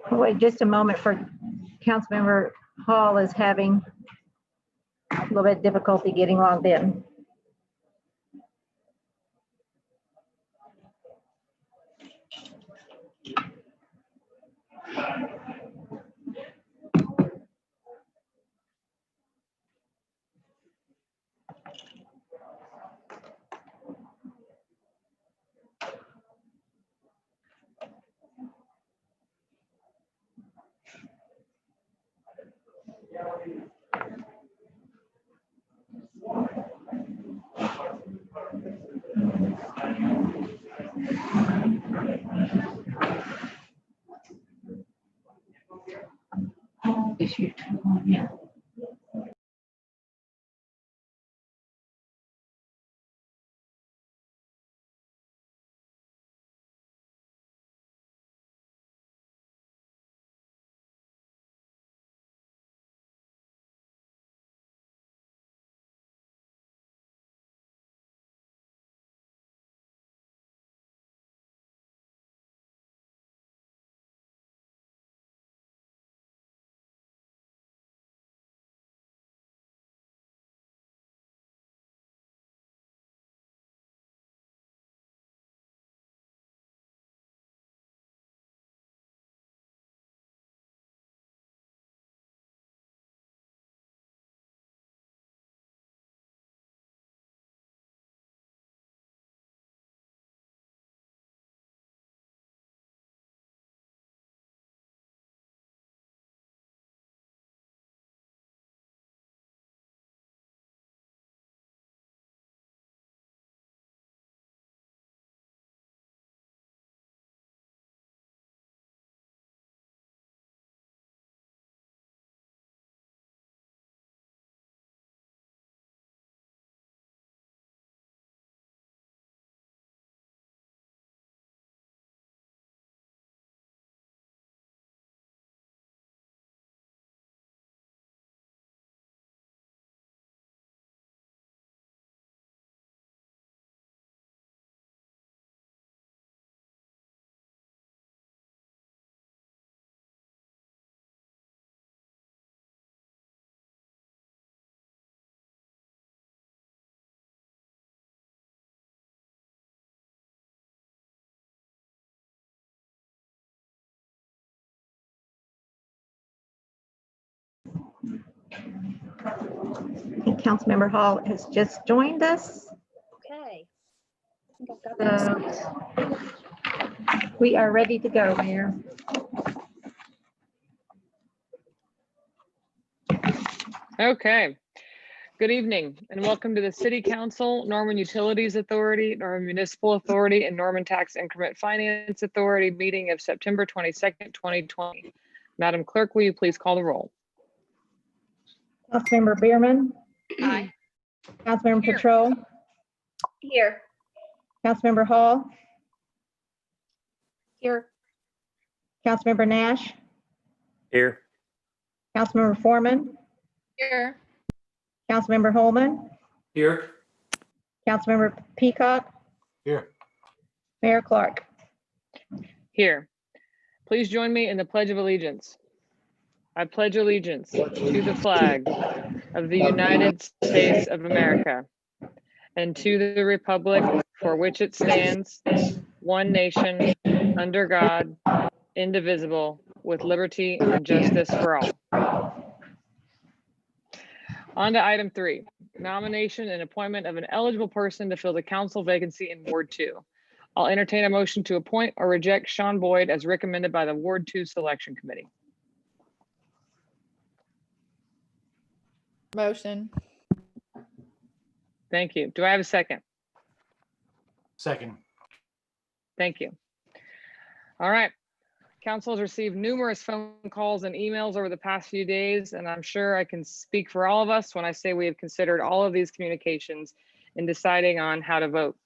We'll wait just a moment for Councilmember Hall is having a little bit of difficulty getting logged in. Councilmember Hall has just joined us. Okay. I think I've got this. We are ready to go, Mayor. Okay. Good evening and welcome to the City Council, Norman Utilities Authority, Norman Municipal Authority, and Norman Tax Increment Finance Authority meeting of September 22nd, 2020. Madam Clerk, will you please call the roll? Councilmember Bierman. Aye. Councilmember Here. Patrol. Here. Councilmember Hall. Here. Councilmember Nash. Here. Councilmember Foreman. Here. Councilmember Holman. Here. Councilmember Peacock. Here. Mayor Clark. Here. Please join me in the Pledge of Allegiance. I pledge allegiance to the flag of the United States of America and to the republic for which it stands, one nation, under God, indivisible, with liberty and justice for all. On to item 3, nomination and appointment of an eligible person to fill the council vacancy in Ward 2. I'll entertain a motion to appoint or reject Sean Boyd as recommended by the Ward 2 Selection Committee. Motion. Thank you. Do I have a second? Second. Thank you. All right. Council has received numerous phone calls and emails over the past few days, and I'm sure I can speak for all of us when I say we have considered all of these communications in deciding on how to vote.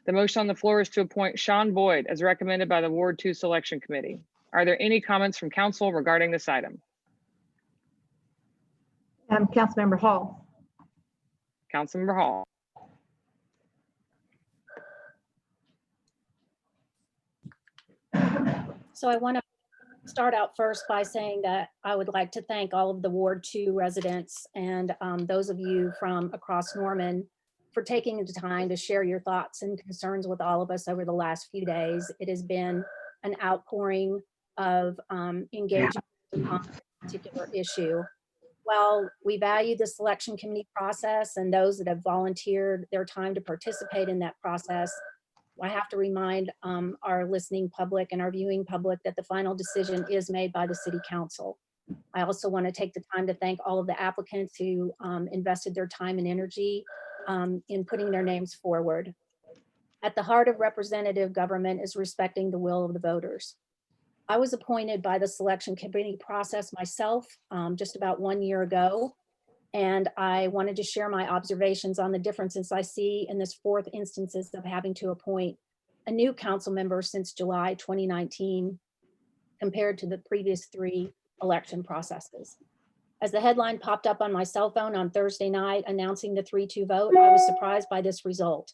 The motion on the floor is to appoint Sean Boyd as recommended by the Ward 2 Selection Committee. Are there any comments from council regarding this item? Councilmember Hall. Councilmember Hall. So I want to start out first by saying that I would like to thank all of the Ward 2 residents and those of you from across Norman for taking the time to share your thoughts and concerns with all of us over the last few days. It has been an outpouring of engagement on this particular issue. While we value the selection committee process and those that have volunteered their time to participate in that process, I have to remind our listening public and our viewing public that the final decision is made by the city council. I also want to take the time to thank all of the applicants who invested their time and energy in putting their names forward. At the heart of representative government is respecting the will of the voters. I was appointed by the selection committee process myself just about 1 year ago. And I wanted to share my observations on the differences I see in this fourth instances of having to appoint a new council member since July 2019 compared to the previous 3 election processes. As the headline popped up on my cell phone on Thursday night announcing the 3-2 vote, I was surprised by this result.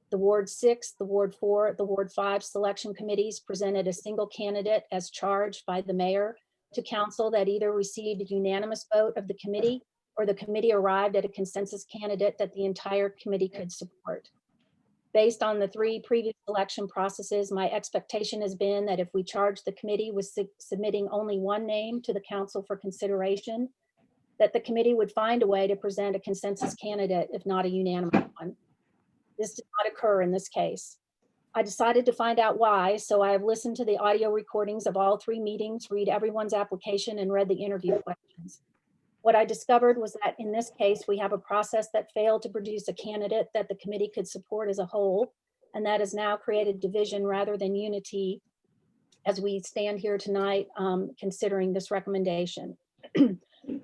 The Ward 6, the Ward 4, the Ward 5 selection committees presented a single candidate as charged by the mayor to council that either received a unanimous vote of the committee or the committee arrived at a consensus candidate that the entire committee could support. Based on the 3 previous election processes, my expectation has been that if we charge the committee with submitting only 1 name to the council for consideration, that the committee would find a way to present a consensus candidate, if not a unanimous one. This did not occur in this case. I decided to find out why, so I have listened to the audio recordings of all 3 meetings, read everyone's application, and read the interview questions. What I discovered was that in this case, we have a process that failed to produce a candidate that the committee could support as a whole, and that has now created division rather than unity as we stand here tonight considering this recommendation.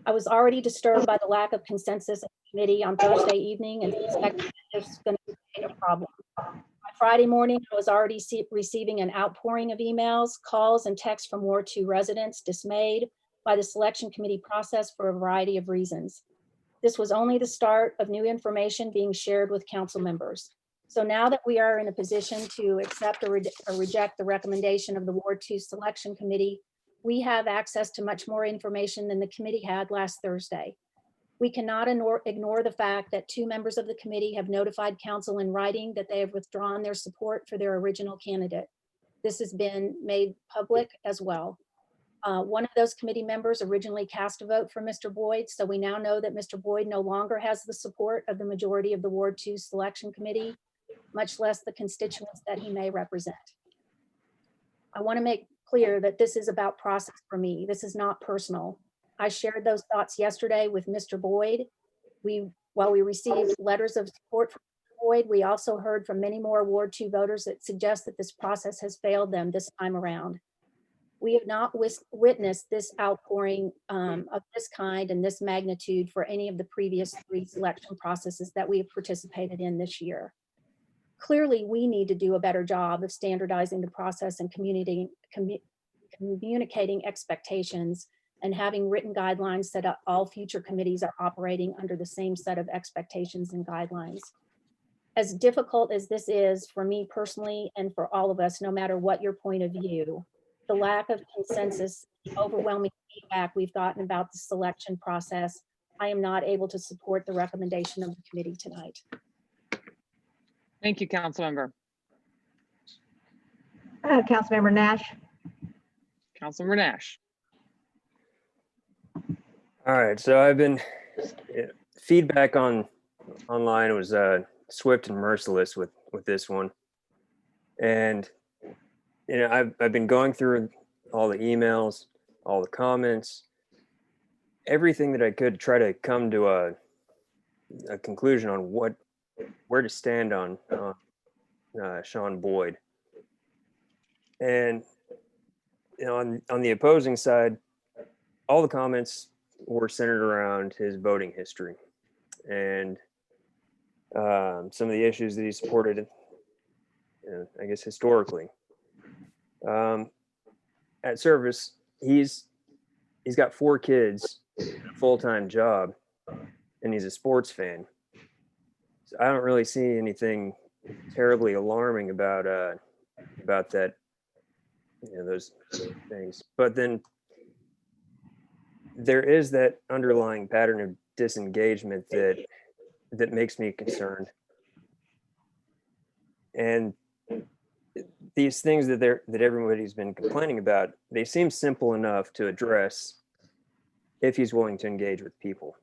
I was already disturbed by the lack of consensus in the committee on Thursday evening and suspected that this was going to be a problem. By Friday morning, I was already receiving an outpouring of emails, calls, and texts from Ward 2 residents dismayed by the selection committee process for a variety of reasons. This was only the start of new information being shared with council members. So now that we are in a position to accept or reject the recommendation of the Ward 2 selection committee, we have access to much more information than the committee had last Thursday. We cannot ignore the fact that 2 members of the committee have notified council in writing that they have withdrawn their support for their original candidate. This has been made public as well. One of those committee members originally cast a vote for Mr. Boyd, so we now know that Mr. Boyd no longer has the support of the majority of the Ward 2 selection committee, much less the constituents that he may represent. I want to make clear that this is about process for me. This is not personal. I shared those thoughts yesterday with Mr. Boyd. While we received letters of support from Mr. Boyd, we also heard from many more Ward 2 voters that suggest that this process has failed them this time around. We have not witnessed this outpouring of this kind and this magnitude for any of the previous 3 selection processes that we have participated in this year. Clearly, we need to do a better job of standardizing the process and communicating expectations and having written guidelines so that all future committees are operating under the same set of expectations and guidelines. As difficult as this is for me personally and for all of us, no matter what your point of view, the lack of consensus, the overwhelming feedback we've gotten about the selection process, I am not able to support the recommendation of the committee tonight. Thank you, Councilmember. Councilmember Nash. Councilmember Nash. All right, so I've been feedback online was swift and merciless with this one, and I've been going through all the emails, all the comments, everything that I could try to come to a conclusion on where to stand on Sean Boyd, and on the opposing side, all the comments were centered around his voting history and some of the issues that he supported, I guess, historically. At Service, he's got 4 kids, a full-time job, and he's a sports fan. So I don't really see anything terribly alarming about that those things. But then there is that underlying pattern of disengagement that makes me concerned. And these things that everybody's been complaining about, they seem simple enough to address if he's willing to engage with people.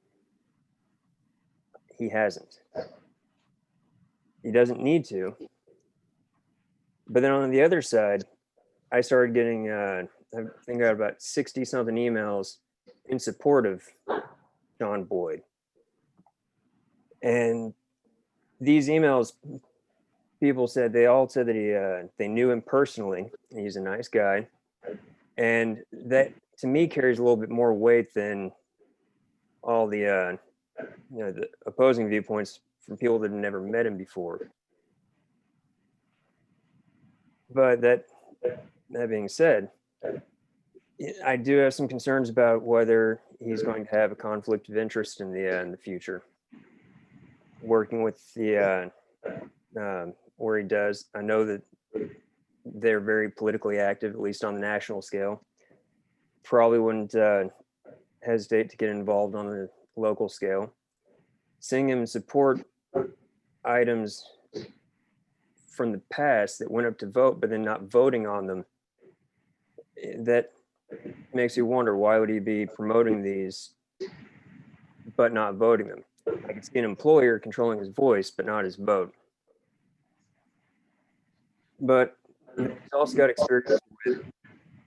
He hasn't. He doesn't need to. But then on the other side, I started getting, I think I got about 60 something emails in support of John Boyd. And these emails, people said, they all said that they knew him personally. He's a nice guy. And that to me carries a little bit more weight than all the, the opposing viewpoints from people that have never met him before. But that being said, I do have some concerns about whether he's going to have a conflict of interest in the future. Working with the where he does, I know that they're very politically active, at least on the national scale. Probably wouldn't hesitate to get involved on the local scale. Seeing him support items from the past that went up to vote, but then not voting on them, that makes you wonder, why would he be promoting these but not voting them? I can see an employer controlling his voice but not his vote. But he's also got experience with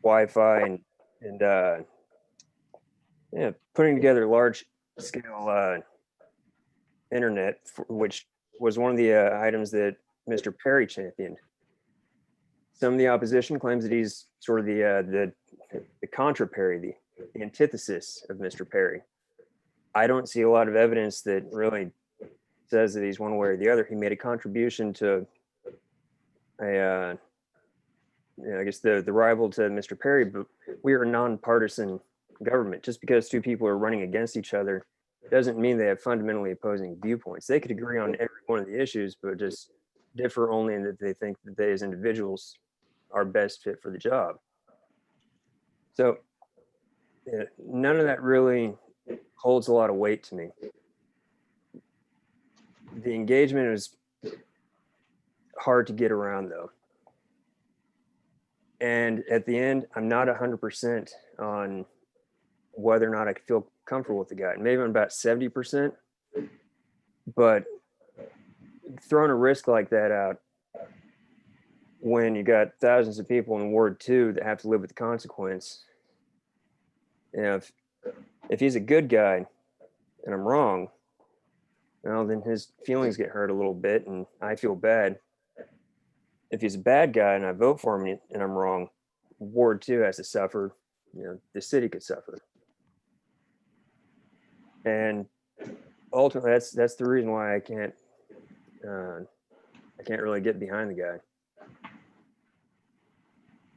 Wi-Fi and putting together large scale internet, which was one of the items that Mr. Perry championed. Some of the opposition claims that he's sort of the contra Perry, the antithesis of Mr. Perry. I don't see a lot of evidence that really says that he's one way or the other. He made a contribution to I guess the rival to Mr. Perry, but we are a nonpartisan government. Just because two people are running against each other doesn't mean they have fundamentally opposing viewpoints. They could agree on every one of the issues, but just differ only in that they think that they as individuals are best fit for the job. So none of that really holds a lot of weight to me. The engagement is hard to get around though. And at the end, I'm not 100% on whether or not I feel comfortable with the guy. Maybe I'm about 70%, but throwing a risk like that out when you got thousands of people in Ward 2 that have to live with the consequence, if he's a good guy and I'm wrong, well, then his feelings get hurt a little bit and I feel bad. If he's a bad guy and I vote for him and I'm wrong, Ward 2 has to suffer, the city could suffer. And ultimately that's the reason why I can't really get behind the guy.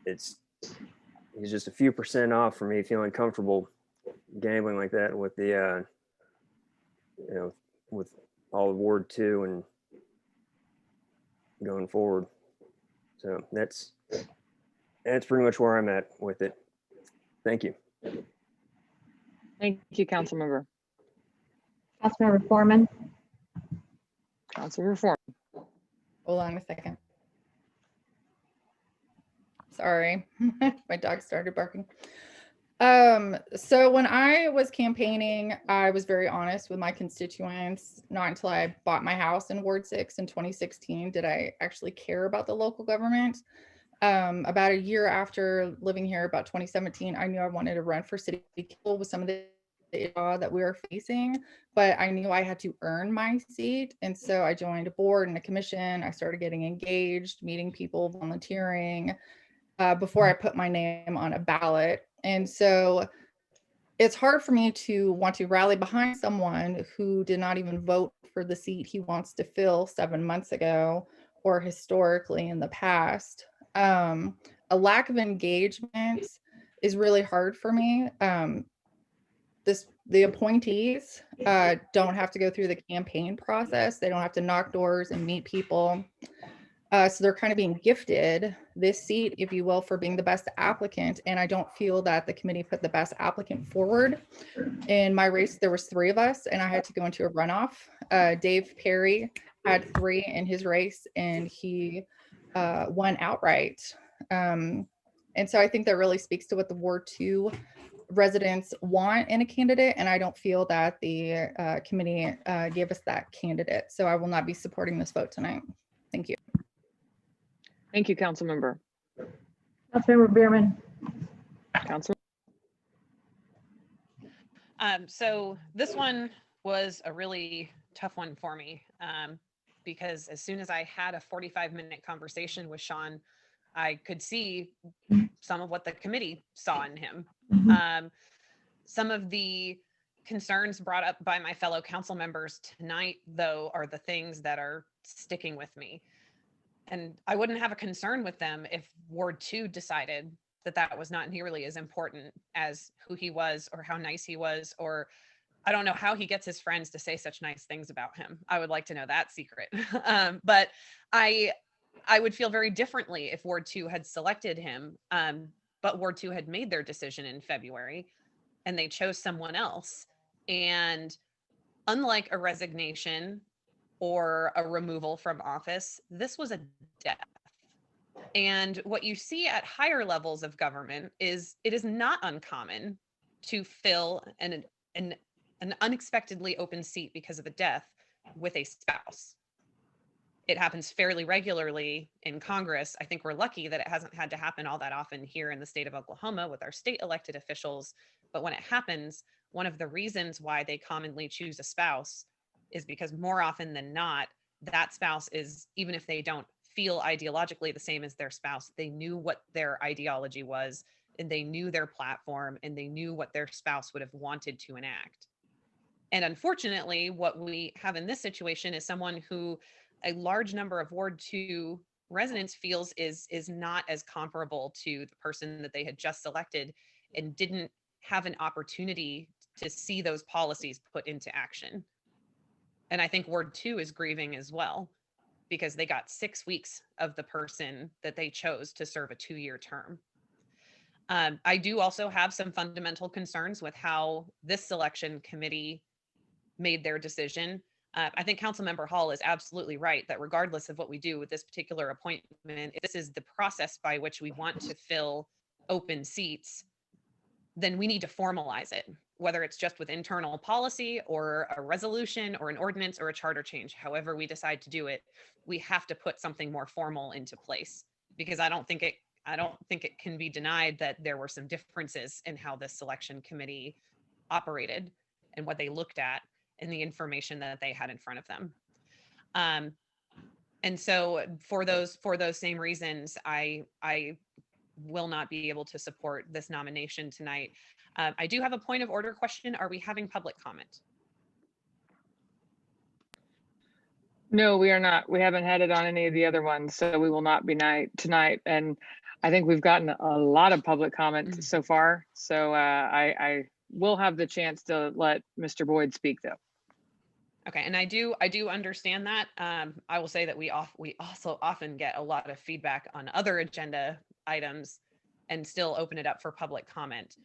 He's just a few percent off for me feeling comfortable gambling like that with the with all of Ward 2 and going forward. So that's pretty much where I'm at with it. Thank you. Thank you, council member. Councilmember Foreman. Councilmember Foreman. Hold on a second. Sorry, my dog started barking. So when I was campaigning, I was very honest with my constituents. Not until I bought my house in Ward 6 in 2016 did I actually care about the local government. About a year after living here, about 2017, I knew I wanted to run for city council with some of the law that we were facing, but I knew I had to earn my seat. And so I joined a board and a commission. I started getting engaged, meeting people, volunteering before I put my name on a ballot. And so it's hard for me to want to rally behind someone who did not even vote for the seat he wants to fill 7 months ago or historically in the past. A lack of engagement is really hard for me. The appointees don't have to go through the campaign process. They don't have to knock doors and meet people. So they're kind of being gifted this seat, if you will, for being the best applicant. And I don't feel that the committee put the best applicant forward. In my race, there was 3 of us and I had to go into a runoff. Dave Perry had 3 in his race and he won outright. And so I think that really speaks to what the Ward 2 residents want in a candidate. And I don't feel that the committee gave us that candidate. So I will not be supporting this vote tonight. Thank you. Thank you, council member. Councilmember Bierman. Council. So this one was a really tough one for me because as soon as I had a 45-minute conversation with Sean, I could see some of what the committee saw in him. Some of the concerns brought up by my fellow council members tonight, though, are the things that are sticking with me. And I wouldn't have a concern with them if Ward 2 decided that that was not nearly as important as who he was or how nice he was, or I don't know how he gets his friends to say such nice things about him. I would like to know that secret. But I would feel very differently if Ward 2 had selected him, but Ward 2 had made their decision in February and they chose someone else. And unlike a resignation or a removal from office, this was a death. And what you see at higher levels of government is it is not uncommon to fill an unexpectedly open seat because of a death with a spouse. It happens fairly regularly in Congress. I think we're lucky that it hasn't had to happen all that often here in the state of Oklahoma with our state elected officials. But when it happens, one of the reasons why they commonly choose a spouse is because more often than not, that spouse is, even if they don't feel ideologically the same as their spouse, they knew what their ideology was and they knew their platform and they knew what their spouse would have wanted to enact. And unfortunately, what we have in this situation is someone who a large number of Ward 2 residents feels is not as comparable to the person that they had just selected and didn't have an opportunity to see those policies put into action. And I think Ward 2 is grieving as well, because they got 6 weeks of the person that they chose to serve a 2-year term. I do also have some fundamental concerns with how this selection committee made their decision. I think Councilmember Hall is absolutely right that regardless of what we do with this particular appointment, if this is the process by which we want to fill open seats, then we need to formalize it, whether it's just with internal policy or a resolution or an ordinance or a charter change. However we decide to do it, we have to put something more formal into place, because I don't think it can be denied that there were some differences in how this selection committee operated and what they looked at and the information that they had in front of them. And so for those same reasons, I will not be able to support this nomination tonight. I do have a point of order question. Are we having public comment? No, we are not. We haven't had it on any of the other ones, so we will not be tonight. And I think we've gotten a lot of public comment so far. So I will have the chance to let Mr. Boyd speak, though. Okay, and I do understand that. I will say that we also often get a lot of feedback on other agenda items and still open it up for public comment.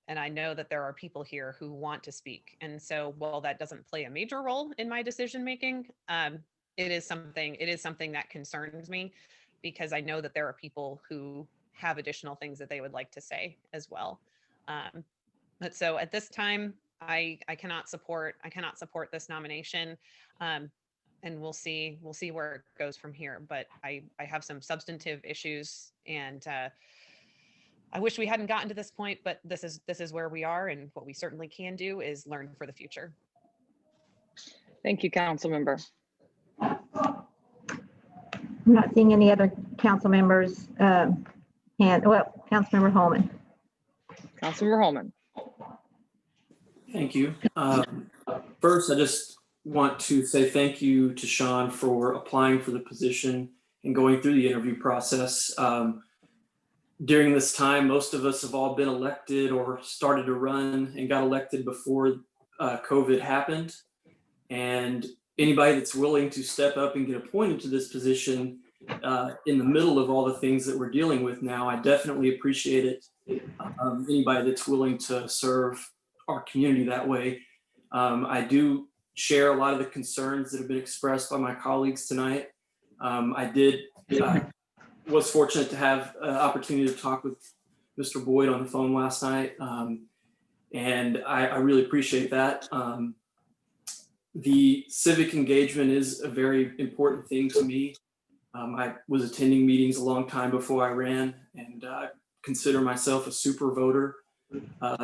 And I know that there are people here who want to speak. And so while that doesn't play a major role in my decision making, it is something that concerns me, because I know that there are people who have additional things that they would like to say as well. But so at this time, I cannot support this nomination. And we'll see where it goes from here. But I have some substantive issues, and I wish we hadn't gotten to this point, but this is where we are, and what we certainly can do is learn for the future. Thank you, council member. I'm not seeing any other council members. Councilmember Holman. Councilmember Holman. Thank you. First, I just want to say thank you to Sean for applying for the position and going through the interview process. During this time, most of us have all been elected or started to run and got elected before COVID happened. And anybody that's willing to step up and get appointed to this position in the middle of all the things that we're dealing with now, I definitely appreciate it. Anybody that's willing to serve our community that way. I do share a lot of the concerns that have been expressed by my colleagues tonight. Was fortunate to have an opportunity to talk with Mr. Boyd on the phone last night. And I really appreciate that. The civic engagement is a very important thing to me. I was attending meetings a long time before I ran, and consider myself a super voter. But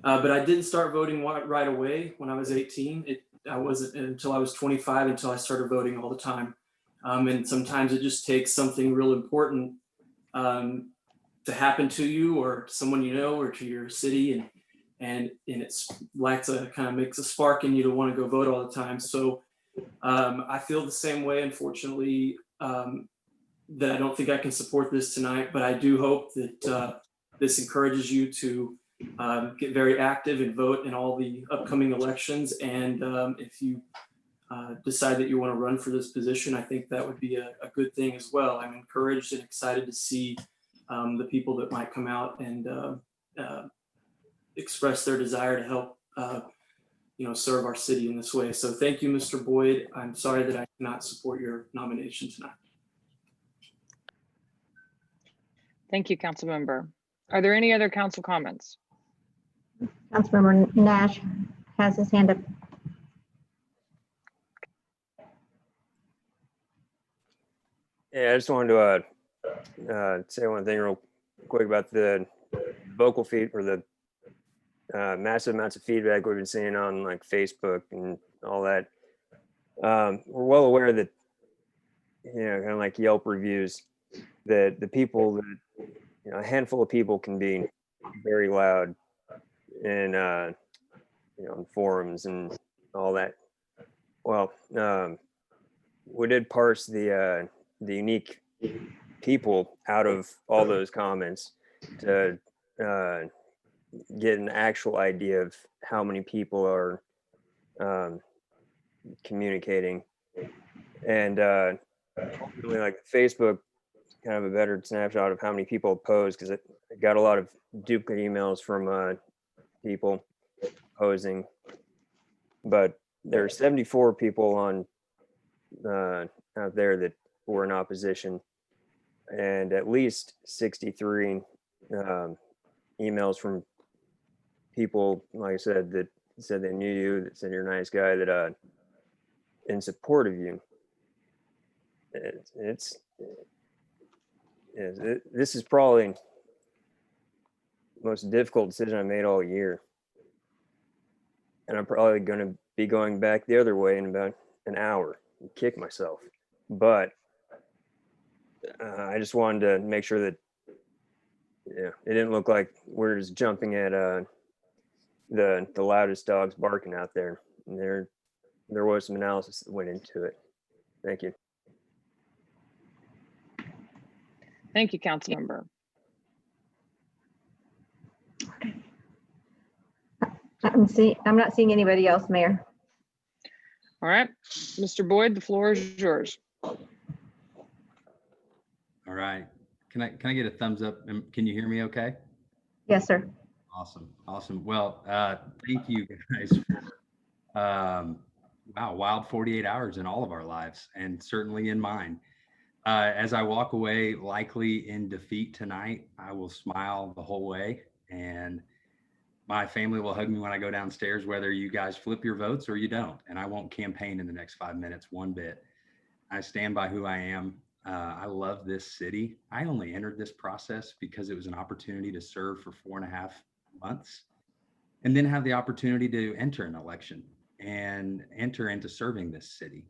I didn't start voting right away when I was 18. I wasn't until I was 25 until I started voting all the time. And sometimes it just takes something real important to happen to you or to someone you know or to your city, and it's like to kind of makes a spark in you to want to go vote all the time. So I feel the same way, unfortunately, that I don't think I can support this tonight, but I do hope that this encourages you to get very active and vote in all the upcoming elections. And if you decide that you want to run for this position, I think that would be a good thing as well. I'm encouraged and excited to see the people that might come out and express their desire to help serve our city in this way. So thank you, Mr. Boyd. I'm sorry that I cannot support your nomination tonight. Thank you, council member. Are there any other council comments? Councilmember Nash has his hand up. Yeah, I just wanted to say one thing real quick about the vocal feed or the massive amounts of feedback we've been seeing on like Facebook and all that. We're well aware that, kind of like Yelp reviews, that the people that, a handful of people can be very loud in, in forums and all that. Well, we did parse the unique people out of all those comments to get an actual idea of how many people are communicating. And really, like Facebook, kind of a better snapshot of how many people oppose, because it got a lot of duplicate emails from people opposing. But there are 74 people on out there that were in opposition, and at least 63 emails from people, like I said, that said they knew you, that said you're a nice guy, that in support of you. This is probably the most difficult decision I made all year, and I'm probably going to be going back the other way in about an hour and kick myself. But I just wanted to make sure that it didn't look like we're just jumping at the loudest dogs barking out there. And there was some analysis that went into it. Thank you. Thank you, council member. I'm not seeing anybody else, Mayor. All right, Mr. Boyd, the floor is yours. All right. Can I get a thumbs up? Can you hear me okay? Yes, sir. Awesome. Well, thank you guys for, wow, wild 48 hours in all of our lives, and certainly in mine. As I walk away, likely in defeat tonight, I will smile the whole way, and my family will hug me when I go downstairs, whether you guys flip your votes or you don't. And I won't campaign in the next 5 minutes one bit. I stand by who I am. I love this city. I only entered this process because it was an opportunity to serve for 4.5 months and then have the opportunity to enter an election and enter into serving this city.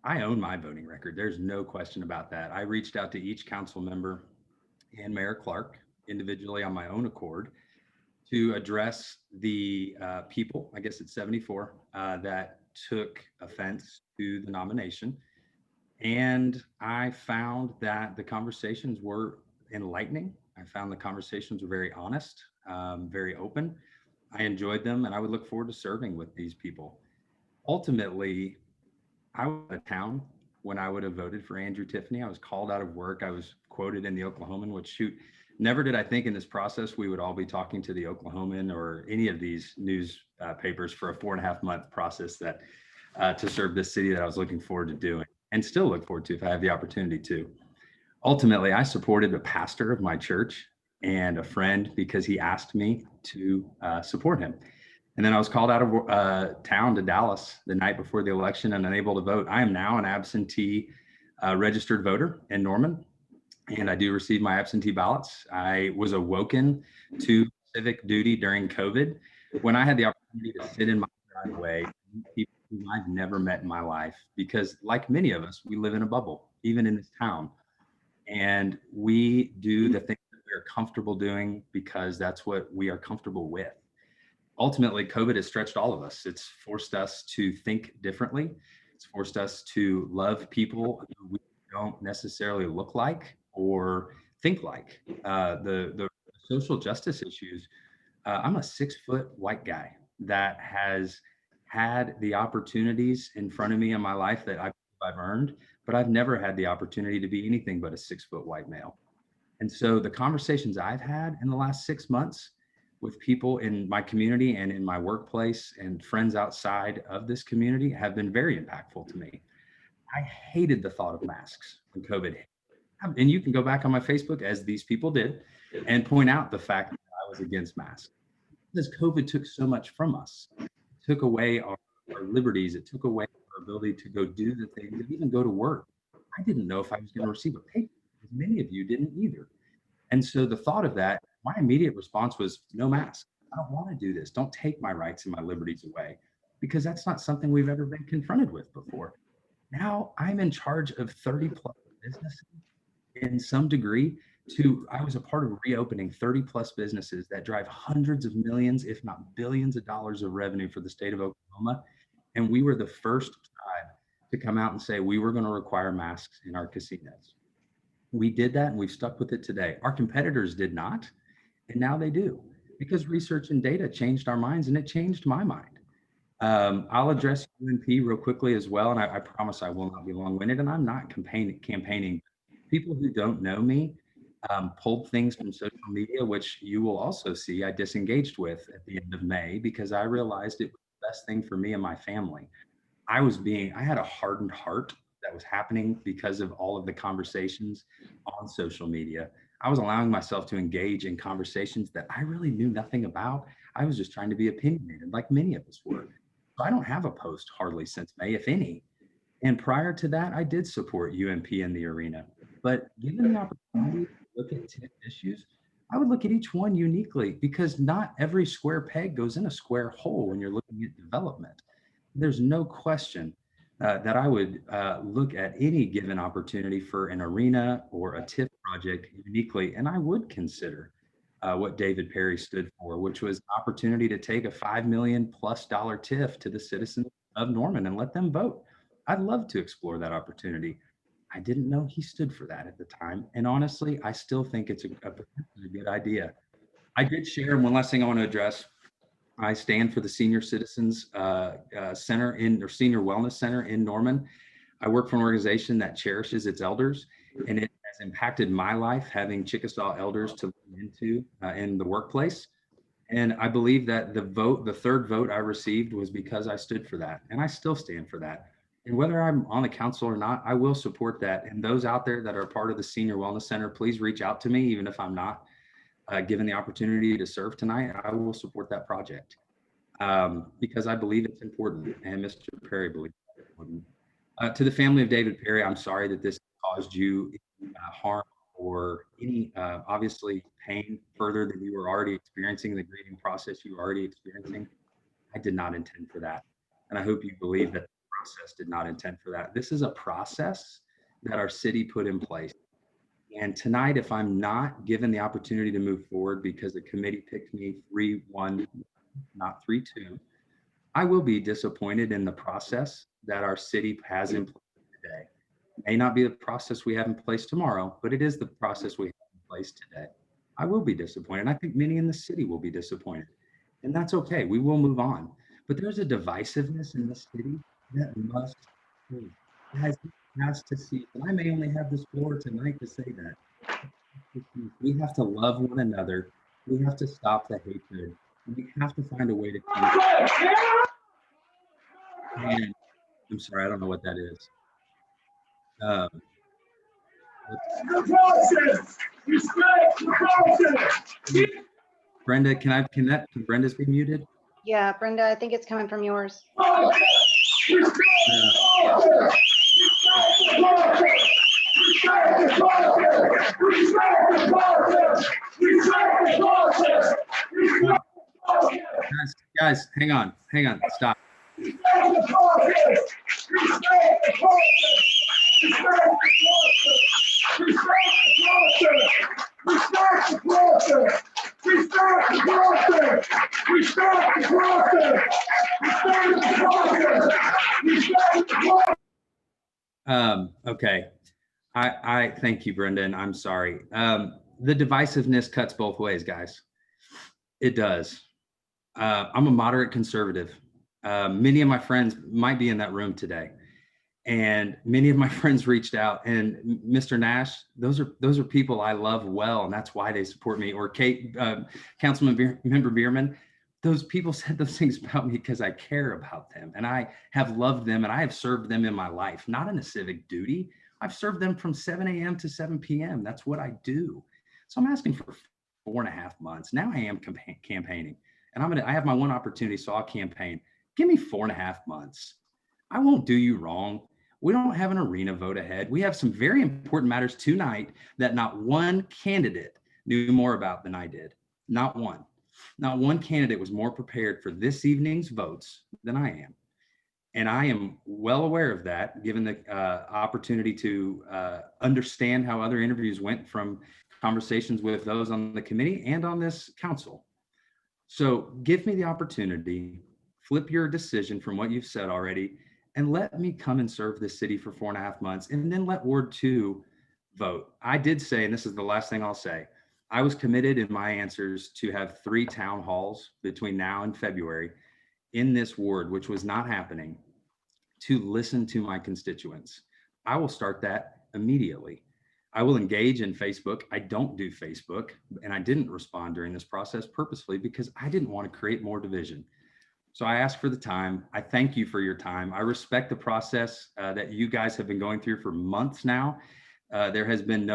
I own my voting record. There's no question about that. I reached out to each council member and Mayor Clark individually on my own accord to address the people, I guess it's 74, that took offense to the nomination. And I found that the conversations were enlightening. I found the conversations were very honest, very open. I enjoyed them, and I would look forward to serving with these people. ultimately, I was out of town when I would have voted for Andrew Tiffany. I was called out of work. I was quoted in the Oklahoman, which shoot, never did I think in this process we would all be talking to the Oklahoman or any of these news papers for a 4.5-month process that to serve this city that I was looking forward to doing and still look forward to if I have the opportunity to. Ultimately, I supported a pastor of my church and a friend because he asked me to support him. And then I was called out of town to Dallas the night before the election and unable to vote. I am now an absentee registered voter in Norman, and I do receive my absentee ballots. I was awoken to civic duty during COVID when I had the opportunity to sit in my driveway and meet people whom I've never met in my life, because like many of us, we live in a bubble, even in this town. And we do the things that we are comfortable doing because that's what we are comfortable with. Ultimately, COVID has stretched all of us. It's forced us to think differently. It's forced us to love people who we don't necessarily look like or think like. The social justice issues. I'm a 6-foot white guy that has had the opportunities in front of me in my life that I've earned, but I've never had the opportunity to be anything but a 6-foot white male. And so the conversations I've had in the last 6 months with people in my community and in my workplace and friends outside of this community have been very impactful to me. I hated the thought of masks when COVID hit. And you can go back on my Facebook, as these people did, and point out the fact that I was against masks. Because COVID took so much from us. It took away our liberties. It took away our ability to go do the things, and even go to work. I didn't know if I was going to receive a paycheck, as many of you didn't either. And so the thought of that, my immediate response was no mask. I don't want to do this. Don't take my rights and my liberties away, because that's not something we've ever been confronted with before. Now I'm in charge of 30 plus businesses in some degree. I was a part of reopening 30 plus businesses that drive hundreds of millions, if not billions of dollars of revenue for the state of Oklahoma. And we were the first tribe to come out and say we were going to require masks in our casinos. We did that and we've stuck with it today. Our competitors did not, and now they do, because research and data changed our minds, and it changed my mind. I'll address UNP real quickly as well, and I promise I will not be long-winded, and I'm not campaigning. People who don't know me pulled things from social media, which you will also see I disengaged with at the end of May, because I realized it was the best thing for me and my family. I had a hardened heart that was happening because of all of the conversations on social media. I was allowing myself to engage in conversations that I really knew nothing about. I was just trying to be opinionated, like many of us were. So I don't have a post hardly since May, if any. And prior to that, I did support UMP in the arena. But given the opportunity to look at TIF issues, I would look at each one uniquely, because not every square peg goes in a square hole when you're looking at development. There's no question that I would look at any given opportunity for an arena or a TIF project uniquely, and I would consider what David Perry stood for, which was an opportunity to take a $5 million+ TIF to the citizens of Norman and let them vote. I'd love to explore that opportunity. I didn't know he stood for that at the time, and honestly, I still think it's a good idea. I did share one last thing I want to address. I stand for the Senior Citizens Center or Senior Wellness Center in Norman. I work for an organization that cherishes its elders, and it has impacted my life having Chickasaw elders to look into in the workplace. And I believe that the third vote I received was because I stood for that, and I still stand for that. And whether I'm on the council or not, I will support that. And those out there that are part of the Senior Wellness Center, please reach out to me, even if I'm not given the opportunity to serve tonight. I will support that project because I believe it's important, and Mr. Perry believes it's important. To the family of David Perry, I'm sorry that this caused you harm or any obviously pain further than you were already experiencing, the grieving process you were already experiencing. I did not intend for that. And I hope you believe that the process did not intend for that. This is a process that our city put in place. And tonight, if I'm not given the opportunity to move forward because the committee picked me 3-1, not 3-2, I will be disappointed in the process that our city has in place today. It may not be the process we have in place tomorrow, but it is the process we have in place today. I will be disappointed. I think many in the city will be disappointed. And that's okay. We will move on. but there's a divisiveness in this city that must change. Guys, has to see, and I may only have this floor tonight to say that. We have to love one another. We have to stop the hatred. And we have to find a way to change. And I'm sorry, I don't know what that is. Brenda, can Brenda's be muted? Yeah, Brenda, I think it's coming from yours. Guys, hang on, stop. Okay. I thank you, Brendan. I'm sorry. The divisiveness cuts both ways, guys. It does. I'm a moderate conservative. Many of my friends might be in that room today, and many of my friends reached out. And Mr. Nash, those are people I love well, and that's why they support me. Or Kate, Member Bierman, those people said those things about me because I care about them, and I have loved them, and I have served them in my life, not in a civic duty. I've served them from 7 a.m. to 7 p.m. That's what I do. So I'm asking for 4.5 months. Now I am campaigning, and I have my one opportunity, so I'll campaign. Give me 4.5 months. I won't do you wrong. We don't have an arena vote ahead. We have some very important matters tonight that not one candidate knew more about than I did. Not one. Not one candidate was more prepared for this evening's votes than I am. And I am well aware of that, given the opportunity to understand how other interviews went from conversations with those on the committee and on this council. So give me the opportunity, flip your decision from what you've said already, and let me come and serve this city for 4.5 months, and then let Ward 2 vote. I did say, and this is the last thing I'll say, I was committed in my answers to have 3 town halls between now and February in this ward, which was not happening, to listen to my constituents. I will start that immediately. I will engage in Facebook. I don't do Facebook, and I didn't respond during this process purposefully because I didn't want to create more division. So I asked for the time. I thank you for your time. I respect the process that you guys have been going through for months now. There has been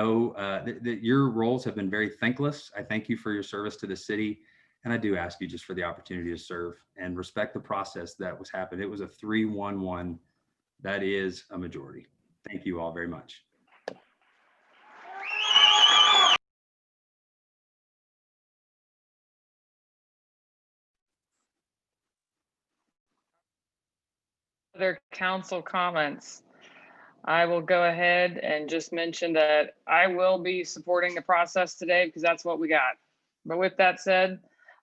your roles have been very thankless. I thank you for your service to the city. And I do ask you just for the opportunity to serve and respect the process that was happening. It was a 3-1-1. That is a majority. Thank you all very much. Other council comments? I will go ahead and just mention that I will be supporting the process today because that's what we got. But with that said,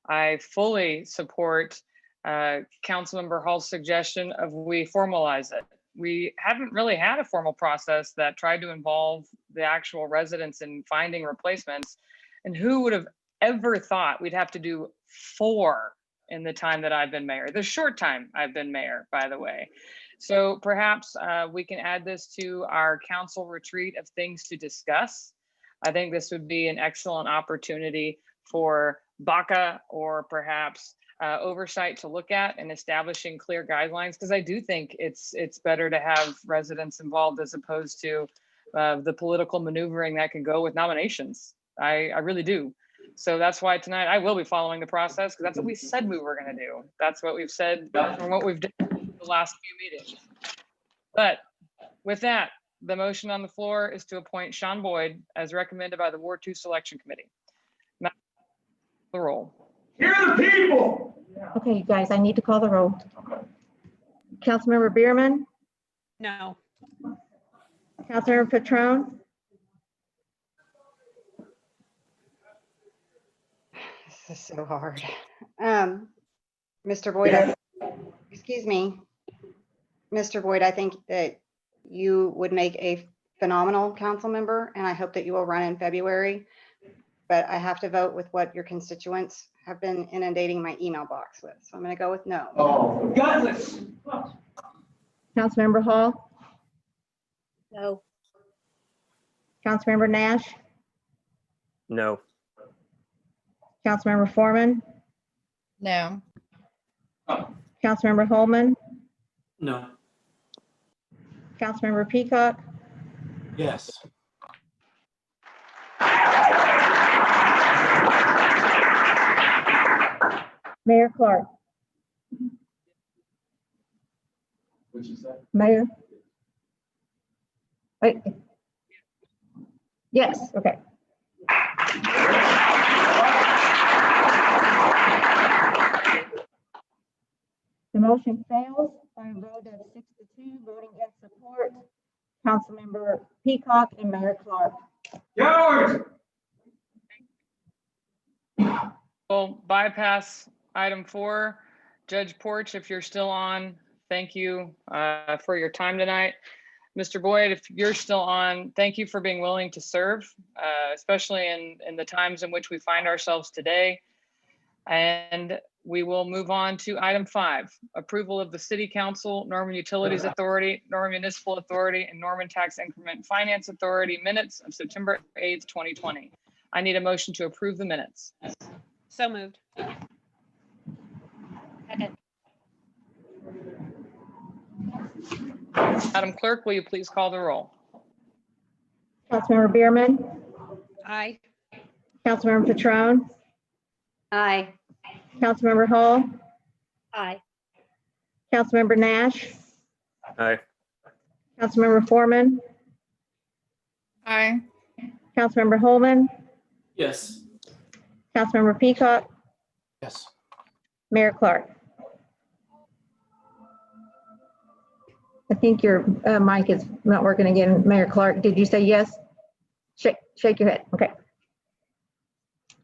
I fully support Councilmember Hall's suggestion of we formalize it. We haven't really had a formal process that tried to involve the actual residents in finding replacements. And who would have ever thought we'd have to do 4 in the time that I've been mayor, the short time I've been mayor, by the way. So perhaps we can add this to our council retreat of things to discuss. I think this would be an excellent opportunity for BACA or perhaps oversight to look at and establishing clear guidelines, because I do think it's better to have residents involved as opposed to the political maneuvering that can go with nominations. I really do. So that's why tonight I will be following the process, because that's what we said we were going to do. That's what we've said from what we've done the last few meetings. But with that, the motion on the floor is to appoint Sean Boyd as recommended by the Ward 2 Selection Committee. The roll. Hear the people. Okay, you guys, I need to call the roll. Councilmember Bierman, No. Councilmember Patron, This is so hard. Mr. Boyd, excuse me. Mr. Boyd, I think that you would make a phenomenal council member, and I hope that you will run in February. But I have to vote with what your constituents have been inundating my email box with. So I'm going to go with no. Oh, godless. Councilmember Hall, No. Councilmember Nash, No. Councilmember Foreman, No. Councilmember Holman, No. Councilmember Peacock, Yes. Mayor Clark. What'd you say? Mayor? Wait. Yes, okay. The motion fails by a vote of 6-2, voting in support, Councilmember Peacock and Mayor Clark. George! We'll bypass item 4. Judge Porch, if you're still on, thank you for your time tonight. Mr. Boyd, if you're still on, thank you for being willing to serve, especially in the times in which we find ourselves today. And we will move on to item 5, approval of the City Council, Norman Utilities Authority, Norman Municipal Authority, and Norman Tax Increment Finance Authority minutes of September 8th, 2020. I need a motion to approve the minutes. So moved. Second. Madam Clerk, will you please call the roll? Councilmember Bierman, Aye. Councilmember Petrone, Aye. Councilmember Hall, Aye. Councilmember Nash, Aye. Councilmember Foreman, Aye. Councilmember Holman, Yes. Councilmember Peacock, Yes. Mayor Clark. I think your mic is not working again, Mayor Clark. Did you say yes? Shake your head. Okay.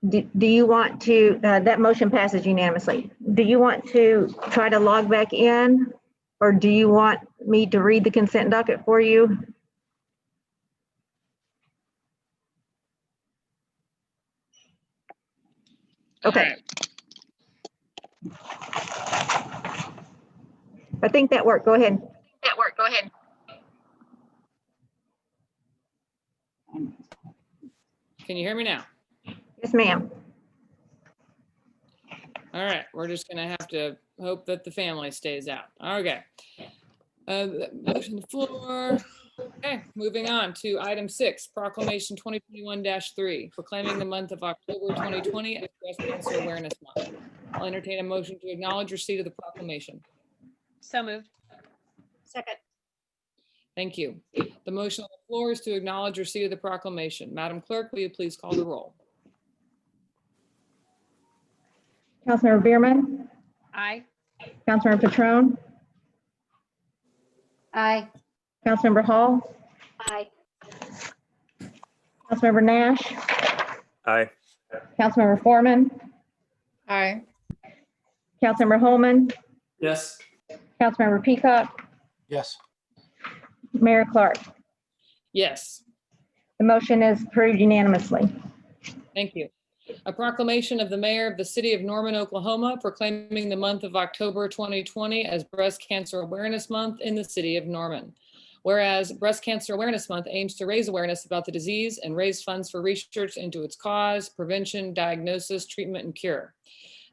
Do you want to, that motion passes unanimously. Do you want to try to log back in? Or do you want me to read the consent docket for you? Okay. I think that worked. Go ahead. Can you hear me now? Yes, ma'am. All right, we're just gonna have to hope that the family stays out. Okay. Motion to the floor. Okay, moving on to item 6, proclamation 2021-3, proclaiming the month of October 2020 as Breast Cancer Awareness Month. I'll entertain a motion to acknowledge receipt of the proclamation. So moved. Second. Thank you. The motion on the floor is to acknowledge receipt of the proclamation. Madam Clerk, will you please call the roll? Councilmember Bierman, Aye. Councilmember Petrone, Aye. Councilmember Hall, Aye. Councilmember Nash, Aye. Councilmember Foreman, Aye. Councilmember Holman, Yes. Councilmember Peacock, Yes. Mayor Clark. Yes, The motion is approved unanimously. thank you. A proclamation of the mayor of the city of Norman, Oklahoma, proclaiming the month of October 2020 as Breast Cancer Awareness Month in the city of Norman. Whereas Breast Cancer Awareness Month aims to raise awareness about the disease and raise funds for research into its cause, prevention, diagnosis, treatment, and cure.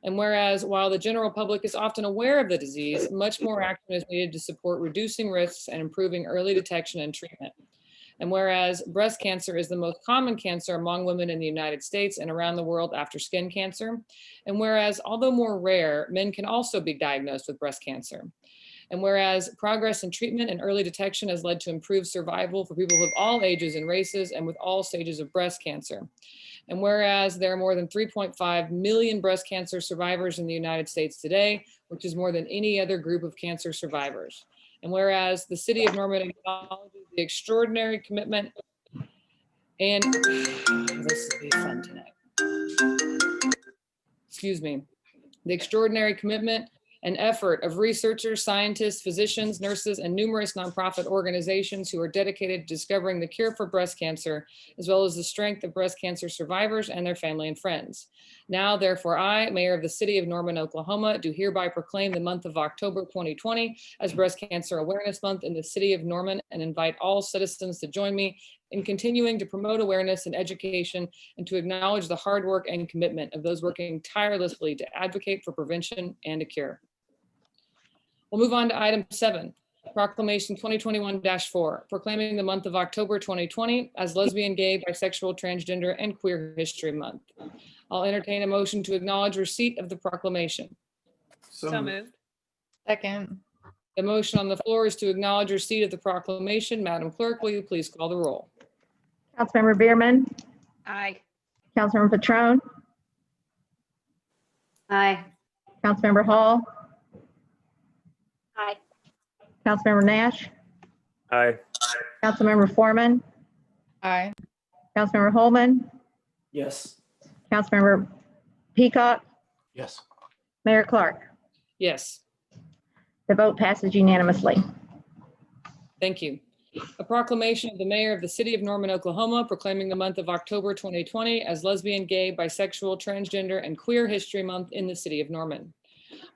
And whereas while the general public is often aware of the disease, much more action is needed to support reducing risks and improving early detection and treatment. And whereas breast cancer is the most common cancer among women in the United States and around the world after skin cancer. And whereas, although more rare, men can also be diagnosed with breast cancer. And whereas progress in treatment and early detection has led to improved survival for people of all ages and races and with all stages of breast cancer. And whereas there are more than 3.5 million breast cancer survivors in the United States today, which is more than any other group of cancer survivors. And whereas the city of Norman acknowledges the extraordinary commitment and this will be fun tonight. Excuse me. The extraordinary commitment an effort of researchers, scientists, physicians, nurses, and numerous nonprofit organizations who are dedicated to discovering the cure for breast cancer, as well as the strength of breast cancer survivors and their family and friends. Now, therefore, I, Mayor of the City of Norman, Oklahoma, do hereby proclaim the month of October 2020 as Breast Cancer Awareness Month in the City of Norman and invite all citizens to join me in continuing to promote awareness and education and to acknowledge the hard work and commitment of those working tirelessly to advocate for prevention and a cure. We'll move on to item 7, Proclamation 2021-4, proclaiming the month of October 2020 as Lesbian, Gay, Bisexual, Transgender, and Queer History Month. I'll entertain a motion to acknowledge receipt of the proclamation. So moved. Second. The motion on the floor is to acknowledge receipt of the proclamation. Madam Clerk, will you please call the roll? Councilmember Bierman, Aye. Councilmember Petrone, Aye. Councilmember Hall, Aye. Councilmember Nash, Aye. Councilmember Foreman, Aye. Councilmember Holman, Yes. Councilmember Peacock, Yes. Mayor Clark. Yes. The vote passes unanimously. Thank you. A proclamation of the Mayor of the City of Norman, Oklahoma, proclaiming the month of October 2020 as Lesbian, Gay, Bisexual, Transgender, and Queer History Month in the City of Norman.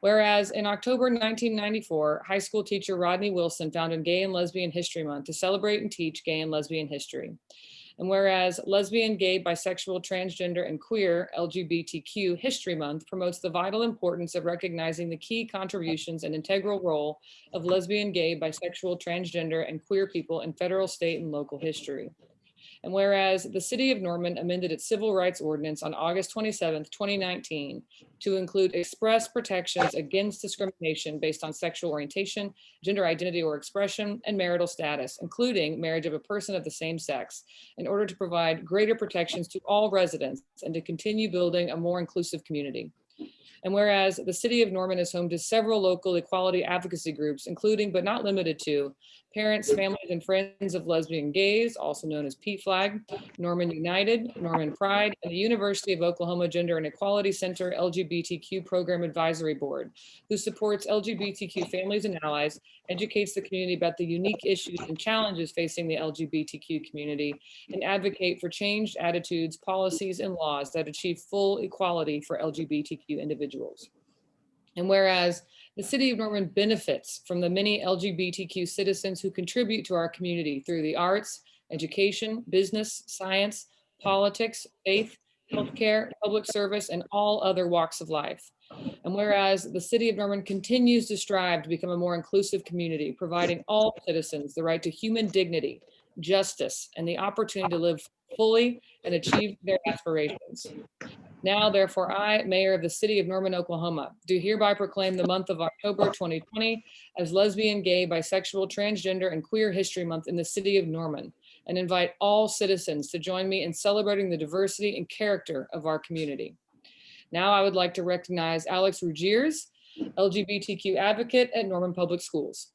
Whereas in October 1994, high school teacher Rodney Wilson founded Gay and Lesbian History Month to celebrate and teach gay and lesbian history. And whereas Lesbian, Gay, Bisexual, Transgender, and Queer LGBTQ History Month promotes the vital importance of recognizing the key contributions and integral role of lesbian, gay, bisexual, transgender, and queer people in federal, state, and local history. And whereas the City of Norman amended its Civil Rights Ordinance on August 27th, 2019 to include express protections against discrimination based on sexual orientation, gender identity or expression, and marital status, including marriage of a person of the same sex, in order to provide greater protections to all residents and to continue building a more inclusive community. And whereas the City of Norman is home to several local equality advocacy groups, including but not limited to Parents, Families, and Friends of Lesbian Gays, also known as PFLAG, Norman United, Norman Pride, and the University of Oklahoma Gender and Equality Center LGBTQ Program Advisory Board, who supports LGBTQ families and allies, educates the community about the unique issues and challenges facing the LGBTQ community, and advocate for changed attitudes, policies, and laws that achieve full equality for LGBTQ individuals. And whereas the City of Norman benefits from the many LGBTQ citizens who contribute to our community through the arts, education, business, science, politics, faith, healthcare, public service, and all other walks of life. And whereas the City of Norman continues to strive to become a more inclusive community, providing all citizens the right to human dignity, justice, and the opportunity to live fully and achieve their aspirations. Now, therefore, I, Mayor of the City of Norman, Oklahoma, do hereby proclaim the month of October 2020 as Lesbian, Gay, Bisexual, Transgender, and Queer History Month in the City of Norman, and invite all citizens to join me in celebrating the diversity and character of our community. Now, I would like to recognize Alex Rugiers, LGBTQ advocate at Norman Public Schools.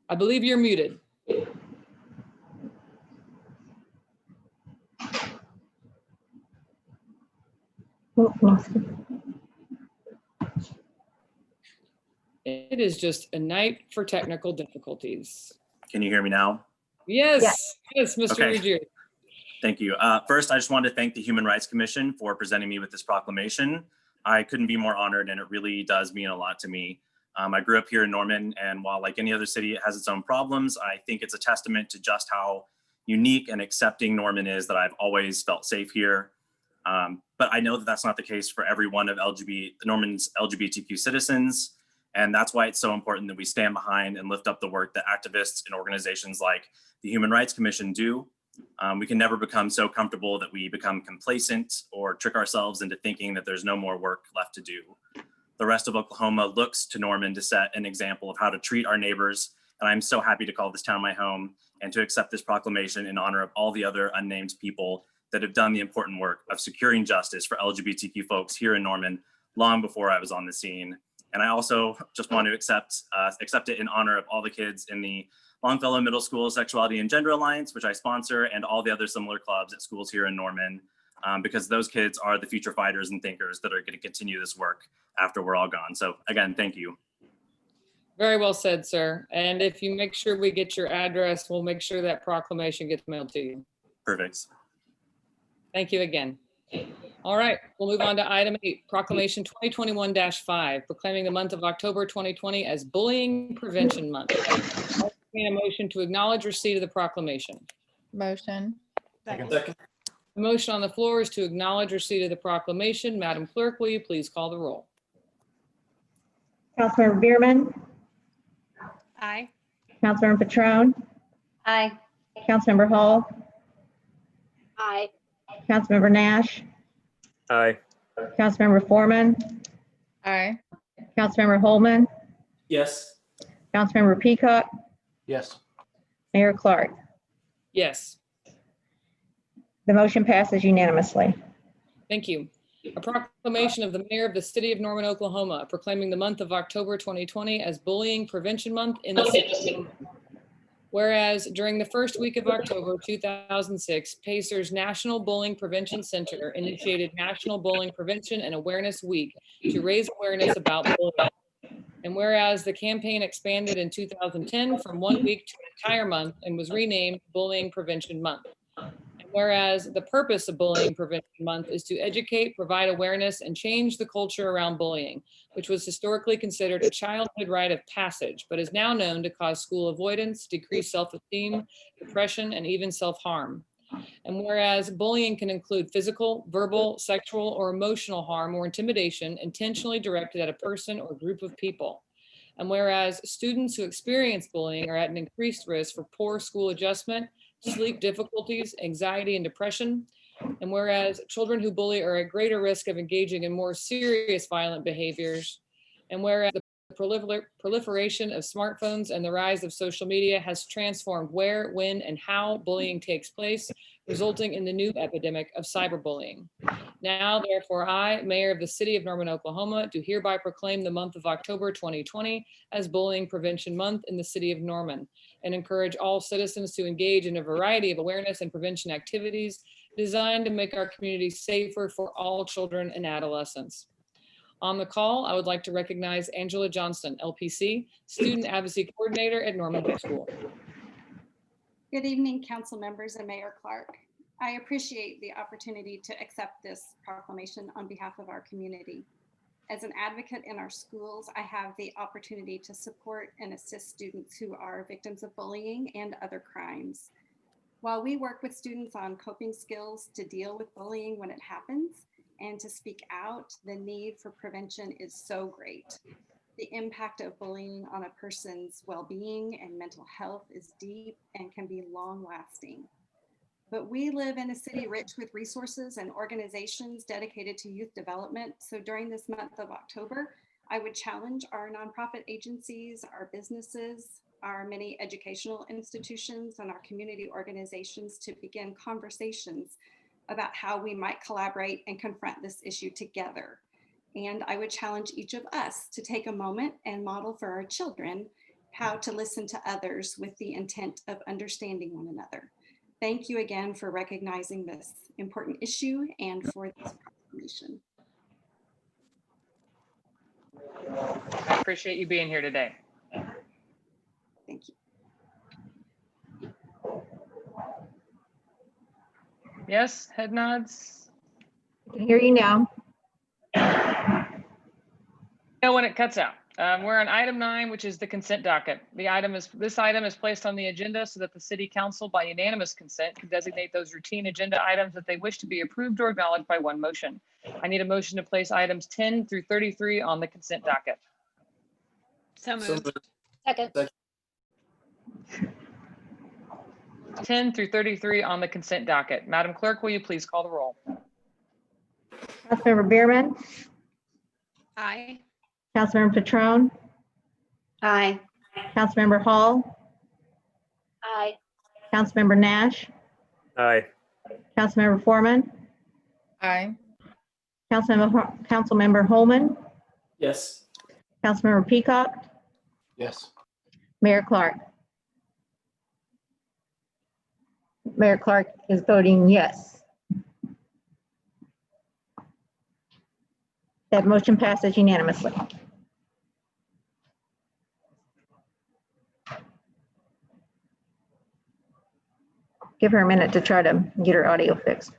I believe you're muted. It is just a night for technical difficulties. Can you hear me now? Yes, yes, Mr. Okay. Rugier. Thank you. First, I just wanted to thank the Human Rights Commission for presenting me with this proclamation. I couldn't be more honored, and it really does mean a lot to me. I grew up here in Norman, and while like any other city, it has its own problems, I think it's a testament to just how unique and accepting Norman is that I've always felt safe here. But I know that that's not the case for every one of Norman's LGBTQ citizens. And that's why it's so important that we stand behind and lift up the work that activists and organizations like the Human Rights Commission do. We can never become so comfortable that we become complacent or trick ourselves into thinking that there's no more work left to do. The rest of Oklahoma looks to Norman to set an example of how to treat our neighbors. And I'm so happy to call this town my home and to accept this proclamation in honor of all the other unnamed people that have done the important work of securing justice for LGBTQ folks here in Norman long before I was on the scene. And I also just want to accept it in honor of all the kids in the Longfellow Middle School Sexuality and Gender Alliance, which I sponsor, and all the other similar clubs at schools here in Norman. because those kids are the future fighters and thinkers that are going to continue this work after we're all gone. So again, thank you. Very well said, sir. And if you make sure we get your address, we'll make sure that proclamation gets mailed to you. Perfect. Thank you again. All right, we'll move on to item 8, Proclamation 2021-5, proclaiming the month of October 2020 as Bullying Prevention Month. I'll entertain a motion to acknowledge receipt of the proclamation. Motion. Second. The motion on the floor is to acknowledge receipt of the proclamation. Madam Clerk, will you please call the roll? Councilmember Bierman, Aye. Councilmember Petrone, Aye. Councilmember Hall, Aye. Councilmember Nash, Aye. Councilmember Foreman, Aye. Councilmember Holman, Yes. Councilmember Peacock, Yes. Mayor Clark. Yes, The motion passes unanimously. thank you. A proclamation of the mayor of the city of Norman, Oklahoma, proclaiming the month of October 2020 as Bullying Prevention Month in the city of Norman. Whereas during the first week of October 2006, Pacers National Bullying Prevention Center initiated National Bullying Prevention and Awareness Week to raise awareness about bullying. And whereas the campaign expanded in 2010 from 1 week to an entire month and was renamed Bullying Prevention Month. And whereas the purpose of Bullying Prevention Month is to educate, provide awareness, and change the culture around bullying, which was historically considered a childhood rite of passage, but is now known to cause school avoidance, decreased self-esteem, depression, and even self-harm. And whereas bullying can include physical, verbal, sexual, or emotional harm or intimidation intentionally directed at a person or group of people. And whereas students who experience bullying are at an increased risk for poor school adjustment, sleep difficulties, anxiety, and depression. And whereas children who bully are at greater risk of engaging in more serious violent behaviors. And whereas the proliferation of smartphones and the rise of social media has transformed where, when, and how bullying takes place, resulting in the new epidemic of cyberbullying. Now, therefore, I, Mayor of the City of Norman, Oklahoma, do hereby proclaim the month of October 2020 as Bullying Prevention Month in the City of Norman, and encourage all citizens to engage in a variety of awareness and prevention activities designed to make our community safer for all children and adolescents. On the call, I would like to recognize Angela Johnston, LPC, Student Advocacy Coordinator at Norman High School. Good evening, council members and Mayor Clark. I appreciate the opportunity to accept this proclamation on behalf of our community. As an advocate in our schools, I have the opportunity to support and assist students who are victims of bullying and other crimes. While we work with students on coping skills to deal with bullying when it happens and to speak out, the need for prevention is so great. The impact of bullying on a person's well-being and mental health is deep and can be long-lasting. But we live in a city rich with resources and organizations dedicated to youth development. So during this month of October, I would challenge our nonprofit agencies, our businesses, our many educational institutions, and our community organizations to begin conversations about how we might collaborate and confront this issue together. And I would challenge each of us to take a moment and model for our children how to listen to others with the intent of understanding one another. Thank you again for recognizing this important issue and for this proclamation. I appreciate you being here today. Thank you. Yes, head nods. I can hear you now. No, when it cuts out. We're on item 9, which is the consent docket. This item is placed on the agenda so that the city council by unanimous consent can designate those routine agenda items that they wish to be approved or acknowledged by one motion. I need a motion to place items 10 through 33 on the consent docket. So moved. Second. 10 through 33 on the consent docket. Madam Clerk, will you please call the roll? Councilmember Bierman, Aye. Councilmember Petrone, Aye. Councilmember Hall, Aye. Councilmember Nash, Aye. Councilmember Foreman, Aye. Councilmember Holman, Yes. Councilmember Peacock, Yes. Mayor Clark. Mayor Clark is voting yes. That motion passes unanimously. Give her a minute to try to get her audio fixed.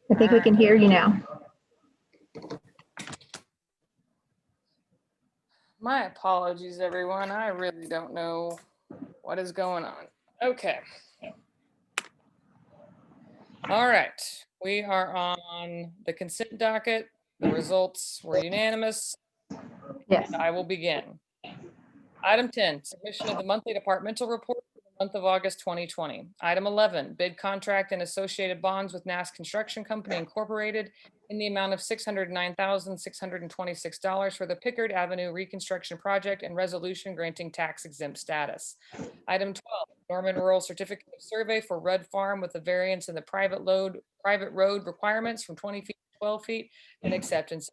I think we can hear you now. My apologies, everyone. I really don't know what is going on. Okay. All right, we are on the consent docket. The results were unanimous. Yes. I will begin. Item 10, submission of the monthly departmental report for the month of August 2020. Item 11, bid contract and associated bonds with NAS Construction Company Incorporated in the amount of $609,626 for the Pickard Avenue reconstruction project and resolution granting tax exempt status. Item 12, Norman Rural Certificate of Survey for Rudd Farm with a variance in the private road requirements from 20 feet to 12 feet and acceptance.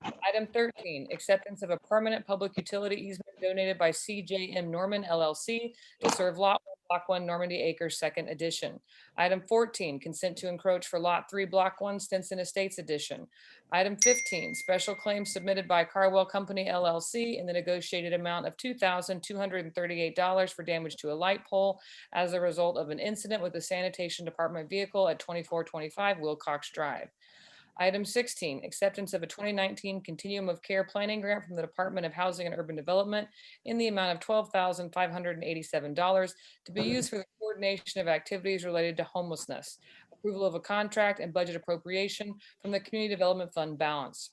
Item 13, acceptance of a permanent public utility easement donated by CJM Norman LLC to serve Lot 1, Block 1, Normandy Acres, Second Edition. Item 14, consent to encroach for Lot 3, Block 1, Stinson Estates Edition. Item 15, special claim submitted by Carwell Company LLC in the negotiated amount of $2,238 for damage to a light pole as a result of an incident with the sanitation department vehicle at 2425 Wilcox Drive. Item 16, acceptance of a 2019 Continuum of Care Planning Grant from the Department of Housing and Urban Development in the amount of $12,587 to be used for the coordination of activities related to homelessness. Approval of a contract and budget appropriation from the Community Development Fund balance.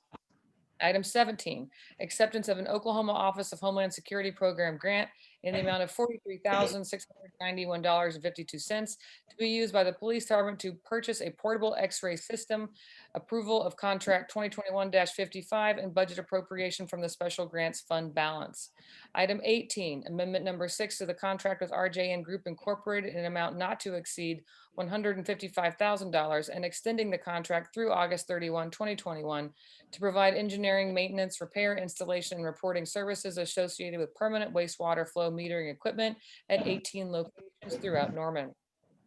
Item 17, acceptance of an Oklahoma Office of Homeland Security Program grant in the amount of $43,691.52 to be used by the police department to purchase a portable X-ray system. Approval of contract 2021-55 and budget appropriation from the special grants fund balance. Item 18, amendment number 6 to the contract with RJN Group Incorporated in an amount not to exceed $155,000 and extending the contract through August 31, 2021 to provide engineering, maintenance, repair, installation, and reporting services associated with permanent wastewater flow metering equipment at 18 locations throughout Norman.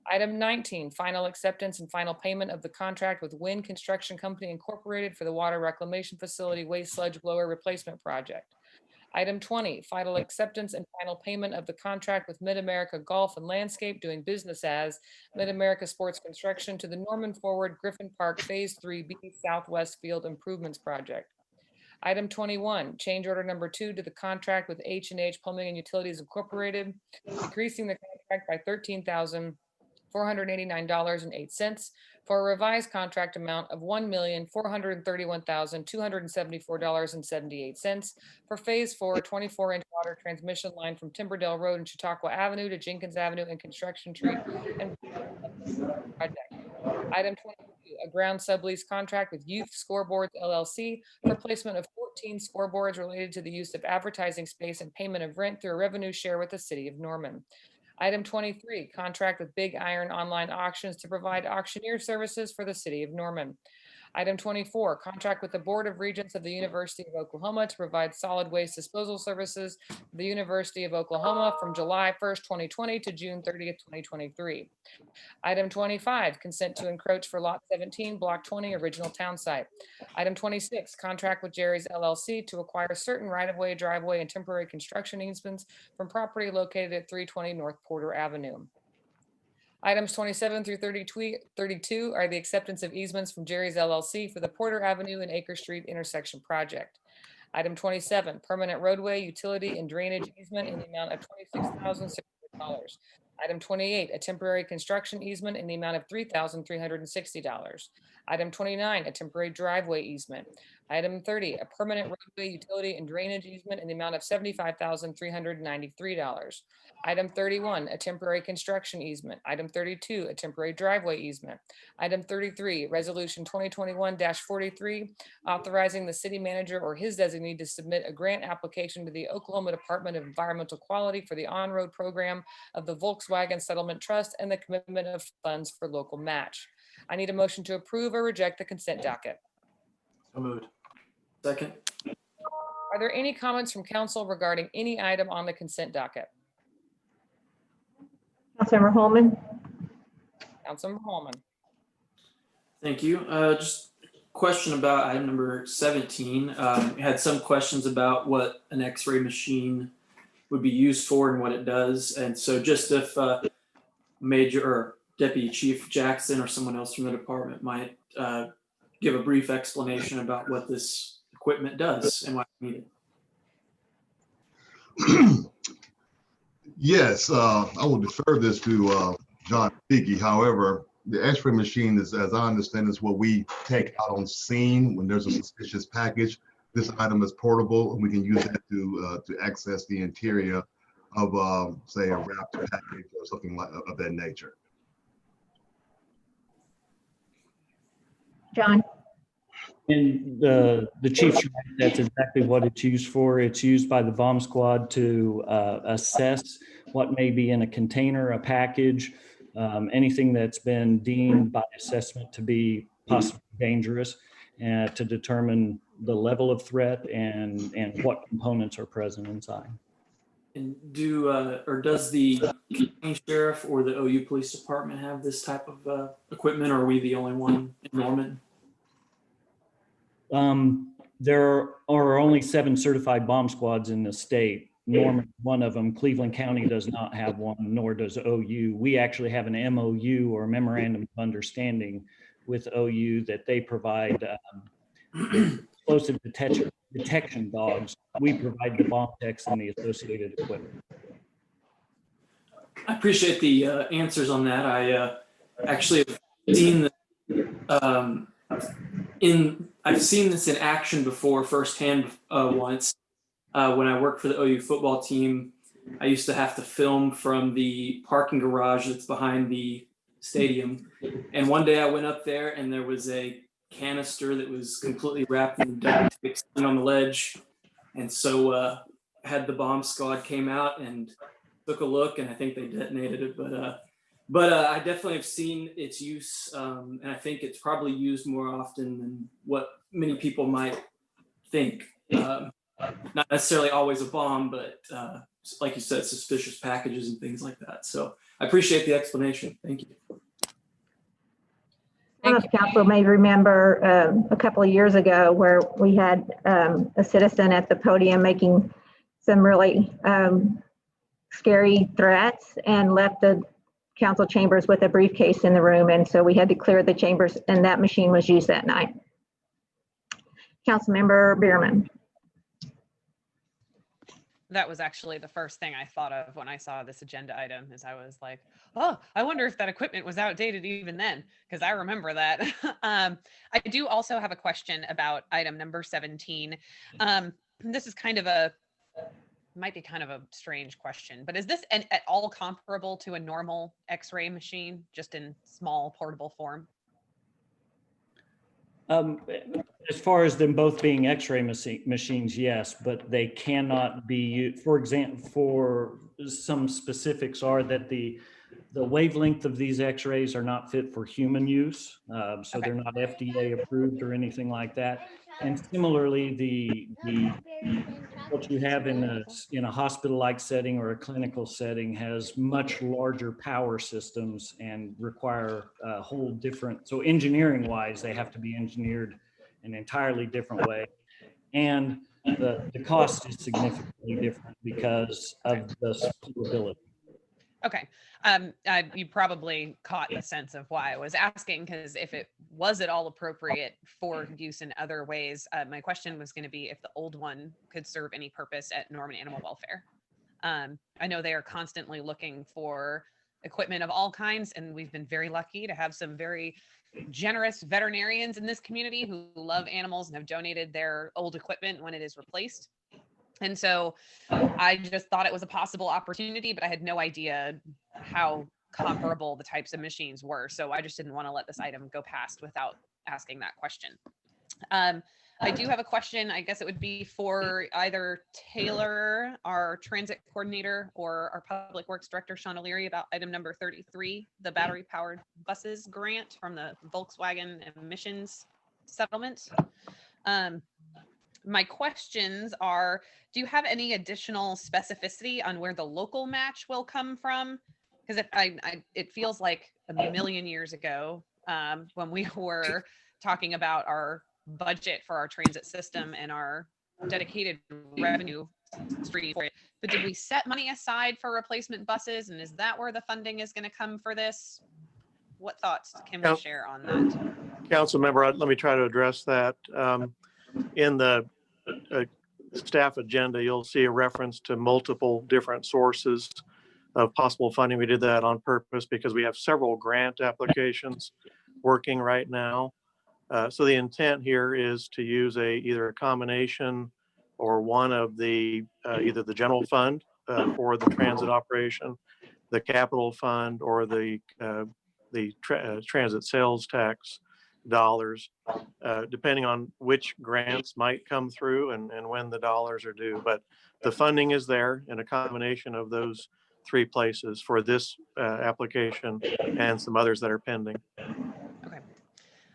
Item 19, final acceptance and final payment of the contract with Wind Construction Company Incorporated for the Water Reclamation Facility Waste Sludge Blower Replacement Project. Item 20, final acceptance and final payment of the contract with Mid-America Golf and Landscape doing business as Mid-America Sports Construction to the Norman Forward Griffin Park Phase 3B Southwest Field Improvements Project. Item 21, change order number 2 to the contract with H&H Plumbing and Utilities Incorporated, decreasing the contract by $13,489.08 for a revised contract amount of $1,431,274.78 for Phase 4 24-inch water transmission line from Timberdale Road and Chautauqua Avenue to Jenkins Avenue and Construction Tree and project. Item 22, a ground sublease contract with Youth Scoreboards LLC for placement of 14 scoreboards related to the use of advertising space and payment of rent through a revenue share with the City of Norman. Item 23, contract with Big Iron Online Auctions to provide auctioneer services for the City of Norman. Item 24, contract with the Board of Regents of the University of Oklahoma to provide solid waste disposal services for the University of Oklahoma from July 1st, 2020 to June 30th, 2023. Item 25, consent to encroach for Lot 17, Block 20, Original Town Site. Item 26, contract with Jerry's LLC to acquire certain right-of-way, driveway, and temporary construction easements from property located at 320 North Porter Avenue. Items 27 through 32 are the acceptance of easements from Jerry's LLC for the Porter Avenue and Acre Street intersection project. Item 27, permanent roadway, utility, and drainage easement in the amount of $26,600. Item 28, a temporary construction easement in the amount of $3,360. Item 29, a temporary driveway easement. Item 30, a permanent roadway, utility, and drainage easement in the amount of $75,393. Item 31, a temporary construction easement. Item 32, a temporary driveway easement. Item 33, Resolution 2021-43, authorizing the city manager or his designee to submit a grant application to the Oklahoma Department of Environmental Quality for the on-road program of the Volkswagen Settlement Trust and the commitment of funds for local match. I need a motion to approve or reject the consent docket. So moved. Second. Are there any comments from council regarding any item on the consent docket? Councilmember Holman? Councilmember Holman. Thank you. Just a question about item number 17. We had some questions about what an X-ray machine would be used for and what it does. And so just if Major or Deputy Chief Jackson or someone else from the department might give a brief explanation about what this equipment does and why we need it. Yes, I will defer this to John Figge. However, the X-ray machine is, as I understand, is what we take out on scene when there's a suspicious package. This item is portable, and we can use that to access the interior of, say, a wrapped package or something like of that nature. John? And the chief's right, that's exactly what it's used for. It's used by the bomb squad to assess what may be in a container, a package, anything that's been deemed by assessment to be possibly dangerous, and to determine the level of threat and what components are present inside. And does the county sheriff or the OU Police Department have this type of equipment, or are we the only one in Norman? There are only 7 certified bomb squads in the state. Norman, one of them. Cleveland County does not have one, nor does OU. We actually have an MOU, or memorandum of understanding, with OU that they provide explosive detection dogs. We provide the bomb techs and the associated equipment. I appreciate the answers on that. I actually have seen I've seen this in action before firsthand once. When I worked for the OU football team, I used to have to film from the parking garage that's behind the stadium. And one day I went up there and there was a canister that was completely wrapped in duct tape sitting on the ledge. And so had the bomb squad came out and took a look, and I think they detonated it. But I definitely have seen its use, and I think it's probably used more often than what many people might think. Not necessarily always a bomb, but like you said, suspicious packages and things like that. So I appreciate the explanation. Thank you. I don't know if council may remember a couple of years ago where we had a citizen at the podium making some really scary threats and left the council chambers with a briefcase in the room. And so we had to clear the chambers, and that machine was used that night. Councilmember Bierman. That was actually the first thing I thought of when I saw this agenda item, is I was like, oh, I wonder if that equipment was outdated even then, because I remember that. I do also have a question about item number 17. This is might be kind of a strange question, but is this at all comparable to a normal X-ray machine, just in small portable form? As far as them both being X-ray machines, yes, but they cannot be used. For example, for some specifics are that the wavelength of these X-rays are not fit for human use, so they're not FDA approved or anything like that. And similarly, what you have in a hospital-like setting or a clinical setting has much larger power systems and require a whole different. So engineering-wise, they have to be engineered an entirely different way, and the cost is significantly different because of the portability. Okay. You probably caught the sense of why I was asking, because if it was at all appropriate for use in other ways, my question was going to be if the old one could serve any purpose at Norman Animal Welfare. I know they are constantly looking for equipment of all kinds, and we've been very lucky to have some very generous veterinarians in this community who love animals and have donated their old equipment when it is replaced. And so I just thought it was a possible opportunity, but I had no idea how comparable the types of machines were. So I just didn't want to let this item go past without asking that question. I do have a question. I guess it would be for either Taylor, our transit coordinator, or our public works director, Sean O'Leary, about item number 33, the battery powered buses grant from the Volkswagen emissions settlement. My questions are, do you have any additional specificity on where the local match will come from? Because it feels like a million years ago when we were talking about our budget for our transit system and our dedicated revenue stream for it. But did we set money aside for replacement buses? And is that where the funding is going to come for this? What thoughts can we share on that? Council member, let me try to address that. In the staff agenda, you'll see a reference to multiple different sources of possible funding. We did that on purpose because we have several grant applications working right now. So the intent here is to use either a combination or one of the either the general fund for the transit operation, the capital fund, or the transit sales tax dollars, depending on which grants might come through and when the dollars are due. But the funding is there in a combination of those three places for this application and some others that are pending. Okay,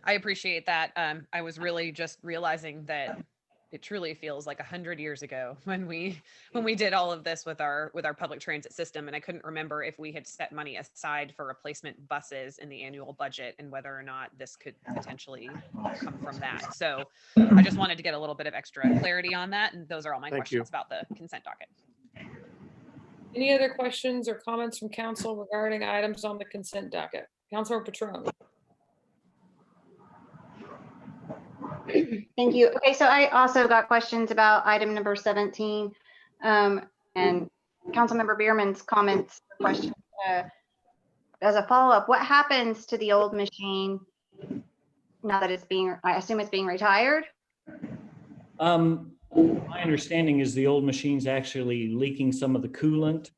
I appreciate that. I was really just realizing that it truly feels like 100 years ago when we did all of this with our public transit system, and I couldn't remember if we had set money aside for replacement buses in the annual budget and whether or not this could potentially come from that. So I just wanted to get a little bit of extra clarity on that, and those are all my questions about the consent docket. Any other questions or comments from council regarding items on the consent docket? Councilor Patron. Thank you. Okay, so I also got questions about item number 17 and Councilmember Bierman's comments. Question as a follow-up: what happens to the old machine now that it's being? I assume it's being retired. My understanding is the old machine's actually leaking some of the coolant.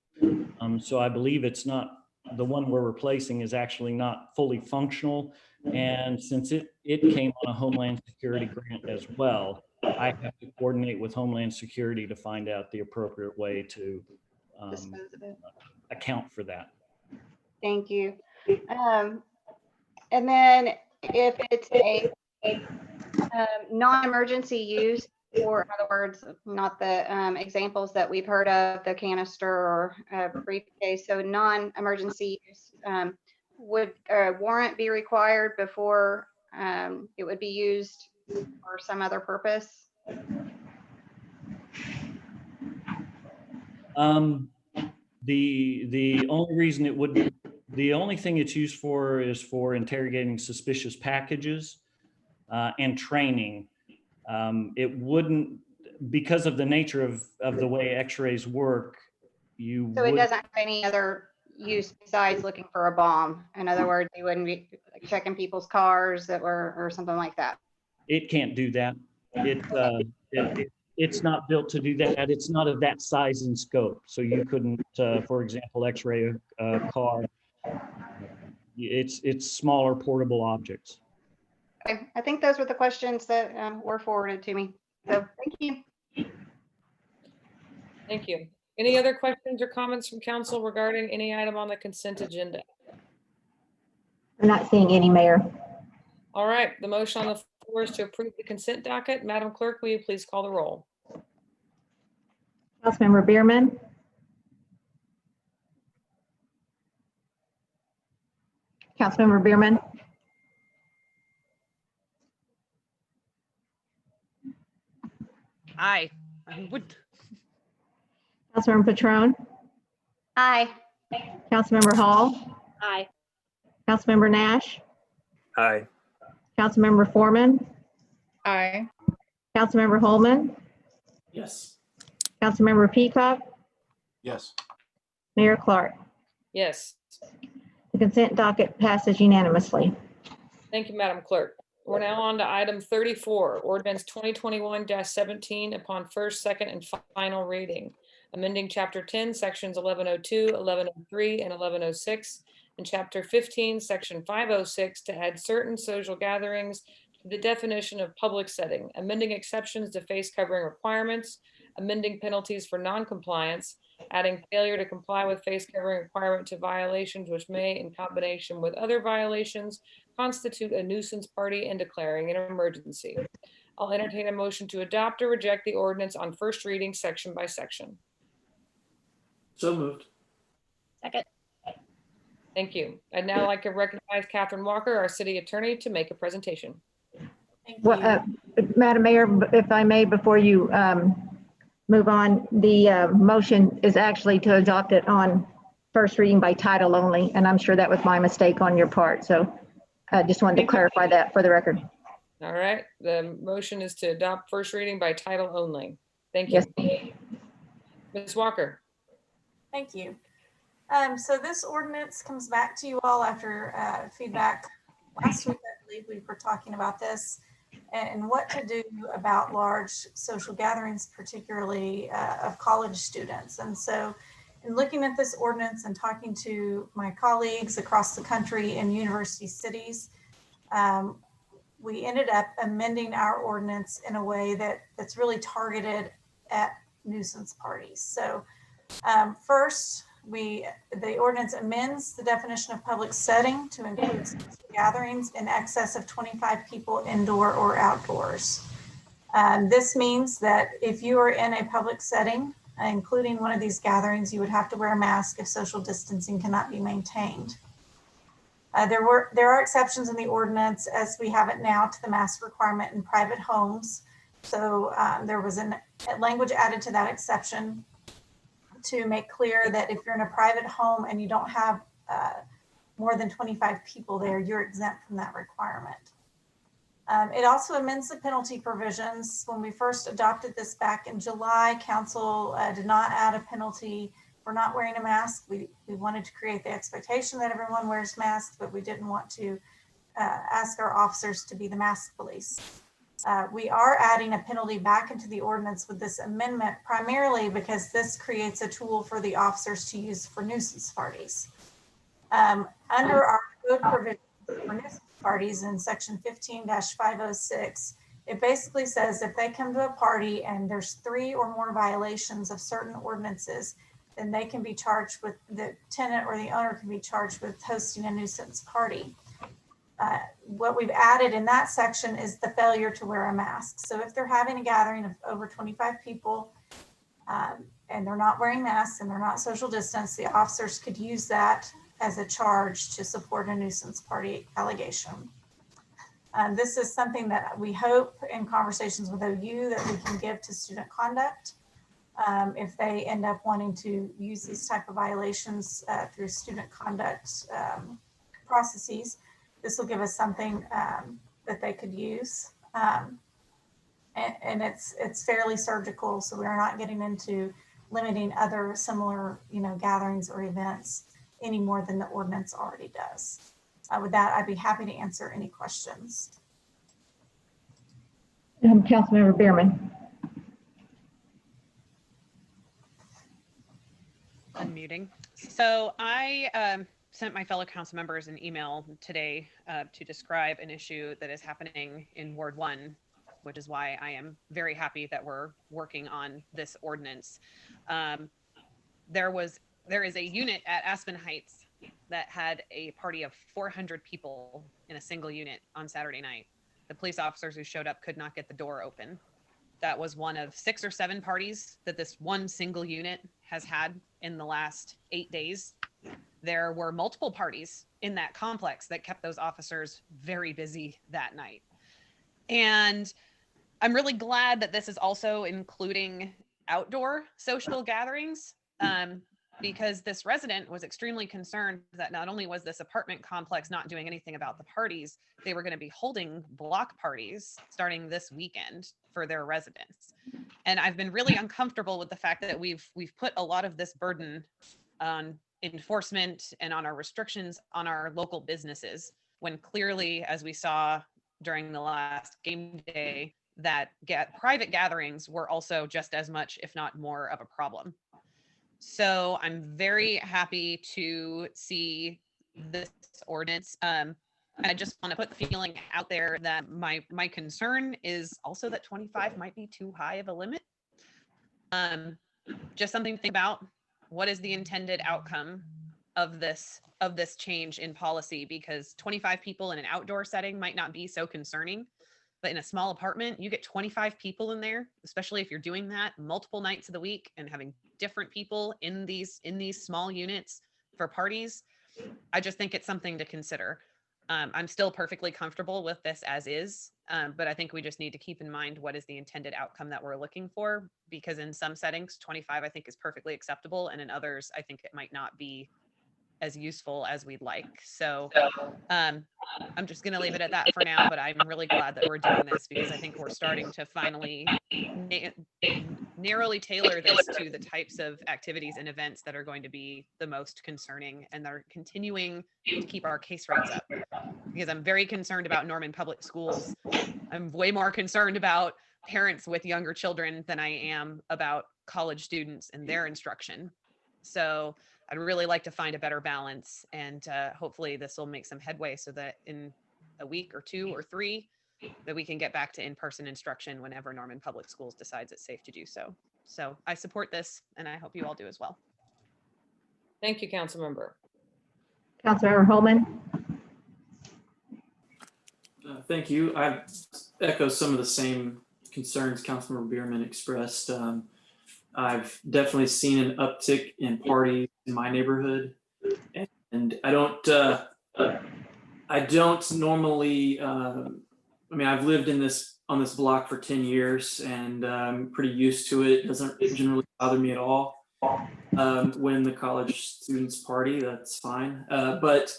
So I believe it's not, the one we're replacing is actually not fully functional. And since it came on a Homeland Security grant as well, I have to coordinate with Homeland Security to find out the appropriate way to account for that. Thank you. And then if it's a non-emergency use, or in other words, not the examples that we've heard of, the canister or briefcase, so non-emergency use, would a warrant be required before it would be used for some other purpose? The only reason it would, the only thing it's used for is for interrogating suspicious packages and training. It wouldn't, because of the nature of the way X-rays work, So it doesn't have any other use besides looking for a bomb. In other words, you wouldn't be checking people's cars that were, or something like that. It can't do that. It's not built to do that. It's not of that size and scope. So you couldn't, for example, X-ray a car. It's smaller portable objects. Okay, I think those were the questions that were forwarded to me. So thank you. Thank you. Any other questions or comments from council regarding any item on the consent agenda? I'm not seeing any, Mayor. All right, the motion on the floor is to approve the consent docket. Madam Clerk, will you please call the roll? Councilmember Bierman. Councilmember Bierman. Aye. I would. Councilmember Patron. Aye. Councilmember Hall. Aye. Councilmember Nash. Aye. Councilmember Foreman. Aye. Councilmember Holman. Yes. Councilmember Peacock. Yes. Mayor Clark. Yes. The consent docket passes unanimously. Thank you, Madam Clerk. We're now on to item 34, ordinance 2021-17 upon first, second, and final reading. Amending Chapter 10, Sections 1102, 1103, and 1106, and Chapter 15, Section 506 to add certain social gatherings to the definition of public setting, amending exceptions to face covering requirements, amending penalties for non-compliance, adding failure to comply with face covering requirement to violations which may, in combination with other violations, constitute a nuisance party, and declaring an emergency. I'll entertain a motion to adopt or reject the ordinance on first reading, section by section. So moved. Second. Thank you. I'd now like to recognize Catherine Walker, our city attorney, to make a presentation. Well, Madam Mayor, if I may, before you move on, the motion is actually to adopt it on first reading by title only, and I'm sure that was my mistake on your part. So I just wanted to clarify that for the record. All right, the motion is to adopt first reading by title only. Thank you. Yes. Ms. Walker. Thank you. So this ordinance comes back to you all after feedback last week. I believe we were talking about this and what to do about large social gatherings, particularly of college students. And so in looking at this ordinance and talking to my colleagues across the country in university cities, we ended up amending our ordinance in a way that's really targeted at nuisance parties. So first, the ordinance amends the definition of public setting to include gatherings in excess of 25 people indoor or outdoors. This means that if you are in a public setting, including one of these gatherings, you would have to wear a mask if social distancing cannot be maintained. There are exceptions in the ordinance as we have it now to the mask requirement in private homes. So there was a language added to that exception to make clear that if you're in a private home and you don't have more than 25 people there, you're exempt from that requirement. It also amends the penalty provisions. When we first adopted this back in July, council did not add a penalty for not wearing a mask. We wanted to create the expectation that everyone wears masks, but we didn't want to ask our officers to be the mask police. We are adding a penalty back into the ordinance with this amendment, primarily because this creates a tool for the officers to use for nuisance parties. Under our code provisions for nuisance parties in section 15-506, it basically says if they come to a party and there's 3 or more violations of certain ordinances, then they can be charged with, the tenant or the owner can be charged with hosting a nuisance party. What we've added in that section is the failure to wear a mask. So if they're having a gathering of over 25 people and they're not wearing masks and they're not social distance, the officers could use that as a charge to support a nuisance party allegation. This is something that we hope in conversations with OU that we can give to student conduct. If they end up wanting to use these type of violations through student conduct processes, this will give us something that they could use. And it's fairly surgical, so we're not getting into limiting other similar gatherings or events any more than the ordinance already does. With that, I'd be happy to answer any questions. Councilmember Bierman. Unmuting. So I sent my fellow council members an email today to describe an issue that is happening in Ward 1, which is why I am very happy that we're working on this ordinance. There is a unit at Aspen Heights that had a party of 400 people in a single unit on Saturday night. The police officers who showed up could not get the door open. That was one of 6 or 7 parties that this one single unit has had in the last 8 days. There were multiple parties in that complex that kept those officers very busy that night. And I'm really glad that this is also including outdoor social gatherings, because this resident was extremely concerned that not only was this apartment complex not doing anything about the parties, they were going to be holding block parties starting this weekend for their residents. And I've been really uncomfortable with the fact that we've put a lot of this burden on enforcement and on our restrictions on our local businesses, when clearly, as we saw during the last game day, that private gatherings were also just as much, if not more, of a problem. So I'm very happy to see this ordinance. I just want to put the feeling out there that my concern is also that 25 might be too high of a limit. Just something to think about. What is the intended outcome of this change in policy? Because 25 people in an outdoor setting might not be so concerning, but in a small apartment, you get 25 people in there, especially if you're doing that multiple nights of the week and having different people in these small units for parties. I just think it's something to consider. I'm still perfectly comfortable with this as is, but I think we just need to keep in mind what is the intended outcome that we're looking for, because in some settings, 25 I think is perfectly acceptable, and in others, I think it might not be as useful as we'd like. So I'm just going to leave it at that for now, but I'm really glad that we're doing this because I think we're starting to finally narrowly tailor this to the types of activities and events that are going to be the most concerning, and they're continuing to keep our case rates up, because I'm very concerned about Norman Public Schools. I'm way more concerned about parents with younger children than I am about college students and their instruction. So I'd really like to find a better balance, and hopefully this will make some headway so that in a week or 2 or 3 that we can get back to in-person instruction whenever Norman Public Schools decides it's safe to do so. So I support this, and I hope you all do as well. Thank you, Councilmember. Councilmember Holman? Thank you. I echo some of the same concerns Councilmember Bierman expressed. I've definitely seen an uptick in parties in my neighborhood, and I don't normally. I mean, I've lived on this block for 10 years, and I'm pretty used to it. It doesn't generally bother me at all. When the college students party, that's fine. But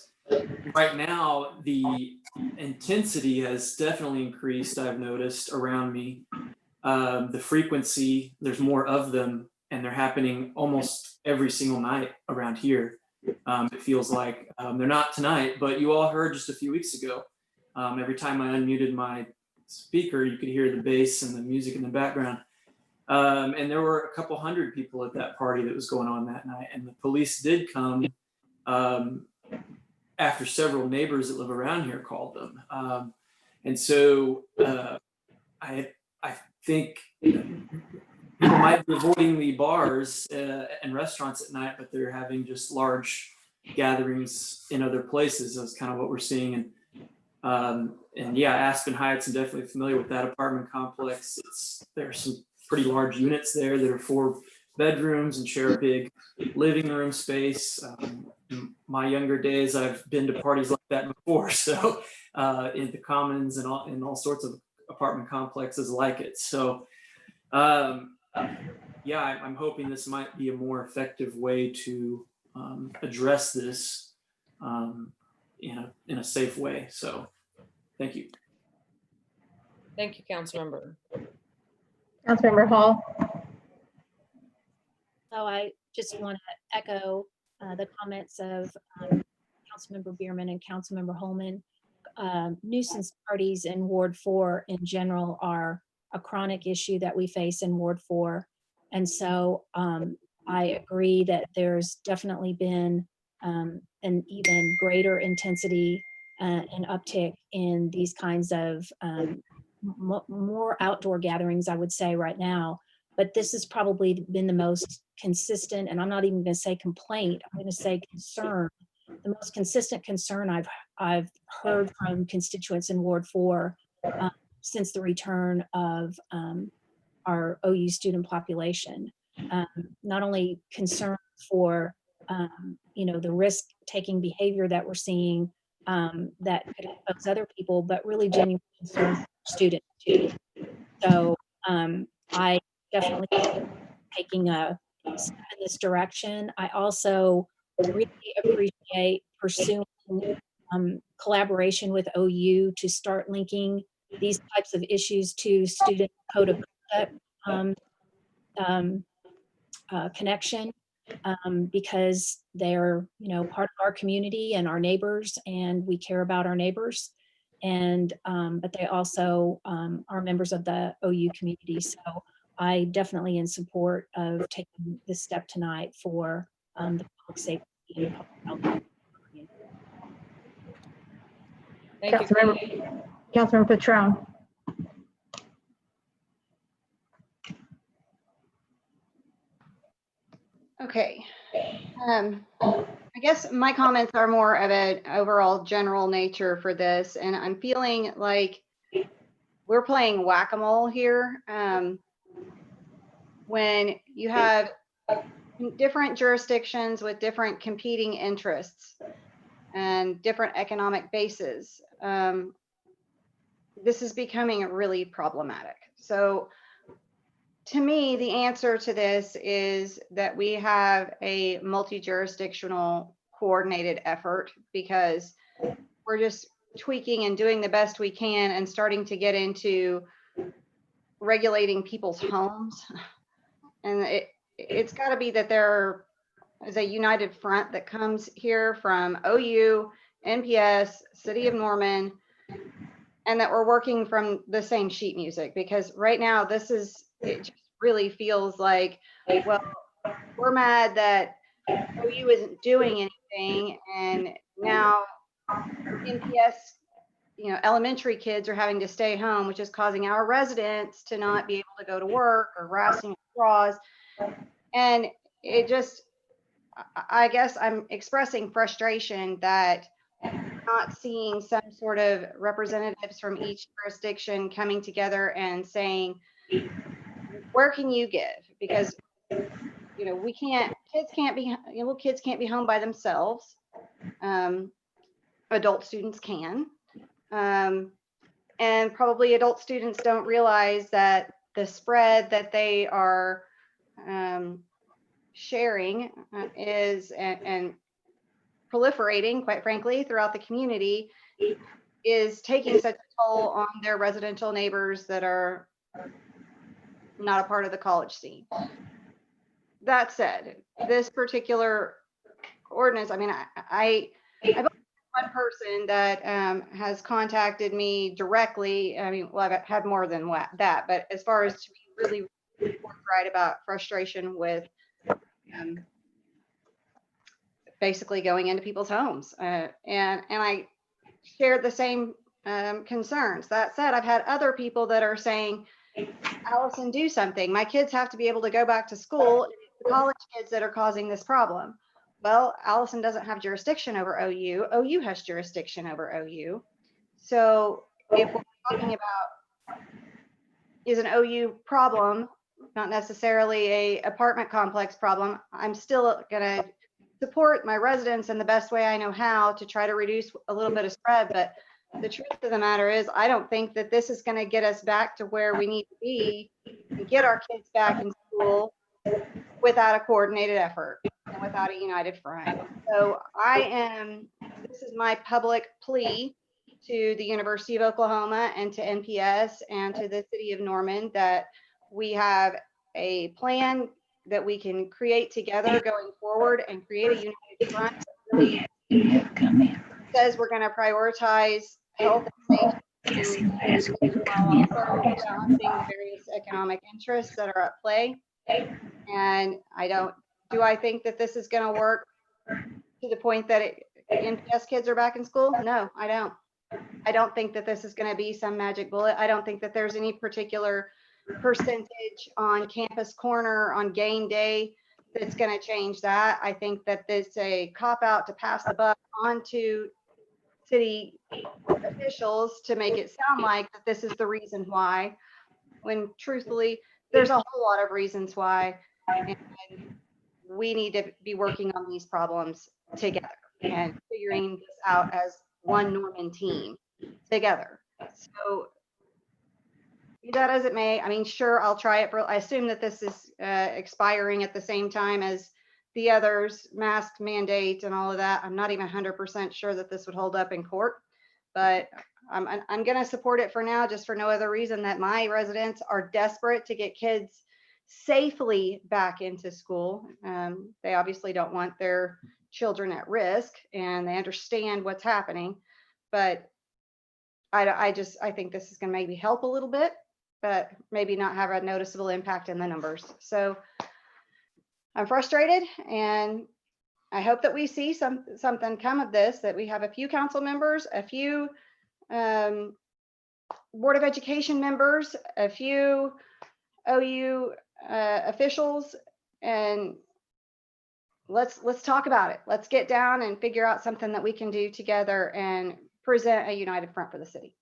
right now, the intensity has definitely increased. I've noticed around me. The frequency, there's more of them, and they're happening almost every single night around here. It feels like they're not tonight, but you all heard just a few weeks ago. Every time I unmuted my speaker, you could hear the bass and the music in the background. And there were a couple hundred people at that party that was going on that night. And the police did come after several neighbors that live around here called them. And so I think people might be avoiding the bars and restaurants at night, but they're having just large gatherings in other places. That's kind of what we're seeing. And yeah, Aspen Heights, I'm definitely familiar with that apartment complex. There are some pretty large units there that are 4 bedrooms and share a big living room space. In my younger days, I've been to parties like that before. So in the Commons and all sorts of apartment complexes like it. So yeah, I'm hoping this might be a more effective way to address this in a safe way. So thank you. Thank you, Councilmember. Councilmember Hall? So I just want to echo the comments of Councilmember Bierman and Councilmember Holman. Nuisance parties in Ward 4 in general are a chronic issue that we face in Ward 4. And so I agree that there's definitely been an even greater intensity and uptick in these kinds of more outdoor gatherings, I would say right now. But this has probably been the most consistent, and I'm not even going to say complaint, I'm going to say concern. The most consistent concern I've heard from constituents in Ward 4 since the return of our OU student population. Not only concern for the risk-taking behavior that we're seeing that could expose other people, but really genuine concern for students too. So I definitely taking a step in this direction. I also really appreciate pursuing collaboration with OU to start linking these types of issues to student code of conduct connection, because they're part of our community and our neighbors, and we care about our neighbors, and but they also are members of the OU community. So I definitely in support of taking this step tonight for the public safety and public health. Thank you. Councilmember Patron. Okay. I guess my comments are more of an overall general nature for this, and I'm feeling like we're playing whack-a-mole here. When you have different jurisdictions with different competing interests and different economic bases, this is becoming really problematic. So to me, the answer to this is that we have a multi-jurisdictional coordinated effort, because we're just tweaking and doing the best we can and starting to get into regulating people's homes. And it's got to be that there is a united front that comes here from OU, NPS, City of Norman, and that we're working from the same sheet music, because right now it just really feels like, well, we're mad that OU isn't doing anything, and now NPS, elementary kids are having to stay home, which is causing our residents to not be able to go to work, or harassing draws. And it just, I guess I'm expressing frustration that not seeing some sort of representatives from each jurisdiction coming together and saying, where can you give? Because kids can't be home by themselves. Adult students can. And probably adult students don't realize that the spread that they are sharing is and proliferating, quite frankly, throughout the community, is taking such a toll on their residential neighbors that are not a part of the college scene. That said, this particular ordinance, I mean, I've one person that has contacted me directly. I mean, well, I've had more than that, but as far as to be really forthright about frustration with basically going into people's homes, and I shared the same concerns. That said, I've had other people that are saying, Allison, do something. My kids have to be able to go back to school. It's the college kids that are causing this problem. Well, Allison doesn't have jurisdiction over OU. OU has jurisdiction over OU. So if we're talking about is an OU problem, not necessarily a apartment complex problem, I'm still going to support my residents in the best way I know how to try to reduce a little bit of spread. But the truth of the matter is, I don't think that this is going to get us back to where we need to be and get our kids back in school without a coordinated effort and without a united front. So this is my public plea to the University of Oklahoma and to NPS and to the City of Norman that we have a plan that we can create together going forward and create a united front that really says we're going to prioritize health and safety while also balancing the various economic interests that are at play. And do I think that this is going to work to the point that NPS kids are back in school? No, I don't. I don't think that this is going to be some magic bullet. I don't think that there's any particular percentage on campus corner on game day that's going to change that. I think that this is a cop out to pass the buck on to city officials to make it sound like that this is the reason why, when truthfully, there's a whole lot of reasons why. And we need to be working on these problems together and figuring this out as one Norman team together. So be that as it may, I mean, sure, I'll try it. I assume that this is expiring at the same time as the others, mask mandate and all of that. I'm not even 100% sure that this would hold up in court, but I'm going to support it for now, just for no other reason that my residents are desperate to get kids safely back into school. They obviously don't want their children at risk, and they understand what's happening, but I think this is going to maybe help a little bit, but maybe not have a noticeable impact in the numbers. So I'm frustrated, and I hope that we see something come of this, that we have a few council members, a few Board of Education members, a few OU officials, and let's talk about it. Let's get down and figure out something that we can do together and present a united front for the city.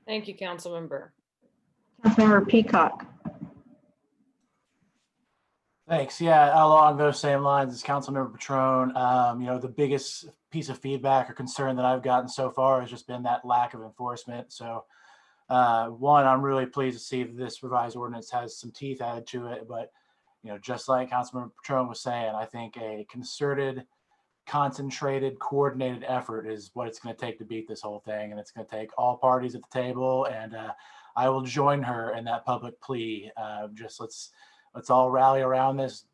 Thank you, Councilmember. Councilmember Peacock. Thanks. Yeah, along those same lines as Councilmember Patron, the biggest piece of feedback or concern that I've gotten so far has just been that lack of enforcement. So, one, I'm really pleased to see that this revised ordinance has some teeth added to it. But, just like Councilmember Patron was saying, I think a concerted, concentrated, coordinated effort is what it's going to take to beat this whole thing. And it's going to take all parties at the table. And I will join her in that public plea. Just let's all rally around this,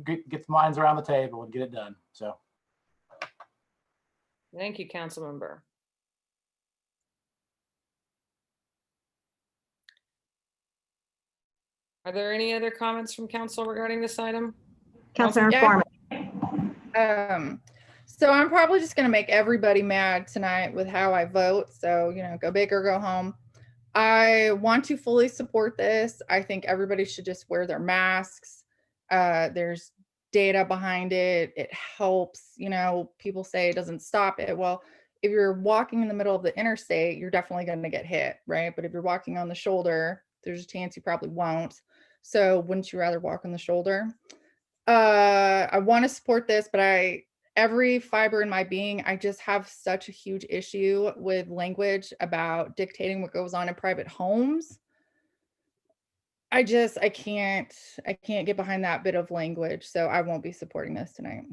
get the minds around the table and get it done. So. Thank you, Councilmember. Are there any other comments from council regarding this item? Councilmember Foreman. So I'm probably just gonna make everybody mad tonight with how I vote. So, go big or go home. I want to fully support this. I think everybody should just wear their masks. There's data behind it. It helps, people say it doesn't stop it. Well, if you're walking in the middle of the interstate, you're definitely going to get hit, right? But if you're walking on the shoulder, there's a chance you probably won't. So wouldn't you rather walk on the shoulder? I want to support this, but every fiber in my being, I just have such a huge issue with language about dictating what goes on in private homes. I can't get behind that bit of language. So I won't be supporting this tonight.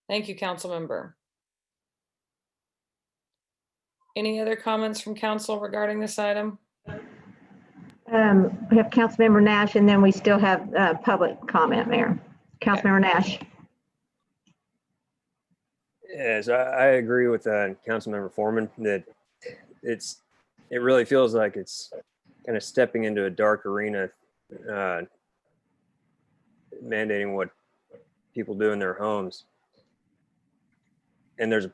Thank you, Councilmember. Any other comments from council regarding this item? We have Councilmember Nash, and then we still have public comment, Mayor. Councilmember Nash. Yes, I agree with Councilmember Foreman that it really feels like it's kind of stepping into a dark arena, mandating what people do in their homes. And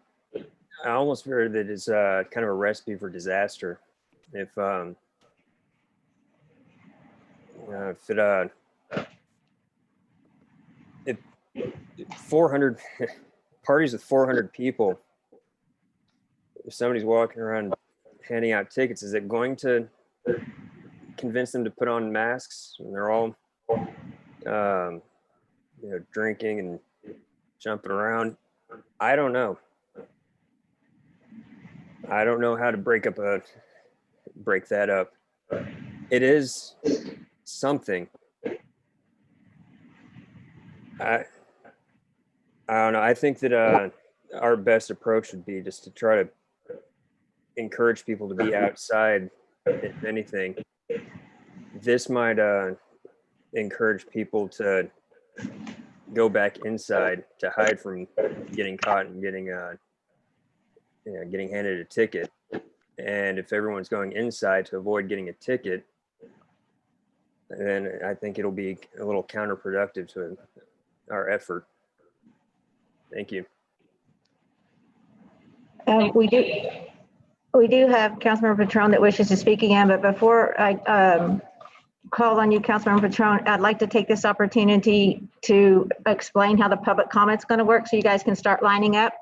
I almost fear that it's kind of a recipe for disaster. If 400 parties with 400 people, if somebody's walking around handing out tickets, is it going to convince them to put on masks and they're all drinking and jumping around? I don't know. I don't know how to break that up. It is something. I don't know. I think that our best approach would be just to try to encourage people to be outside, if anything. This might encourage people to go back inside to hide from getting caught and getting handed a ticket. And if everyone's going inside to avoid getting a ticket, then I think it'll be a little counterproductive to our effort. Thank you. We do have Councilmember Patron that wishes to speak again, but before I call on you, Councilmember Patron, I'd like to take this opportunity to explain how the public comment's going to work so you guys can start lining up.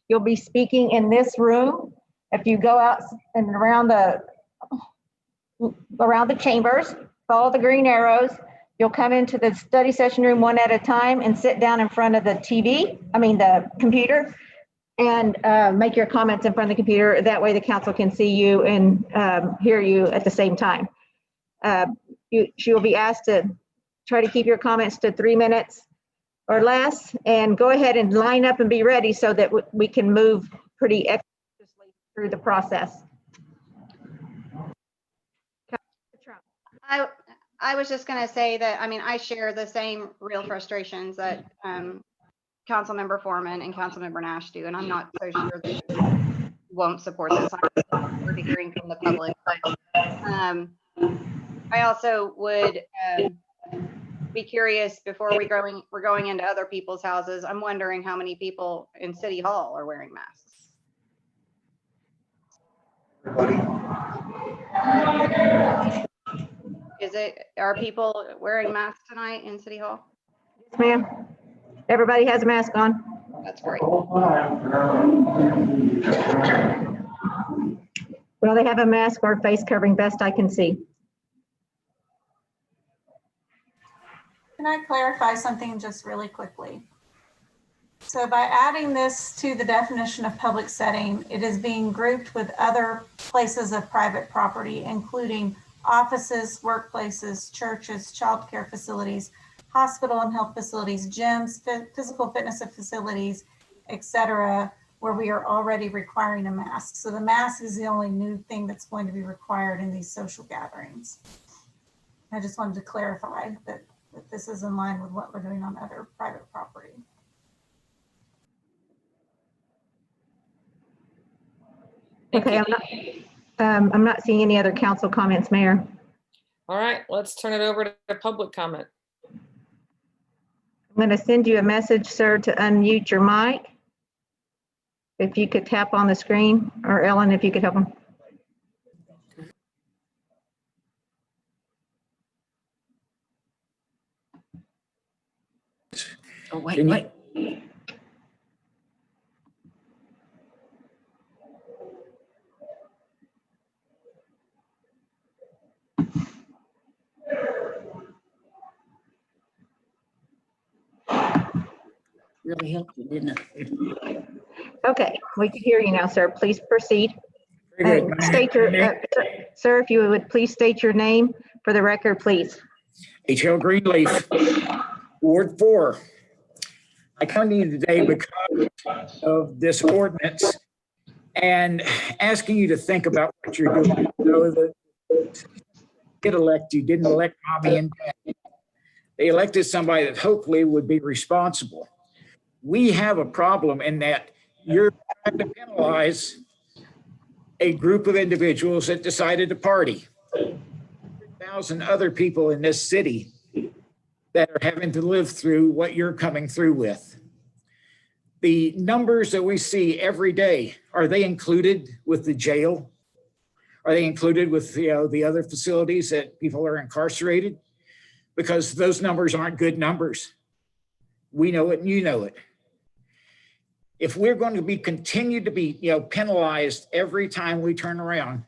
You'll be speaking in this room. If you go out and around the chambers, follow the green arrows, you'll come into the study session room one at a time and sit down in front of the computer, and make your comments in front of the computer. That way the council can see you and hear you at the same time. You'll be asked to try to keep your comments to 3 minutes or less, and go ahead and line up and be ready so that we can move pretty expeditiously through the process. I was just going to say that, I share the same real frustrations that Councilmember Foreman and Councilmember Nash do, and I'm not so sure that they won't support this. I'm looking forward to hearing from the public, but I also would be curious before we're going into other people's houses. I'm wondering how many people in City Hall are wearing masks. Are people wearing masks tonight in City Hall? Yes, ma'am. Everybody has a mask on. That's great. Well, they have a mask or face covering, best I can see. Can I clarify something just really quickly? So by adding this to the definition of public setting, it is being grouped with other places of private property, including offices, workplaces, churches, childcare facilities, hospital and health facilities, gyms, physical fitness facilities, etc., where we are already requiring a mask. So the mask is the only new thing that's going to be required in these social gatherings. I just wanted to clarify that this is in line with what we're doing on other private property. Okay, I'm not seeing any other council comments, Mayor. All right, let's turn it over to public comment. I'm going to send you a message, sir, to unmute your mic. If you could tap on the screen, or Ellen, if you could help him. Oh, wait. Really helped you, didn't it? Okay, we can hear you now, sir. Please proceed. Very good. State your, sir, if you would please state your name for the record, please. H.L. Greenleaf, Ward 4. I come to you today because of this ordinance and asking you to think about what you're doing. You know that you didn't elect mommy and dad. They elected somebody that hopefully would be responsible. We have a problem in that you're trying to penalize a group of individuals that decided to party. 1,000 other people in this city that are having to live through what you're coming through with. The numbers that we see every day, are they included with the jail? Are they included with the other facilities that people are incarcerated? Because those numbers aren't good numbers. We know it and you know it. If we're going to be continued to be penalized every time we turn around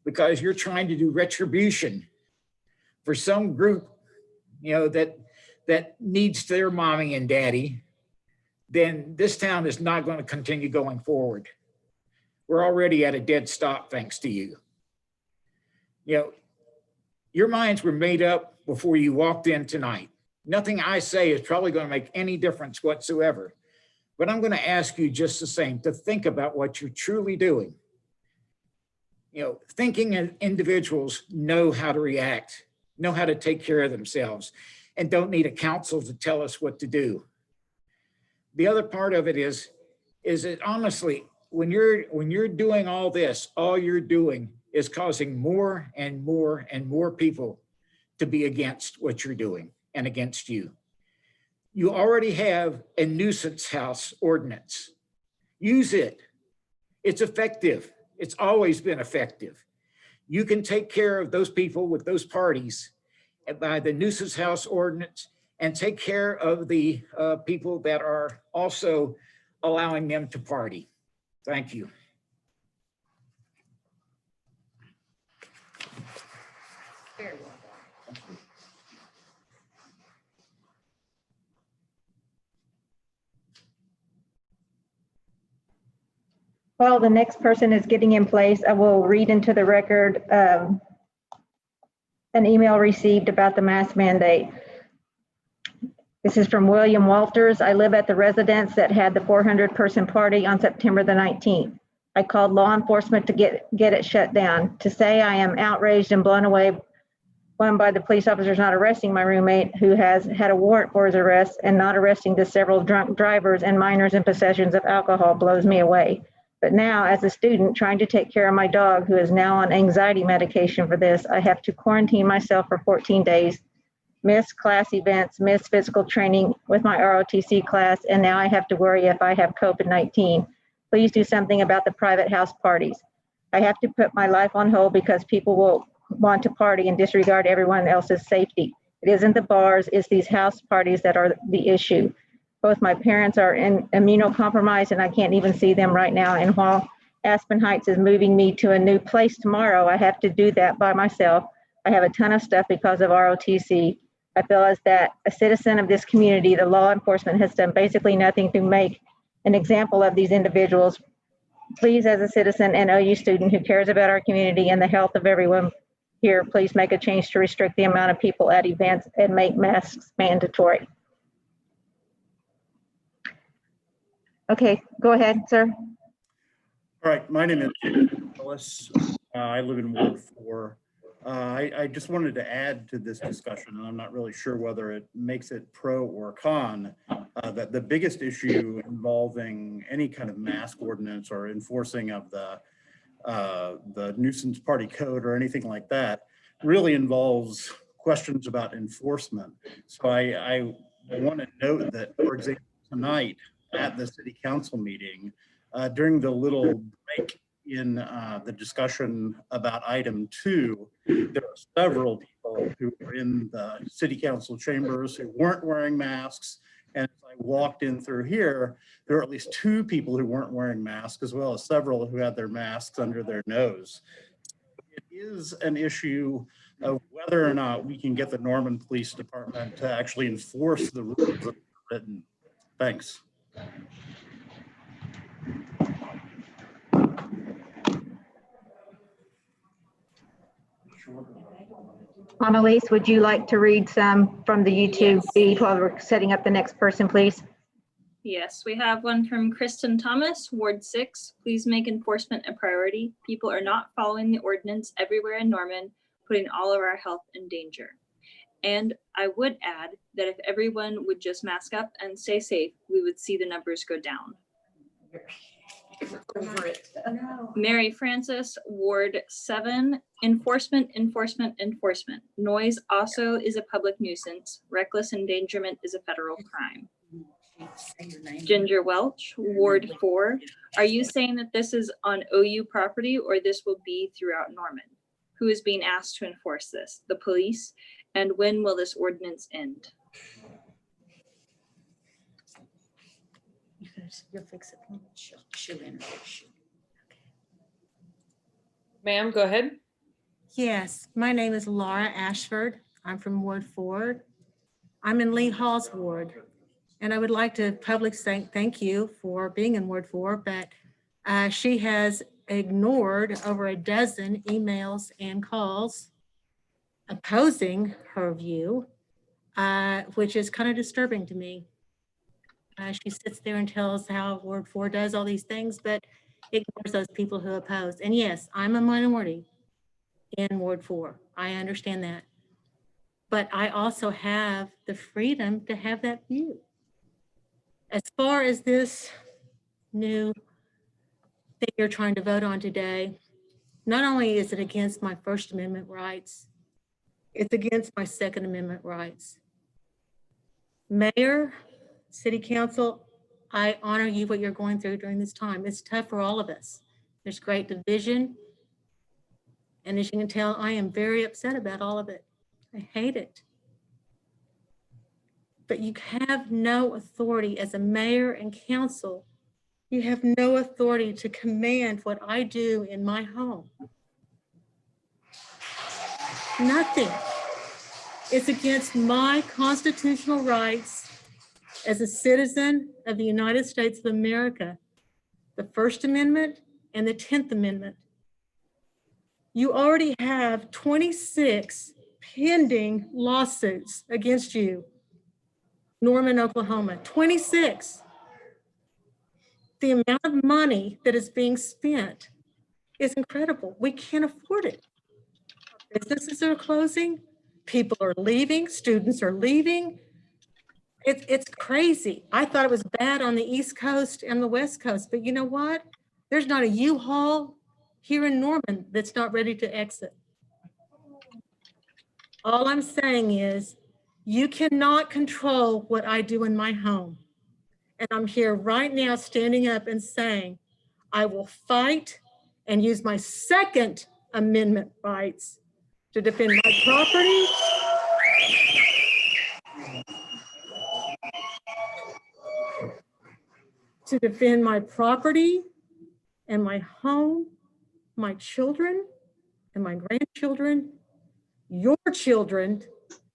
because you're trying to do retribution for some group that needs their mommy and daddy, then this town is not going to continue going forward. We're already at a dead stop thanks to you. Your minds were made up before you walked in tonight. Nothing I say is probably going to make any difference whatsoever. But I'm going to ask you just the same to think about what you're truly doing. Thinking individuals know how to react, know how to take care of themselves, and don't need a council to tell us what to do. The other part of it is that honestly, when you're doing all this, all you're doing is causing more and more and more people to be against what you're doing and against you. You already have a nuisance house ordinance. Use it. It's effective. It's always been effective. You can take care of those people with those parties by the nuisance house ordinance and take care of the people that are also allowing them to party. Thank you. Very well. While the next person is getting in place, I will read into the record an email received about the mask mandate. This is from William Walters. I live at the residence that had the 400-person party on September the 19th. I called law enforcement to get it shut down. To say I am outraged and blown away by the police officers not arresting my roommate who has had a warrant for his arrest and not arresting the several drunk drivers and minors in possession of alcohol blows me away. But now, as a student trying to take care of my dog who is now on anxiety medication for this, I have to quarantine myself for 14 days miss class events, miss physical training with my ROTC class, and now I have to worry if I have COVID-19. Please do something about the private house parties. I have to put my life on hold because people will want to party and disregard everyone else's safety. It isn't the bars, it's these house parties that are the issue. Both my parents are immunocompromised and I can't even see them right now. And while Aspen Heights is moving me to a new place tomorrow, I have to do that by myself. I have a ton of stuff because of ROTC. I feel as that a citizen of this community, the law enforcement has done basically nothing to make an example of these individuals. Please, as a citizen and OU student who cares about our community and the health of everyone here, please make a change to restrict the amount of people at events and make masks mandatory. Okay, go ahead, sir. All right, my name is Ellis. I live in Ward 4. I just wanted to add to this discussion, and I'm not really sure whether it makes it pro or con, that the biggest issue involving any kind of mask ordinance or enforcing of the nuisance party code or anything like that really involves questions about enforcement. So I want to note that, for example, tonight at the city council meeting, during the little break in the discussion about item 2, there are several people who were in the city council chambers who weren't wearing masks. And as I walked in through here, there were at least 2 people who weren't wearing masks, as well as several who had their masks under their nose. It is an issue of whether or not we can get the Norman Police Department to actually enforce the rules that are written. Thanks. Annalise, would you like to read some from the YouTube feed while we're setting up the next person, please? Yes, we have one from Kristen Thomas, Ward 6. Please make enforcement a priority. People are not following the ordinance everywhere in Norman, putting all of our health in danger. And I would add that if everyone would just mask up and stay safe, we would see the numbers go down. Over it. No. Mary Francis, Ward 7. Enforcement, enforcement, enforcement. Noise also is a public nuisance. Reckless endangerment is a federal crime. Ginger Welch, Ward 4. Are you saying that this is on OU property or this will be throughout Norman? Who is being asked to enforce this? The police? And when will this ordinance end? You'll fix it. She'll introduce you. Ma'am, go ahead. Yes, my name is Laura Ashford. I'm from Ward 4. I'm in Lee Hall's ward. And I would like to publicly thank you for being in Ward 4, but she has ignored over a dozen emails and calls opposing her view, which is kind of disturbing to me. She sits there and tells how Ward 4 does all these things, but ignores those people who oppose. And yes, I'm a minority in Ward 4. I understand that. But I also have the freedom to have that view. As far as this new thing you're trying to vote on today, not only is it against my First Amendment rights, it's against my Second Amendment rights. Mayor, City Council, I honor you what you're going through during this time. It's tough for all of us. There's great division. And as you can tell, I am very upset about all of it. I hate it. But you have no authority as a mayor and council. You have no authority to command what I do in my home. Nothing. It's against my constitutional rights as a citizen of the United States of America, the First Amendment and the 10th Amendment. You already have 26 pending lawsuits against you, Norman, Oklahoma, 26. The amount of money that is being spent is incredible. We can't afford it. Businesses are closing, people are leaving, students are leaving. It's crazy. I thought it was bad on the East Coast and the West Coast, but you know what? There's not a U-Haul here in Norman that's not ready to exit. All I'm saying is You cannot control what I do in my home. And I'm here right now standing up and saying, I will fight and use my Second Amendment rights to defend my property, and my home, my children and my grandchildren, your children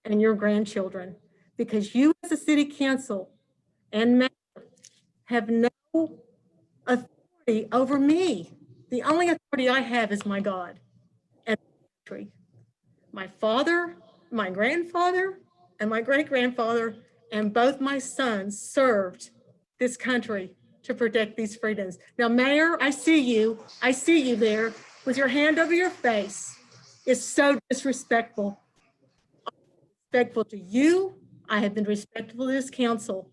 and your grandchildren, because you as a city council and mayor have no authority over me. The only authority I have is my God and my country. My father, my grandfather, and my great-grandfather, and both my sons served this country to protect these freedoms. Now, Mayor, I see you there with your hand over your face. It's so disrespectful. Respectful to you. I have been respectful to this council.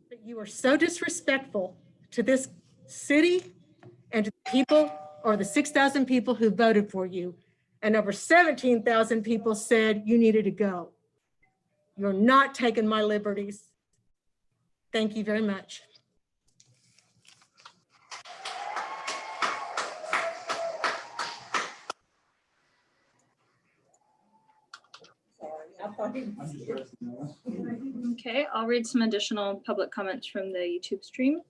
But you are so disrespectful to this city and to the people, or the 6,000 people who voted for you. And over 17,000 people said you needed to go. You're not taking my liberties. Thank you very much. Okay, I'll read some additional public comments from the YouTube stream.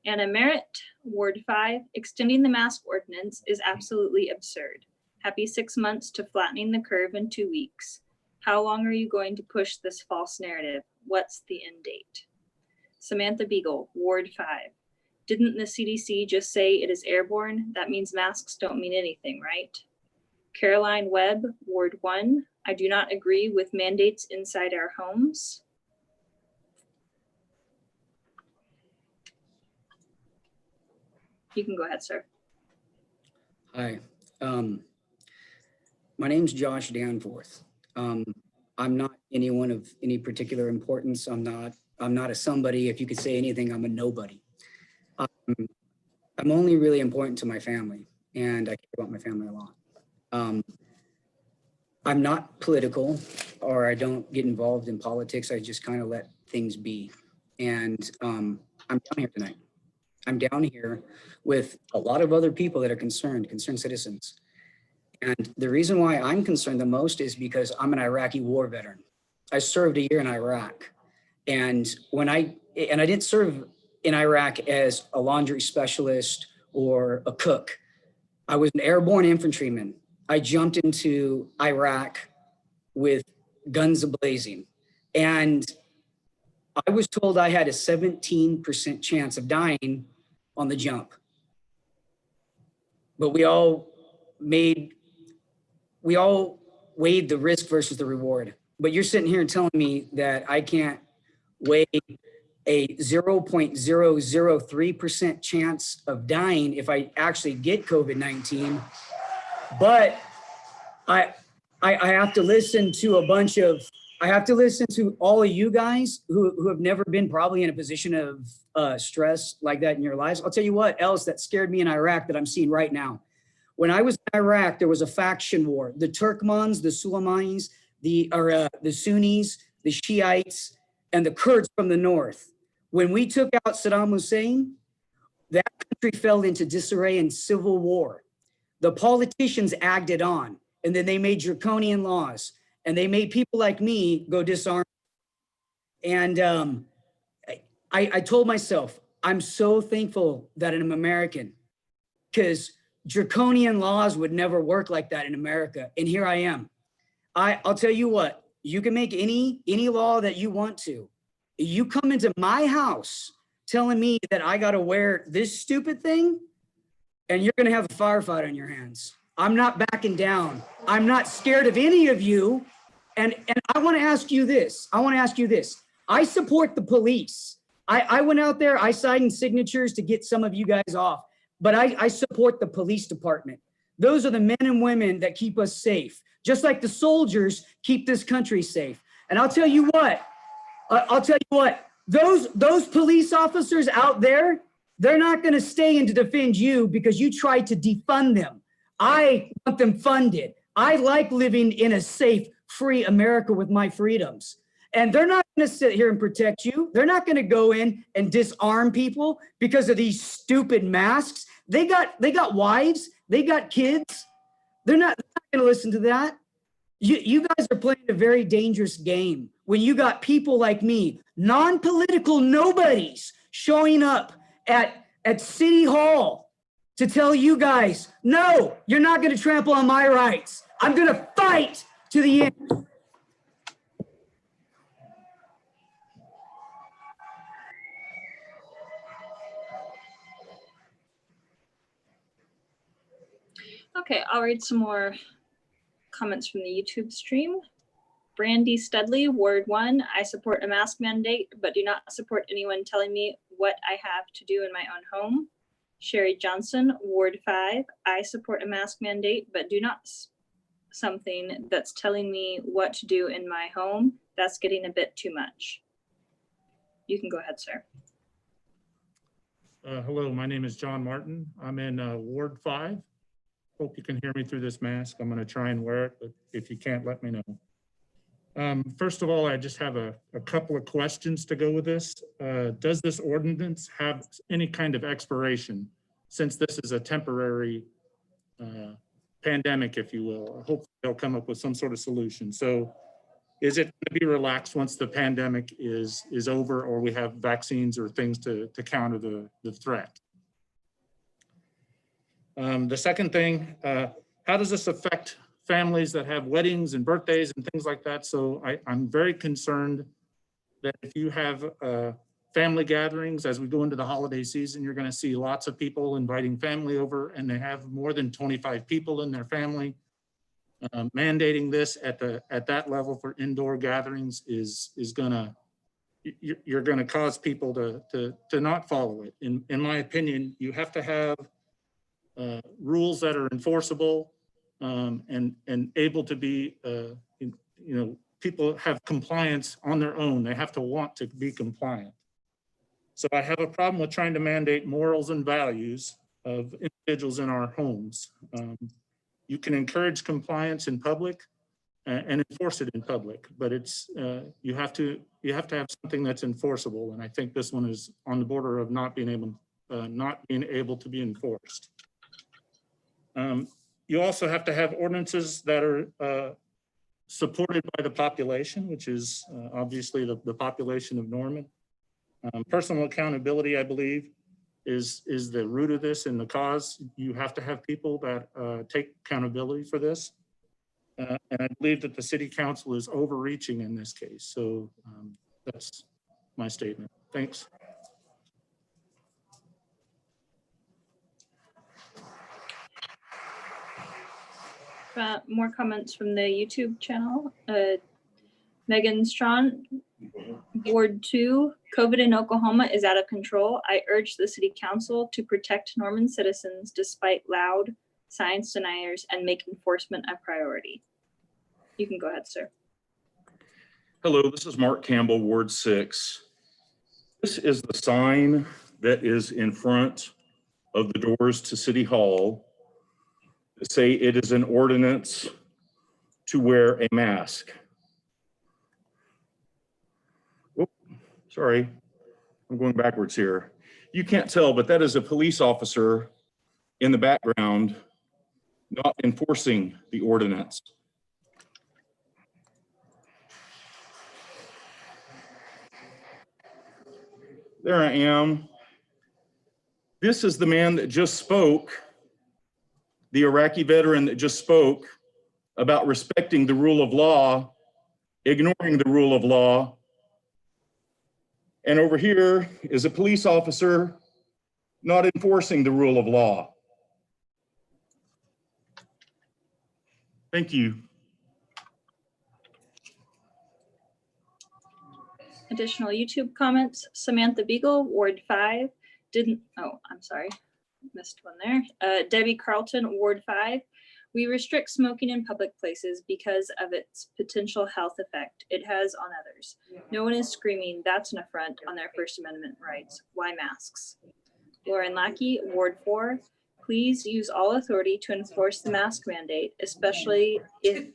Anna Merritt, Ward 5, extending the mask ordinance is absolutely absurd. Happy 6 months to flattening the curve in 2 weeks. How long are you going to push this false narrative? What's the end date? Samantha Beagle, Ward 5. Didn't the CDC just say it is airborne? That means masks don't mean anything, right? Caroline Webb, Ward 1. I do not agree with mandates inside our homes. You can go ahead, sir. Hi, my name's Josh Danforth. I'm not anyone of any particular importance. I'm not a somebody. If you could say anything, I'm a nobody. I'm only really important to my family, and I care about my family a lot. I'm not political, or I don't get involved in politics. I just kind of let things be. And I'm down here tonight. I'm down here with a lot of other people that are concerned citizens. And the reason why I'm concerned the most is because I'm an Iraqi war veteran. I served a year in Iraq. And I didn't serve in Iraq as a laundry specialist or a cook. I was an airborne infantryman. I jumped into Iraq with guns a-blazing. And I was told I had a 17% chance of dying on the jump. But we all weighed the risk versus the reward. But you're sitting here telling me that I can't weigh a 0.003% chance of dying if I actually get COVID-19. But I have to listen to all of you guys who have never been probably in a position of stress like that in your lives. I'll tell you what else that scared me in Iraq that I'm seeing right now. When I was in Iraq, there was a faction war. The Turkmens, the Suleimani's, the Sunnis, the Shiites, and the Kurds from the north. When we took out Saddam Hussein, that country fell into disarray and civil war. The politicians acted on, and then they made draconian laws, and they made people like me go disarmed. And I told myself, I'm so thankful that I'm American, because draconian laws would never work like that in America. And here I am. I'll tell you what, you can make any law that you want to. You come into my house telling me that I got to wear this stupid thing, and you're going to have a firefight on your hands. I'm not backing down. I'm not scared of any of you. And I want to ask you this. I support the police. I went out there, I signed signatures to get some of you guys off, but I support the police department. Those are the men and women that keep us safe, just like the soldiers keep this country safe. And I'll tell you what, those police officers out there, they're not going to stay in to defend you because you tried to defund them. I want them funded. I like living in a safe, free America with my freedoms. And they're not going to sit here and protect you. They're not going to go in and disarm people because of these stupid masks. They got wives, they got kids. They're not going to listen to that. You guys are playing a very dangerous game when you got people like me, non-political nobodies, showing up at City Hall to tell you guys, no, you're not going to trample on my rights. I'm going to fight to the end. Okay, I'll read some more comments from the YouTube stream. Brandy Studley, Ward 1, I support a mask mandate, but do not support anyone telling me what I have to do in my own home. Sherry Johnson, Ward 5, I support a mask mandate, but do not something that's telling me what to do in my home. That's getting a bit too much. You can go ahead, sir. Hello, my name is John Martin. I'm in Ward 5. Hope you can hear me through this mask. I'm going to try and wear it, but if you can't, let me know. First of all, I just have a couple of questions to go with this. Does this ordinance have any kind of expiration, since this is a temporary pandemic, if you will? Hopefully they'll come up with some sort of solution. So is it going to be relaxed once the pandemic is over, or we have vaccines or things to counter the threat? The second thing, how does this affect families that have weddings and birthdays and things like that? So I'm very concerned that if you have family gatherings, as we go into the holiday season, you're going to see lots of people inviting family over, and they have more than 25 people in their family. Mandating this at that level for indoor gatherings is gonna, you're gonna cause people to not follow it. In my opinion, you have to have rules that are enforceable and able to be, people have compliance on their own. They have to want to be compliant. So I have a problem with trying to mandate morals and values of individuals in our homes. You can encourage compliance in public and enforce it in public, but it's you have to have something that's enforceable, and I think this one is on the border of not being able to be enforced. You also have to have ordinances that are supported by the population, which is obviously the population of Norman. Personal accountability, I believe, is the root of this and the cause. You have to have people that take accountability for this. And I believe that the city council is overreaching in this case. So that's my statement. Thanks. More comments from the YouTube channel. Megan Strawn, Ward 2, COVID in Oklahoma is out of control. I urge the city council to protect Norman citizens despite loud science deniers and make enforcement a priority. You can go ahead, sir. Hello, this is Mark Campbell, Ward 6. This is the sign that is in front of the doors to City Hall that say it is an ordinance to wear a mask. Sorry, I'm going backwards here. You can't tell, but that is a police officer in the background not enforcing the ordinance. There I am. This is the man that just spoke, the Iraqi veteran that just spoke about respecting the rule of law, ignoring the rule of law. And over here is a police officer not enforcing the rule of law. Thank you. Additional YouTube comments. Samantha Beagle, Ward 5, missed one there. Debbie Carlton, Ward 5. We restrict smoking in public places because of its potential health effect it has on others. No one is screaming that's an affront on their First Amendment rights. Why masks? Lauren Lackey, Ward 4. Please use all authority to enforce the mask mandate, especially if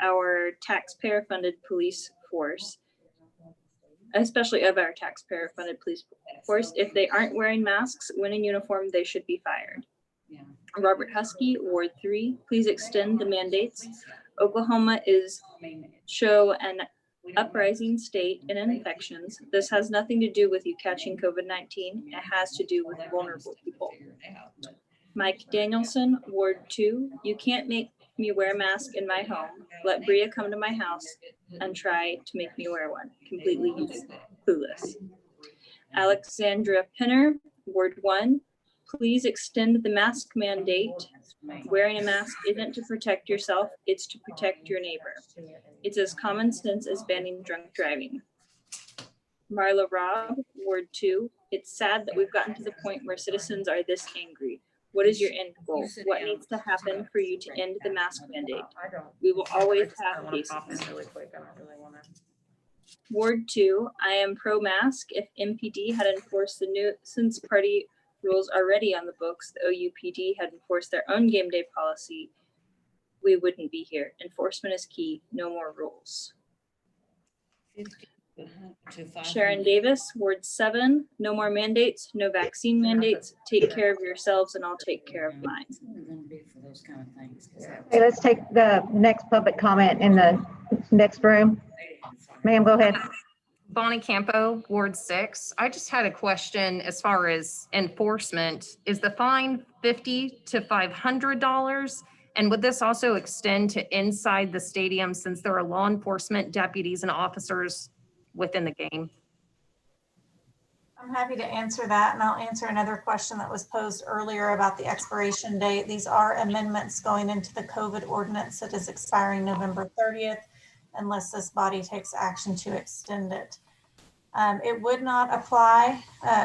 our taxpayer-funded police force, especially of our taxpayer-funded police force. If they aren't wearing masks when in uniform, they should be fired. Robert Husky, Ward 3, please extend the mandates. Oklahoma is show an uprising state in infections. This has nothing to do with you catching COVID-19. It has to do with vulnerable people. Mike Danielson, Ward 2, you can't make me wear a mask in my home. Let Bria come to my house and try to make me wear one. Completely clueless. Alexandra Pinner, Ward 1, please extend the mask mandate. Wearing a mask isn't to protect yourself, it's to protect your neighbor. It's as common sense as banning drunk driving. Marla Robb, Ward 2, it's sad that we've gotten to the point where citizens are this angry. What is your end goal? What needs to happen for you to end the mask mandate? We will always have cases. Ward 2, I am pro-mask. If MPD had enforced the nuisance party rules already on the books, the OUPD had enforced their own game day policy, we wouldn't be here. Enforcement is key, no more rules. Sharon Davis, Ward 7, no more mandates, no vaccine mandates. Take care of yourselves and I'll take care of mine. Okay, let's take the next public comment in the next room. Ma'am, go ahead. Bonnie Campo, Ward 6. I just had a question as far as enforcement. Is the fine $50 to $500? And would this also extend to inside the stadium since there are law enforcement deputies and officers within the game? I'm happy to answer that, and I'll answer another question that was posed earlier about the expiration date. These are amendments going into the COVID ordinance that is expiring November 30th, unless this body takes action to extend it. It would not apply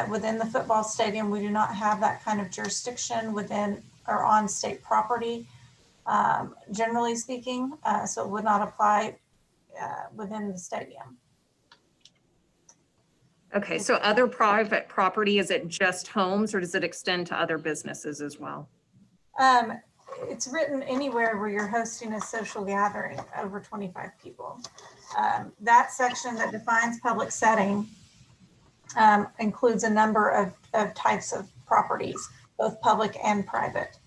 within the football stadium. We do not have that kind of jurisdiction within or on state property, generally speaking, so it would not apply within the stadium. Okay, so other private property, is it just homes or does it extend to other businesses as well? It's written anywhere where you're hosting a social gathering over 25 people. That section that defines public setting includes a number of types of properties, both public and private.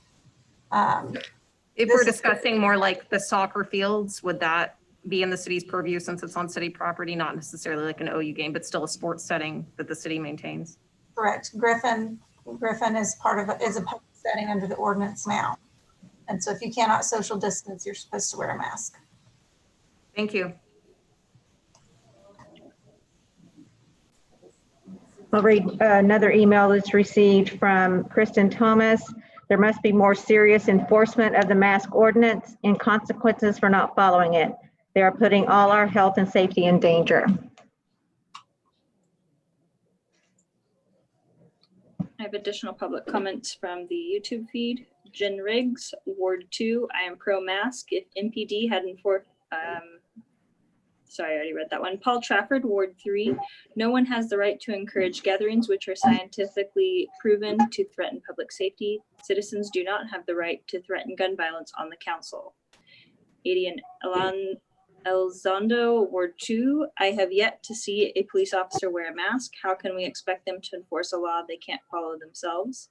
If we're discussing more like the soccer fields, would that be in the city's purview since it's on city property, not necessarily like an OU game, but still a sports setting that the city maintains? Correct. Griffin is is a public setting under the ordinance now. And so if you cannot social distance, you're supposed to wear a mask. Thank you. I'll read another email that's received from Kristen Thomas. There must be more serious enforcement of the mask ordinance and consequences for not following it. They are putting all our health and safety in danger. I have additional public comments from the YouTube feed. Jen Riggs, Ward 2, I am pro-mask. If MPD had enforced, sorry, I already read that one. Paul Trafford, Ward 3, no one has the right to encourage gatherings which are scientifically proven to threaten public safety. Citizens do not have the right to threaten gun violence on the council. Adian Elzondo, Ward 2, I have yet to see a police officer wear a mask. How can we expect them to enforce a law they can't follow themselves?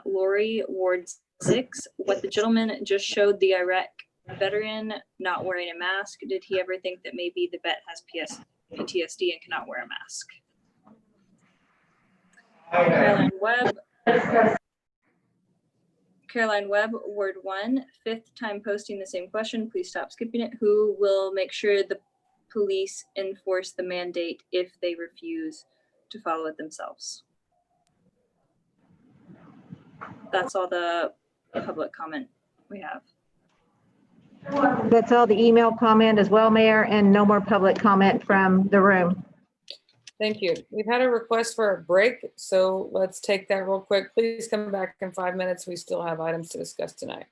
Lori, Ward 6, what the gentleman just showed the Iraq veteran not wearing a mask, did he ever think that maybe the vet has PTSD and cannot wear a mask? Caroline Webb, Ward 1, 5th time posting the same question. Please stop skipping it. Who will make sure the police enforce the mandate if they refuse to follow it themselves? That's all the public comment we have. That's all the email comment as well, Mayor, and no more public comment from the room. Thank you. We've had a request for a break, so let's take that real quick. Please come back in 5 minutes. We still have items to discuss tonight.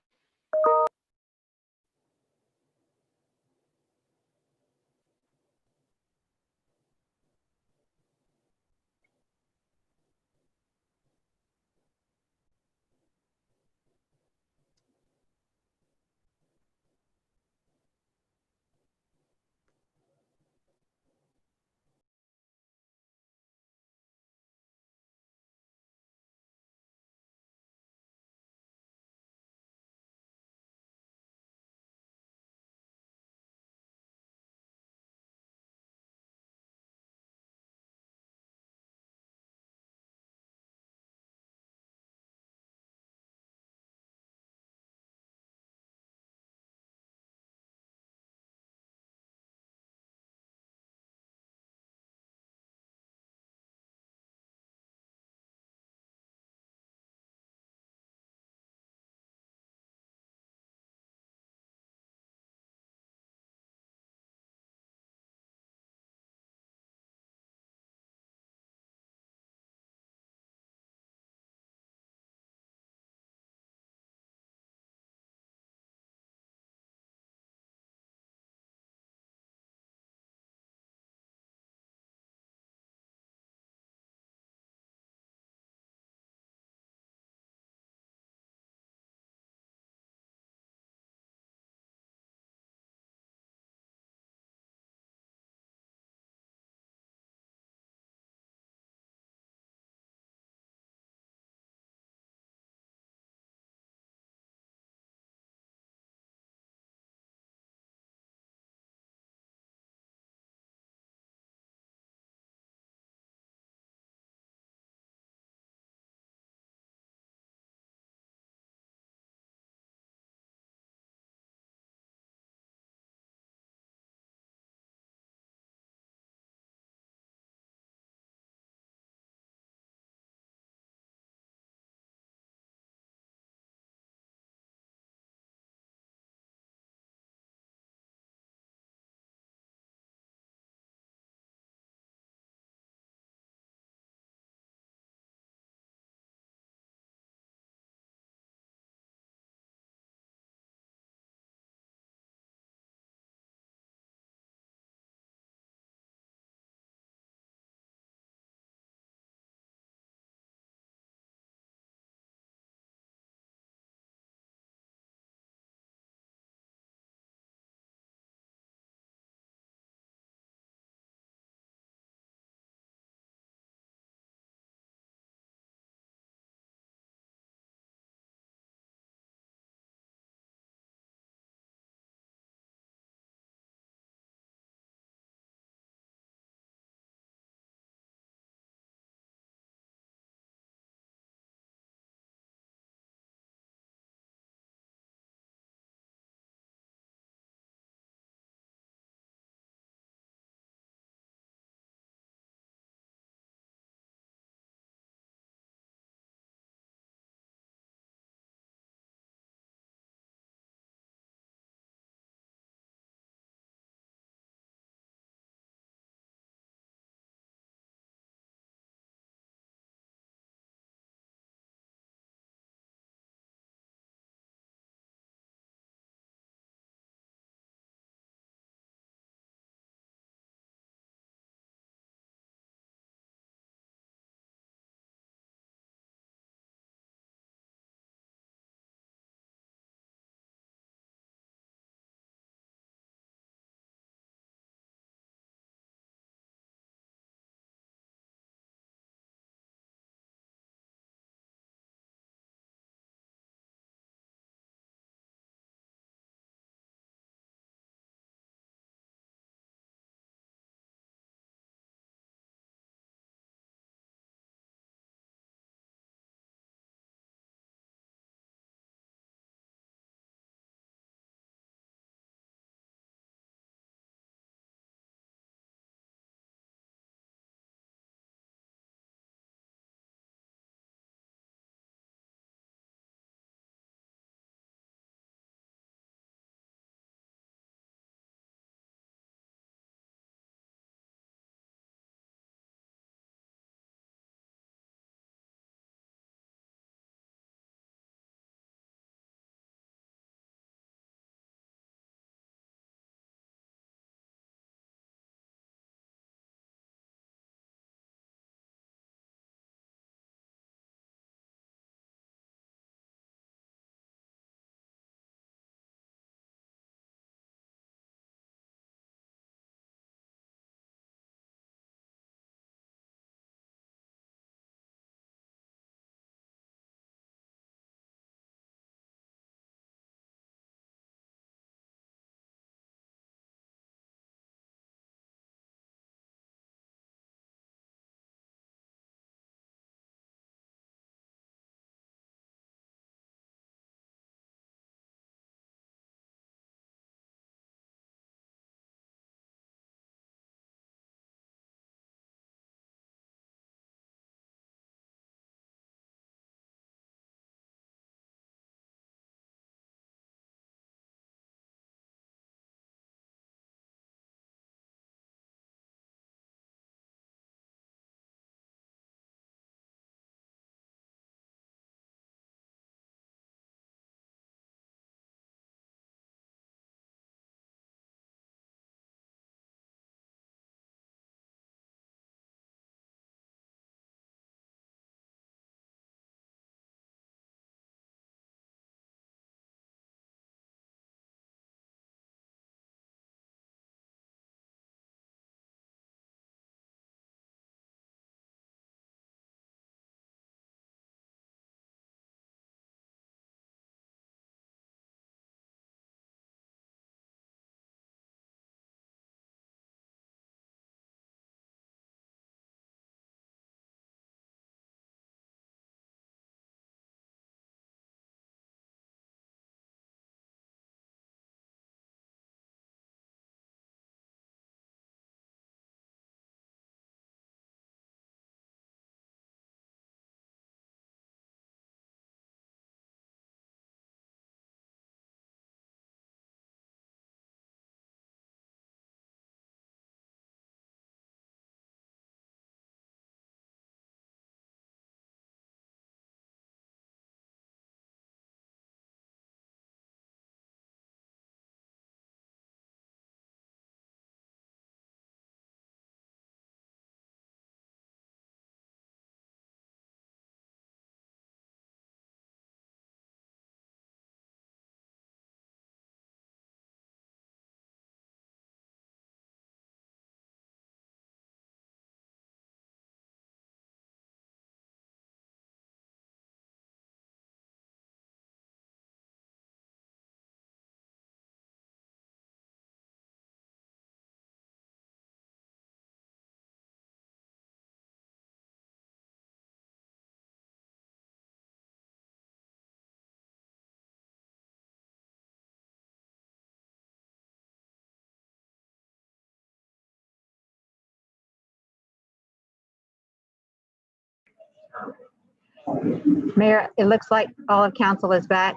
Mayor, it looks like all of council is back.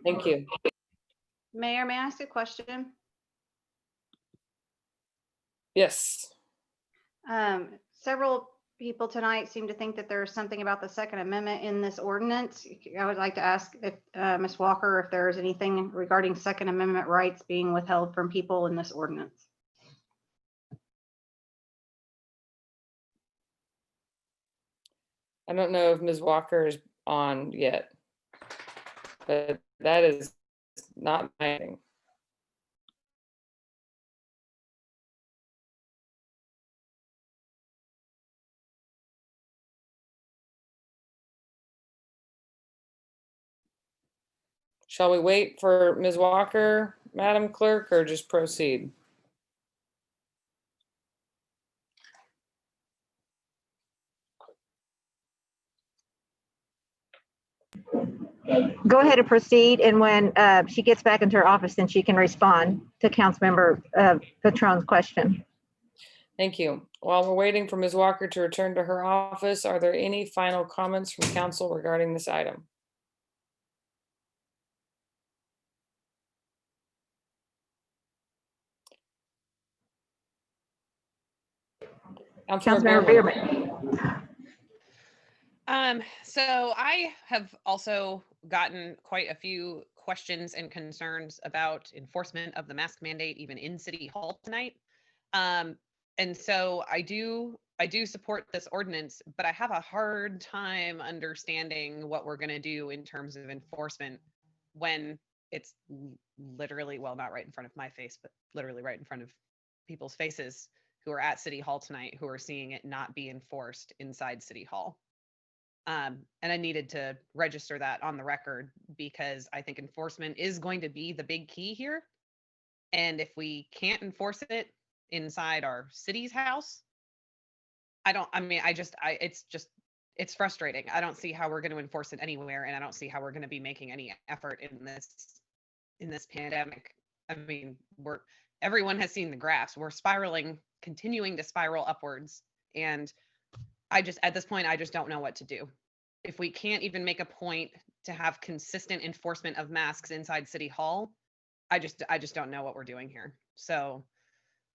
Thank you. Mayor, may I ask a question? Yes. Several people tonight seem to think that there's something about the Second Amendment in this ordinance. I would like to ask if Ms. Walker, if there is anything regarding Second Amendment rights being withheld from people in this ordinance. I don't know if Ms. Walker is on yet, but that is not my thing. Shall we wait for Ms. Walker, Madam Clerk, or just proceed? Go ahead and proceed, and when she gets back into her office, then she can respond to Councilmember Patron's question. Thank you. While we're waiting for Ms. Walker to return to her office, are there any final comments from council regarding this item? Councilmember Bierman. So I have also gotten quite a few questions and concerns about enforcement of the mask mandate, even in City Hall tonight. And so I do support this ordinance, but I have a hard time understanding what we're going to do in terms of enforcement when it's literally, well, not right in front of my face, but literally right in front of people's faces who are at City Hall tonight, who are seeing it not be enforced inside City Hall. And I needed to register that on the record because I think enforcement is going to be the big key here. And if we can't enforce it inside our city's house, it's frustrating. I don't see how we're going to enforce it anywhere. And I don't see how we're going to be making any effort in this pandemic. I mean, everyone has seen the graphs. We're continuing to spiral upwards. And at this point, I just don't know what to do. If we can't even make a point to have consistent enforcement of masks inside City Hall, I just don't know what we're doing here. So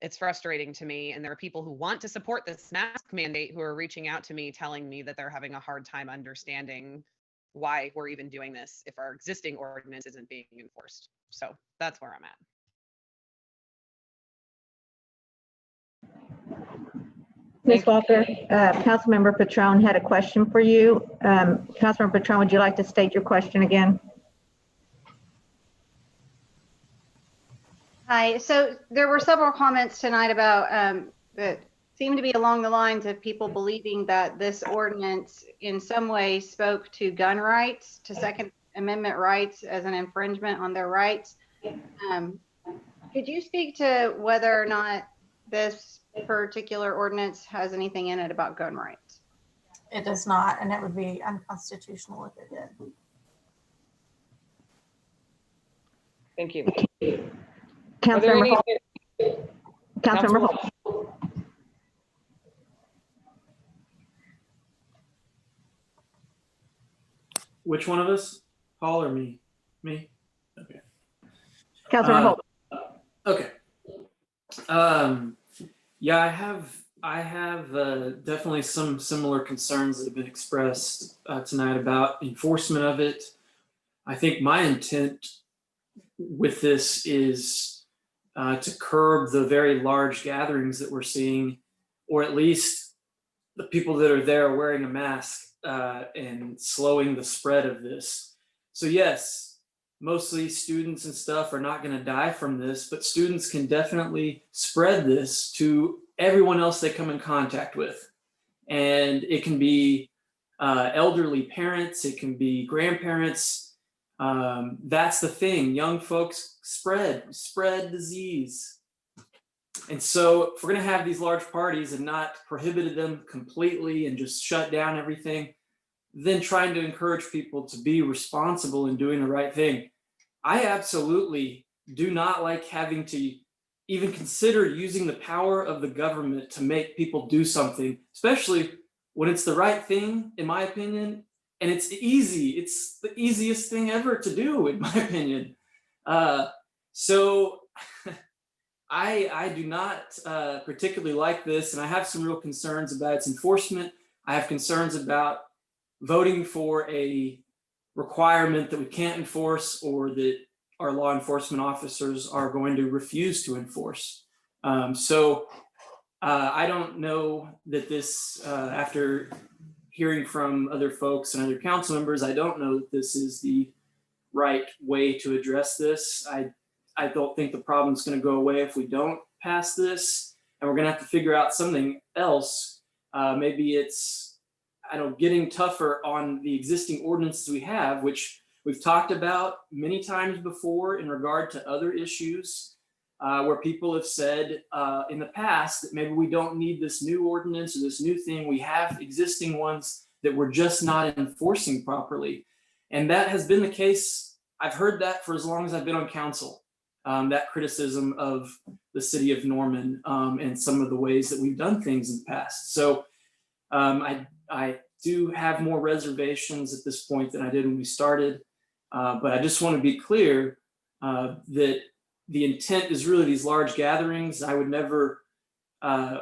it's frustrating to me. And there are people who want to support this mask mandate who are reaching out to me, telling me that they're having a hard time understanding why we're even doing this if our existing ordinance isn't being enforced. So that's where I'm at. Ms. Walker, Councilmember Patron had a question for you. Councilmember Patron, would you like to state your question again? Hi, so there were several comments tonight about that seemed to be along the lines of people believing that this ordinance in some way spoke to gun rights, to Second Amendment rights as an infringement on their rights. Could you speak to whether or not this particular ordinance has anything in it about gun rights? It does not, and it would be unconstitutional if it did. Thank you. Councilmember Holt. Councilmember Holt. Which one of us? Paul or me? Me? Okay. Councilmember Holt. Okay. Yeah, I have definitely some similar concerns that have been expressed tonight about enforcement of it. I think my intent with this is to curb the very large gatherings that we're seeing, or at least the people that are there wearing a mask and slowing the spread of this. So yes, mostly students and stuff are not going to die from this, but students can definitely spread this to everyone else they come in contact with. And it can be elderly parents, it can be grandparents. That's the thing, young folks spread disease. And so if we're going to have these large parties and not prohibited them completely and just shut down everything, then trying to encourage people to be responsible in doing the right thing. I absolutely do not like having to even consider using the power of the government to make people do something, especially when it's the right thing, in my opinion, and it's easy. It's the easiest thing ever to do, in my opinion. So I do not particularly like this, and I have some real concerns about its enforcement. I have concerns about voting for a requirement that we can't enforce or that our law enforcement officers are going to refuse to enforce. I don't know that this, after hearing from other folks and other council members, I don't know that this is the right way to address this. I don't think the problem's going to go away if we don't pass this, and we're going to have to figure out something else. Maybe it's, I don't know, getting tougher on the existing ordinances we have, which we've talked about many times before in regard to other issues, where people have said in the past that maybe we don't need this new ordinance or this new thing. We have existing ones that we're just not enforcing properly. And that has been the case. I've heard that for as long as I've been on council, that criticism of the city of Norman and some of the ways that we've done things in the past. So I do have more reservations at this point than I did when we started. But I just want to be clear that the intent is really these large gatherings. I would never, I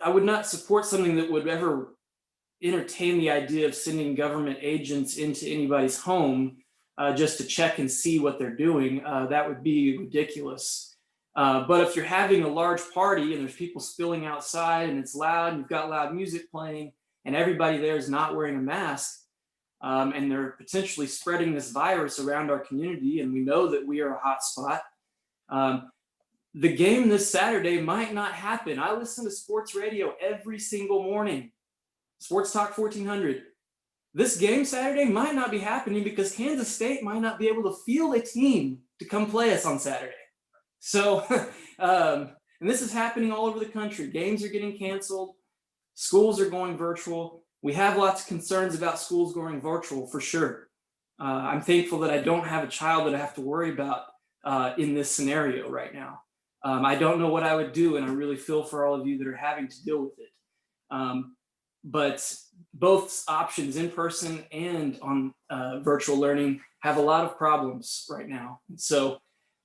would not support something that would ever entertain the idea of sending government agents into anybody's home just to check and see what they're doing. That would be ridiculous. But if you're having a large party and there's people spilling outside and it's loud and you've got loud music playing and everybody there is not wearing a mask, and they're potentially spreading this virus around our community, and we know that we are a hot spot, the game this Saturday might not happen. I listen to sports radio every single morning, Sports Talk 1400. This game Saturday might not be happening because Kansas State might not be able to field a team to come play us on Saturday. So, and this is happening all over the country. Games are getting canceled. Schools are going virtual. We have lots of concerns about schools going virtual for sure. I'm thankful that I don't have a child that I have to worry about in this scenario right now. I don't know what I would do, and I really feel for all of you that are having to deal with it. But both options, in person and on virtual learning, have a lot of problems right now. So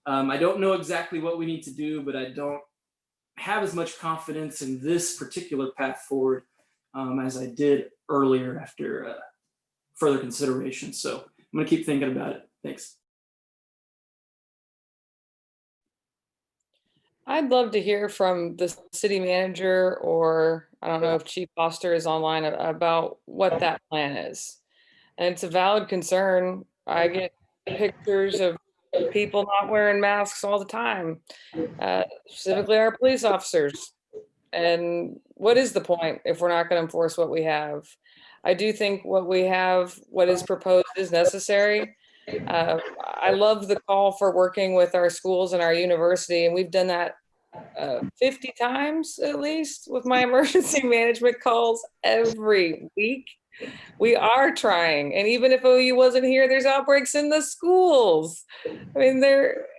I don't know exactly what we need to do, but I don't have as much confidence in this particular path forward as I did earlier after further consideration. So I'm going to keep thinking about it. Thanks. I'd love to hear from the city manager, or I don't know if Chief Foster is online, about what that plan is. And it's a valid concern. I get pictures of people not wearing masks all the time, specifically our police officers. And what is the point if we're not going to enforce what we have? I do think what we have, what is proposed, is necessary. I love the call for working with our schools and our university, and we've done that 50 times at least with my emergency management calls every week. We are trying, and even if OU wasn't here, there's outbreaks in the schools. I mean,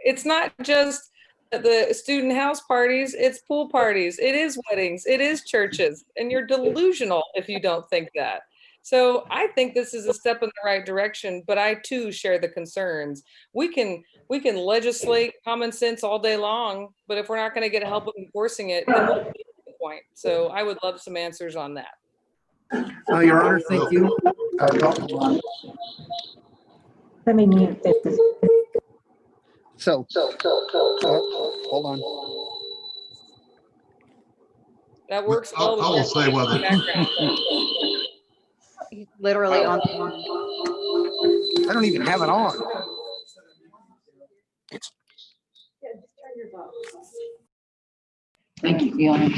it's not just the student house parties, it's pool parties, it is weddings, it is churches, and you're delusional if you don't think that. So I think this is a step in the right direction, but I too share the concerns. We can legislate common sense all day long, but if we're not going to get help with enforcing it, then what's the point? So I would love some answers on that. Your Honor, thank you. Let me mute this. So, hold on. That works I well. will say whether Literally on the line. I don't even have it on. Thank you, Fiona.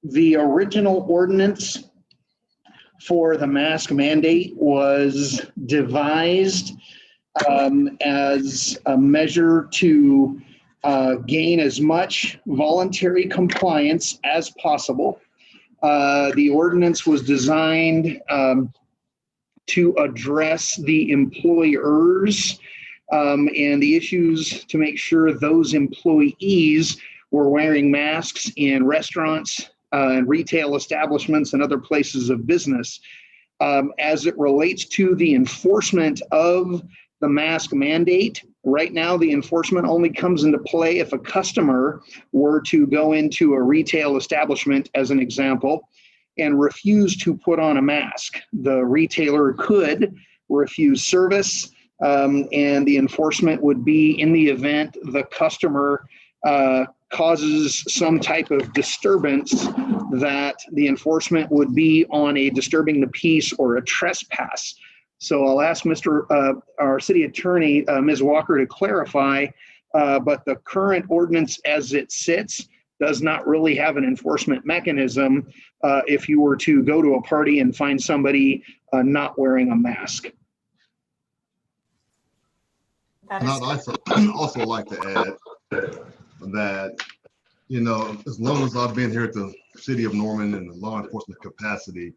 The original ordinance for the mask mandate was devised as a measure to gain as much voluntary compliance as possible. The ordinance was designed to address the employers and the issues to make sure those employees were wearing masks in restaurants and retail establishments and other places of business. As it relates to the enforcement of the mask mandate, right now the enforcement only comes into play if a customer were to go into a retail establishment, as an example, and refuse to put on a mask. The retailer could refuse service, and the enforcement would be in the event the customer causes some type of disturbance, that the enforcement would be on a disturbing the peace or a trespass. So I'll ask our city attorney, Ms. Walker, to clarify, but the current ordinance as it sits does not really have an enforcement mechanism if you were to go to a party and find somebody not wearing a mask. And I'd also like to add that, you know, as long as I've been here at the City of Norman in the law enforcement capacity,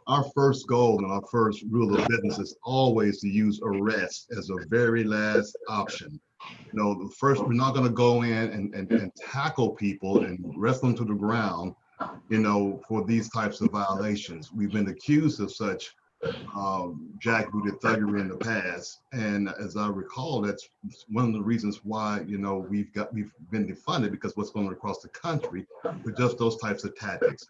our first goal and our first rule of business is always to use arrest as a very last option. You know, first, we're not going to go in and tackle people and wrestle them to the ground, you know, for these types of violations. We've been accused of such jackbooted thuggery in the past, and as I recall, that's one of the reasons why, you know, we've been defunded, because what's going on across the country with just those types of tactics.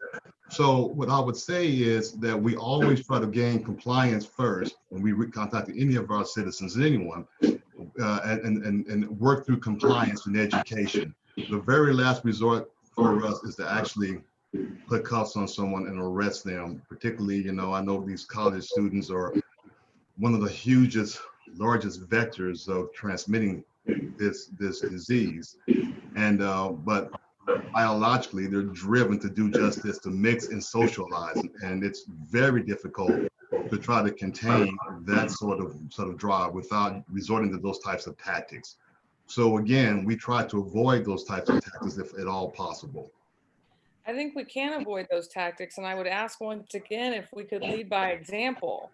So what I would say is that we always try to gain compliance first when we contact any of our citizens, anyone, and work through compliance and education. The very last resort for us is to actually put cuffs on someone and arrest them. Particularly, you know, I know these college students are one of the largest vectors of transmitting this disease, and but biologically they're driven to do just this, to mix and socialize, and it's very difficult to try to contain that sort of drive without resorting to those types of tactics. So again, we try to avoid those types of tactics if at all possible. I think we can avoid those tactics, and I would ask once again if we could lead by example.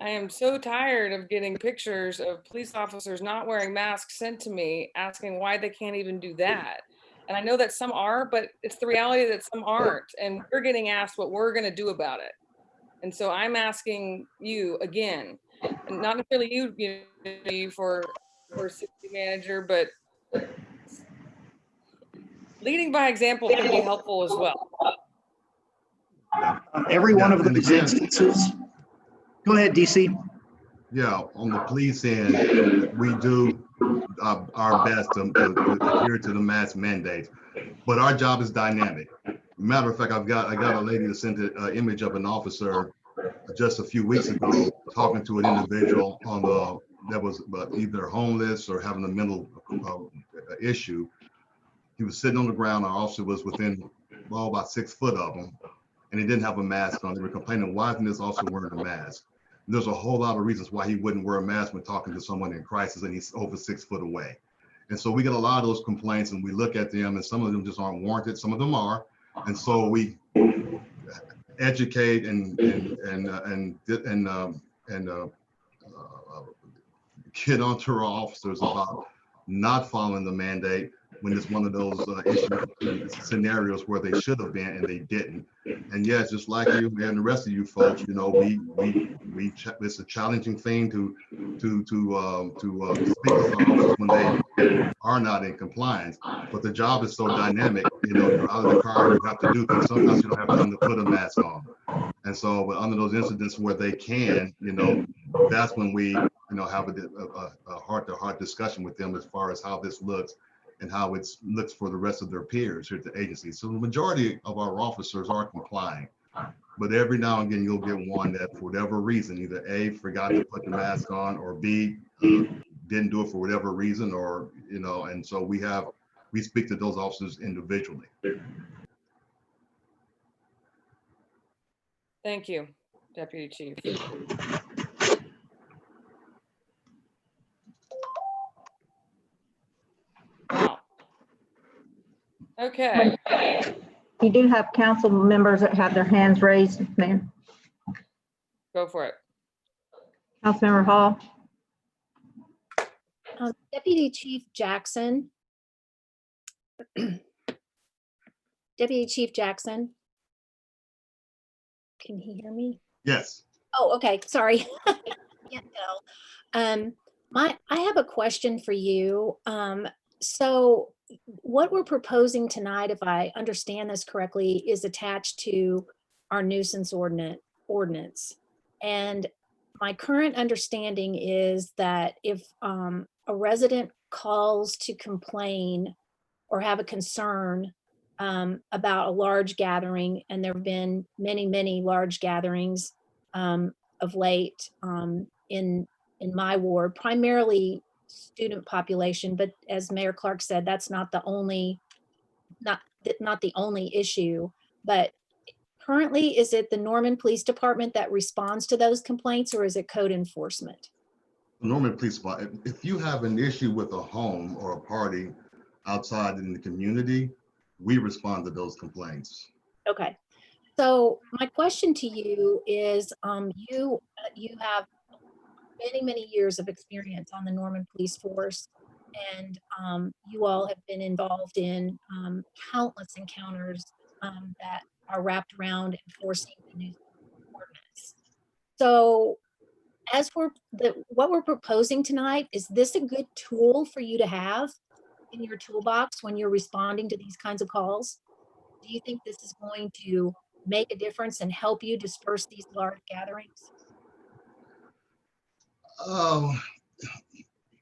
I am so tired of getting pictures of police officers not wearing masks sent to me, asking why they can't even do that. And I know that some are, but it's the reality that some aren't, and we're getting asked what we're going to do about it. And so I'm asking you again, and not necessarily you for city manager, but leading by example can be helpful as well. Every one of those instances. Go ahead, DC. Yeah, on the police end, we do our best to adhere to the mask mandate, but our job is dynamic. Matter of fact, I got a lady that sent an image of an officer just a few weeks ago talking to an individual that was either homeless or having a mental issue. He was sitting on the ground. Our officer was within, about 6 foot of him, and he didn't have a mask on. They were complaining, why isn't this officer wearing a mask? And there's a whole lot of reasons why he wouldn't wear a mask when talking to someone in crisis, and he's over 6 foot away. And so we get a lot of those complaints, and we look at them, and some of them just aren't warranted. Some of them are. And so we educate and get onto our officers about not following the mandate when it's one of those scenarios where they should have been and they didn't. And yes, just like you and the rest of you folks, you know, it's a challenging thing to speak with our officers when they are not in compliance. But the job is so dynamic, you know, you're out of the car, you have to do things. Sometimes you don't have time to put a mask on. And so, but under those incidents where they can, you know, that's when we, you know, have a heart-to-heart discussion with them as far as how this looks and how it looks for the rest of their peers here at the agency. So the majority of our officers are complying, but every now and again you'll get one that for whatever reason, either A, forgot to put the mask on, or B, didn't do it for whatever reason, or, you know, and so we speak to those officers individually. Thank you, Deputy Chief. Wow. Okay. You do have council members that have their hands raised, ma'am. Go for it. Councilmember Hall. Deputy Chief Jackson. Deputy Chief Jackson. Can he hear me? Yes. Oh, okay, sorry. Can't tell. I have a question for you. So what we're proposing tonight, if I understand this correctly, is attached to our nuisance ordinance. And my current understanding is that if a resident calls to complain or have a concern about a large gathering, and there have been many, many large gatherings of late in my ward, primarily student population, but as Mayor Clark said, that's not the only issue. But currently, is it the Norman Police Department that responds to those complaints, or is it code enforcement? Norman Police Department, if you have an issue with a home or a party outside in the community, we respond to those complaints. Okay. So my question to you is, you have many, many years of experience on the Norman Police Force, and you all have been involved in countless encounters that are wrapped around enforcing the new ordinance. So as what we're proposing tonight, is this a good tool for you to have in your toolbox when you're responding to these kinds of calls? Do you think this is going to make a difference and help you disperse these large gatherings?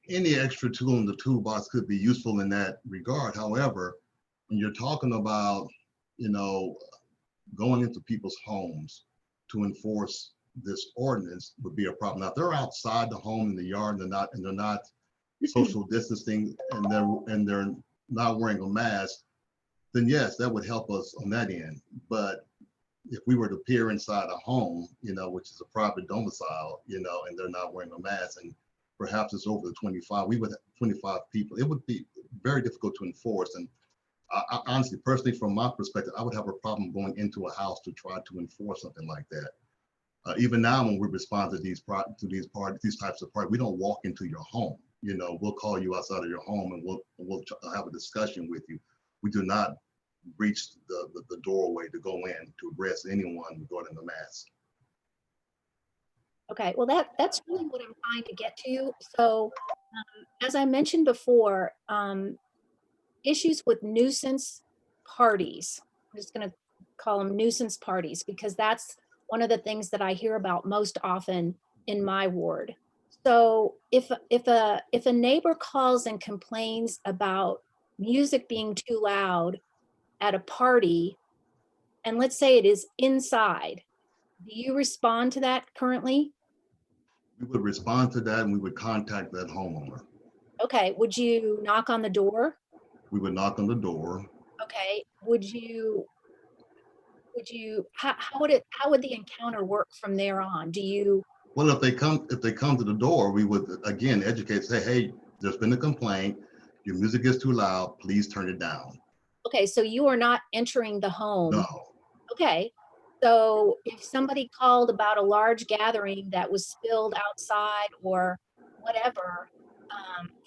Any extra tool in the toolbox could be useful in that regard. However, when you're talking about, going into people's homes to enforce this ordinance would be a problem. Now, if they're outside the home in the yard and they're not social distancing and they're not wearing a mask, then yes, that would help us on that end. But if we were to peer inside a home, which is a private domicile, and they're not wearing a mask, and perhaps it's over the 25, we would have 25 people, it would be very difficult to enforce. And I honestly, personally, from my perspective, I would have a problem going into a house to try to enforce something like that. Even now, when we respond to these types of parties, we don't walk into your home. We'll call you outside of your home and we'll have a discussion with you. We do not reach the doorway to go in to address anyone regarding the mask. Okay, well, that's really what I'm trying to get to. So as I mentioned before, issues with nuisance parties, I'm just going to call them nuisance parties because that's one of the things that I hear about most often in my ward. So if a neighbor calls and complains about music being too loud at a party, and let's say it is inside, do you respond to that currently? We would respond to that and we would contact that homeowner. Okay, would you knock on the door? We would knock on the door. Okay, how would the encounter work from there on? Well, if they come to the door, we would again educate, say, hey, there's been a complaint, your music is too loud, please turn it down. Okay, so you are not entering the home. No. Okay, so if somebody called about a large gathering that was spilled outside or whatever,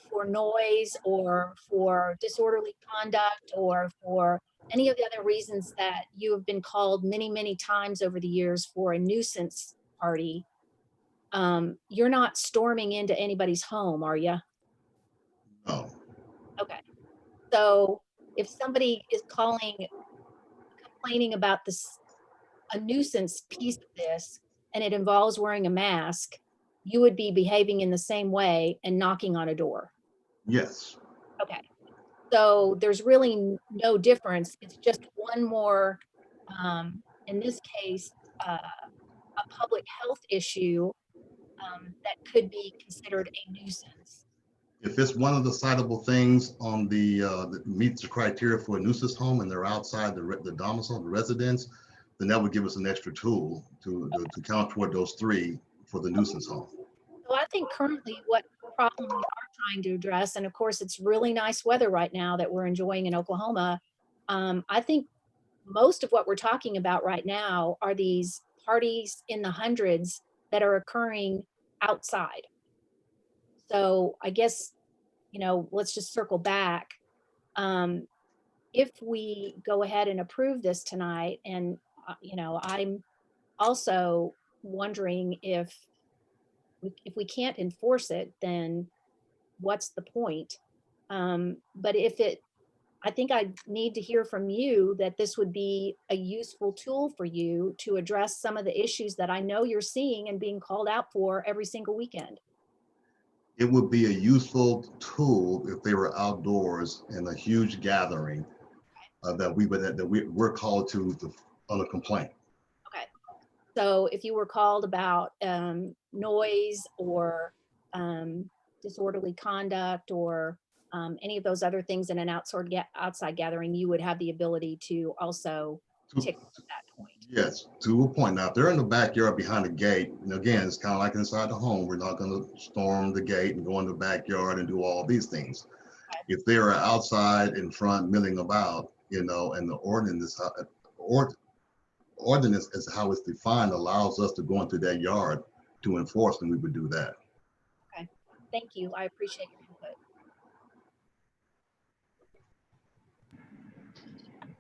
for noise or for disorderly conduct or for any of the other reasons that you have been called many, many times over the years for a nuisance party, you're not storming into anybody's home, are you? No. Okay. So if somebody is complaining about a nuisance piece of this, and it involves wearing a mask, you would be behaving in the same way and knocking on a door. Yes. Okay. So there's really no difference. It's just one more, in this case, a public health issue that could be considered a nuisance. If it's one of the citable things on that meets the criteria for a nuisance home and they're outside the domicile, the residence, then that would give us an extra tool to count toward those three for the nuisance home. So I think currently what problem we are trying to address, and of course it's really nice weather right now that we're enjoying in Oklahoma. I think most of what we're talking about right now are these parties in the hundreds that are occurring outside. So I guess let's just circle back. If we go ahead and approve this tonight, and, I'm also wondering if we can't enforce it, then what's the point? But I think I need to hear from you that this would be a useful tool for you to address some of the issues that I know you're seeing and being called out for every single weekend. It would be a useful tool if they were outdoors in a huge gathering we're called to on a complaint. Okay. So if you were called about noise or disorderly conduct or any of those other things in an outside gathering, you would have the ability to also tick that point. Yes, to a point. Now, if they're in the backyard behind the gate, and again, it's kind of like inside the home. We're not going to storm the gate and go in the backyard and do all these things. Okay. If they are outside in front milling about, and the ordinance is how it's defined, allows us to go into that yard to enforce, and we would do that. Okay, thank you. I appreciate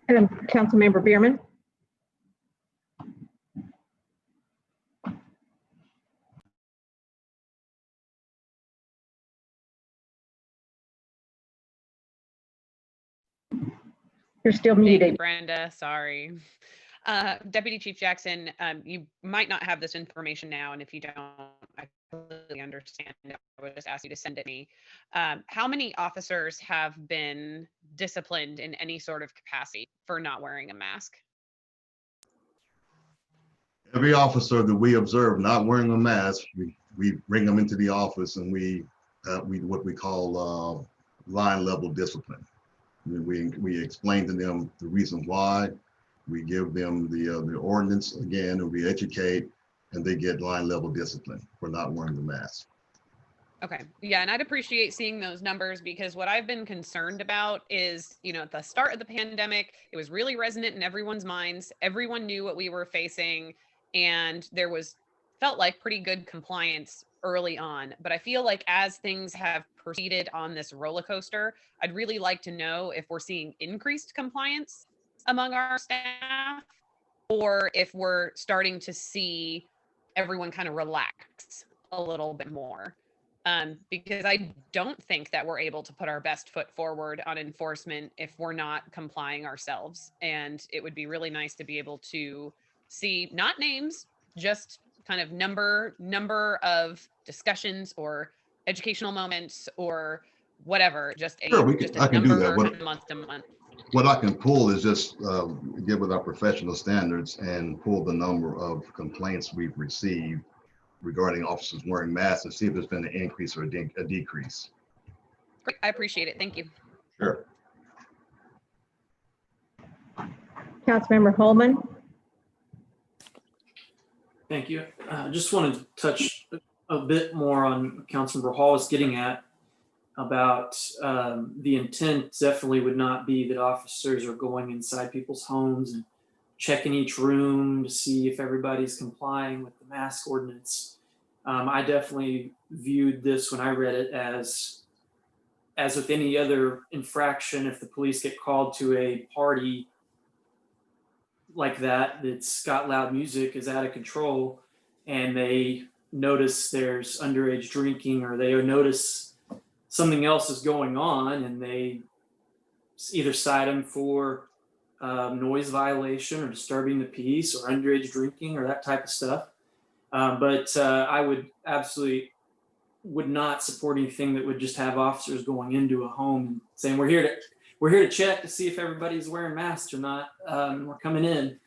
your input. Councilmember Bierman. You're still Thank you, muted. Brenda, sorry. Deputy Chief Jackson, you might not have this information now, and if you don't, I completely understand. I would just ask you to send it me. How many officers have been disciplined in any sort of capacity for not wearing a mask? Every officer that we observe not wearing a mask, we bring them into the office, and we what we call line level discipline. We explain to them the reason why. We give them the ordinance again, and we educate, and they get line level discipline for not wearing the mask. Okay, yeah, and I'd appreciate seeing those numbers, because what I've been concerned about is, at the start of the pandemic, it was really resonant in everyone's minds. Everyone knew what we were facing, and there felt like pretty good compliance early on. But I feel like as things have proceeded on this roller coaster, I'd really like to know if we're seeing increased compliance among our staff, or if we're starting to see everyone kind of relax a little bit more. Because I don't think that we're able to put our best foot forward on enforcement if we're not complying ourselves. And it would be really nice to be able to see, not names, just kind of number of discussions or educational moments or whatever, just a, Sure, just a I can do number that. month to month. What I can pull is just get with our professional standards and pull the number of complaints we've received regarding officers wearing masks and see if there's been an increase or a decrease. Great, I appreciate it. Thank you. Sure. Councilmember Holman. Thank you. Just wanted to touch a bit more on what Councilmember Hall was getting at about the intent definitely would not be that officers are going inside people's homes and checking each room to see if everybody's complying with the mask ordinance. I definitely viewed this when I read it as with any other infraction, if the police get called to a party like that's got loud music, is out of control, and they notice there's underage drinking, or they notice something else is going on, and they either cite them for noise violation or disturbing the peace or underage drinking or that type of stuff. But I would absolutely would not support anything that would just have officers going into a home and saying, we're here to check to see if everybody's wearing masks or not. We're coming in.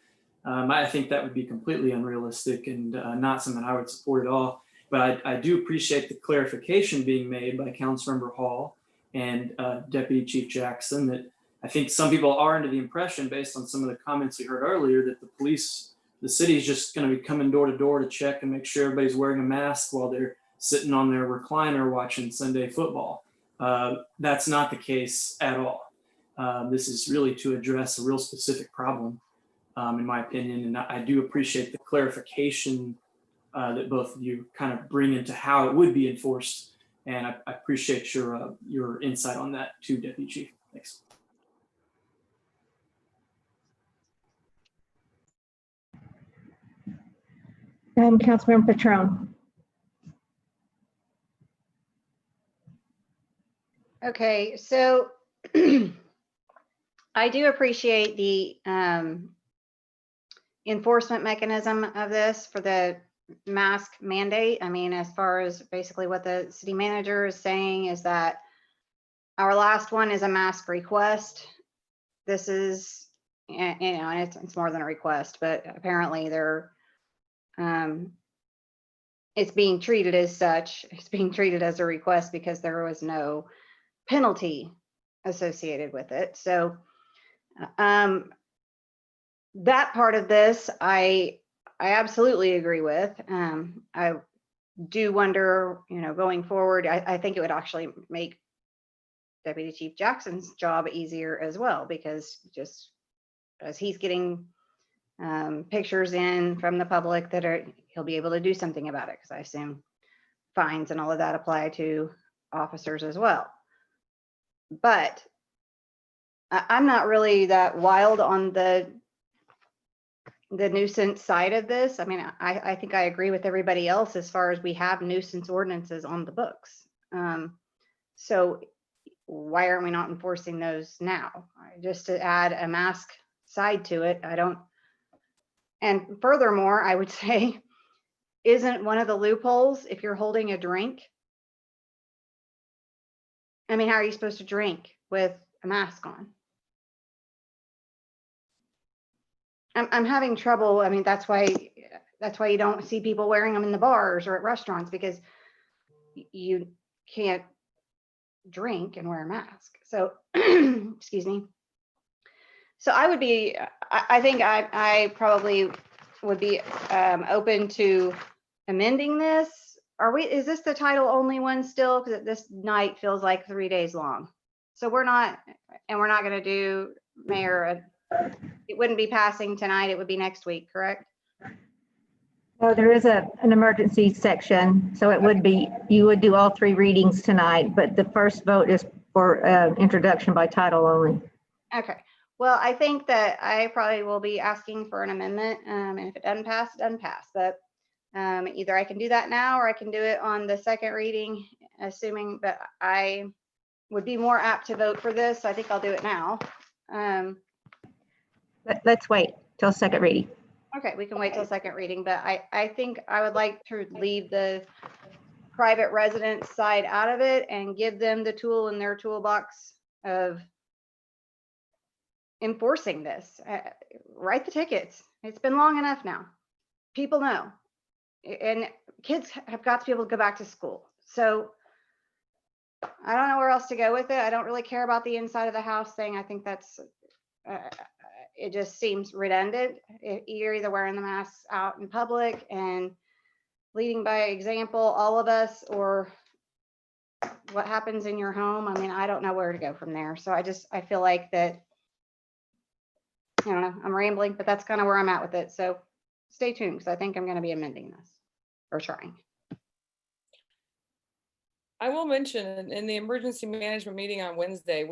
I think that would be completely unrealistic and not something I would support at all. But I do appreciate the clarification being made by Councilmember Hall and Deputy Chief Jackson that I think some people are under the impression, based on some of the comments we heard earlier, that the city is just going to be coming door to door to check and make sure everybody's wearing a mask while they're sitting on their recliner watching Sunday football. That's not the case at all. This is really to address a real specific problem, in my opinion. And I do appreciate the clarification that both of you kind of bring into how it would be enforced. And I appreciate your insight on that too, Deputy Chief. Thanks. Councilmember Patron. Okay, so I do appreciate the enforcement mechanism of this for the mask mandate. I mean, as far as basically what the city manager is saying is that our last one is a mask request. This is, and it's more than a request, but apparently they're, it's being treated as such. It's being treated as a request because there was no penalty associated with it. So that part of this, I absolutely agree with. I do wonder, going forward, I think it would actually make Deputy Chief Jackson's job easier as well, because just as he's getting pictures in from the public he'll be able to do something about it, because I assume fines and all of that apply to officers as well. But I'm not really that wild on the nuisance side of this. I mean, I think I agree with everybody else as far as we have nuisance ordinances on the books. So why aren't we not enforcing those now? Just to add a mask side to it, I don't. And furthermore, I would say, isn't one of the loopholes if you're holding a drink? I mean, how are you supposed to drink with a mask on? I'm having trouble. I mean, that's why you don't see people wearing them in the bars or at restaurants, because you can't drink and wear a mask. So, excuse me. So I think I probably would be open to amending this. Is this the title only one still? Because this night feels like 3 days long. So we're not going to do, Mayor, it wouldn't be passing tonight. It would be next week, correct? So there is an emergency section. So it would be, you would do all 3 readings tonight, but the first vote is for introduction by title only. Okay. Well, I think that I probably will be asking for an amendment. And if it doesn't pass, it doesn't pass. But either I can do that now, or I can do it on the second reading, assuming that I would be more apt to vote for this. I think I'll do it now. Let's wait till second reading. Okay, we can wait till second reading, but I think I would like to leave the private residence side out of it and give them the tool in their toolbox of enforcing this. Write the tickets. It's been long enough now. People know. And kids have got to be able to go back to school. So I don't know where else to go with it. I don't really care about the inside of the house thing. I think that's, it just seems redundant. You're either wearing the masks out in public and leading by example, all of us, or what happens in your home. I mean, I don't know where to go from there. So I feel like that, I don't know, I'm rambling, but that's kind of where I'm at with it. So stay tuned, because I think I'm going to be amending this, or trying. I will mention in the emergency management meeting on Wednesday,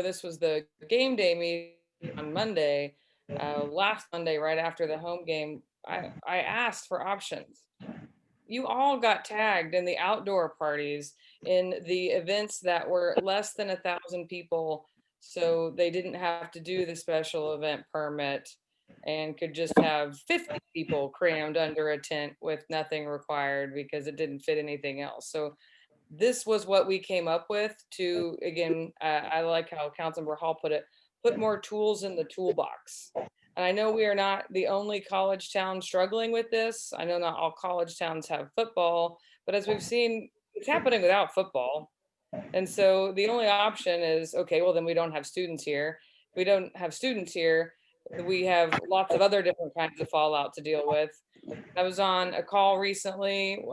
this was the game day meeting on Monday, last Monday, right after the home game, I asked for options. You all got tagged in the outdoor parties, in the events that were less than 1,000 people. So they didn't have to do the special event permit and could just have 50 people crammed under a tent with nothing required because it didn't fit anything else. So this was what we came up with to, again, I like how Councilmember Hall put it, put more tools in the toolbox. And I know we are not the only college town struggling with this. I know not all college towns have football, but as we've seen, it's happening without football. And so the only option is, okay, well, then we don't have students here. If we don't have students here, we have lots of other different kinds of fallout to deal with. I was on a call recently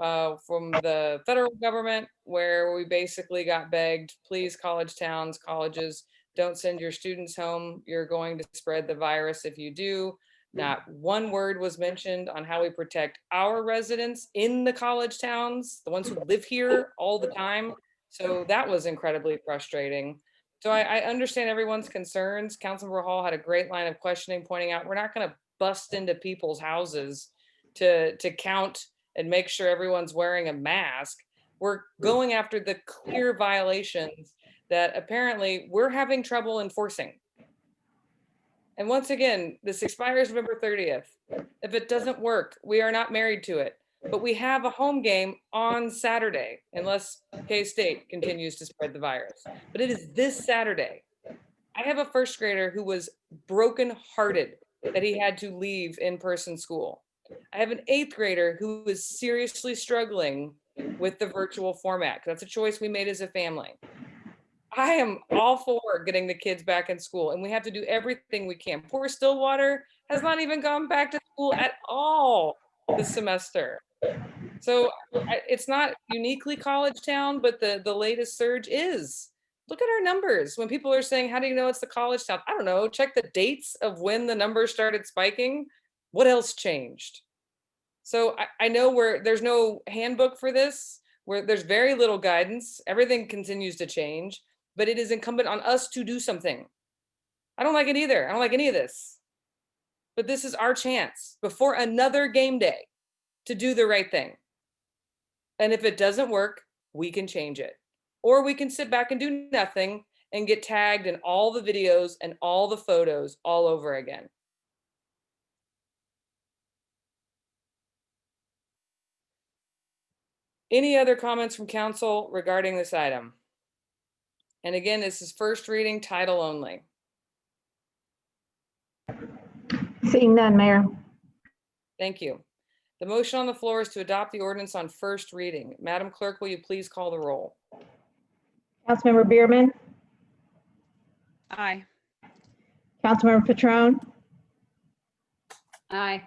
from the federal government where we basically got begged, please, college towns, colleges, don't send your students home. You're going to spread the virus if you do. Not one word was mentioned on how we protect our residents in the college towns, the ones who live here all the time. So that was incredibly frustrating. So I understand everyone's concerns. Councilmember Hall had a great line of questioning, pointing out we're not going to bust into people's houses to count and make sure everyone's wearing a mask. We're going after the clear violations that apparently we're having trouble enforcing. And once again, this expires November 30th. If it doesn't work, we are not married to it. But we have a home game on Saturday, unless K-State continues to spread the virus. But it is this Saturday. I have a first grader who was brokenhearted that he had to leave in-person school. I have an 8th grader who is seriously struggling with the virtual format. That's a choice we made as a family. I am all for getting the kids back in school, and we have to do everything we can. Poor Stillwater has not even gone back to school at all this semester. So it's not uniquely college town, but the latest surge is. Look at our numbers. When people are saying, how do you know it's the college town? I don't know. Check the dates of when the numbers started spiking. What else changed? So I know there's no handbook for this, where there's very little guidance. Everything continues to change. But it is incumbent on us to do something. I don't like it either. I don't like any of this. But this is our chance before another game day to do the right thing. And if it doesn't work, we can change it. Or we can sit back and do nothing and get tagged in all the videos and all the photos all over again. Any other comments from council regarding this item? And again, this is first reading, title only. Seeing none, Mayor. Thank you. The motion on the floor is to adopt the ordinance on first reading. Madam Clerk, will you please call the roll? Councilmember Bierman, Aye. Councilmember Petrone, Aye.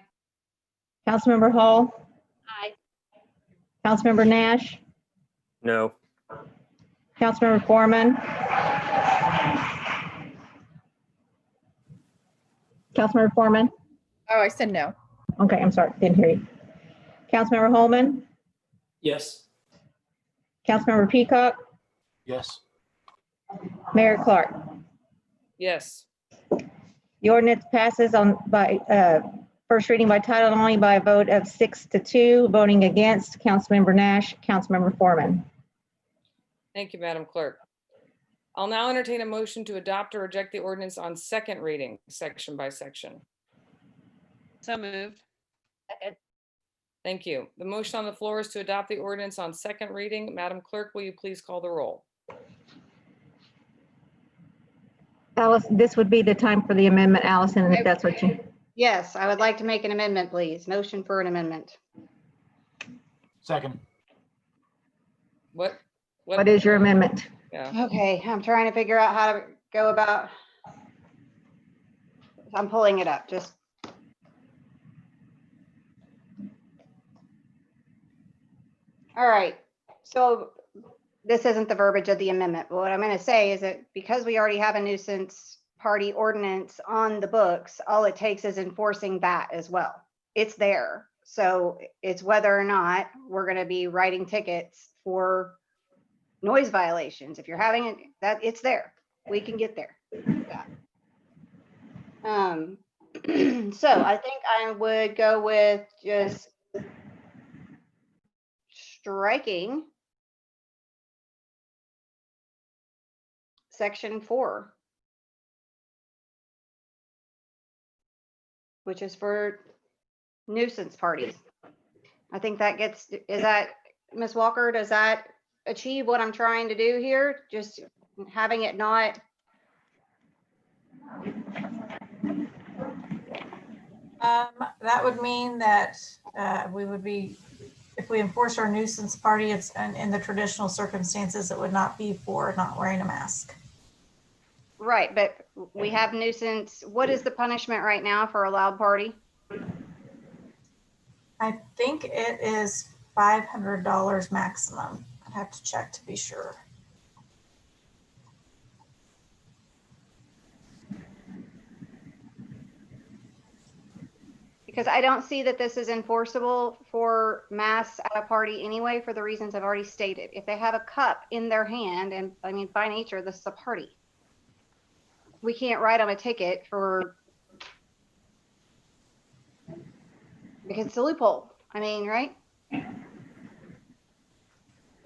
Councilmember Hall, Aye. Councilmember Nash, No. Councilmember Foreman, Councilmember Foreman. Oh, I said no. Okay, I'm sorry, didn't hear you. Councilmember Holman, Yes. Councilmember Peacock, Yes. Mayor Clark. Yes. The ordinance passes by first reading by title only by a vote of 6-2, voting against Councilmember Nash, Councilmember Foreman. Thank you, Madam Clerk. I'll now entertain a motion to adopt or reject the ordinance on second reading, section by section. So moved. Thank you. The motion on the floor is to adopt the ordinance on second reading. Madam Clerk, will you please call the roll? Alice, this would be the time for the amendment, Allison, if that's what you. Yes, I would like to make an amendment, please. Motion for an amendment. Second. What is your amendment? Yeah. Okay, I'm trying to figure out how to go about. I'm pulling it up, just. All right, so this isn't the verbiage of the amendment, but what I'm going to say is that because we already have a nuisance party ordinance on the books, all it takes is enforcing that as well. It's there. So it's whether or not we're going to be writing tickets for noise violations. If you're having it, that it's there. We can get there. Yeah. So I think I would go with just striking section 4, which is for nuisance parties. I think that gets, is that, Ms. Walker, does that achieve what I'm trying to do here? Just having it not. That would mean that we would be, if we enforce our nuisance party, it's in the traditional circumstances, it would not be for not wearing a mask. Right, but we have nuisance. What is the punishment right now for a loud party? I think it is $500 maximum. I'd have to check to be sure. Because I don't see that this is enforceable for masks at a party anyway, for the reasons I've already stated. If they have a cup in their hand, and I mean, by nature, this is a party. We can't write them a ticket because it's a loophole. I mean, right?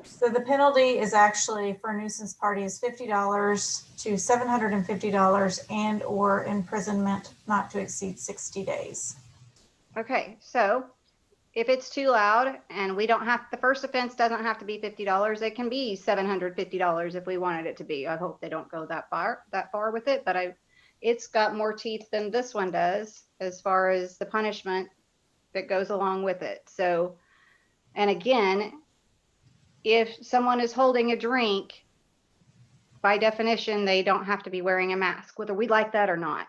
So the penalty is actually for a nuisance party is $50 to $750 and or imprisonment not to exceed 60 days. Okay, so if it's too loud and we don't have, the first offense doesn't have to be $50. It can be $750 if we wanted it to be. I hope they don't go that far with it, but it's got more teeth than this one does as far as the punishment that goes along with it. So, and again, if someone is holding a drink, by definition, they don't have to be wearing a mask, whether we like that or not.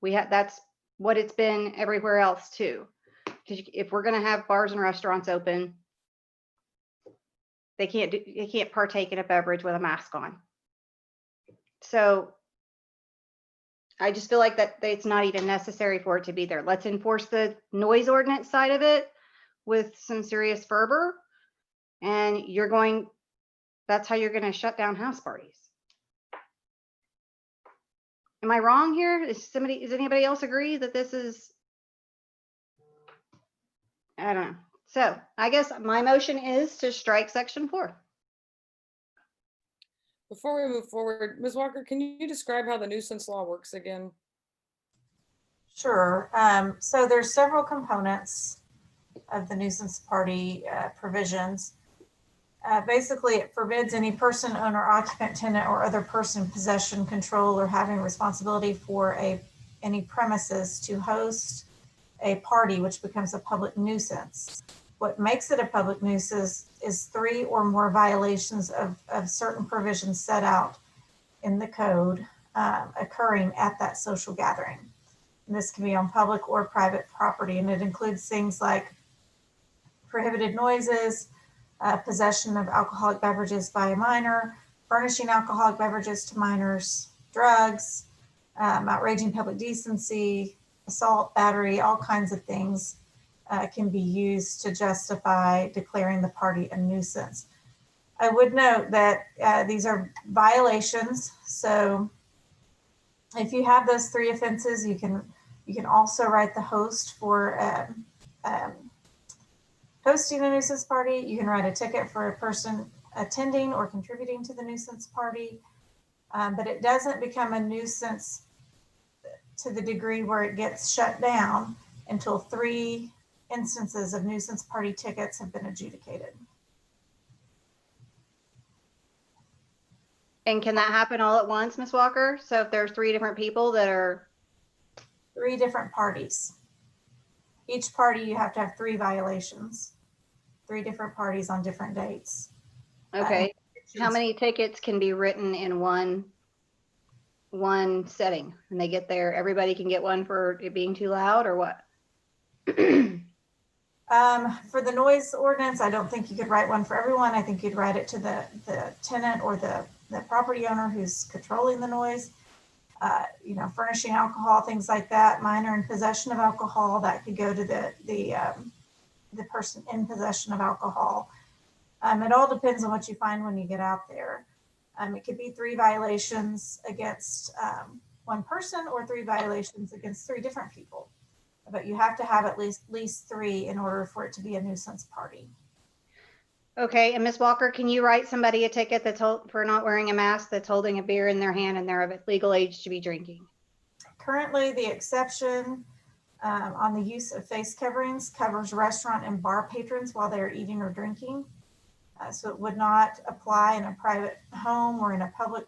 That's what it's been everywhere else too. Because if we're going to have bars and restaurants open, they can't partake in a beverage with a mask on. So I just feel like that it's not even necessary for it to be there. Let's enforce the noise ordinance side of it with some serious fervor. And that's how you're going to shut down house parties. Am I wrong here? Does anybody else agree that this is, I don't know. So I guess my motion is to strike section 4. Before we move forward, Ms. Walker, can you describe how the nuisance law works again? Sure. So there's several components of the nuisance party provisions. Basically, it forbids any person, owner, occupant, tenant, or other person possession, control, or having responsibility for any premises to host a party which becomes a public nuisance. What makes it a public nuisance is 3 or more violations of certain provisions set out in the code occurring at that social gathering. And this can be on public or private property, and it includes things like prohibited noises, possession of alcoholic beverages by a minor, furnishing alcoholic beverages to minors, drugs, outraging public decency, assault, battery, all kinds of things can be used to justify declaring the party a nuisance. I would note that these are violations. So if you have those 3 offenses, you can also write the host for hosting a nuisance party. You can write a ticket for a person attending or contributing to the nuisance party, but it doesn't become a nuisance to the degree where it gets shut down until 3 instances of nuisance party tickets have been adjudicated. And can that happen all at once, Ms. Walker? So if there's 3 different people that are 3 different parties. Each party, you have to have 3 violations, 3 different parties on different dates. okay? How many tickets can be written in one setting? When they get there, everybody can get one for it being too loud, or what? For the noise ordinance, I don't think you could write one for everyone. I think you'd write it to the tenant or the property owner who's controlling the noise. Furnishing alcohol, things like that, minor in possession of alcohol, that could go to the person in possession of alcohol. It all depends on what you find when you get out there. It could be 3 violations against one person or 3 violations against 3 different people. But you have to have at least 3 in order for it to be a nuisance party. Okay, and Ms. Walker, can you write somebody a ticket for not wearing a mask that's holding a beer in their hand and they're of legal age to be drinking? Currently, the exception on the use of face coverings covers restaurant and bar patrons while they're eating or drinking. So it would not apply in a private home or in a public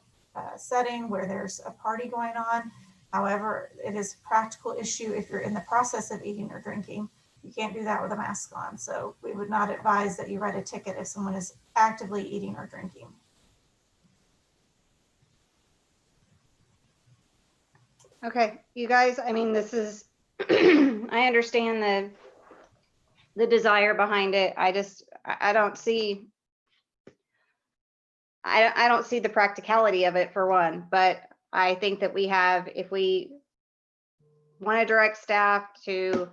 setting where there's a party going on. However, it is a practical issue if you're in the process of eating or drinking. You can't do that with a mask on. So we would not advise that you write a ticket if someone is actively eating or drinking. Okay, you guys, I mean, this is, I understand the desire behind it. I don't see the practicality of it, for one, but I think that if we want to direct staff to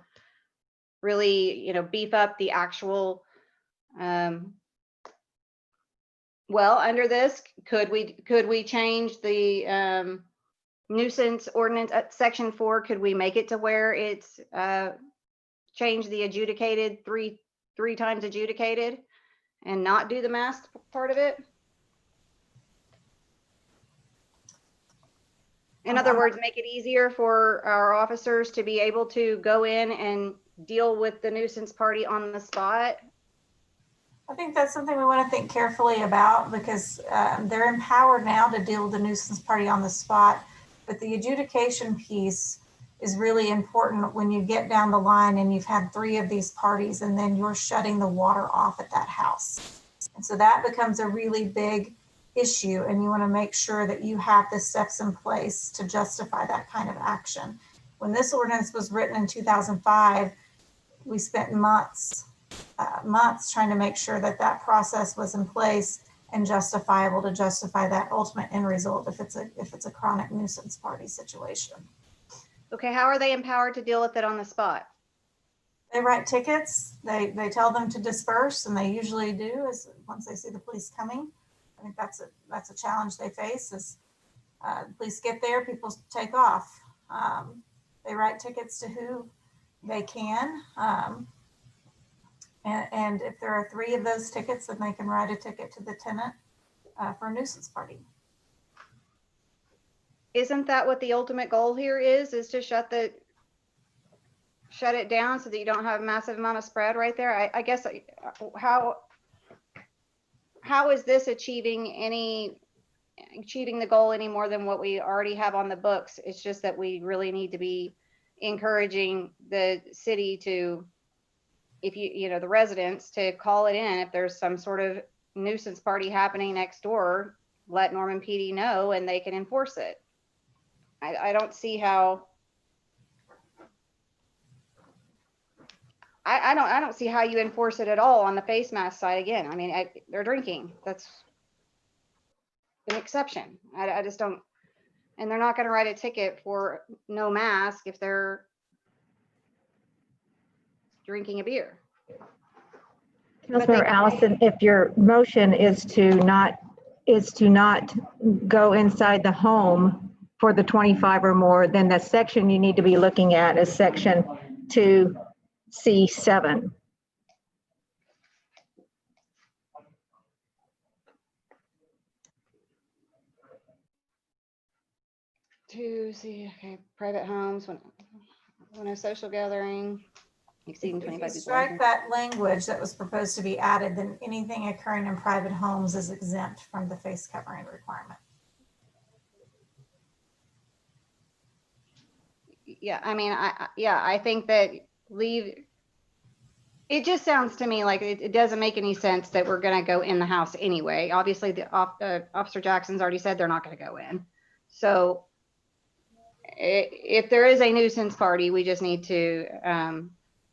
really, beef up the actual, well, under this, could we change the nuisance ordinance at section 4? Could we make it to where it's change the adjudicated three times adjudicated and not do the mask part of it? In other words, make it easier for our officers to be able to go in and deal with the nuisance party on the spot. I think that's something we want to think carefully about, because they're empowered now to deal with the nuisance party on the spot. But the adjudication piece is really important when you get down the line and you've had 3 of these parties and then you're shutting the water off at that house. And so that becomes a really big issue, and you want to make sure that you have the steps in place to justify that kind of action. When this ordinance was written in 2005, we spent months trying to make sure that that process was in place and justifiable to justify that ultimate end result if it's a chronic nuisance party situation. Okay, how are they empowered to deal with it on the spot? They write tickets, they tell them to disperse, and they usually do is once they see the police coming. I think that's a challenge they face is police get there, people take off. They write tickets to who they can. And if there are 3 of those tickets, then they can write a ticket to the tenant for a nuisance party. Isn't that what the ultimate goal here is to shut it down so that you don't have a massive amount of spread right there? I guess how is this achieving the goal any more than what we already have on the books? It's just that we really need to be encouraging the city to, the residents to call it in. If there's some sort of nuisance party happening next door, let Norman PD know and they can enforce it. I don't see how, I don't see how you enforce it at all on the face mask side again. I mean, they're drinking. That's an exception. I just don't, and they're not going to write a ticket for no mask if they're drinking a beer. Councilmember Allison, if your motion is to not go inside the home for the 25 or more, then the section you need to be looking at is section 2C7. Okay, private homes when a social gathering exceeding 25 If you people. strike that language that was proposed to be added, then anything occurring in private homes is exempt from the face covering requirement. Yeah, I mean, I think that it just sounds to me like it doesn't make any sense that we're going to go in the house anyway. Obviously, Officer Jackson's already said they're not going to go in. So if there is a nuisance party, we just need to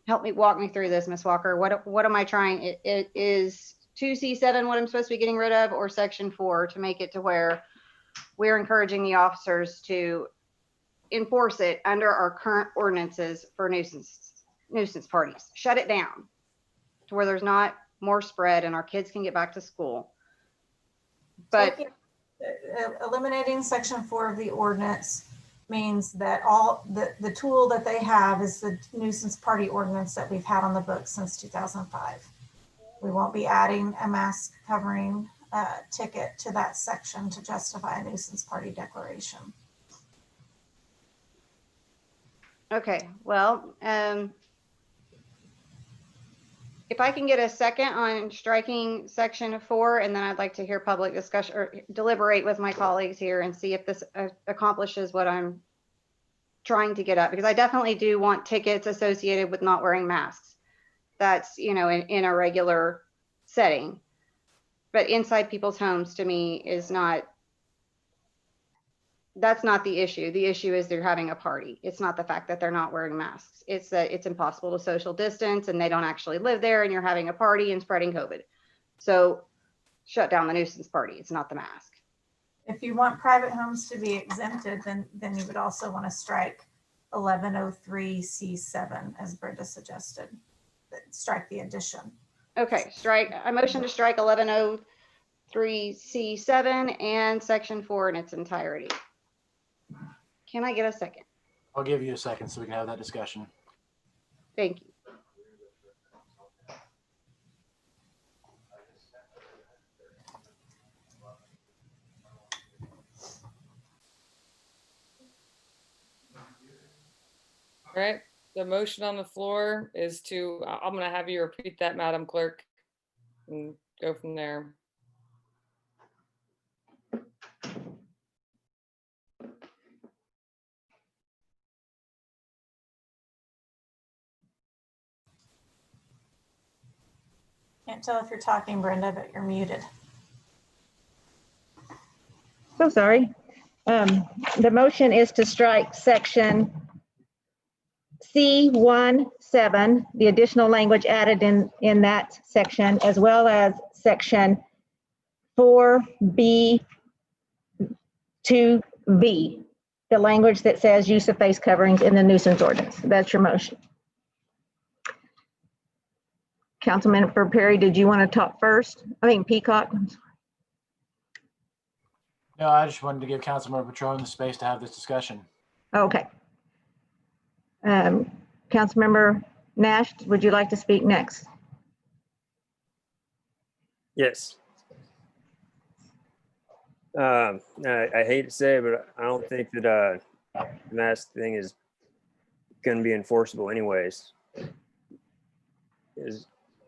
walk me through this, Ms. Walker. What am I trying? It is 2C7 what I'm supposed to be getting rid of, or section 4 to make it to where we're encouraging the officers to enforce it under our current ordinances for nuisance parties. Shut it down to where there's not more spread and our kids can get back to school. But eliminating section 4 of the ordinance means that all the tool that they have is the nuisance party ordinance that we've had on the books since 2005. We won't be adding a mask covering ticket to that section to justify a nuisance party declaration. okay, well, if I can get a second on striking section 4, and then I'd like to hear public discussion or deliberate with my colleagues here and see if this accomplishes what I'm trying to get at, because I definitely do want tickets associated with not wearing masks. That's, in a regular setting. But inside people's homes, to me, is not, that's not the issue. The issue is they're having a party. It's not the fact that they're not wearing masks. It's that it's impossible to social distance and they don't actually live there and you're having a party and spreading COVID. So shut down the nuisance party. It's not the mask. If you want private homes to be exempted, then you would also want to strike 1103C7, as Brenda suggested. Strike the addition. Okay, I motion to strike 1103C7 and section 4 in its entirety. Can I get a second? I'll give you a second so we can have that discussion. Thank you. All right, the motion on the floor is to, I'm gonna have you repeat that, Madam Clerk, and go from there. Can't tell if you're talking, Brenda, but you're muted. So sorry. The motion is to strike section C17, the additional language added in that section, as well as section 4B to V, the language that says use of face coverings in the nuisance ordinance. That's your motion. Councilmember Perry, did you want to talk first? I mean, Peacock. No, I just wanted to give Councilmember Patron the space to have this discussion. Okay. Councilmember Nash, would you like to speak next? Yes. I hate to say it, but I don't think that the mask thing is going to be enforceable anyways.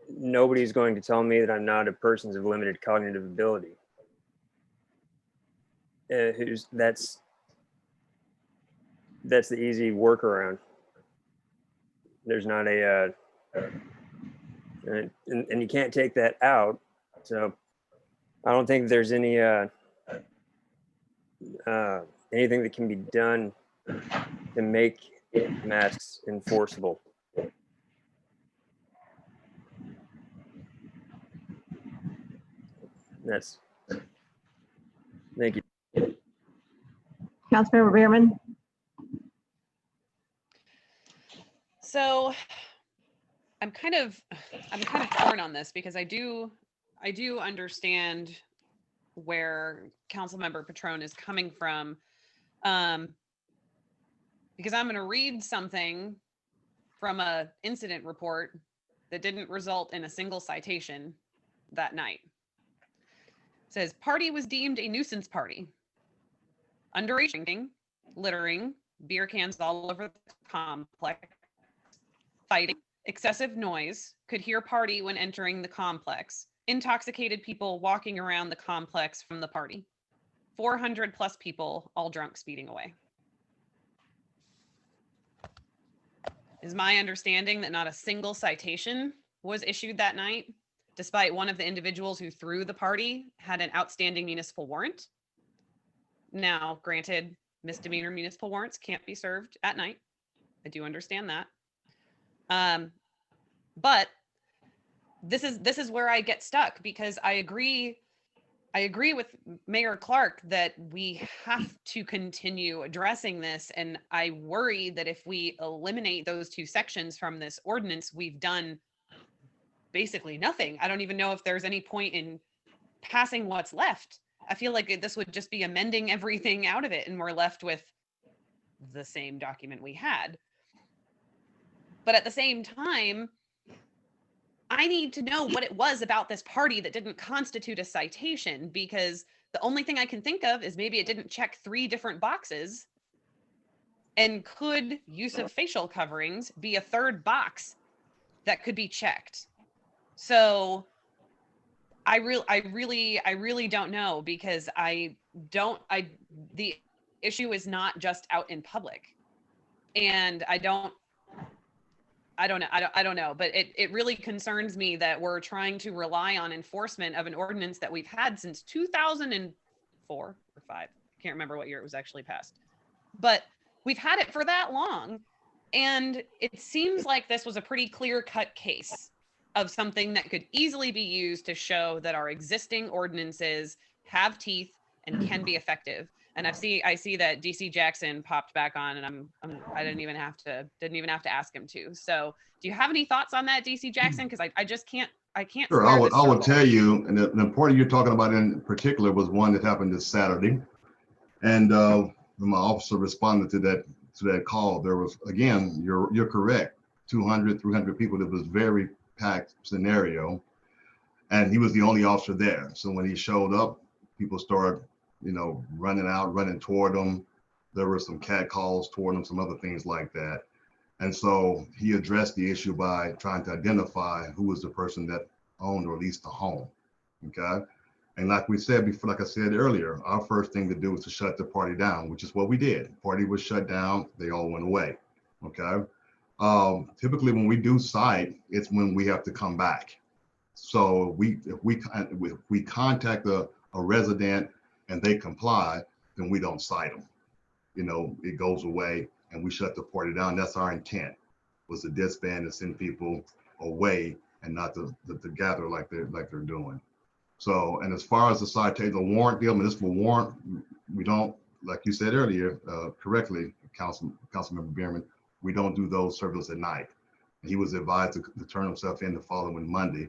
Nobody's going to tell me that I'm not a person of limited cognitive ability. That's the easy workaround. There's not a and you can't take that out. So I don't think there's any anything that can be done to make masks enforceable. That's, thank you. Councilmember Bierman. So I'm kind of torn on this because I do understand where Councilmember Patron is coming from, because I'm going to read something from a incident report that didn't result in a single citation that night. It says, party was deemed a nuisance party. Underage drinking, littering, beer cans all over the complex, fighting, excessive noise, could hear party when entering the complex, intoxicated people walking around the complex from the party, 400 plus people, all drunk, speeding away. Is my understanding that not a single citation was issued that night, despite one of the individuals who threw the party had an outstanding municipal warrant. Now, granted, misdemeanor municipal warrants can't be served at night. I do understand that. But this is where I get stuck, because I agree with Mayor Clark that we have to continue addressing this. And I worry that if we eliminate those two sections from this ordinance, we've done basically nothing. I don't even know if there's any point in passing what's left. I feel like this would just be amending everything out of it, and we're left with the same document we had. But at the same time, I need to know what it was about this party that didn't constitute a citation, because the only thing I can think of is maybe it didn't check 3 different boxes. And could use of facial coverings be a third box that could be checked? So I really don't know, because the issue is not just out in public. And I don't know, but it really concerns me that we're trying to rely on enforcement of an ordinance that we've had since 2004 or 5. I can't remember what year it was actually passed, but we've had it for that long. And it seems like this was a pretty clear-cut case of something that could easily be used to show that our existing ordinances have teeth and can be effective. And I see that DC Jackson popped back on, and I didn't even have to ask him to. So do you have any thoughts on that, DC Jackson? Because I just can't Sure, square I this would circle. tell you, and the party you're talking about in particular was one that happened this Saturday. And when my officer responded to that call, there was, again, you're correct, 200, 300 people. It was very packed scenario. And he was the only officer there. So when he showed up, people started, running toward him. There were some cat calls toward him, some other things like that. And so he addressed the issue by trying to identify who was the person that owned or leased the home. Okay. And like we said before, like I said earlier, our first thing to do was to shut the party down, which is what we did. Party was shut down. They all went away. Okay. Typically when we do cite, it's when we have to come back. So if we contact a resident and they comply, then we don't cite them. It goes away and we shut the party down. That's our intent, was to disband and send people away and not to gather like they're doing. So, and as far as the citation, the warrant deal, municipal warrant, we don't, like you said earlier, correctly, Councilmember Bierman, we don't do those services at night. And he was advised to turn himself in the following Monday,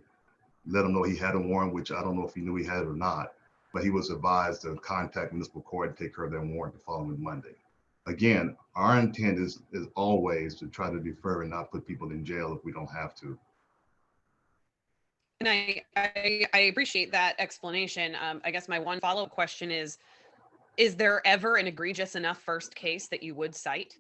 let him know he had a warrant, which I don't know if he knew he had it or not, but he was advised to contact municipal court and take care of that warrant the following Monday. Again, our intent is always to try to defer and not put people in jail if we don't have to. And I appreciate that explanation. I guess my one follow-up question is there ever an egregious enough first case that you would cite?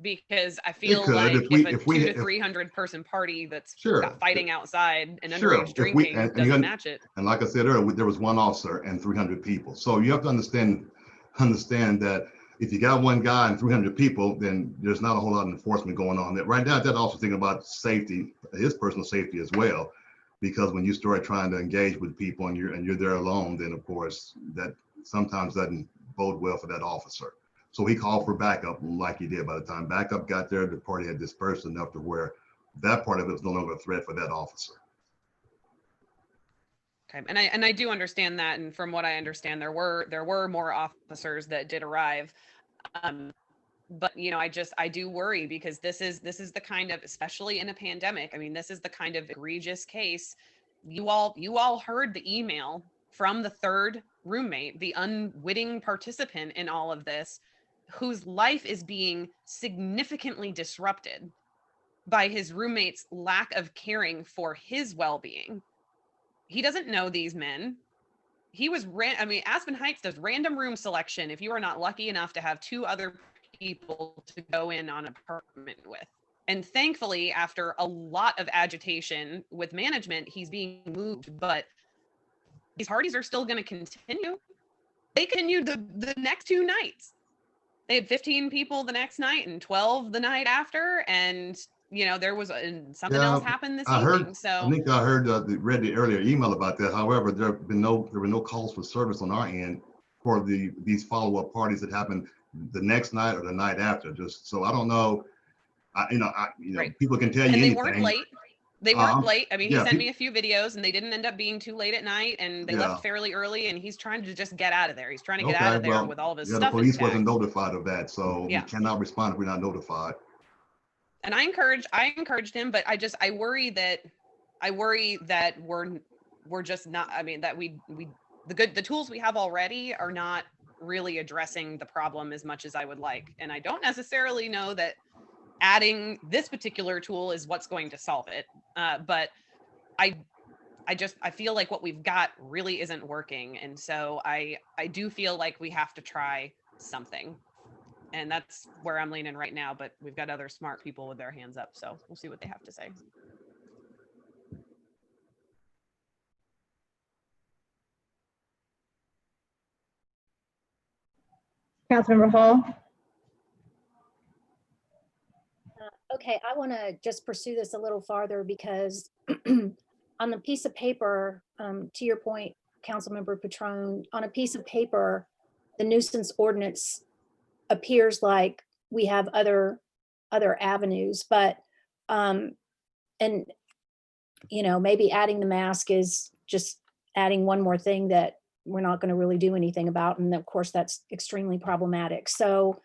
Because I feel like if a 200 to 300 person party that's got fighting outside and underage drinking doesn't match it. And like I said earlier, there was one officer and 300 people. So you have to understand that if you got one guy and 300 people, then there's not a whole lot of enforcement going on. That right now, that also thinking about safety, his personal safety as well. Because when you start trying to engage with people and you're there alone, then of course that sometimes doesn't bode well for that officer. So he called for backup like he did. By the time backup got there, the party had dispersed enough to where that part of it was no longer a threat for that officer. Okay, and I do understand that, and from what I understand, there were more officers that did arrive. But I do worry because this is the kind of, especially in a pandemic, I mean, this is the kind of egregious case. You all heard the email from the third roommate, the unwitting participant in all of this, whose life is being significantly disrupted by his roommate's lack of caring for his well-being. He doesn't know these men. He was Aspen Heights does random room selection if you are not lucky enough to have two other people to go in on an apartment with. And thankfully, after a lot of agitation with management, he's being moved, but these parties are still going to continue. They continued the next two nights. They had 15 people the next night and 12 the night after. And, there was something else happened this evening. I think I read the earlier email about that. However, there were no calls for service on our end for these follow-up parties that happened the next night or the night after. Just so I don't know, Right. People can tell you and anything. They weren't late. They weren't late. I mean, he yeah, sent me a few videos and they didn't end up being too late at night, and they left fairly early, and he's trying to just get out of there. He's trying to get out of there with all of his the stuff police intact. wasn't notified of that, so we Yeah. cannot respond if we're not notified. And I encouraged him, but I worry that we're just not, that the tools we have already are not really addressing the problem as much as I would like. And I don't necessarily know that adding this particular tool is what's going to solve it. But I feel like what we've got really isn't working. And so I do feel like we have to try something. And that's where I'm leaning right now, but we've got other smart people with their hands up. So we'll see what they have to say. Councilmember Hall. Okay, I want to just pursue this a little farther because on the piece of paper, to your point, Councilmember Patron, on a piece of paper, the nuisance ordinance appears like we have other avenues, but maybe adding the mask is just adding one more thing that we're not going to really do anything about. And of course, that's extremely problematic. So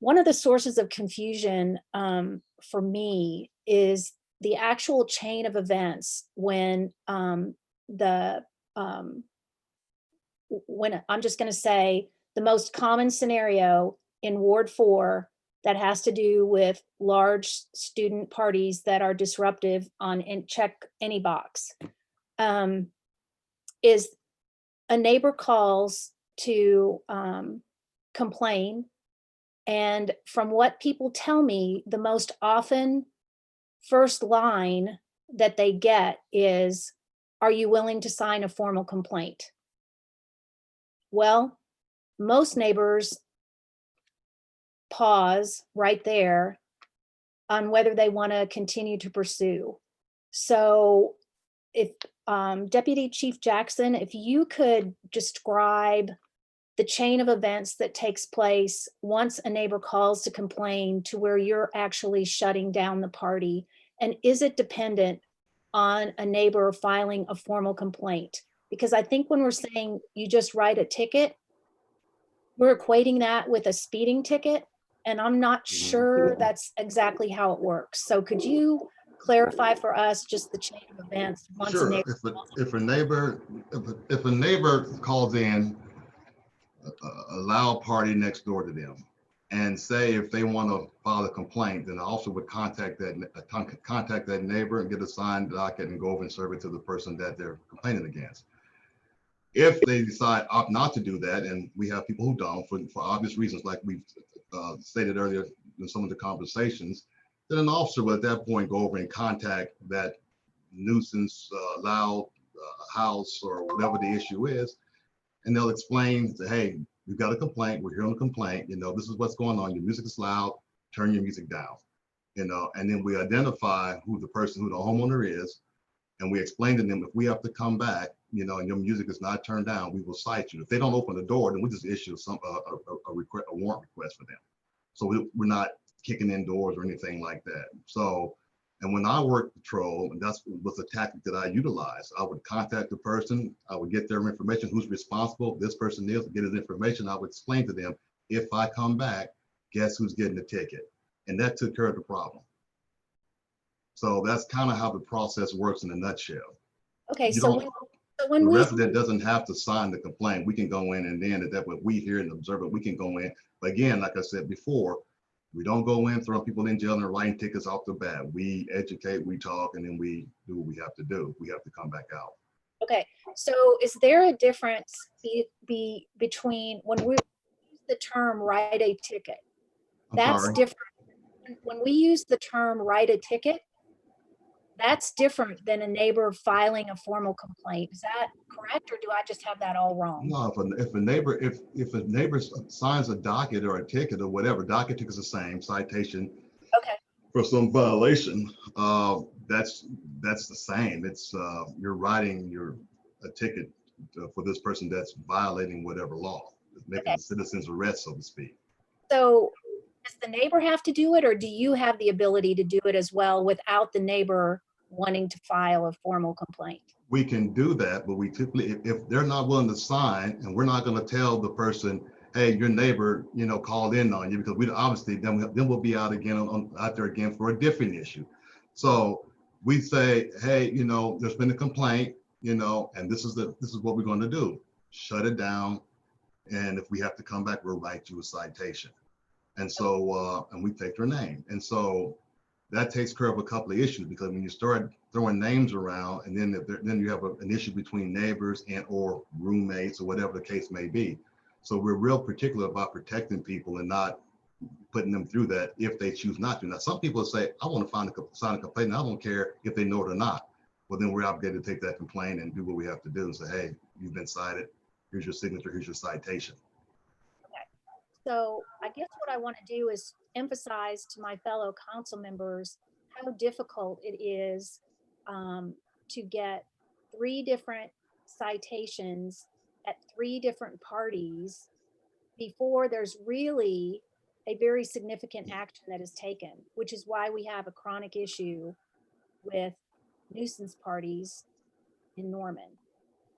one of the sources of confusion for me is the actual chain of events when when I'm just going to say the most common scenario in Ward 4 that has to do with large student parties that are disruptive on check any box is a neighbor calls to complain. And from what people tell me, the most often first line that they get is, "Are you willing to sign a formal complaint?" Well, most neighbors pause right there on whether they want to continue to pursue. So if Deputy Chief Jackson, if you could describe the chain of events that takes place once a neighbor calls to complain to where you're actually shutting down the party, and is it dependent on a neighbor filing a formal complaint? Because I think when we're saying you just write a ticket, we're equating that with a speeding ticket, and I'm not sure that's exactly how it works. So could you clarify for us just the chain of events? Once Sure. a neighbor If a neighbor calls in a loud party next door to them, and say if they want to file a complaint, then I also would contact that neighbor and get a signed docket and go over and serve it to the person that they're complaining against. If they decide opt not to do that, and we have people who don't for obvious reasons, like we've stated earlier in some of the conversations, then an officer will at that point go over and contact that nuisance, loud house or whatever the issue is, and they'll explain, say, hey, we've got a complaint, we're here on a complaint, this is what's going on, your music is loud, turn your music down, and then we identify who the homeowner is, and we explain to them, if we have to come back, and your music is not turned down, we will cite you. If they don't open the door, then we just issue a warrant request for them. So we're not kicking in doors or anything like that. So, and when I worked patrol, and that was a tactic that I utilized, I would contact the person, I would get their information, who's responsible, this person is, get his information, I would explain to them, if I come back, guess who's getting the ticket? And that took care of the problem. So that's kind of how the process works in a nutshell. Okay, The resident doesn't have to sign the complaint. We can go in, and then that what we hear and observe it, we can go in. But again, like I said before, we don't go in throwing people in jail and writing tickets off the bat. We educate, we talk, and then we do what we have to do. We have to come back out. Okay, so is there a difference between when we use the term write a ticket? That's different. When we use the term write a ticket, that's different than a neighbor filing a formal complaint. Is that correct, or do I just have that all wrong? No, if a neighbor signs a docket or a ticket or whatever, docket ticket is the same, citation for some violation, that's the same. It's you're writing a ticket for this person that's violating whatever law, making a citizen's arrest, so to speak. So does the neighbor have to do it, or do you have the ability to do it as well without the neighbor wanting to file a formal complaint? We can do that, but we typically, if they're not willing to sign, and we're not going to tell the person, hey, your neighbor, called in on you, because we obviously then we'll be out there again for a different issue. So we say, hey, there's been a complaint, and this is what we're going to do. Shut it down, and if we have to come back, we'll write you a citation. And so, and we take their name. And so that takes care of a couple of issues, because when you start throwing names around, and then you have an issue between neighbors and or roommates or whatever the case may be. So we're real particular about protecting people and not putting them through that if they choose not to. Now, some people say, I want to sign a complaint, and I don't care if they know it or not. Well, then we're obligated to take that complaint and do what we have to do and say, hey, you've been cited. Here's your signature. Here's your citation. So I guess what I want to do is emphasize to my fellow council members how difficult it is to get 3 different citations at 3 different parties before there's really a very significant action that is taken, which is why we have a chronic issue with nuisance parties in Norman.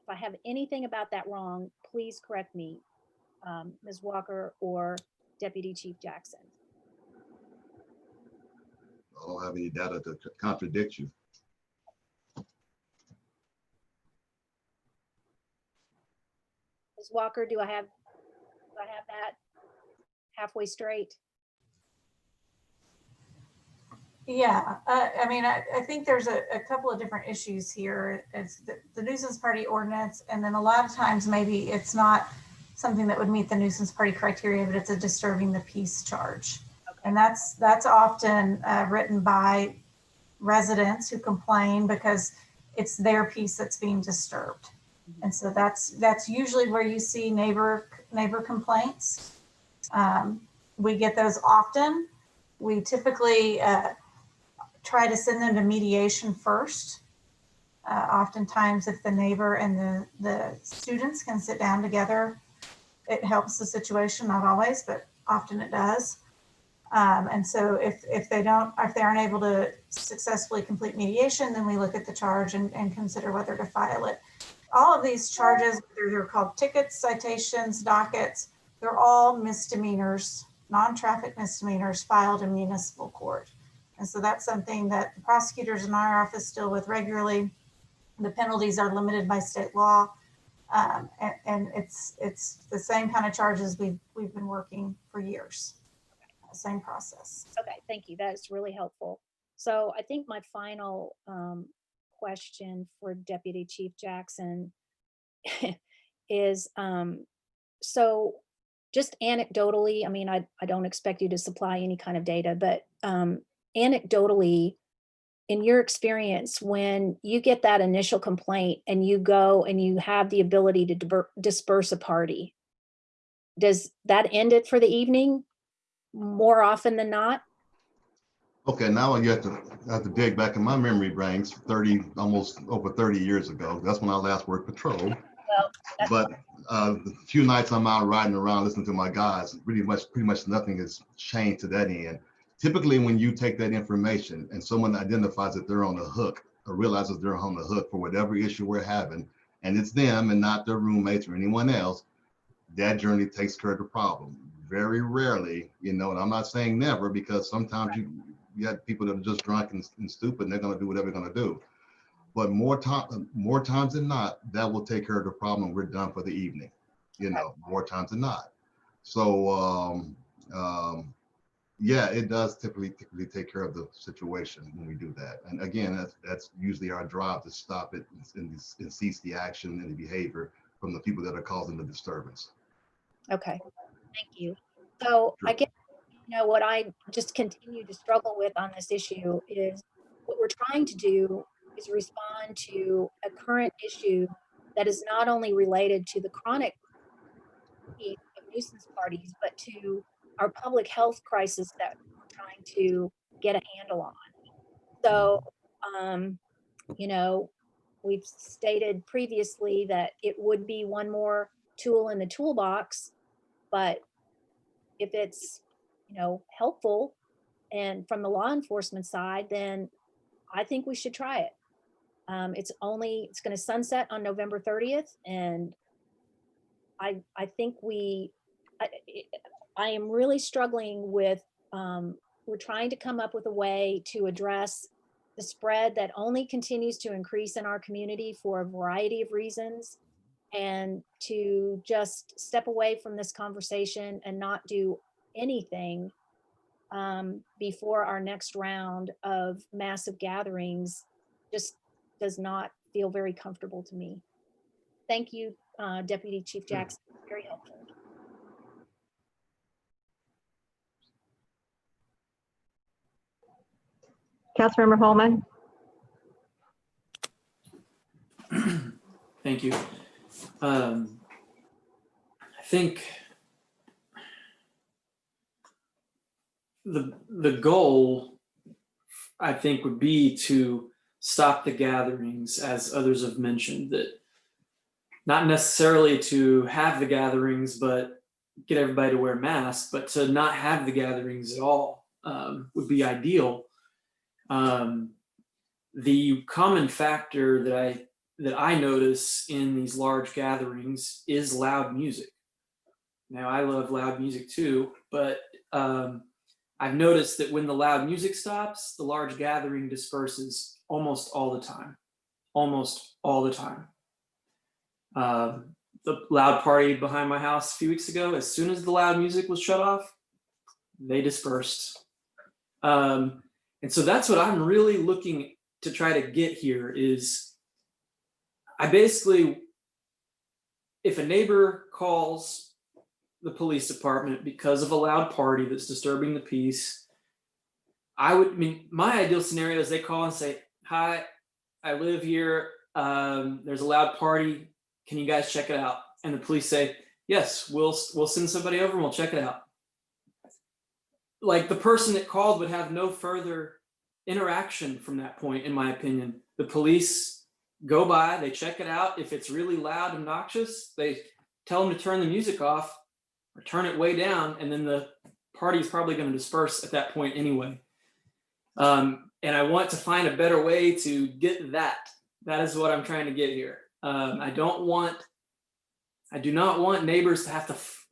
If I have anything about that wrong, please correct me, Ms. Walker or Deputy Chief Jackson. I don't have any data to contradict you. Ms. Walker, do I have that halfway straight? Yeah, I mean, I think there's a couple of different issues here. It's the nuisance party ordinance, and then a lot of times maybe it's not something that would meet the nuisance party criteria, but it's a disturbing the peace charge. Okay. And that's often written by residents who complain because it's their peace that's being disturbed. Mm-hmm. And so that's usually where you see neighbor complaints. We get those often. We typically try to send them to mediation first. Oftentimes, if the neighbor and the students can sit down together, it helps the situation. Not always, but often it does. And so if they aren't able to successfully complete mediation, then we look at the charge and consider whether to file it. All of these charges, they're called tickets, citations, dockets, they're all misdemeanors, non-traffic misdemeanors filed in municipal court. And so that's something that the prosecutors in our office deal with regularly. The penalties are limited by state law. And it's the same kind of charges we've been working for years. Same process. Okay, thank you. That's really helpful. So I think my final question for Deputy Chief Jackson is, so just anecdotally, I mean, I don't expect you to supply any kind of data, but anecdotally, in your experience, when you get that initial complaint and you go and you have the ability to disperse a party, does that end it for the evening more often than not? Okay, now you have to dig back in my memory banks, almost over 30 years ago. That's when I last worked patrol. Well, but the few nights I'm out riding around listening to my guys, pretty much nothing has changed to that end. Typically, when you take that information and someone identifies that they're on the hook or realizes they're on the hook for whatever issue we're having, and it's them and not their roommates or anyone else, that journey takes care of the problem. Very rarely, and I'm not saying never, because sometimes you got people that are just drunk and stupid and they're going to do whatever they're going to do. But more times than not, that will take care of the problem. We're done for the evening, more times than not. So, yeah, it does typically take care of the situation when we do that. And again, that's usually our drive to stop it and cease the action and the behavior from the people that are causing the disturbance. Okay, thank you. So sure. I guess, what I just continue to struggle with on this issue is what we're trying to do is respond to a current issue that is not only related to the chronic piece of nuisance parties, but to our public health crisis that we're trying to get a handle on. So, we've stated previously that it would be one more tool in the toolbox, but if it's, helpful and from the law enforcement side, then I think we should try it. It's going to sunset on November 30th. And I think I am really struggling with, we're trying to come up with a way to address the spread that only continues to increase in our community for a variety of reasons, and to just step away from this conversation and not do anything before our next round of massive gatherings just does not feel very comfortable to me. Thank you, Deputy Chief Jackson. Very helpful. Councilmember Holman. Thank you. I think the goal, I think, would be to stop the gatherings, as others have mentioned, that not necessarily to have the gatherings, but get everybody to wear masks, but to not have the gatherings at all would be ideal. The common factor that I notice in these large gatherings is loud music. Now, I love loud music too, but I've noticed that when the loud music stops, the large gathering disperses almost all the time. Almost all the time. The loud party behind my house a few weeks ago, as soon as the loud music was shut off, they dispersed. And so that's what I'm really looking to try to get here is I basically, if a neighbor calls the police department because of a loud party that's disturbing the peace, I mean, my ideal scenario is they call and say, "Hi, I live here. There's a loud party. Can you guys check it out?" And the police say, "Yes, we'll send somebody over and we'll check it out." Like the person that called would have no further interaction from that point, in my opinion. The police go by, they check it out. If it's really loud and obnoxious, they tell them to turn the music off or turn it way down, and then the party is probably going to disperse at that point anyway. And I want to find a better way to get that. That is what I'm trying to get here. I do not want neighbors to have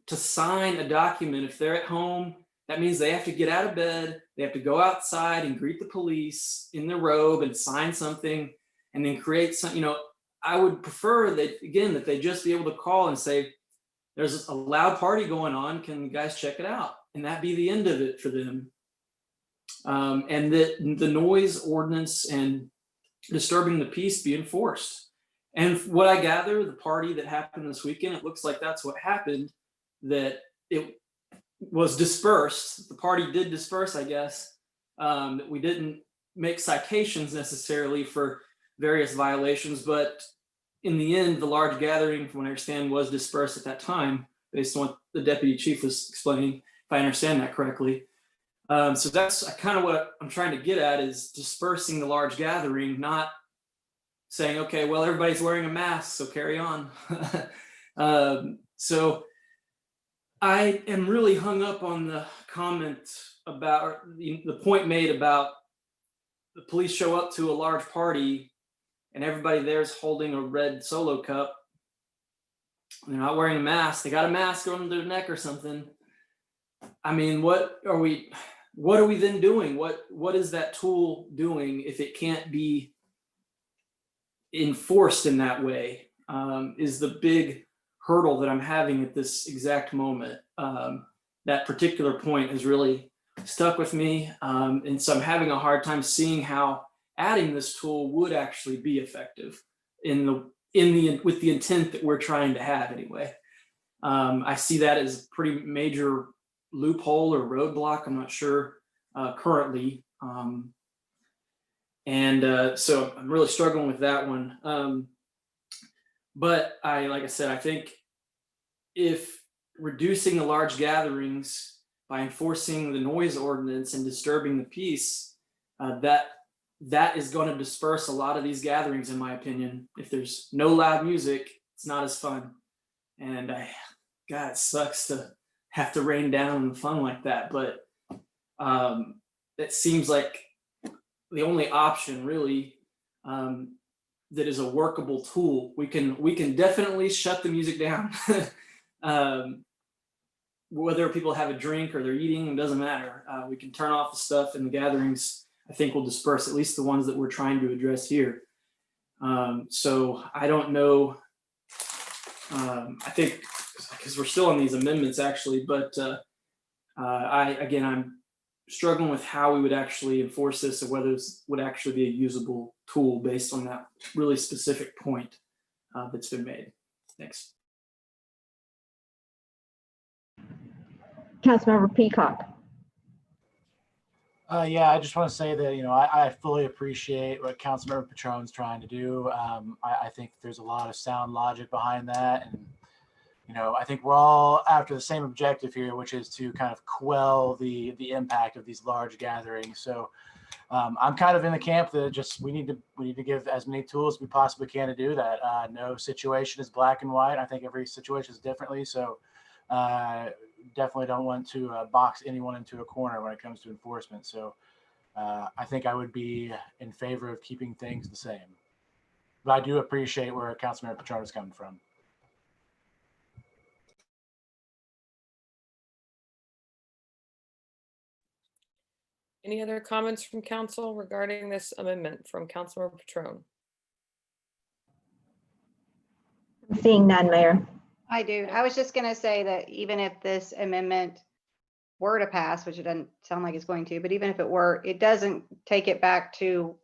to sign a document if they're at home. That means they have to get out of bed, they have to go outside and greet the police in their robe and sign something and then create some, you know, I would prefer that, again, that they just be able to call and say, "There's a loud party going on, can you guys check it out?" And that be the end of it for them. And that the noise ordinance and disturbing the peace be enforced. And what I gather, the party that happened this weekend, it looks like that's what happened, that it was dispersed. The party did disperse, I guess. That we didn't make citations necessarily for various violations, but in the end, the large gathering, from what I understand, was dispersed at that time, based on what the deputy chief was explaining, if I understand that correctly. So that's kind of what I'm trying to get at, is dispersing the large gathering, not saying, okay, well, everybody's wearing a mask, so carry on. So I am really hung up on the comment about the point made about the police show up to a large party and everybody there's holding a red Solo cup. They're not wearing a mask. They got a mask on their neck or something. I mean, what are we then doing? What is that tool doing if it can't be enforced in that way? Is the big hurdle that I'm having at this exact moment. That particular point has really stuck with me. And so I'm having a hard time seeing how adding this tool would actually be effective with the intent that we're trying to have anyway. I see that as a pretty major loophole or roadblock. I'm not sure currently. So I'm really struggling with that one. But like I said, I think if reducing the large gatherings by enforcing the noise ordinance and disturbing the peace, that is going to disperse a lot of these gatherings, in my opinion. If there's no loud music, it's not as fun. And God, it sucks to have to rain down the fun like that. But it seems like the only option really that is a workable tool. We can definitely shut the music down. Whether people have a drink or they're eating, it doesn't matter. We can turn off the stuff, and the gatherings, I think, will disperse, at least the ones that we're trying to address here. So I don't know. I think, because we're still on these amendments actually, but I'm struggling with how we would actually enforce this, or whether this would actually be a usable tool based on that really specific point that's been made. Thanks. Councilmember Peacock. Yeah, I just want to say that, I fully appreciate what Councilmember Patron's trying to do. I think there's a lot of sound logic behind that. And, I think we're all after the same objective here, which is to kind of quell the impact of these large gatherings. So I'm kind of in the camp that we need to give as many tools as we possibly can to do that. No situation is black and white. I think every situation is differently. So definitely don't want to box anyone into a corner when it comes to enforcement. So I think I would be in favor of keeping things the same. But I do appreciate where Councilmember Petrone is coming from. Any other comments from council regarding this amendment from Councilmember Petrone? Seeing none, Mayor. I do. I was just gonna say that even if this amendment were to pass, which it doesn't sound like it's going to, but even if it were, it doesn't take it back to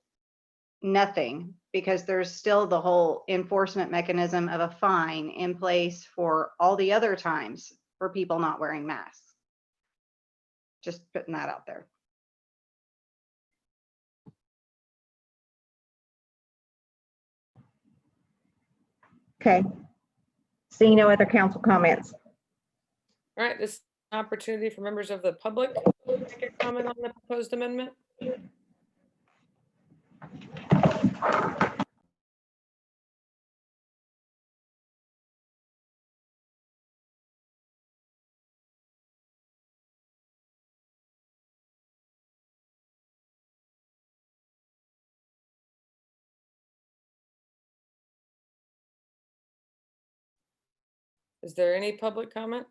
nothing, because there's still the whole enforcement mechanism of a fine in place for all the other times for people not wearing masks. Just putting that out there. Okay. Seeing no other council comments. All right, this is an opportunity for members of the public to make a comment on the proposed amendment. Is there any public comment?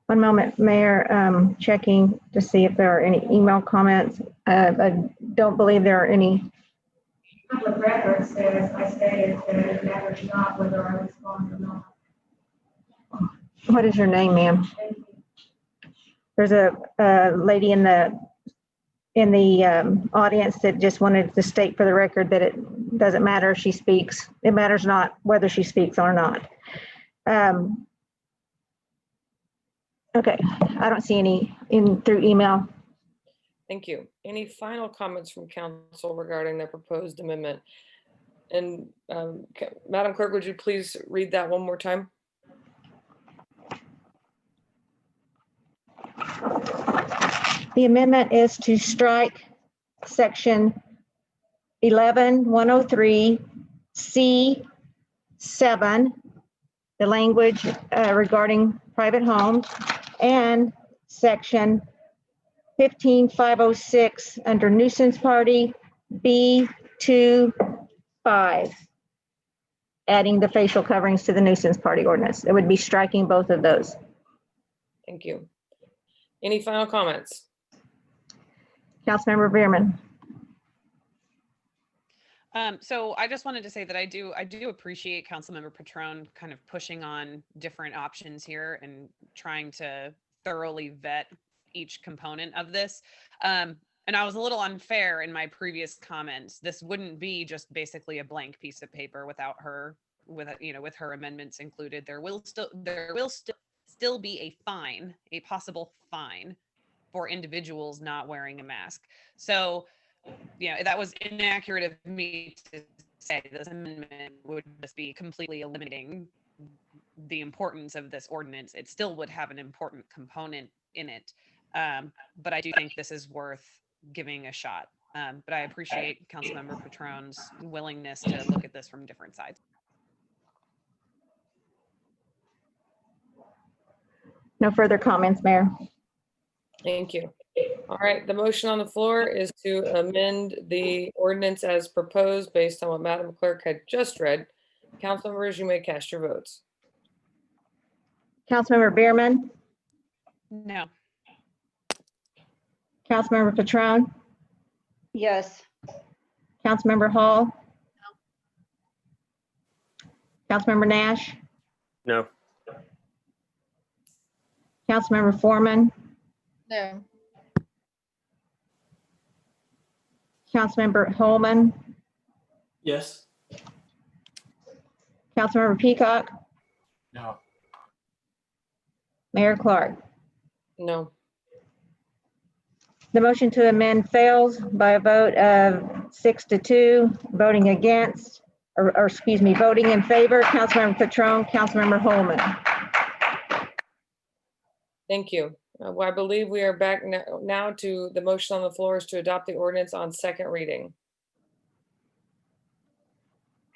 One moment, Mayor, checking to see if there are any email comments. I don't believe there are any. Public record says I stated that it matters not whether I respond or not. What is your name, ma'am? There's a lady in the audience that just wanted to state for the record that it doesn't matter if she speaks. It matters not whether she speaks or not. Okay, I don't see any through email. Thank you. Any final comments from council regarding the proposed amendment? And Madam Clerk, would you please read that one more time? The amendment is to strike section 11103 C7, the language regarding private homes, and section 15506 under nuisance party B25, adding the facial coverings to the nuisance party ordinance. It would be striking both of those. Thank you. Any final comments? Councilmember Bierman. So I just wanted to say that I do appreciate Councilmember Petrone kind of pushing on different options here and trying to thoroughly vet each component of this. And I was a little unfair in my previous comments. This wouldn't be just basically a blank piece of paper without her, with her amendments included. There will still be a fine, a possible fine for individuals not wearing a mask. So, that was inaccurate of me to say this amendment would just be completely eliminating the importance of this ordinance. It still would have an important component in it. But I do think this is worth giving a shot. But I appreciate Councilmember Petrone's willingness to look at this from different sides. No further comments, Mayor. Thank you. All right, the motion on the floor is to amend the ordinance as proposed based on what Madam Clerk had just read. Council members, you may cast your votes. Councilmember Bierman, No. Councilmember Petrone, Yes. Councilmember Hall, Councilmember Nash, No. Councilmember Foreman, No. Councilmember Holman, Yes. Councilmember Peacock, No. Mayor Clark. No. The motion to amend fails by a vote of 6-2, voting against, or excuse me, voting in favor, Councilmember Petrone, Councilmember Holman. Thank you. Well, I believe we are back now to the motion on the floor is to adopt the ordinance on second reading.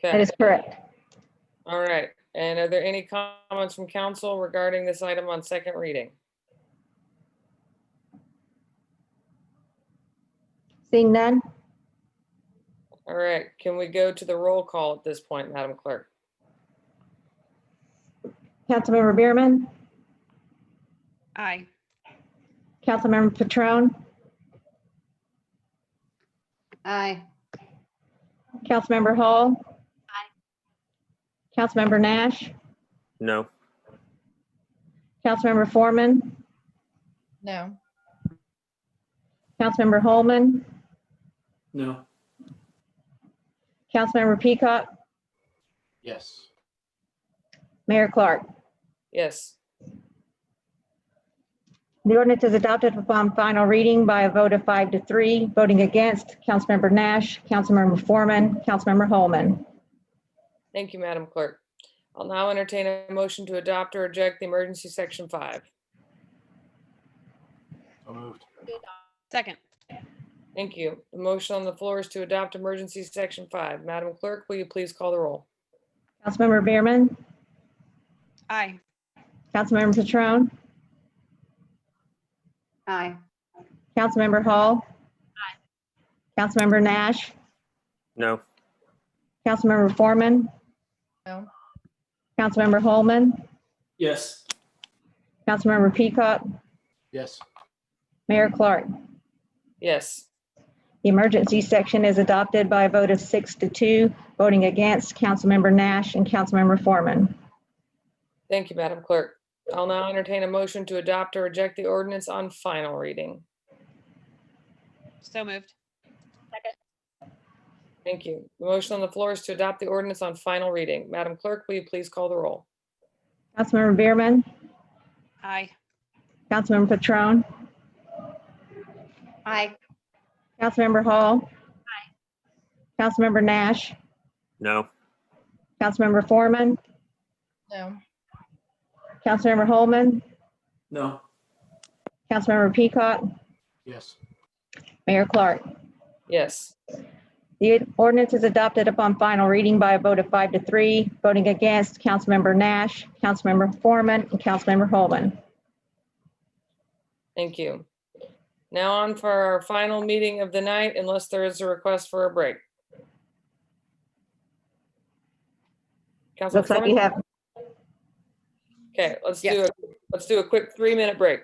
That Okay, is correct. all right. And are there any comments from council regarding this item on second reading? Seeing none? All right, can we go to the roll call at this point, Madam Clerk? Councilmember Bierman, Aye. Councilmember Petrone, Aye. Councilmember Hall. Councilmember Nash, No. Councilmember Foreman, No. Councilmember Holman, No. Councilmember Peacock, Yes. Mayor Clark. Yes. The ordinance is adopted upon final reading by a vote of 5-3. Voting against, Councilmember Nash, Councilmember Foreman, Councilmember Holman. Thank you, Madam Clerk. I'll now entertain a motion to adopt or reject the emergency section 5. So moved. Second. Thank you. The motion on the floor is to adopt emergency section 5. Madam Clerk, will you please call the roll? Councilmember Bierman, Aye. Councilmember Petrone, Aye. Councilmember Hall. Councilmember Nash, No. Councilmember Foreman, No. Councilmember Holman, Yes. Councilmember Peacock, Yes. Mayor Clark. Yes. The emergency section is adopted by a vote of 6-2. Voting against, Councilmember Nash and Councilmember Foreman. Thank you, Madam Clerk. I'll now entertain a motion to adopt or reject the ordinance on final reading. So moved. Thank you. The motion on the floor is to adopt the ordinance on final reading. Madam Clerk, will you please call the roll? Councilmember Bierman, Aye. Councilmember Petrone, Aye. Councilmember Hall. Councilmember Nash, No. Councilmember Foreman, No. Councilmember Holman, No. Councilmember Peacock, Yes. Mayor Clark. Yes. The ordinance is adopted upon final reading by a vote of 5-3. Voting against, Councilmember Nash, Councilmember Foreman, and Councilmember Holman. Thank you. Now on for our final meeting of the night, unless there is a request for a break. Councilman Looks like you Foreman? have Okay, let's do a quick 3-minute break.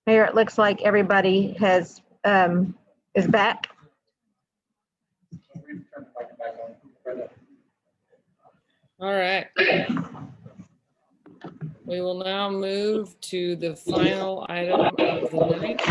Mayor, it looks like everybody has, is back. All right. We will now move to the final item of the night.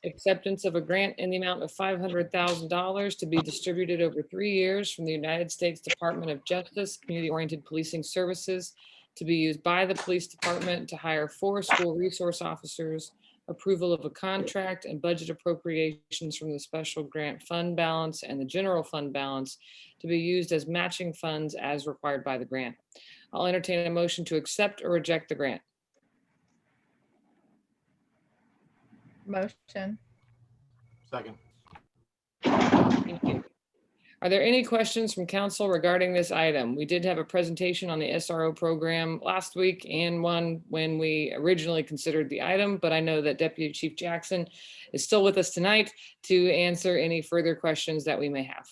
Acceptance of a grant in the amount of $500,000 to be distributed over 3 years from the United States Department of Justice Community-Oriented Policing Services to be used by the police department to hire 4 school resource officers, approval of a contract and budget appropriations from the special grant fund balance and the general fund balance to be used as matching funds as required by the grant. I'll entertain a motion to accept or reject the grant. Motion. Second. Thank you. Are there any questions from council regarding this item? We did have a presentation on the SRO program last week and one when we originally considered the item, but I know that Deputy Chief Jackson is still with us tonight to answer any further questions that we may have.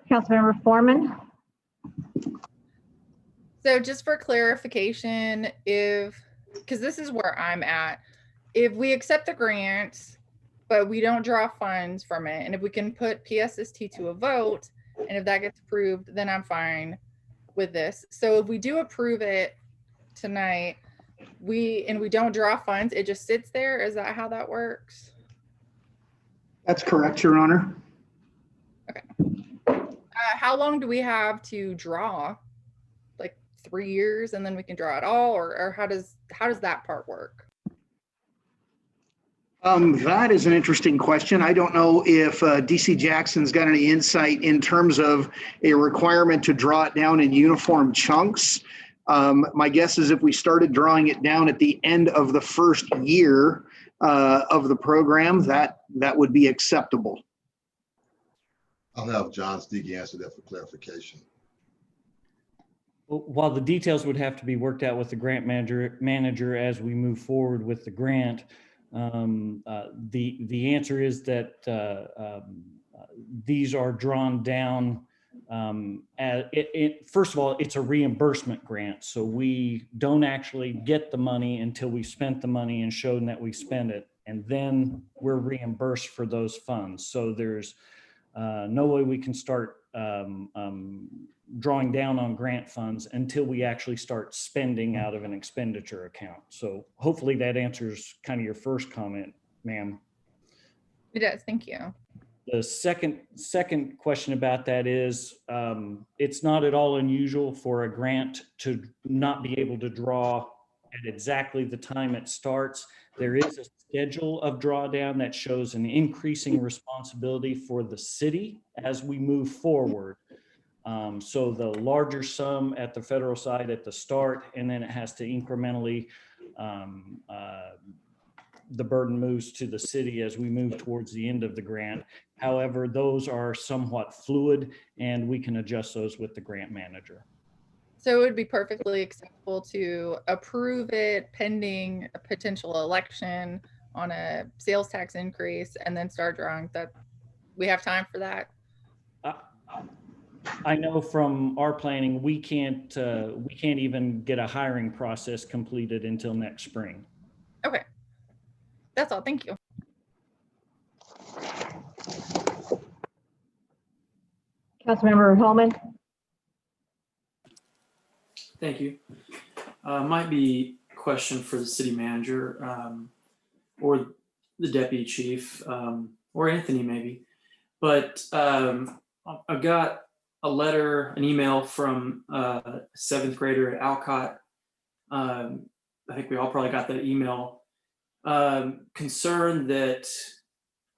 Councilmember Foreman. So just for clarification, because this is where I'm at, if we accept the grant, but we don't draw funds from it, and if we can put PSST to a vote, and if that gets approved, then I'm fine with this. So if we do approve it tonight, we don't draw funds, it just sits there. Is that how that works? That's correct, Your Honor. How long do we have to draw? Like 3 years, and then we can draw it all, or how does that part work? That is an interesting question. I don't know if DC Jackson's got any insight in terms of a requirement to draw it down in uniform chunks. My guess is if we started drawing it down at the end of the first year of the program, that would be acceptable. I'll have John Steege answer that for clarification. While the details would have to be worked out with the grant manager as we move forward with the grant, the answer is that these are drawn down. First of all, it's a reimbursement grant, so we don't actually get the money until we've spent the money and shown that we spent it, and then we're reimbursed for those funds. So there's no way we can start drawing down on grant funds until we actually start spending out of an expenditure account. So hopefully that answers kind of your first comment, ma'am. It does, thank you. The second question about that is, it's not at all unusual for a grant to not be able to draw at exactly the time it starts. There is a schedule of drawdown that shows an increasing responsibility for the city as we move forward. So the larger sum at the federal side at the start, and then it has to incrementally, the burden moves to the city as we move towards the end of the grant. However, those are somewhat fluid and we can adjust those with the grant manager. So it would be perfectly acceptable to approve it pending a potential election on a sales tax increase and then start drawing. That we have time for that? I know from our planning, we can't even get a hiring process completed until next spring. Okay, that's all. Thank you. Councilmember Holman. Thank you. Might be a question for the city manager or the deputy chief or Anthony maybe. But I've got a letter, an email from a 7th grader at Alcott. I think we all probably got that email. Concerned that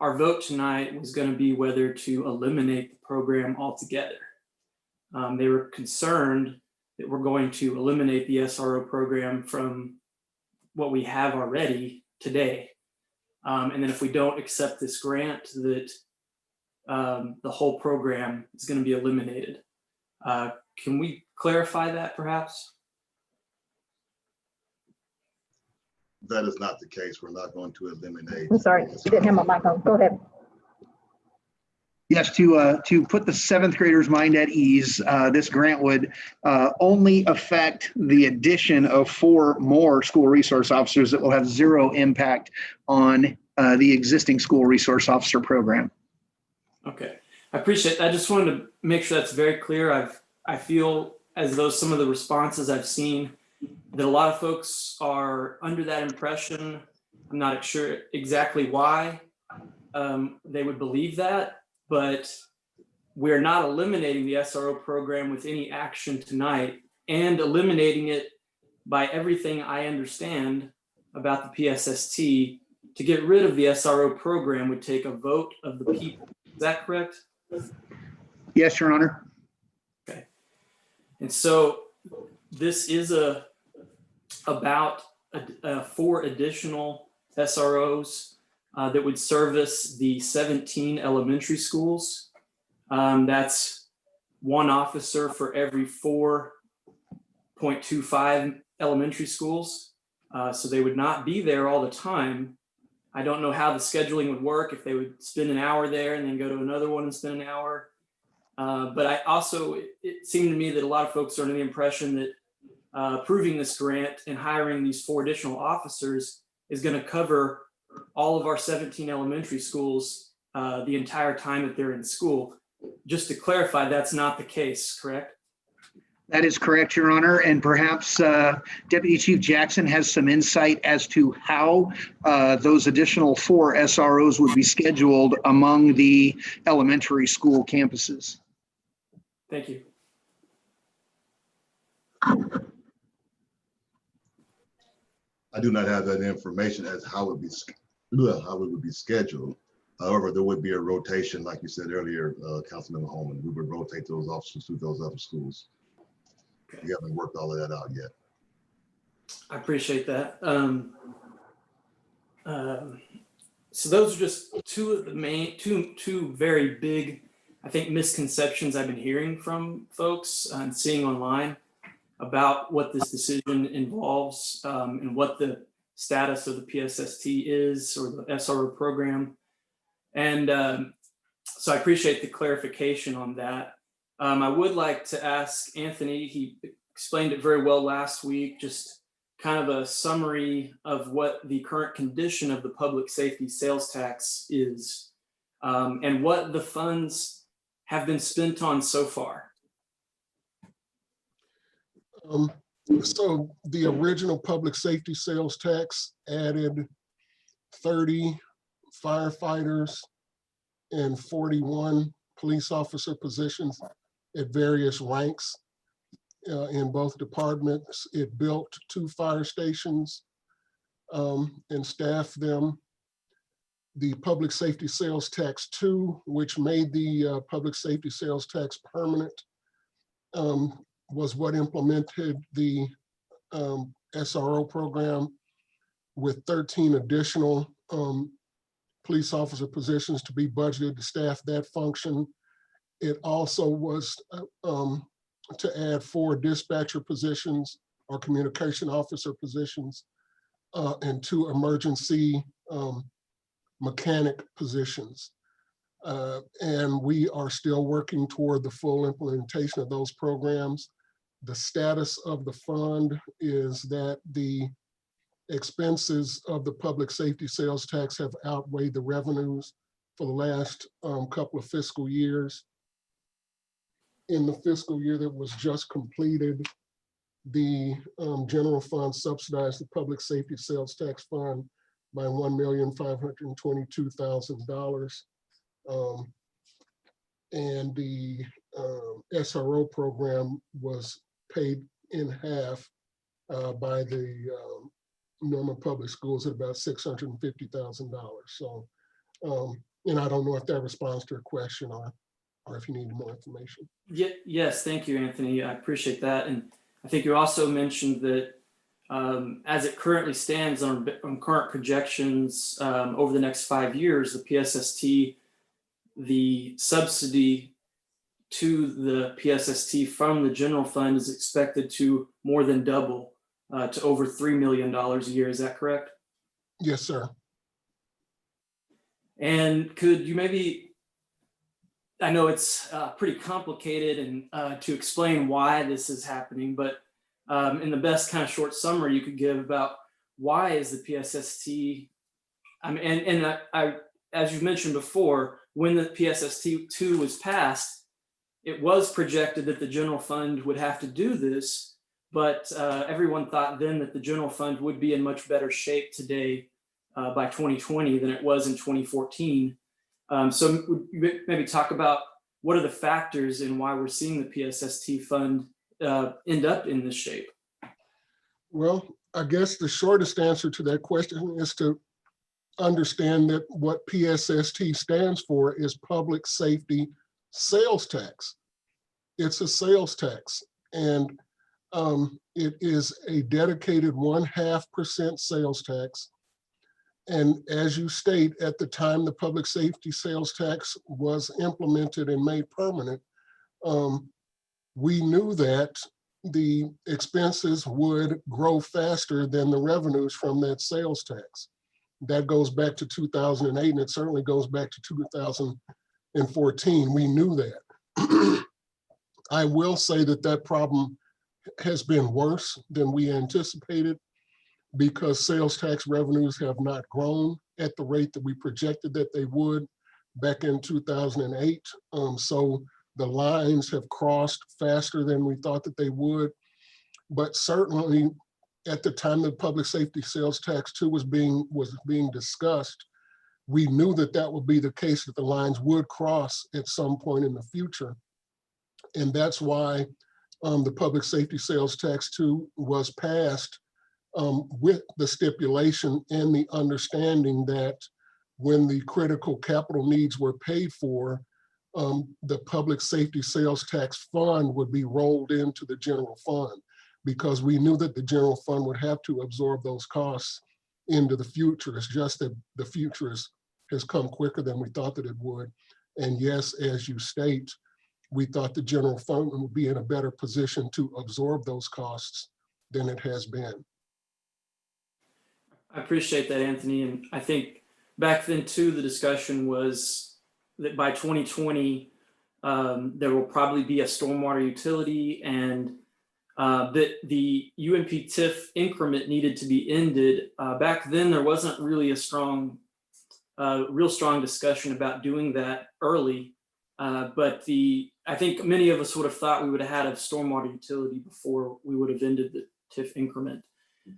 our vote tonight was going to be whether to eliminate the program altogether. They were concerned that we're going to eliminate the SRO program from what we have already today. And then if we don't accept this grant, that the whole program is going to be eliminated. Can we clarify that perhaps? That is not the case. We're not going to eliminate. I'm sorry, you didn't have my mic on. Go ahead. Yes, to put the seventh graders' mind at ease, this grant would only affect the addition of 4 more school resource officers that will have 0 impact on the existing school resource officer program. Okay, I appreciate that. I just wanted to make sure that's very clear. I feel as though some of the responses I've seen that a lot of folks are under that impression. I'm not sure exactly why they would believe that, but we're not eliminating the SRO program with any action tonight, and eliminating it by everything I understand about the PSST. To get rid of the SRO program would take a vote of the people. Is that correct? Yes, Your Honor. Okay. And so this is about 4 additional SROs that would service the 17 elementary schools. That's 1 officer for every 4.25 elementary schools. So they would not be there all the time. I don't know how the scheduling would work, if they would spend an hour there and then go to another one and spend an hour. But I also, it seemed to me that a lot of folks are under the impression that approving this grant and hiring these 4 additional officers is going to cover all of our 17 elementary schools the entire time that they're in school. Just to clarify, that's not the case, correct? That is correct, Your Honor. And perhaps Deputy Chief Jackson has some insight as to how those additional 4 SROs would be scheduled among the elementary school campuses. Thank you. I do not have that information as how it would be scheduled. However, there would be a rotation, like you said earlier, Councilmember Holman. We would rotate those officers through those other schools. We haven't worked all of that out yet. I appreciate that. So those are just 2 of the main, two very big, I think, misconceptions I've been hearing from folks and seeing online about what this decision involves and what the status of the PSST is, or the SRO program. And so I appreciate the clarification on that. I would like to ask Anthony, he explained it very well last week, just kind of a summary of what the current condition of the public safety sales tax is and what the funds have been spent on so far. So the original public safety sales tax added 30 firefighters and 41 police officer positions at various ranks in both departments. It built 2 fire stations and staffed them. The public safety sales tax 2, which made the public safety sales tax permanent, was what implemented the SRO program with 13 additional police officer positions to be budgeted to staff that function. It also was to add 4 dispatcher positions or communication officer positions and 2 emergency mechanic positions. And we are still working toward the full implementation of those programs. The status of the fund is that the expenses of the public safety sales tax have outweighed the revenues for the last couple of fiscal years. In the fiscal year that was just completed, the general fund subsidized the public safety sales tax fund by $1,522,000. And the SRO program was paid in half by the Norman Public Schools at about $650,000. So, and I don't know if that responds to your question or if you need more information. Yes, thank you, Anthony. I appreciate that. And I think you also mentioned that as it currently stands on current projections over the next 5 years, the PSST, the subsidy to the PSST from the general fund is expected to more than double to over $3 million a year. Is that correct? Yes, sir. And could you maybe I know it's pretty complicated and to explain why this is happening, but in the best kind of short summary you could give about why is the PSST, I mean, and I, as you mentioned before, when the PSST 2 was passed, it was projected that the general fund would have to do this, but everyone thought then that the general fund would be in much better shape today by 2020 than it was in 2014. So maybe talk about what are the factors in why we're seeing the PSST fund end up in this shape? Well, I guess the shortest answer to that question is to understand that what PSST stands for is Public Safety Sales Tax. It's a sales tax, and it is a dedicated 0.5% sales tax. And as you state, at the time the public safety sales tax was implemented and made permanent, we knew that the expenses would grow faster than the revenues from that sales tax. That goes back to 2008, and it certainly goes back to 2014. We knew that. I will say that that problem has been worse than we anticipated, because sales tax revenues have not grown at the rate that we projected that they would back in 2008. So the lines have crossed faster than we thought that they would. But certainly at the time the public safety sales tax 2 was being discussed, we knew that that would be the case, that the lines would cross at some point in the future. And that's why the public safety sales tax 2 was passed with the stipulation and the understanding that when the critical capital needs were paid for, the public safety sales tax fund would be rolled into the general fund, because we knew that the general fund would have to absorb those costs into the future. It's just that the future has come quicker than we thought that it would. And yes, as you state, we thought the general fund would be in a better position to absorb those costs than it has been. I appreciate that, Anthony. And I think back then too, the discussion was that by 2020, there will probably be a stormwater utility, and that the UMP TIF increment needed to be ended. Back then, there wasn't really a real strong discussion about doing that early. But I think many of us would have thought we would have had a stormwater utility before we would have ended the TIF increment.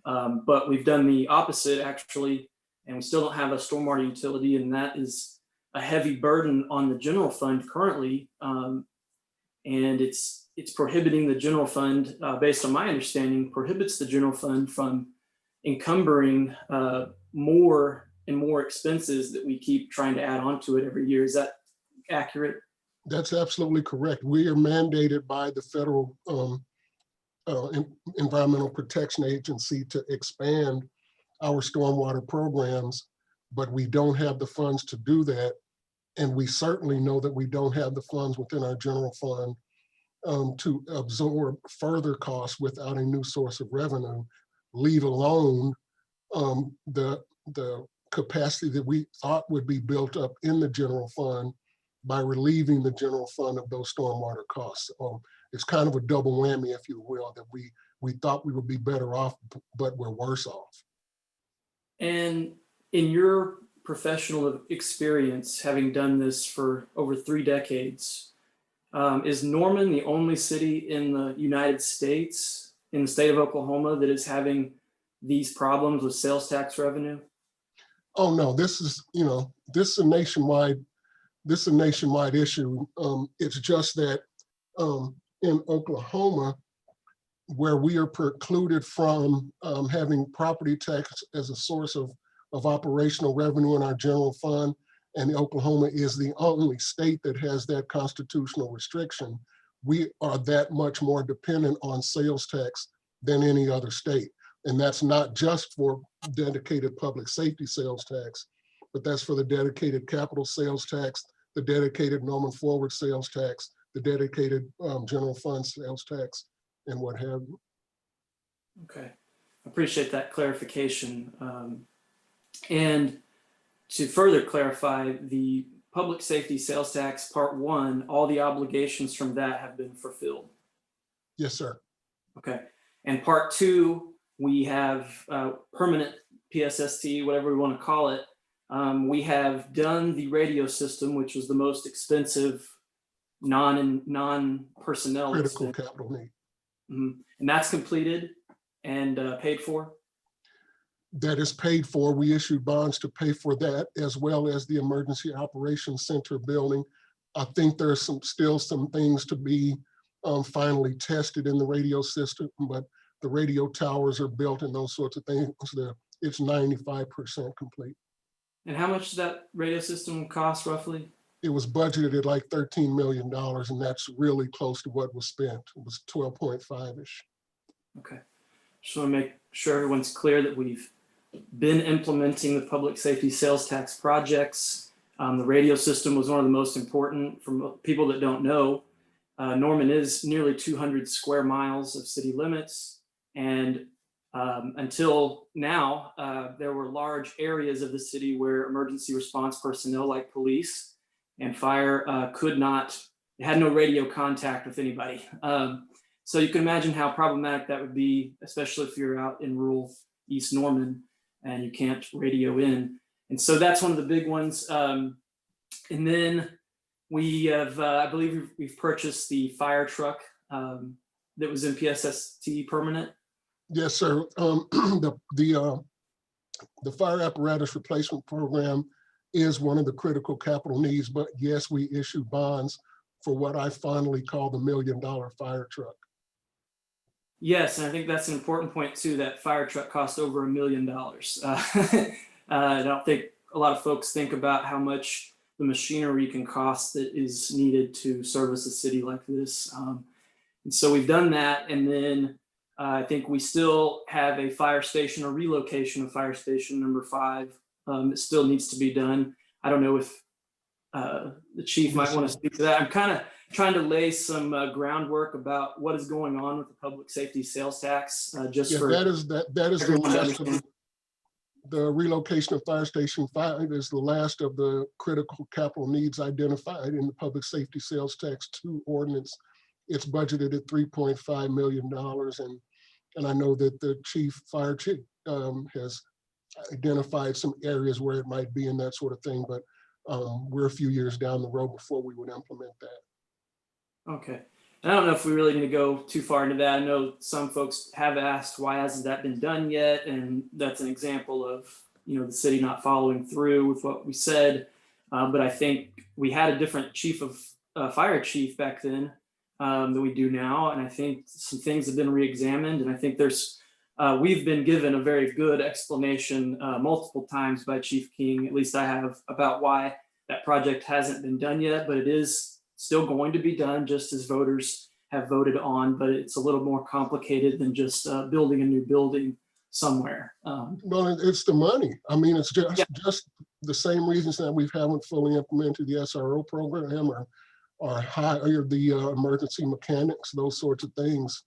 But we've done the opposite, actually, and we still don't have a stormwater utility, and that is a heavy burden on the general fund currently. And it's prohibiting the general fund, based on my understanding, prohibits the general fund from encumbering more and more expenses that we keep trying to add on to it every year. Is that accurate? That's absolutely correct. We are mandated by the federal Environmental Protection Agency to expand our stormwater programs, but we don't have the funds to do that. And we certainly know that we don't have the funds within our general fund to absorb further costs without a new source of revenue, leave alone the capacity that we thought would be built up in the general fund by relieving the general fund of those stormwater costs. It's kind of a double whammy, if you will, that we thought we would be better off, but we're worse off. And in your professional experience, having done this for over 3 decades, is Norman the only city in the United States, in the state of Oklahoma, that is having these problems with sales tax revenue? Oh no, this is a nationwide issue. It's just that in Oklahoma, where we are precluded from having property tax as a source of operational revenue in our general fund, and Oklahoma is the only state that has that constitutional restriction, we are that much more dependent on sales tax than any other state. And that's not just for dedicated public safety sales tax, but that's for the dedicated capital sales tax, the dedicated Norman Forward sales tax, the dedicated general fund sales tax, and what have you. Okay, I appreciate that clarification. And to further clarify, the public safety sales tax part 1, all the obligations from that have been fulfilled. Yes, sir. Okay. And part 2, we have permanent PSST, whatever we want to call it. We have done the radio system, which was the most expensive non-personnel Critical expense. capital need. And that's completed and paid for? That is paid for. We issued bonds to pay for that, as well as the Emergency Operations Center building. I think there's still some things to be finally tested in the radio system, but the radio towers are built and those sorts of things. It's 95% complete. And how much does that radio system cost roughly? It was budgeted at like $13 million, and that's really close to what was spent. It was 12.5-ish. Okay. Just want to make sure everyone's clear that we've been implementing the public safety sales tax projects. The radio system was one of the most important. For people that don't know, Norman is nearly 200 square miles of city limits. And until now, there were large areas of the city where emergency response personnel like police and fire had no radio contact with anybody. So you can imagine how problematic that would be, especially if you're out in rural East Norman and you can't radio in. And so that's one of the big ones. And then we have, I believe we've purchased the fire truck that was in PSST permanent. Yes, sir. The fire apparatus replacement program is one of the critical capital needs, but yes, we issue bonds for what I fondly call the $1 million fire truck. Yes, and I think that's an important point too, that fire truck costs over $1 million. I don't think a lot of folks think about how much the machinery can cost that is needed to service a city like this. And so we've done that. And then I think we still have a fire station or relocation of fire station number 5. It still needs to be done. I don't know if the chief might want to speak to that. I'm kind of trying to lay some groundwork about what is going on with the public safety sales tax. That is the last of the relocation of fire station 5 is the last of the critical capital needs identified in the public safety sales tax 2 ordinance. It's budgeted at $3.5 million, and I know that the fire chief has identified some areas where it might be and that sort of thing, but we're a few years down the road before we would implement that. Okay. And I don't know if we really need to go too far into that. I know some folks have asked, why hasn't that been done yet? And that's an example of, the city not following through with what we said. But I think we had a different fire chief back then than we do now. And I think some things have been re-examined. And I think we've been given a very good explanation multiple times by Chief King, at least I have, about why that project hasn't been done yet, but it is still going to be done just as voters have voted on, but it's a little more complicated than just building a new building somewhere. Well, it's the money. I mean, it's just the same reasons that we haven't fully implemented the SRO program or hired the emergency mechanics, those sorts of things.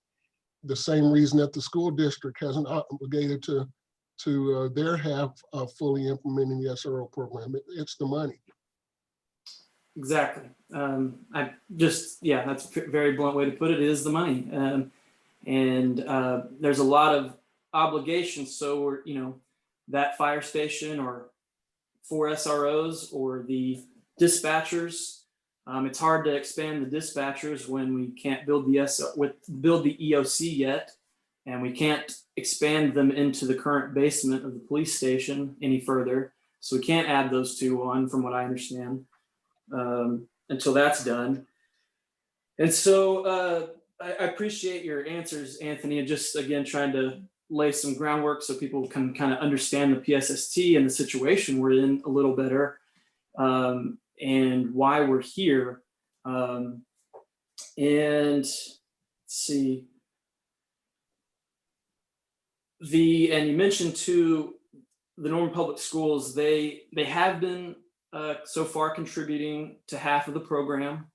The same reason that the school district hasn't obligated to their half of fully implementing the SRO program. It's the money. Exactly. That's a very blunt way to put it. It is the money. And there's a lot of obligations. So that fire station or 4 SROs or the dispatchers, it's hard to expand the dispatchers when we can't build the EOC yet, and we can't expand them into the current basement of the police station any further. So we can't add those 2 on, from what I understand, until that's done. And so I appreciate your answers, Anthony, and just again trying to lay some groundwork so people can kind of understand the PSST and the situation we're in a little better. And why we're here. And let's see. And you mentioned too, the Norman Public Schools, they have been so far contributing to half of the program,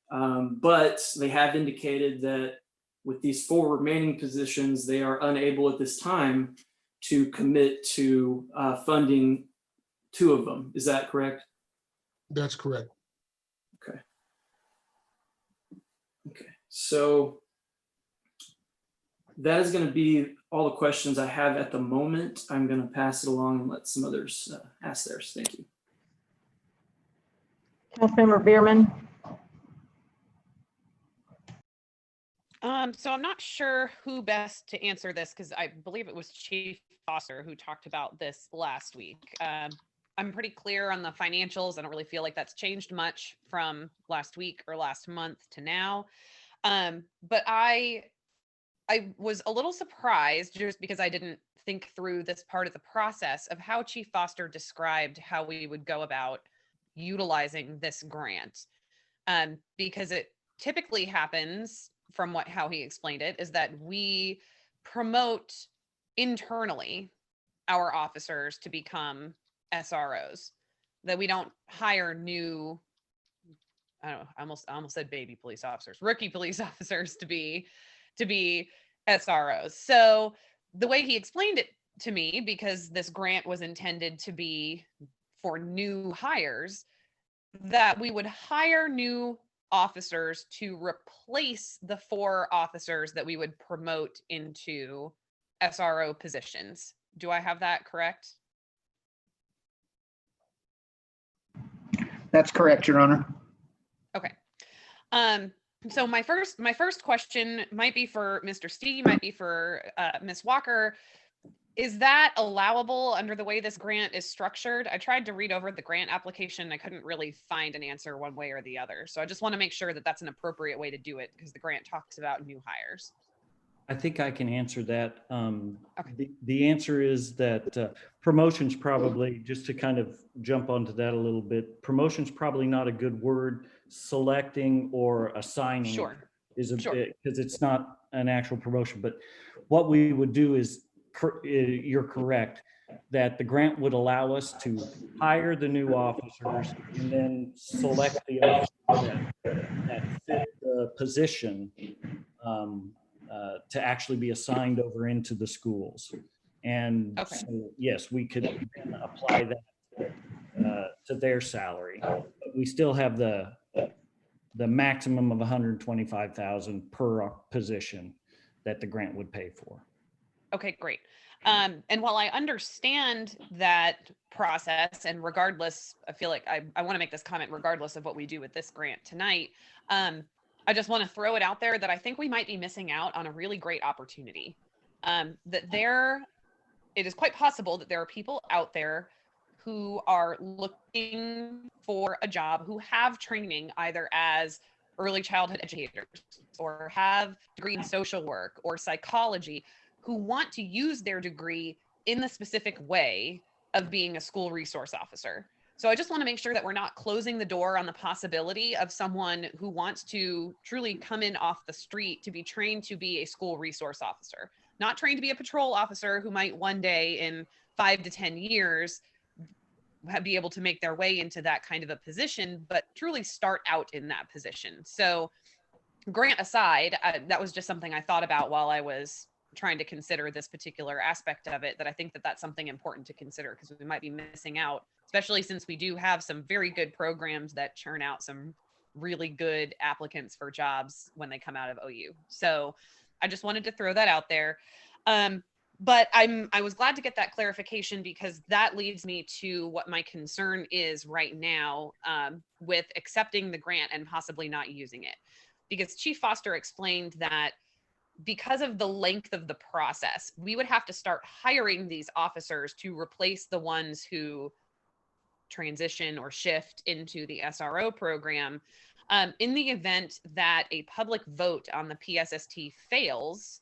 but they have indicated that with these 4 remaining positions, they are unable at this time to commit to funding 2 of them. Is that correct? That's correct. Okay. Okay, so that is going to be all the questions I have at the moment. I'm going to pass it along and let some others ask theirs. Thank you. Councilmember Bierman. So I'm not sure who best to answer this because I believe it was Chief Foster who talked about this last week. I'm pretty clear on the financials. I don't really feel like that's changed much from last week or last month to now. But I was a little surprised just because I didn't think through this part of the process of how Chief Foster described how we would go about utilizing this grant. Because it typically happens, from how he explained it, is that we promote internally our officers to become SROs, that we don't hire new, I don't know, I almost said baby police officers, rookie police officers to be SROs. So the way he explained it to me, because this grant was intended to be for new hires, that we would hire new officers to replace the 4 officers that we would promote into SRO positions. Do I have that correct? That's correct, Your Honor. Okay. So my first question might be for Mr. Stee, might be for Ms. Walker. Is that allowable under the way this grant is structured? I tried to read over the grant application. I couldn't really find an answer one way or the other. So I just want to make sure that that's an appropriate way to do it because the grant talks about new hires. I think I can answer that. The answer is that promotion's probably, just to kind of jump onto that a little bit, promotion's probably not a good word. Selecting or assigning is a bit, because it's not an actual promotion. But what we would do is, you're correct, that the grant would allow us to hire the new officers and then select the officers that fit the position to actually be assigned over into the schools. And so, yes, we could then apply that to their salary. But we still have the maximum of $125,000 per position that the grant would pay for. Okay, great. And while I understand that process, and regardless, I feel like I want to make this comment regardless of what we do with this grant tonight, I just want to throw it out there that I think we might be missing out on a really great opportunity. It is quite possible that there are people out there who are looking for a job, who have training either as early childhood educators or have a degree in social work or psychology, who want to use their degree in the specific way of being a school resource officer. So I just want to make sure that we're not closing the door on the possibility of someone who wants to truly come in off the street to be trained to be a school resource officer, not trained to be a patrol officer who might one day in 5 to 10 years be able to make their way into that kind of a position, but truly start out in that position. So grant aside, that was just something I thought about while I was trying to consider this particular aspect of it, that I think that that's something important to consider because we might be missing out, especially since we do have some very good programs that churn out some really good applicants for jobs when they come out of OU. So I just wanted to throw that out there. But I was glad to get that clarification because that leads me to what my concern is right now with accepting the grant and possibly not using it. Because Chief Foster explained that because of the length of the process, we would have to start hiring these officers to replace the ones who transition or shift into the SRO program. In the event that a public vote on the PSST fails,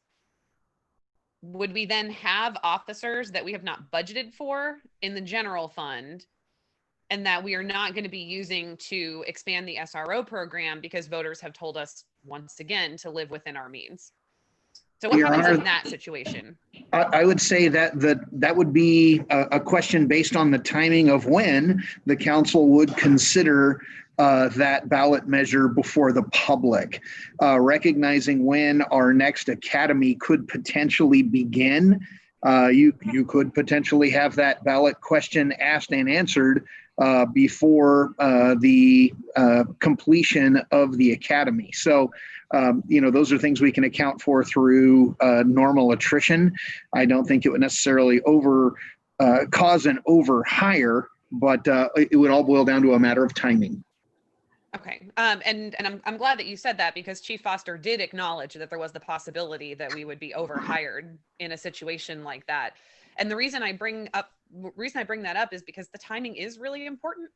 would we then have officers that we have not budgeted for in the general fund and that we are not going to be using to expand the SRO program because voters have told us once again to live within our means? So what happens in that situation? I would say that would be a question based on the timing of when the council would consider that ballot measure before the public, recognizing when our next academy could potentially begin. You could potentially have that ballot question asked and answered before the completion of the academy. So, those are things we can account for through normal attrition. I don't think it would necessarily cause an overhire, but it would all boil down to a matter of timing. Okay. And I'm glad that you said that, because Chief Foster did acknowledge that there was the possibility that we would be overhired in a situation like that. And the reason I bring that up is because the timing is really important.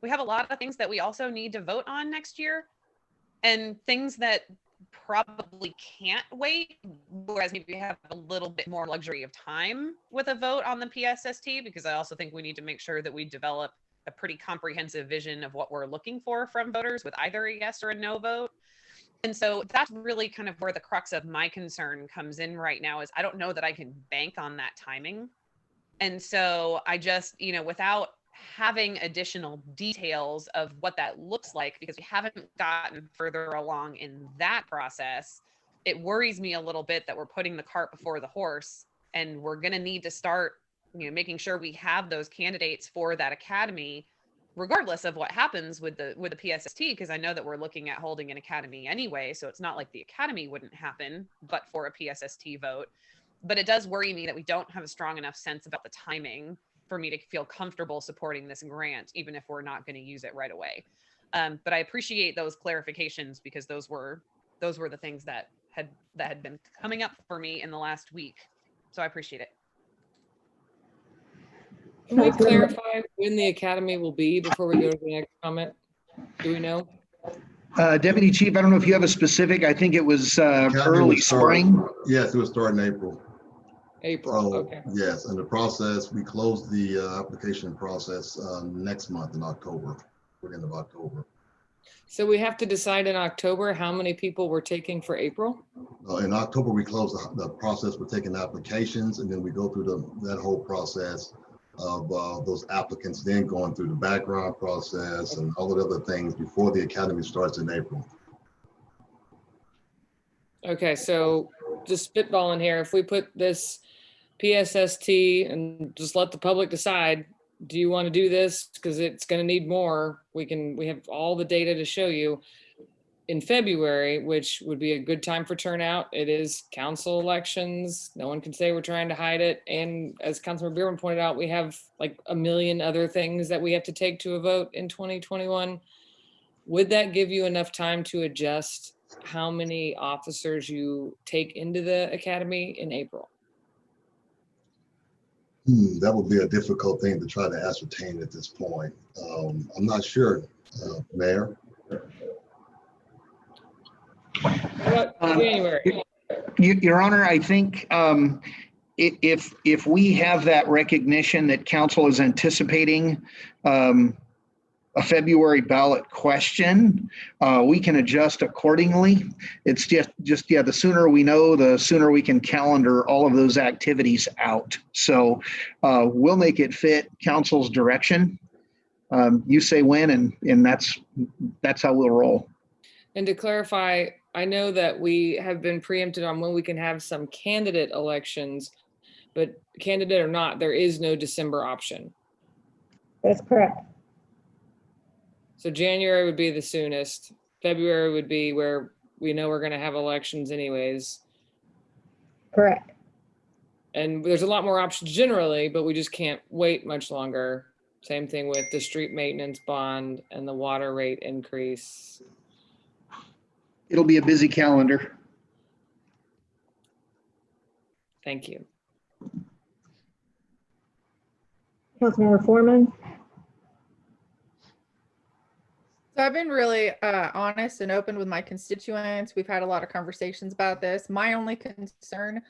We have a lot of things that we also need to vote on next year, and things that probably can't wait, whereas maybe we have a little bit more luxury of time with a vote on the PSST, because I also think we need to make sure that we develop a pretty comprehensive vision of what we're looking for from voters with either a yes or a no vote. And so that's really kind of where the crux of my concern comes in right now, is I don't know that I can bank on that timing. And so I just, without having additional details of what that looks like, because we haven't gotten further along in that process, it worries me a little bit that we're putting the cart before the horse, and we're going to need to start making sure we have those candidates for that academy, regardless of what happens with the PSST, because I know that we're looking at holding an academy anyway. So it's not like the academy wouldn't happen, but for a PSST vote. But it does worry me that we don't have a strong enough sense about the timing for me to feel comfortable supporting this grant, even if we're not going to use it right away. But I appreciate those clarifications, because those were the things that had been coming up for me in the last week. So I appreciate it. Can we clarify when the academy will be before we go to the next comment? Do we know? Deputy Chief, I don't know if you have a specific. I think it was early spring. Yes, it will start in April. April, So, okay. yes, and the process, we close the application process next month in October, beginning of October. So we have to decide in October how many people we're taking for April? In October, we close the process for taking applications, and then we go through that whole process of those applicants then going through the background process and all the other things before the academy starts in April. Okay, so just spitballing here, if we put this PSST and just let the public decide, do you want to do this? Because it's going to need more. We have all the data to show you in February, which would be a good time for turnout. It is council elections. No one can say we're trying to hide it. And as Councilmember Bierman pointed out, we have like a million other things that we have to take to a vote in 2021. Would that give you enough time to adjust how many officers you take into the academy in April? That would be a difficult thing to try to ascertain at this point. I'm not sure, Mayor. January. Your Honor, I think if we have that recognition that council is anticipating a February ballot question, we can adjust accordingly. It's just the sooner we know, the sooner we can calendar all of those activities out. So we'll make it fit council's direction. You say when, and that's how we'll roll. And to clarify, I know that we have been preempted on when we can have some candidate elections, but candidate or not, there is no December option. That's correct. So January would be the soonest. February would be where we know we're going to have elections anyways. Correct. And there's a lot more options generally, but we just can't wait much longer. Same thing with the street maintenance bond and the water rate increase. It'll be a busy calendar. Thank you. Councilmember Foreman. So I've been really honest and open with my constituents. We've had a lot of conversations about this. My only concern,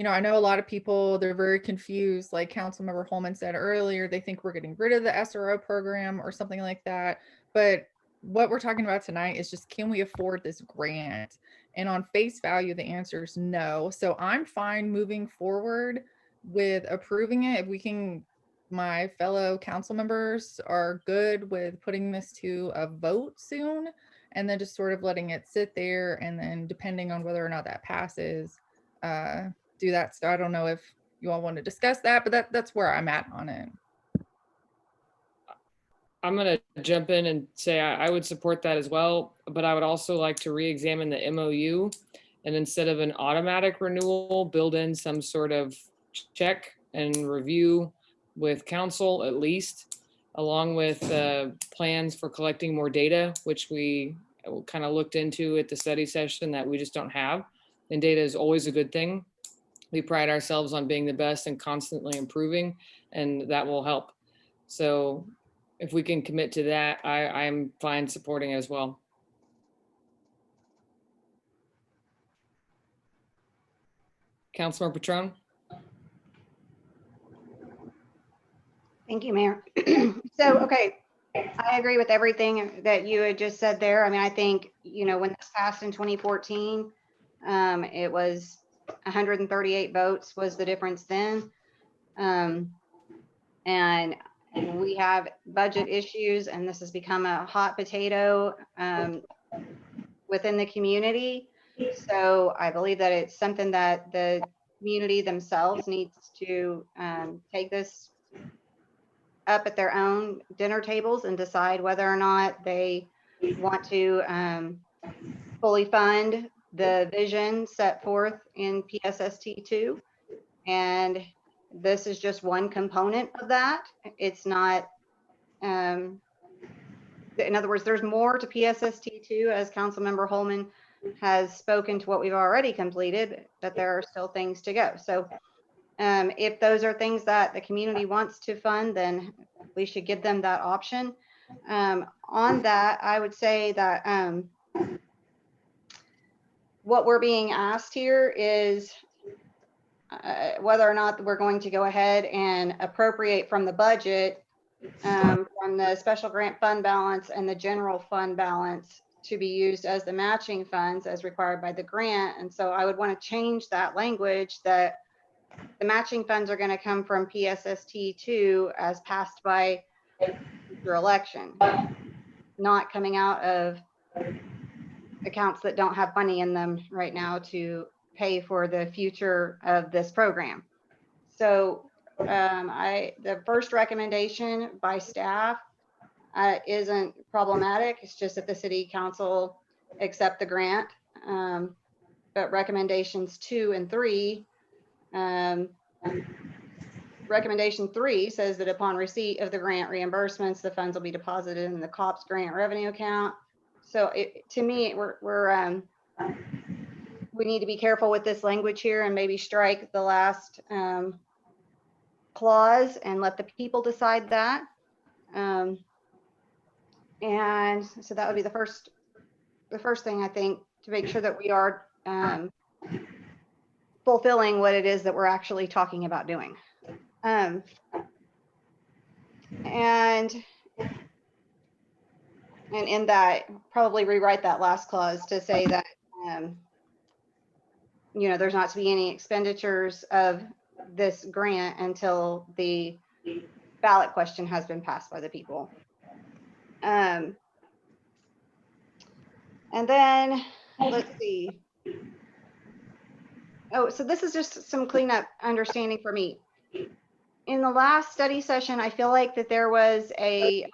I know a lot of people, they're very confused. Like Councilmember Holman said earlier, they think we're getting rid of the SRO program or something like that. But what we're talking about tonight is just, can we afford this grant? And on face value, the answer is no. So I'm fine moving forward with approving it. If we can, my fellow council members are good with putting this to a vote soon, and then just sort of letting it sit there, and then depending on whether or not that passes, do that. So I don't know if you all want to discuss that, but that's where I'm at on it. I'm gonna jump in and say I would support that as well, but I would also like to re-examine the MOU. And instead of an automatic renewal, build in some sort of check and review with council at least, along with plans for collecting more data, which we kind of looked into at the study session that we just don't have. And data is always a good thing. We pride ourselves on being the best and constantly improving, and that will help. So if we can commit to that, I'm fine supporting as well. Councilor Patron? Thank you, Mayor. So, okay, I agree with everything that you had just said there. I mean, I think, you know, when this passed in 2014, it was 138 votes was the difference then. And we have budget issues, and this has become a hot potato within the community. So I believe that it's something that the community themselves needs to take this up at their own dinner tables and decide whether or not they want to fully fund the vision set forth in PSST2. And this is just one component of that. It's not, in other words, there's more to PSST2, as Councilmember Holman has spoken to what we've already completed, but there are still things to go. So if those are things that the community wants to fund, then we should give them that option. On that, I would say that what we're being asked here is whether or not we're going to go ahead and appropriate from the budget, from the special grant fund balance and the general fund balance to be used as the matching funds as required by the grant. And so I would want to change that language that the matching funds are going to come from PSST2 as passed by your election, not coming out of accounts that don't have money in them right now to pay for the future of this program. So the first recommendation by staff isn't problematic. It's just that the city council accept the grant. But recommendations 2 and 3, recommendation 3 says that upon receipt of the grant reimbursements, the funds will be deposited in the COPS grant revenue account. So to me, we need to be careful with this language here and maybe strike the last clause and let the people decide that. And so that would be the first thing, I think, to make sure that we are fulfilling what it is that we're actually talking about doing. And in that, probably rewrite that last clause to say that, you know, there's not to be any expenditures of this grant until the ballot question has been passed by the people. And then let's see. Oh, so this is just some cleanup understanding for me. In the last study session, I feel like that there was a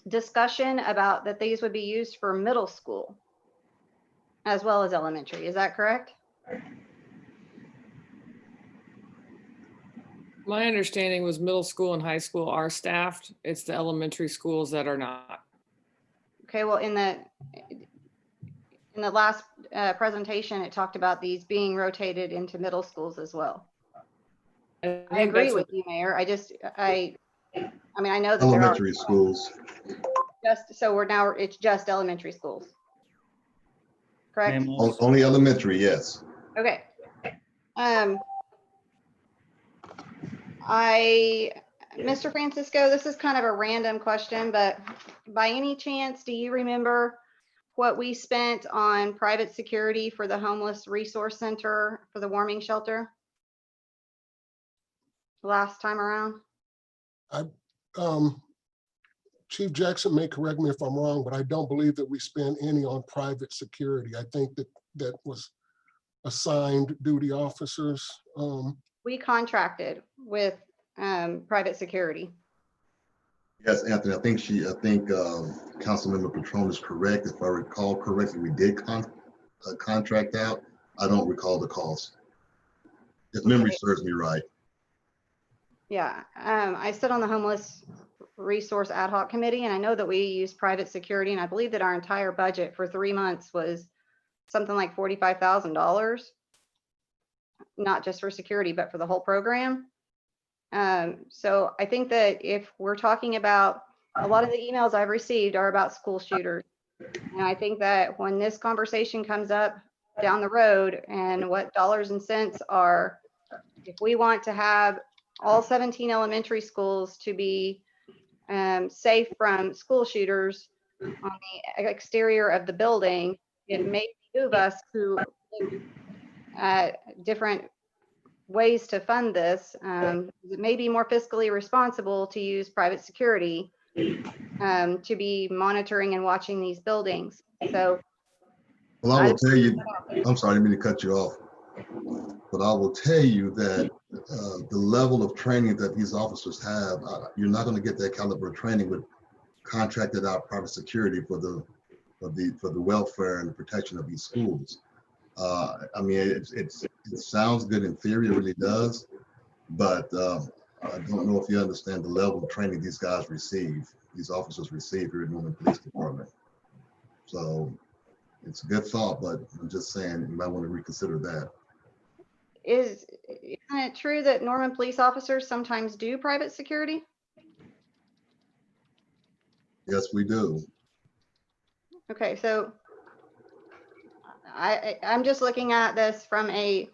discussion about that these would be used for middle school as well as elementary. Is that correct? My understanding was middle school and high school are staffed. It's the elementary schools that are not. Okay, well, in the last presentation, it talked about these being rotated into middle schools as well. I agree with you, Mayor. I mean, I know that Elementary schools. So it's just elementary schools. Correct? Only elementary, yes. Okay. Mr. Francisco, this is kind of a random question, but by any chance, do you remember what we spent on private security for the homeless resource center for the warming shelter last time around? Chief Jackson may correct me if I'm wrong, but I don't believe that we spent any on private security. I think that was assigned duty officers. We contracted with private security. Yes, Anthony, I think Councilmember Patron is correct. If I recall correctly, we did contract out. I don't recall the cost. If memory serves me right. Yeah, I sit on the homeless resource ad hoc committee, and I know that we use private security, and I believe that our entire budget for 3 months was something like $45,000, not just for security, but for the whole program. So I think that if we're talking about, a lot of the emails I've received are about school shooters. And I think that when this conversation comes up down the road and what dollars and cents are, if we want to have all 17 elementary schools to be safe from school shooters on the exterior of the building, it may behoove us to look at different ways to fund this. It may be more fiscally responsible to use private security to be monitoring and watching these buildings. So, Well, I will tell you, I'm sorry, I didn't mean to cut you off, but I will tell you that the level of training that these officers have, you're not going to get that caliber of training with contracted out private security for the welfare and the protection of these schools. I mean, it sounds good in theory, it really does, but I don't know if you understand the level of training these guys receive, these officers receive here at Norman Police Department. So it's a good thought, but I'm just saying you might want to reconsider that. isn't it true that Norman police officers sometimes do private security? Yes, we do. Okay, so I'm just looking at this from a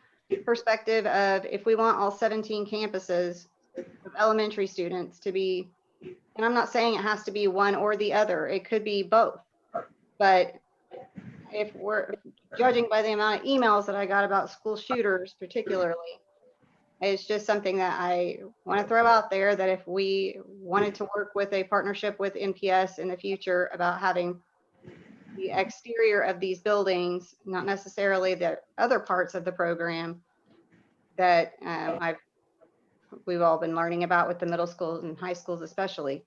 perspective of, if we want all 17 campuses of elementary students to be, and I'm not saying it has to be one or the other, it could be both. But if we're judging by the amount of emails that I got about school shooters particularly, it's just something that I want to throw out there, that if we wanted to work with a partnership with NPS in the future about having the exterior of these buildings, not necessarily the other parts of the program that we've all been learning about with the middle schools and high schools especially,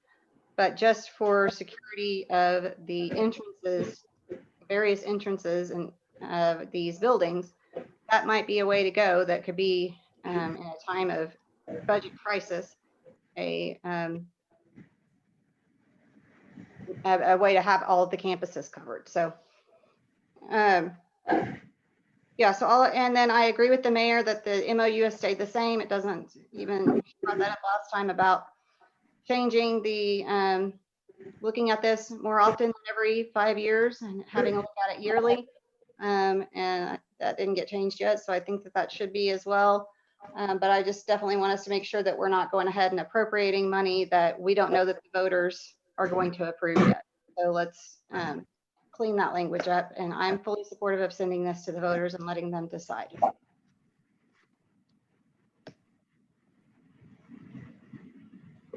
but just for security of the entrances, various entrances and these buildings, that might be a way to go. That could be in a time of budget crisis, a way to have all of the campuses covered. So, yeah, so and then I agree with the mayor that the MOU has stayed the same. It doesn't even, brought that up last time about changing the, looking at this more often every 5 years and having a look at it yearly. And that didn't get changed yet. So I think that that should be as well. But I just definitely want us to make sure that we're not going ahead and appropriating money that we don't know that the voters are going to approve yet. So let's clean that language up. And I'm fully supportive of sending this to the voters and letting them decide.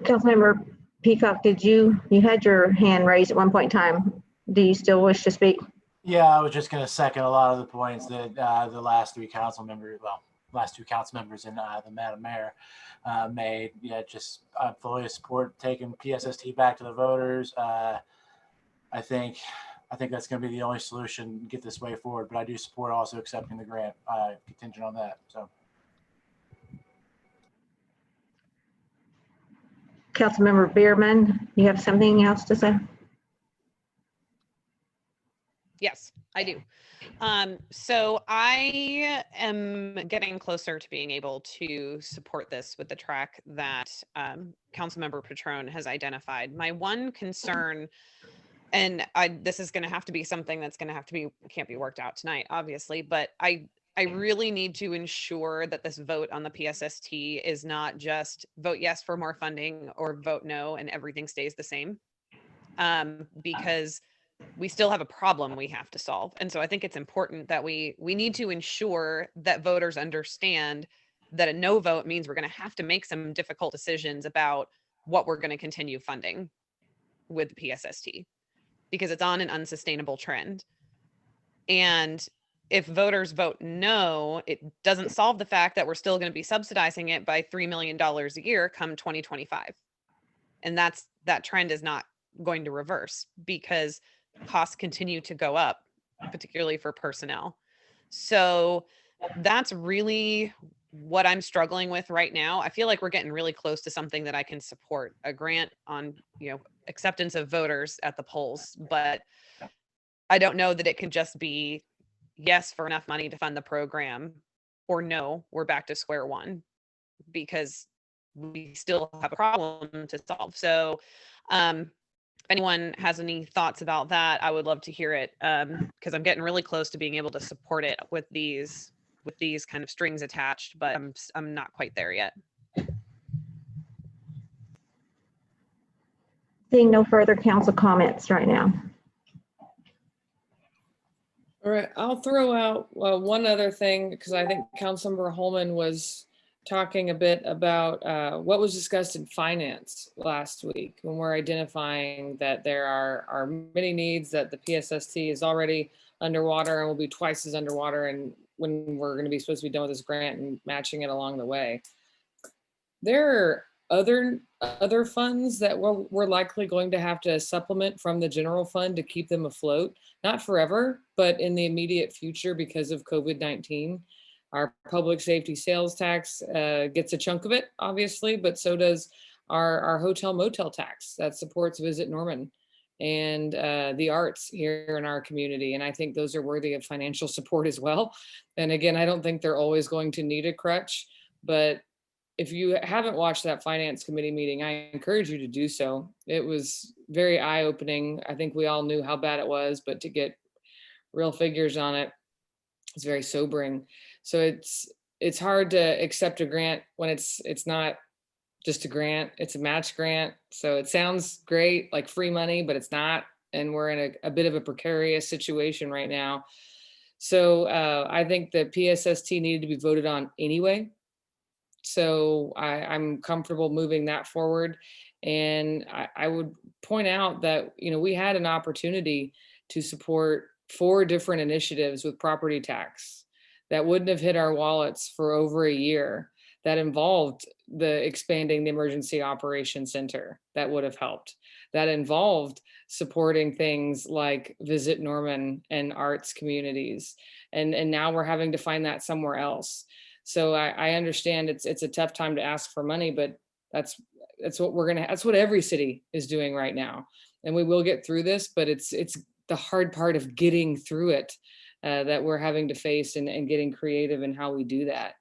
Councilmember Peacock, you had your hand raised at one point in time. Do you still wish to speak? Yeah, I was just going to second a lot of the points that the last two council members and the Madam Mayor made. Yeah, just I fully support taking PSST back to the voters. I think that's going to be the only solution to get this way forward. But I do support also accepting the grant contingent on that. So, Councilmember Bierman, you have something else to say? Yes, I do. So I am getting closer to being able to support this with the track that Councilmember Patron has identified. My one concern, and this is going to have to be something that's going to have to be, can't be worked out tonight, obviously, but I really need to ensure that this vote on the PSST is not just vote yes for more funding or vote no and everything stays the same, because we still have a problem we have to solve. And so I think it's important that we need to ensure that voters understand that a no vote means we're going to have to make some difficult decisions about what we're going to continue funding with the PSST, because it's on an unsustainable trend. And if voters vote no, it doesn't solve the fact that we're still going to be subsidizing it by $3 million a year come 2025. And that trend is not going to reverse because costs continue to go up, particularly for personnel. So that's really what I'm struggling with right now. I feel like we're getting really close to something that I can support, a grant on, acceptance of voters at the polls, but I don't know that it can just be yes for enough money to fund the program, or no, we're back to square one, because we still have a problem to solve. So if anyone has any thoughts about that, I would love to hear it, because I'm getting really close to being able to support it with these kind of strings attached, but I'm not quite there yet. Seeing no further council comments right now. All right, I'll throw out one other thing, because I think Councilmember Holman was talking a bit about what was discussed in finance last week, when we're identifying that there are many needs, that the PSST is already underwater and will be twice as underwater, and when we're going to be supposed to be done with this grant and matching it along the way. There are other funds that we're likely going to have to supplement from the general fund to keep them afloat, not forever, but in the immediate future because of COVID-19. Our public safety sales tax gets a chunk of it, obviously, but so does our hotel motel tax that supports Visit Norman and the arts here in our community. And I think those are worthy of financial support as well. And again, I don't think they're always going to need a crutch, but if you haven't watched that finance committee meeting, I encourage you to do so. It was very eye-opening. I think we all knew how bad it was, but to get real figures on it, it's very sobering. So it's hard to accept a grant when it's not just a grant, it's a match grant. So it sounds great, like free money, but it's not. And we're in a bit of a precarious situation right now. So I think the PSST needed to be voted on anyway. So I'm comfortable moving that forward. And I would point out that, we had an opportunity to support 4 different initiatives with property tax that wouldn't have hit our wallets for over a year, that involved the expanding the emergency operations center that would have helped, that involved supporting things like Visit Norman and arts communities. And now we're having to find that somewhere else. So I understand it's a tough time to ask for money, but that's what that's what every city is doing right now. And we will get through this, but it's the hard part of getting through it that we're having to face, and getting creative in how we do that.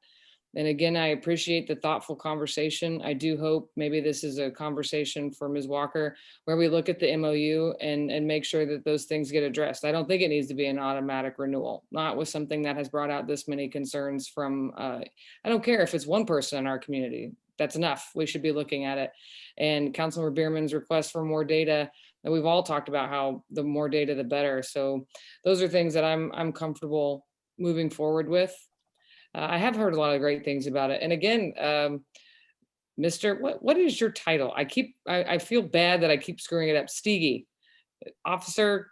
And again, I appreciate the thoughtful conversation. I do hope maybe this is a conversation for Ms. Walker, where we look at the MOU and make sure that those things get addressed. I don't think it needs to be an automatic renewal, not with something that has brought out this many concerns from, I don't care if it's one person in our community, that's enough. We should be looking at it. And Councilmember Bierman's request for more data, and we've all talked about how the more data, the better. So those are things that I'm comfortable moving forward with. I have heard a lot of great things about it. And again, Mr. What is your title? I feel bad that I keep screwing it up. Steege, officer.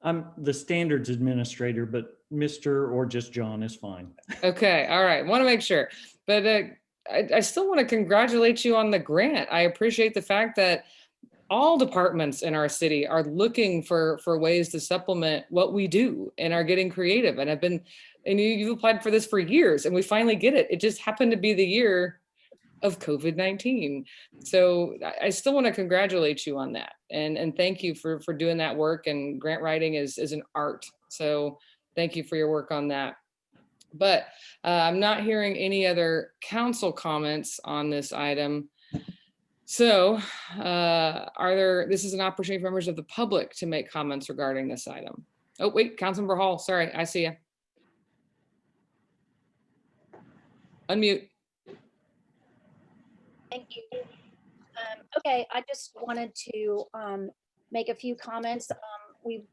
I'm the standards administrator, but Mr. or just John is fine. Okay, all right. Want to make sure, but I still want to congratulate you on the grant. I appreciate the fact that all departments in our city are looking for ways to supplement what we do and are getting creative, and you've applied for this for years, and we finally get it. It just happened to be the year of COVID-19. So I still want to congratulate you on that, and thank you for doing that work. And grant writing is an art. So thank you for your work on that. But I'm not hearing any other council comments on this item. So this is an opportunity for members of the public to make comments regarding this item. Oh, wait, Councilmember Hall, sorry, I see you. Unmute. Thank you. Okay, I just wanted to make a few comments. We've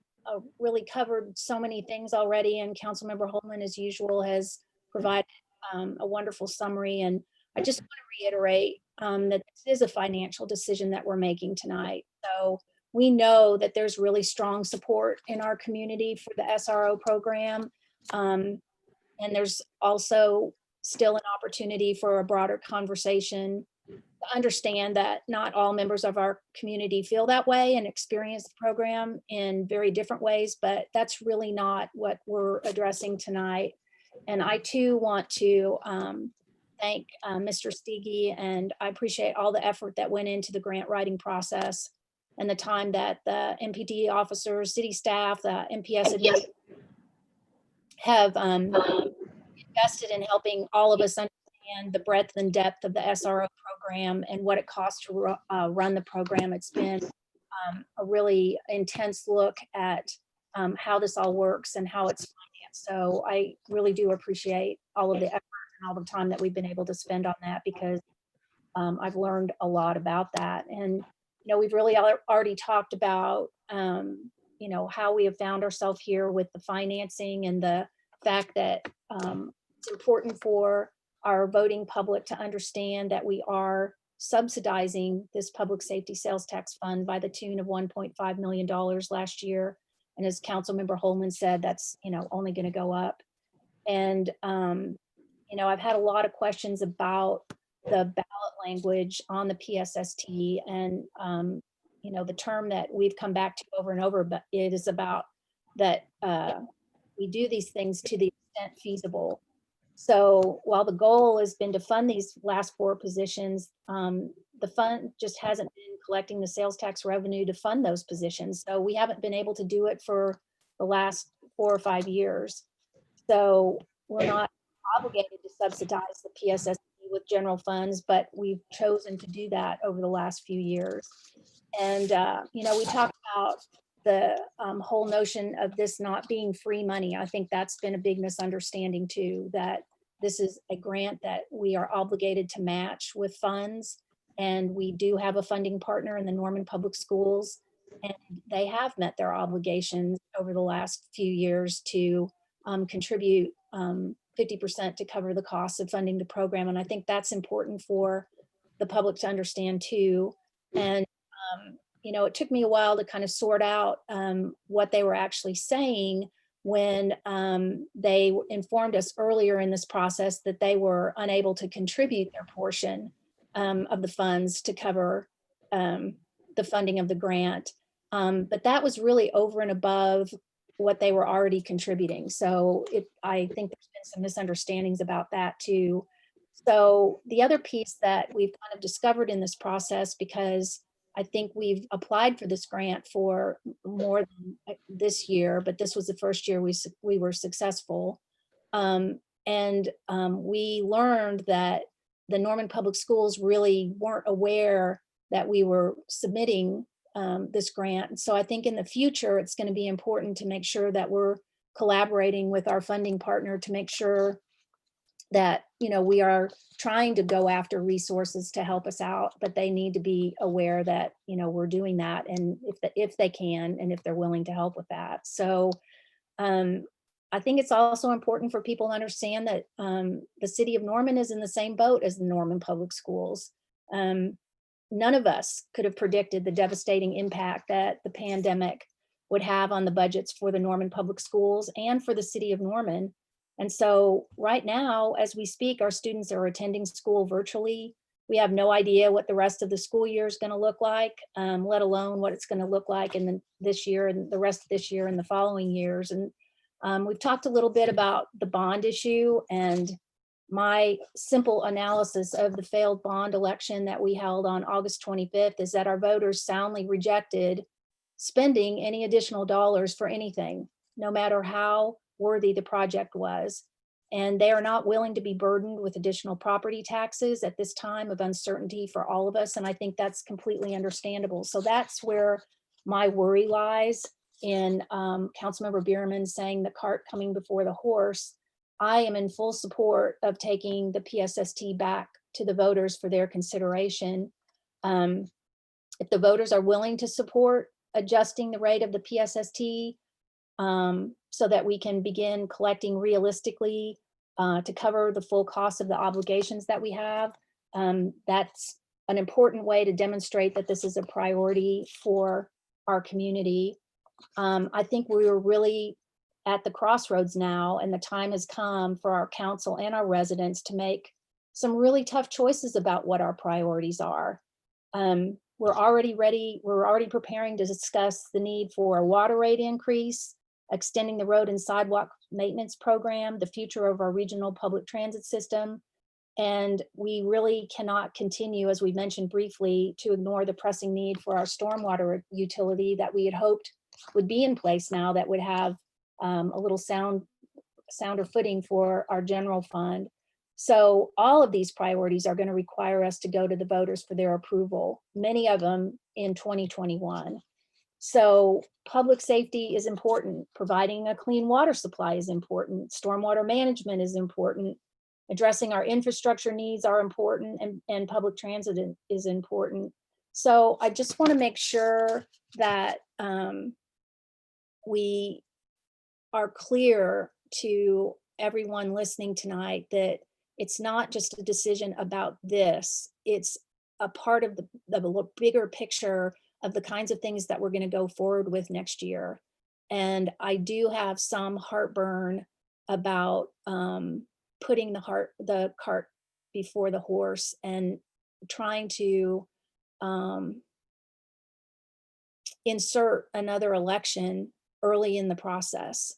really covered so many things already, and Councilmember Holman, as usual, has provided a wonderful summary. And I just want to reiterate that this is a financial decision that we're making tonight. So we know that there's really strong support in our community for the SRO program. And there's also still an opportunity for a broader conversation understand that not all members of our community feel that way and experience the program in very different ways, but that's really not what we're addressing tonight. And I too want to thank Mr. Steege, and I appreciate all the effort that went into the grant writing process and the time that the MPD officers, city staff, the MPS administrators have invested in helping all of us understand the breadth and depth of the SRO program and what it costs to run the program. It's been a really intense look at how this all works and how it's financed. So I really do appreciate all of the effort and all the time that we've been able to spend on that, because I've learned a lot about that. And, you know, we've really already talked about, you know, how we have found ourselves here with the financing and the fact that it's important for our voting public to understand that we are subsidizing this public safety sales tax fund by the tune of $1.5 million last year. And as Councilmember Holman said, that's, you know, only going to go up. And, you know, I've had a lot of questions about the ballot language on the PSST, and, you know, the term that we've come back to over and over, but it is about that we do these things to the extent feasible. So while the goal has been to fund these last 4 positions, the fund just hasn't been collecting the sales tax revenue to fund those positions. So we haven't been able to do it for the last 4 or 5 years. So we're not obligated to subsidize the PSST with general funds, but we've chosen to do that over the last few years. And, you know, we talked about the whole notion of this not being free money. I think that's been a big misunderstanding too, that this is a grant that we are obligated to match with funds. And we do have a funding partner in the Norman Public Schools, and they have met their obligations over the last few years to contribute 50% to cover the costs of funding the program. And I think that's important for the public to understand too. And, you know, it took me a while to kind of sort out what they were actually saying when they informed us earlier in this process that they were unable to contribute their portion of the funds to cover the funding of the grant. But that was really over and above what they were already contributing. So I think there's been some misunderstandings about that too. So the other piece that we've kind of discovered in this process, because I think we've applied for this grant for more than this year, but this was the first year we were successful. We learned that the Norman Public Schools really weren't aware that we were submitting this grant. So I think in the future, it's going to be important to make sure that we're collaborating with our funding partner to make sure that, you know, we are trying to go after resources to help us out, but they need to be aware that, you know, we're doing that, and if they can, and if they're willing to help with that. So I think it's also important for people to understand that the city of Norman is in the same boat as the Norman Public Schools. None of us could have predicted the devastating impact that the pandemic would have on the budgets for the Norman Public Schools and for the city of Norman. And so right now, as we speak, our students are attending school virtually. We have no idea what the rest of the school year is going to look like, let alone what it's going to look like in this year and the rest of this year and the following years. And we've talked a little bit about the bond issue, and my simple analysis of the failed bond election that we held on August 25th is that our voters soundly rejected spending any additional dollars for anything, no matter how worthy the project was. And they are not willing to be burdened with additional property taxes at this time of uncertainty for all of us. And I think that's completely understandable. So that's where my worry lies in Councilmember Bierman saying the cart coming before the horse. I am in full support of taking the PSST back to the voters for their consideration. If the voters are willing to support adjusting the rate of the PSST so that we can begin collecting realistically to cover the full cost of the obligations that we have, that's an important way to demonstrate that this is a priority for our community. I think we were really at the crossroads now, and the time has come for our council and our residents to make some really tough choices about what our priorities are. We're already preparing to discuss the need for a water rate increase, extending the road and sidewalk maintenance program, the future of our regional public transit system. And we really cannot continue, as we mentioned briefly, to ignore the pressing need for our stormwater utility that we had hoped would be in place now, that would have a little sounder footing for our general fund. So all of these priorities are going to require us to go to the voters for their approval, many of them in 2021. So public safety is important. Providing a clean water supply is important. Stormwater management is important. Addressing our infrastructure needs are important, and public transit is important. So I just want to make sure that we are clear to everyone listening tonight that it's not just a decision about this, it's a part of the bigger picture of the kinds of things that we're going to go forward with next year. And I do have some heartburn about putting the cart before the horse and trying to insert another election early in the process.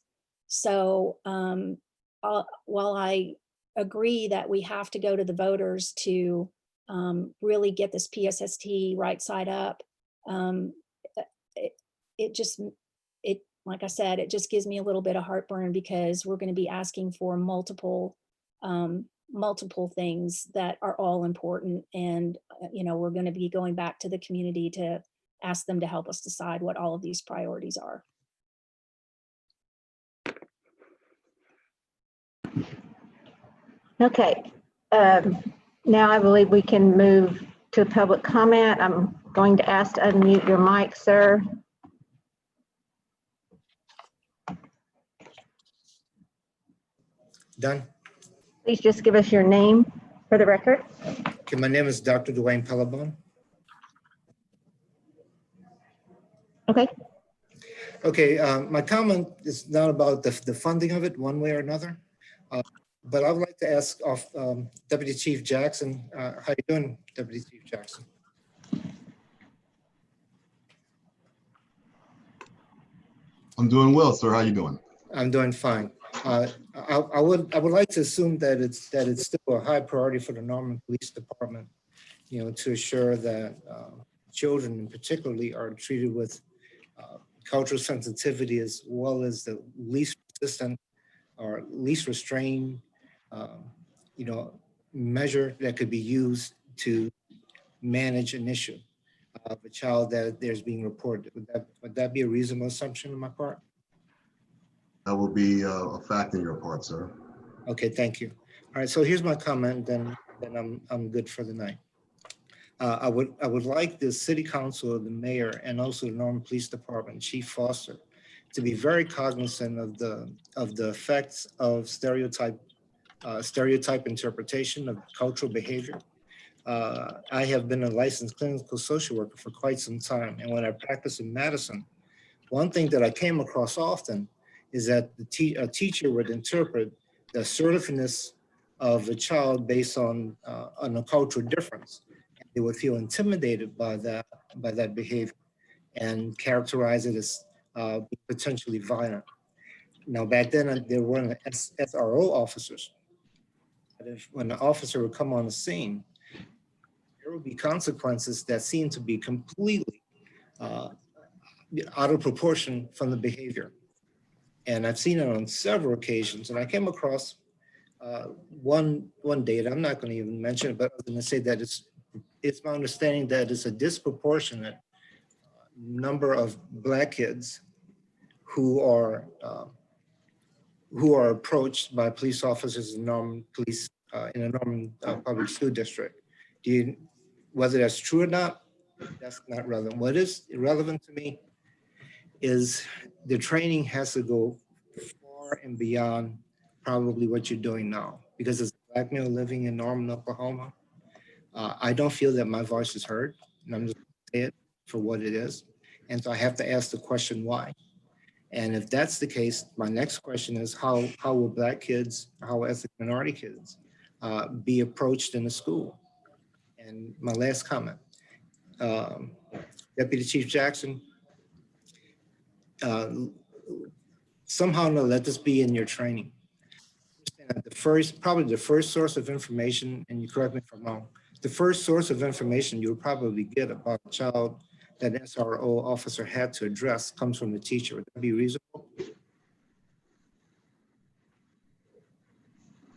So while I agree that we have to go to the voters to really get this PSST right side up, like I said, it just gives me a little bit of heartburn, because we're going to be asking for multiple things that are all important. And, we're going to be going back to the community to ask them to help us decide what all of these priorities are. Okay. Now I believe we can move to public comment. I'm going to ask to unmute your mic, sir. Done. Please just give us your name for the record. Okay, my name is Dr. Dwayne Pelabon. Okay. Okay, my comment is not about the funding of it one way or another, but I would like to ask of Deputy Chief Jackson, how you doing, Deputy Chief Jackson? I'm doing well, sir. How you doing? I'm doing fine. I would like to assume that it's still a high priority for the Norman Police Department, to assure that children particularly are treated with cultural sensitivity, as well as the least resistant or least restrained, measure that could be used to manage an issue of a child that there's being reported. Would that be a reasonable assumption on my part? That will be a fact in your part, sir. Okay, thank you. All right, so here's my comment, then I'm good for the night. I would like the City Council, the mayor, and also the Norman Police Department, Chief Foster, to be very cognizant of the effects of stereotype interpretation of cultural behavior. I have been a licensed clinical social worker for quite some time, and when I practiced in Madison, one thing that I came across often is that a teacher would interpret the assertiveness of a child based on a cultural difference. They would feel intimidated by that behavior and characterize it as potentially violent. Now, back then, there weren't SRO officers. But when the officer would come on the scene, there would be consequences that seemed to be completely out of proportion from the behavior. And I've seen it on several occasions. And I came across one data, I'm not going to even mention it, but I was going to say that it's my understanding that it's a disproportionate number of Black kids who are approached by police officers in Norman Police in a Norman Public School District. Whether that's true or not, that's not relevant. What is relevant to me is the training has to go far and beyond probably what you're doing now. Because as a Black male living in Norman, Oklahoma, I don't feel that my voice is heard, and I'm just going to say it for what it is. And so I have to ask the question, why? And if that's the case, my next question is how will Black kids, how will ethnic minority kids be approached in the school. And my last comment, Deputy Chief Jackson, somehow let this be in your training. Probably the first source of information, and you correct me if I'm wrong, the first source of information you'll probably get about a child that an SRO officer had to address comes from the teacher. Would that be reasonable?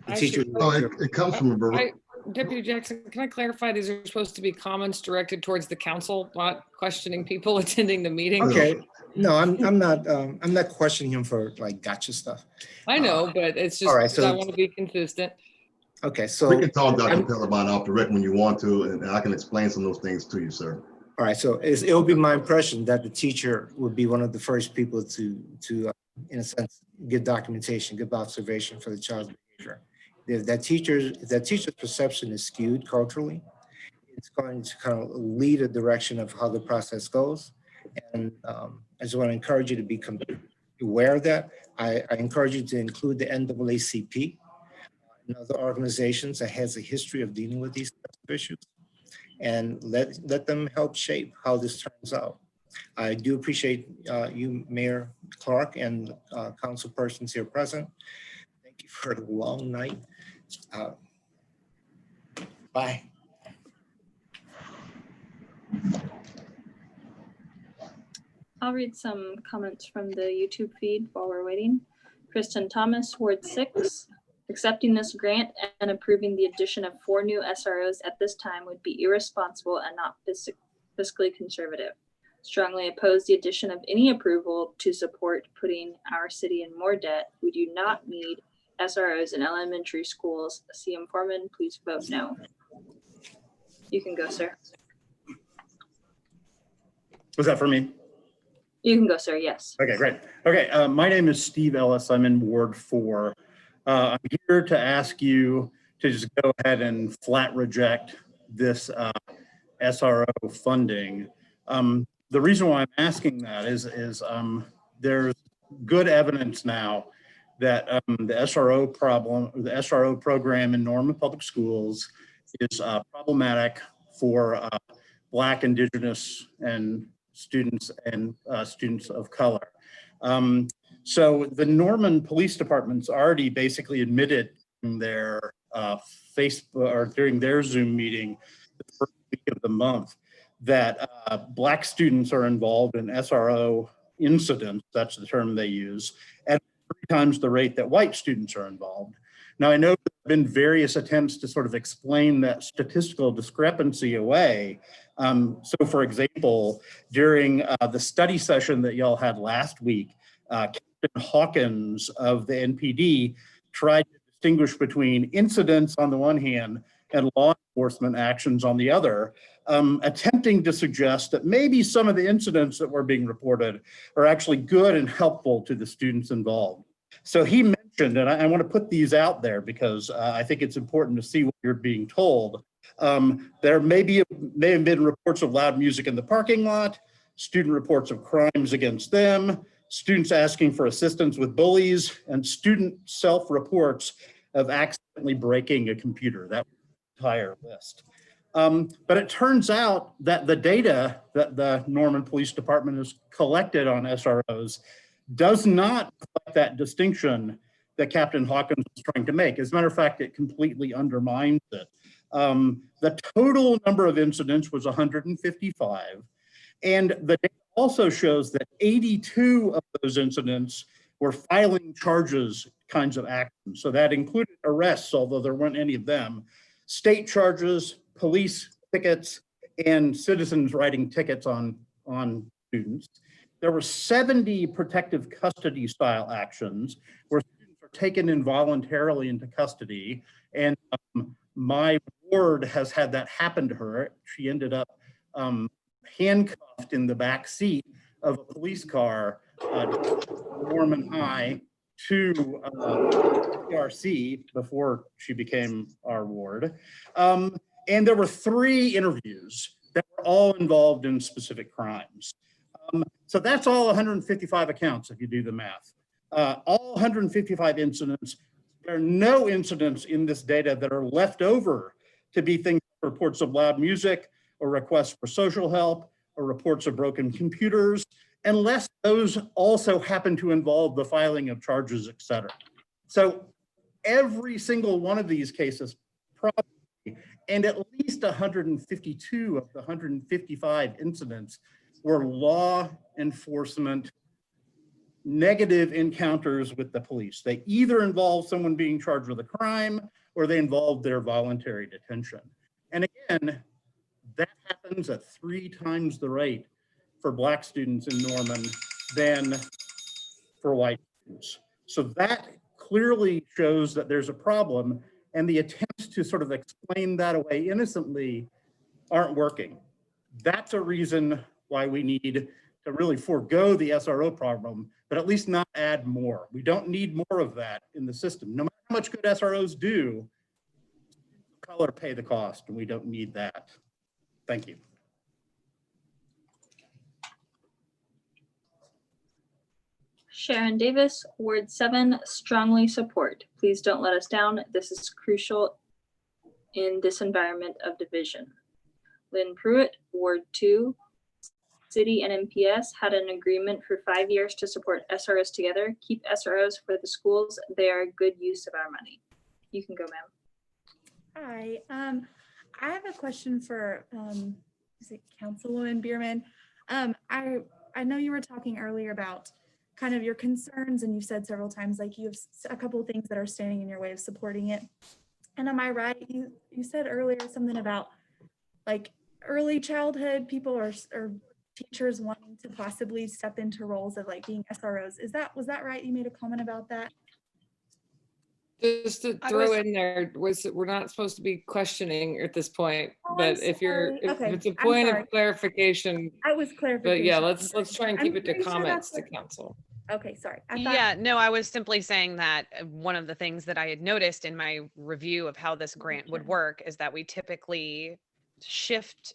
The teacher. Oh, it comes from a Deputy Jackson, can I clarify, these are supposed to be comments directed towards the council, not questioning people attending the meeting? Okay, no, I'm not questioning him for like gotcha stuff. I know, but it's just, all right, so I want to be consistent. Okay, so we can talk Dr. Pellerbon off the record when you want to, and I can explain some of those things to you, sir. All right, so it'll be my impression that the teacher would be one of the first people to in a sense, give documentation, give observation for the child's behavior. If that teacher's perception is skewed culturally, it's going to kind of lead a direction of how the process goes. And I just want to encourage you to be aware of that. I encourage you to include the NAACP and other organizations that has a history of dealing with these types of issues, and let them help shape how this turns out. I do appreciate you, Mayor Clark, and council persons here present. Thank you for the long night. Bye. I'll read some comments from the YouTube feed while we're waiting. Kristen Thomas, Ward 6. Accepting this grant and approving the addition of 4 new SROs at this time would be irresponsible and not fiscally conservative. Strongly oppose the addition of any approval to support putting our city in more debt. We do not need SROs in elementary schools. CM Foreman, please vote no. You can go, sir. Was that for me? You can go, sir, yes. Okay, great. Okay, my name is Steve Ellis. I'm in Ward 4. I'm here to ask you to just go ahead and flat reject this SRO funding. The reason why I'm asking that is there's good evidence now that the SRO program in Norman Public Schools is problematic for Black, Indigenous, and students of color. So the Norman Police Department's already basically admitted in their Facebook or during their Zoom meeting the first week of the month that Black students are involved in SRO incidents, that's the term they use, at 3 times the rate that white students are involved. Now, I know there have been various attempts to sort of explain that statistical discrepancy away. So for example, during the study session that y'all had last week, Captain Hawkins of the NPD tried to distinguish between incidents on the one hand and law enforcement actions on the other, attempting to suggest that maybe some of the incidents that were being reported are actually good and helpful to the students involved. So he mentioned, and I want to put these out there because I think it's important to see what you're being told. There may have been reports of loud music in the parking lot, student reports of crimes against them, students asking for assistance with bullies, and student self-reports of accidentally breaking a computer. That was the entire list. But it turns out that the data that the Norman Police Department has collected on SROs does not reflect that distinction that Captain Hawkins was trying to make. As a matter of fact, it completely undermines it. The total number of incidents was 155. And the data also shows that 82 of those incidents were filing charges kinds of actions. So that included arrests, although there weren't any of them, state charges, police tickets, and citizens writing tickets on students. There were 70 protective custody style actions where students are taken involuntarily into custody. And my ward has had that happen to her. She ended up handcuffed in the back seat of a police car, Norman High, to PRC before she became our ward. And there were 3 interviews that were all involved in specific crimes. So that's all 155 accounts if you do the math. All 155 incidents There are no incidents in this data that are left over to be things like reports of loud music or requests for social help or reports of broken computers, unless those also happen to involve the filing of charges, et cetera. So every single one of these cases, probably, and at least 152 of the 155 incidents were law enforcement negative encounters with the police. They either involve someone being charged with a crime or they involve their voluntary detention. And again, that happens at 3 times the rate for Black students in Norman than for white students. So that clearly shows that there's a problem, and the attempts to sort of explain that away innocently aren't working. That's a reason why we need to really forego the SRO problem, but at least not add more. We don't need more of that in the system. No matter how much good SROs do, color pay the cost, and we don't need that. Thank you. Sharon Davis, Ward 7, strongly support. Please don't let us down. This is crucial in this environment of division. Lynn Pruitt, Ward 2, City and MPS had an agreement for 5 years to support SROs together. Keep SROs for the schools. They are a good use of our money. You can go, ma'am. Hi, I have a question for is it Councilwoman Bierman? I know you were talking earlier about kind of your concerns, and you said several times like you have a couple of things that are standing in your way of supporting it. And am I right? You said earlier something about like early childhood people or teachers wanting to possibly step into roles of like being SROs. Was that right? You made a comment about that? Just to throw in there, we're not supposed to be questioning at this point, but if it's a point of clarification. I was clarification. But yeah, let's try and keep I'm it to pretty sure comments that's to council. Okay, sorry. Yeah, no, I was simply saying that one of the things that I had noticed in my review of how this grant would work is that we typically shift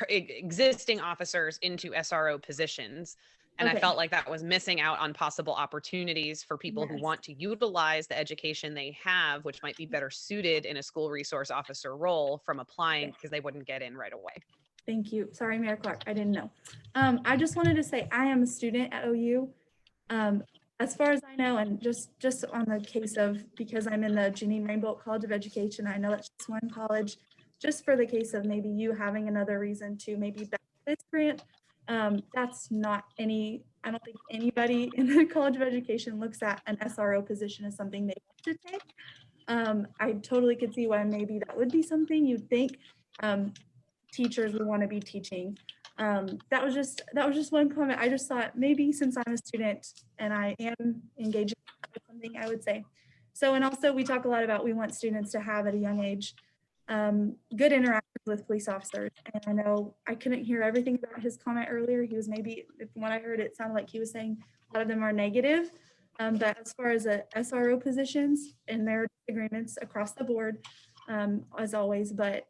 existing officers into SRO positions. And I felt like that was missing out on possible opportunities for people who want to utilize the education they have, which might be better suited in a school resource officer role, from applying because they wouldn't get in right away. Thank you. Sorry, Mayor Clark, I didn't know. I just wanted to say I am a student at OU. As far as I know, and just on the case of, because I'm in the Janine Rainbolt College of Education, I know that's just one college, just for the case of maybe you having another reason to maybe back this grant. That's not I don't think anybody in the College of Education looks at an SRO position as something they want to take. I totally could see why maybe that would be something you'd think teachers would want to be teaching. That was just one comment. I just thought maybe since I'm a student and I am engaging with something, I would say. So, and also we talk a lot about we want students to have at a young age good interactions with police officers. And I know I couldn't hear everything about his comment earlier. He was maybe, from what I heard, it sounded like he was saying a lot of them are negative. But as far as the SRO positions and their disagreements across the board, as always, but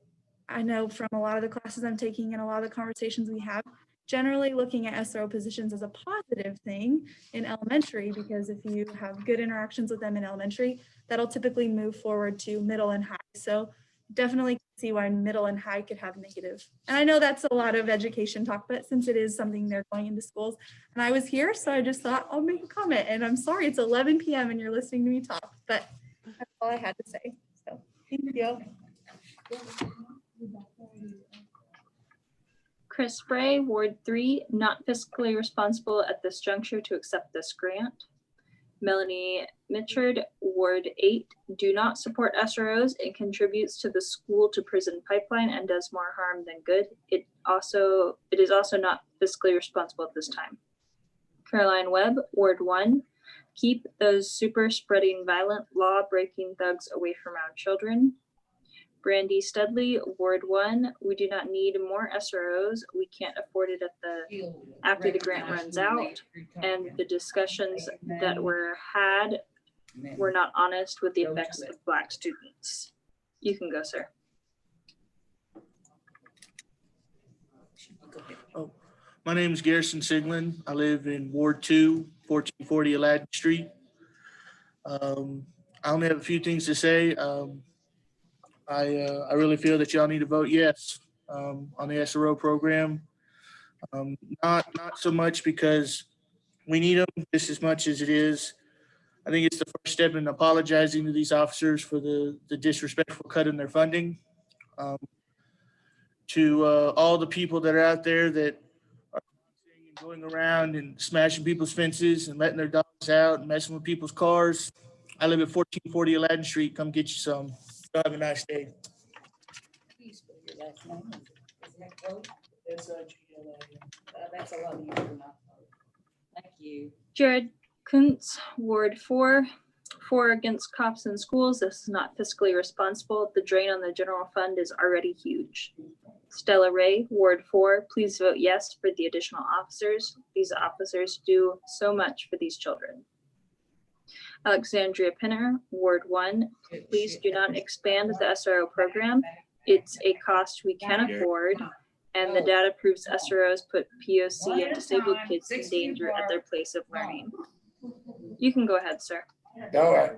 I know from a lot of the classes I'm taking and a lot of the conversations we have, generally looking at SRO positions as a positive thing in elementary, because if you have good interactions with them in elementary, that'll typically move forward to middle and high. So definitely see why middle and high could have negative. And I know that's a lot of education talk, but since it is something they're going into schools, and I was here, so I just thought I'll make a comment. And I'm sorry, it's 11 p.m. and you're listening to me talk, but that's all I had to say. So thank you. Chris Spray, Ward 3, not fiscally responsible at this juncture to accept this grant. Melanie Mitchard, Ward 8, do not support SROs. It contributes to the school to prison pipeline and does more harm than good. It is also not fiscally responsible at this time. Caroline Webb, Ward 1, keep those super spreading violent law breaking thugs away from our children. Brandy Studley, Ward 1, we do not need more SROs. We can't afford it after the grant runs out. And the discussions that were had were not honest with the effects of Black students. You can go, sir. Oh, my name is Garrison Siglin. I live in Ward 2, 1440 Aladdin Street. I only have a few things to say. I really feel that y'all need to vote yes on the SRO program. Not so much because we need them just as much as it is. I think it's the first step in apologizing to these officers for the disrespectful cut in their funding. To all the people that are out there that are going around and smashing people's fences and letting their dogs out and messing with people's cars. I live at 1440 Aladdin Street. Come get you some. Have a nice day. Please put your last name. Is that close? That's GLA. That's a lot easier than I thought. Thank you. Jared Kuntz, Ward 4, 4 against cops in schools. This is not fiscally responsible. The drain on the general fund is already huge. Stella Ray, Ward 4, please vote yes for the additional officers. These officers do so much for these children. Alexandria Pinner, Ward 1, please do not expand the SRO program. It's a cost we can afford, and the data proves SROs put POC and disabled kids in danger at their place of learning. You can go ahead, sir. Go ahead.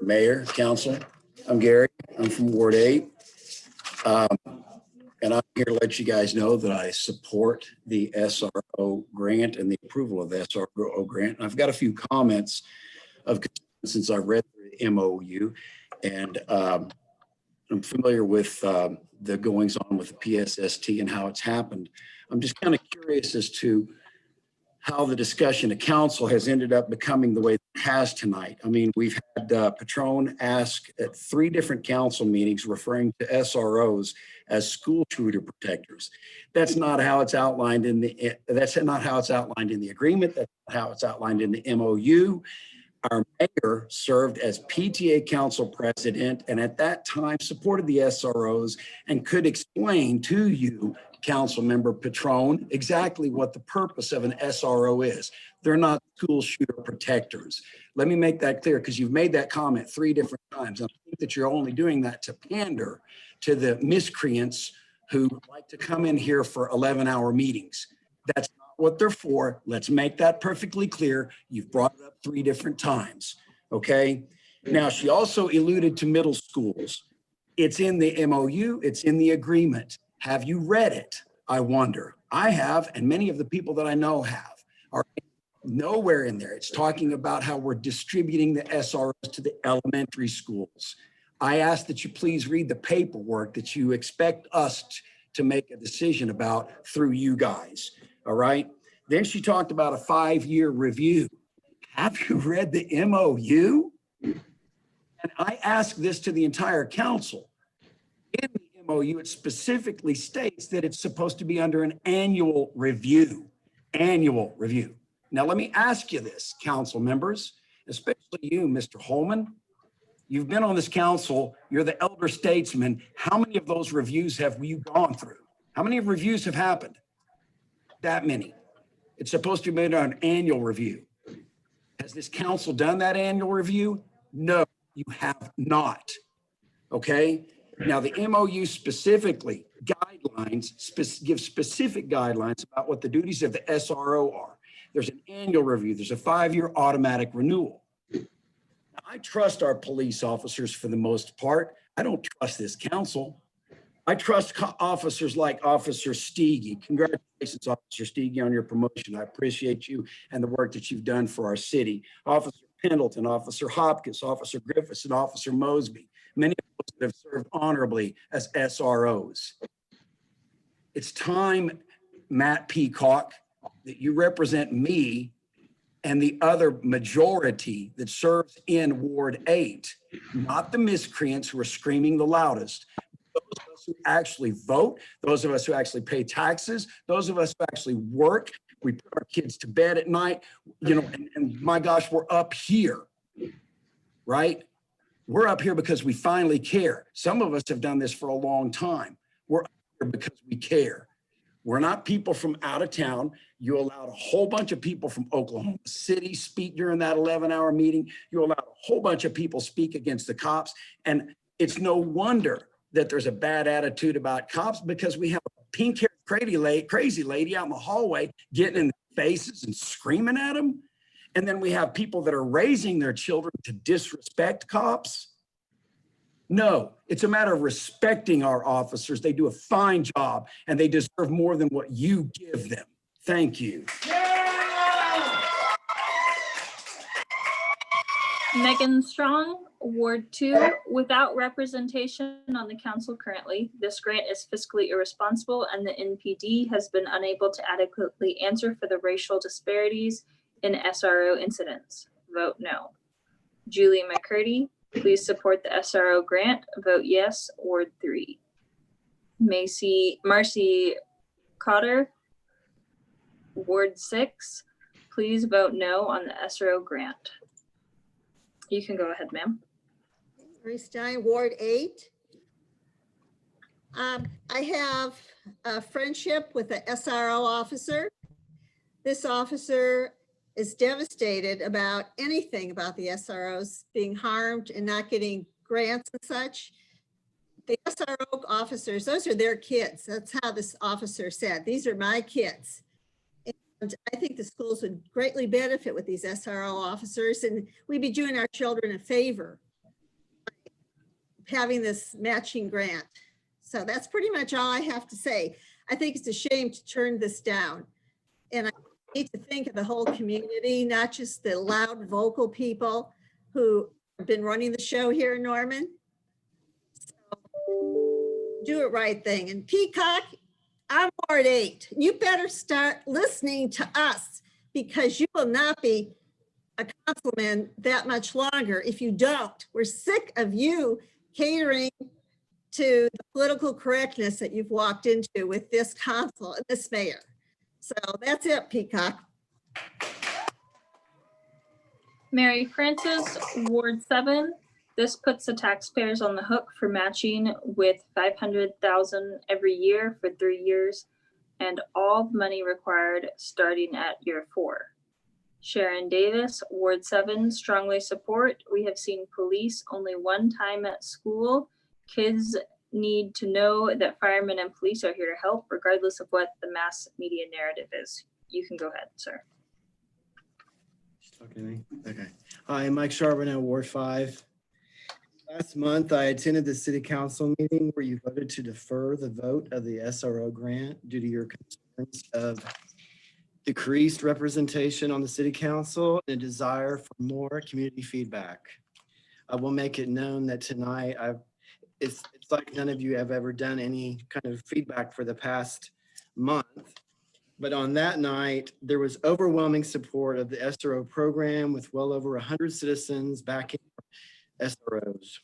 Mayor, Council, I'm Gary. I'm from Ward 8. And I'm here to let you guys know that I support the SRO grant and the approval of the SRO grant. I've got a few comments since I read the MOU, and I'm familiar with the goings on with the PSST and how it's happened. I'm just kind of curious as to how the discussion at council has ended up becoming the way it has tonight. I mean, we've had Patron ask at 3 different council meetings referring to SROs as school shooter protectors. That's not how it's outlined in the agreement. That's not how it's outlined in the MOU. Our mayor served as PTA council president, and at that time supported the SROs and could explain to you, Council Member Patron, exactly what the purpose of an SRO is. They're not school shooter protectors. Let me make that clear, because you've made that comment 3 different times. I think that you're only doing that to pander to the miscreants who like to come in here for 11-hour meetings. That's not what they're for. Let's make that perfectly clear. You've brought it up 3 different times, okay? Now, she also alluded to middle schools. It's in the MOU, it's in the agreement. Have you read it? I wonder. I have, and many of the people that I know have. Are nowhere in there. It's talking about how we're distributing the SROs to the elementary schools. I ask that you please read the paperwork that you expect us to make a decision about through you guys, all right? Then she talked about a 5-year review. Have you read the MOU? And I ask this to the entire council. In the MOU, it specifically states that it's supposed to be under an annual review. Annual review. Now, let me ask you this, council members, especially you, Mr. Holman. You've been on this council. You're the elder statesman. How many of those reviews have you gone through? How many reviews have happened? That many. It's supposed to be made on an annual review. Has this council done that annual review? No, you have not. Okay? Now, the MOU specifically gives specific guidelines about what the duties of the SRO are. There's an annual review. There's a 5-year automatic renewal. I trust our police officers for the most part. I don't trust this council. I trust officers like Officer Steege. Congratulations, Officer Steege, on your promotion. I appreciate you and the work that you've done for our city. Officer Pendleton, Officer Hopkins, Officer Griffiths, and Officer Mosby. Many of us that have served honorably as SROs. It's time, Matt Peacock, that you represent me and the other majority that serves in Ward 8, not the miscreants who are screaming the loudest. Those of us who actually vote, those of us who actually pay taxes, those of us who actually work, we put our kids to bed at night, you know, and my gosh, we're up here, right? We're up here because we finally care. Some of us have done this for a long time. We're up here because we care. We're not people from out of town. You allowed a whole bunch of people from Oklahoma City speak during that 11-hour meeting. You allowed a whole bunch of people speak against the cops. And it's no wonder that there's a bad attitude about cops, because we have a pink-haired crazy lady out in the hallway getting in their faces and screaming at them. And then we have people that are raising their children to disrespect cops. No, it's a matter of respecting our officers. They do a fine job and they deserve more than what you give them. Thank you. Megan Strong, Ward 2. Without representation on the council currently, this grant is fiscally irresponsible and the NPD has been unable to adequately answer for the racial disparities in SRO incidents. Vote no. Julie McCurdy, please support the SRO grant. Vote yes, Ward 3. Marcy Cotter, Ward 6, please vote no on the SRO grant. You can go ahead, ma'am. Marie Stein, Ward 8. I have a friendship with the SRO officer. This officer is devastated about anything about the SROs being harmed and not getting grants and such. The SRO officers, those are their kids. That's how this officer said, these are my kids. And I think the schools would greatly benefit with these SRO officers, and we'd be doing our children a favor having this matching grant. So that's pretty much all I have to say. I think it's a shame to turn this down. And I need to think of the whole community, not just the loud vocal people who have been running the show here in Norman. So do it right thing. And Peacock, I'm Ward 8. You better start listening to us because you will not be a councilman that much longer if you don't. We're sick of you catering to the political correctness that you've walked into with this council and this mayor. So that's it, Peacock. Mary Frances, Ward 7. This puts the taxpayers on the hook for matching with $500,000 every year for 3 years and all money required starting at year 4. Sharon Davis, Ward 7, strongly support. We have seen police only one time at school. Kids need to know that firemen and police are here to help regardless of what the mass media narrative is. You can go ahead, sir. Talking to me? Okay. Hi, Mike Charbonneau, Ward 5. Last month, I attended the city council meeting where you voted to defer the vote of the SRO grant due to your concerns of decreased representation on the city council and a desire for more community feedback. I will make it known that tonight it's like none of you have ever done any kind of feedback for the past month. But on that night, there was overwhelming support of the SRO program with well over 100 citizens backing SROs.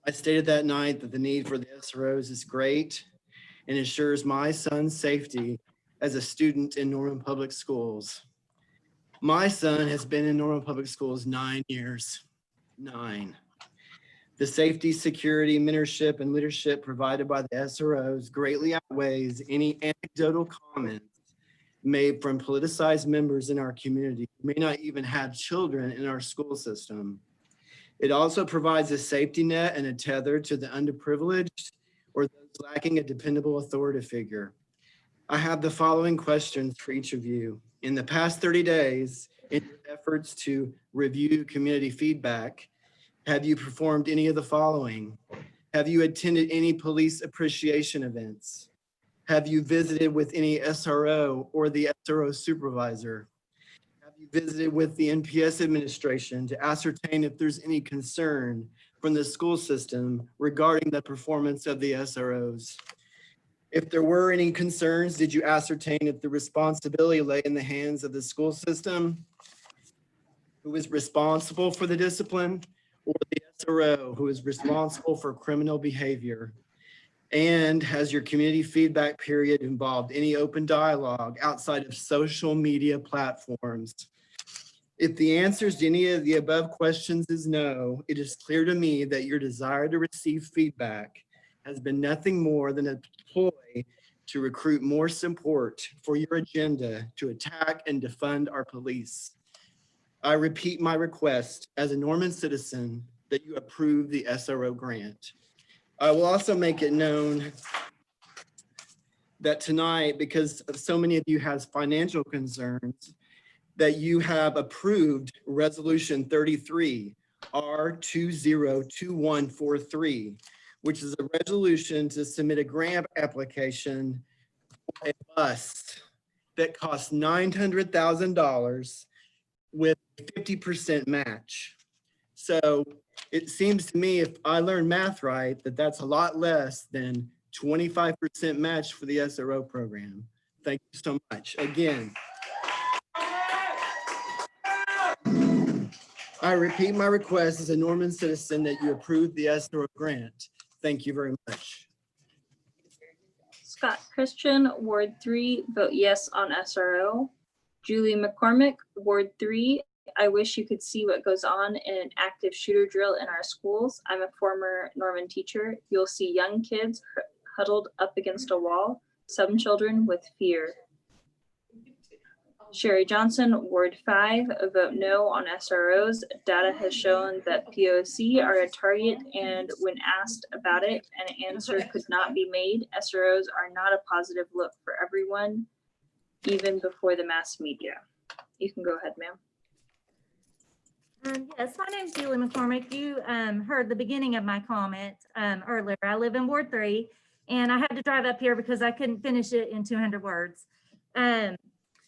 I stated that night that the need for the SROs is great and ensures my son's safety as a student in Norman Public Schools. My son has been in Norman Public Schools 9 years, 9. The safety, security, mentorship, and leadership provided by the SROs greatly outweighs any anecdotal comments made from politicized members in our community who may not even have children in our school system. It also provides a safety net and a tether to the underprivileged or those lacking a dependable authority figure. I have the following questions for each of you. In the past 30 days, in your efforts to review community feedback, have you performed any of the following? Have you attended any police appreciation events? Have you visited with any SRO or the SRO supervisor? Have you visited with the NPS administration to ascertain if there's any concern from the school system regarding the performance of the SROs? If there were any concerns, did you ascertain if the responsibility lay in the hands of the school system, who is responsible for the discipline, or the SRO, who is responsible for criminal behavior? And has your community feedback period involved any open dialogue outside of social media platforms? If the answers to any of the above questions is no, it is clear to me that your desire to receive feedback has been nothing more than a ploy to recruit more support for your agenda to attack and defund our police. I repeat my request as a Norman citizen that you approve the SRO grant. I will also make it known that tonight, because of so many of you has financial concerns, that you have approved Resolution 33, R202143, which is a resolution to submit a grant application for a bus that costs $900,000 with 50% match. So it seems to me, if I learned math right, that that's a lot less than 25% match for the SRO program. Thank you so much. Again, I repeat my request as a Norman citizen that you approve the SRO grant. Thank you very much. Scott Christian, Ward 3, vote yes on SRO. Julie McCormick, Ward 3, I wish you could see what goes on in an active shooter drill in our schools. I'm a former Norman teacher. You'll see young kids huddled up against a wall, some children with fear. Sherry Johnson, Ward 5, vote no on SROs. Data has shown that POC are a target, and when asked about it, an answer could not be made. SROs are not a positive look for everyone, even before the mass media. You can go ahead, ma'am. Yes, my name is Julie McCormick. You heard the beginning of my comment earlier. I live in Ward 3, and I had to drive up here because I couldn't finish it in 200 words.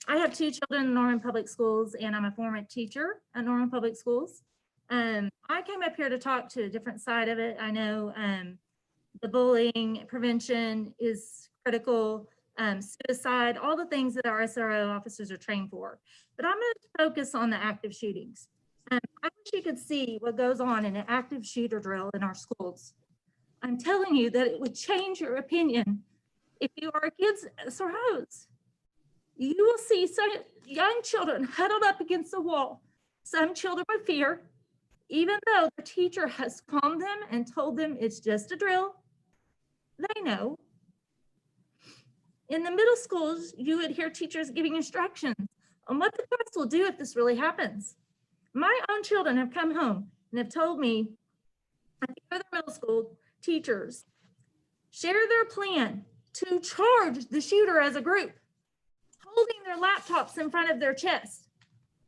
I have 2 children in Norman Public Schools, and I'm a former teacher at Norman Public Schools. I came up here to talk to a different side of it. I know the bullying prevention is critical, suicide, all the things that our SRO officers are trained for. But I'm going to focus on the active shootings. I wish you could see what goes on in an active shooter drill in our schools. I'm telling you that it would change your opinion if you are kids SROs. You will see some young children huddled up against the wall, some children with fear, even though the teacher has calmed them and told them it's just a drill. They know. In the middle schools, you would hear teachers giving instructions on what the class will do if this really happens. My own children have come home and have told me, at the other middle school teachers share their plan to charge the shooter as a group, holding their laptops in front of their chest.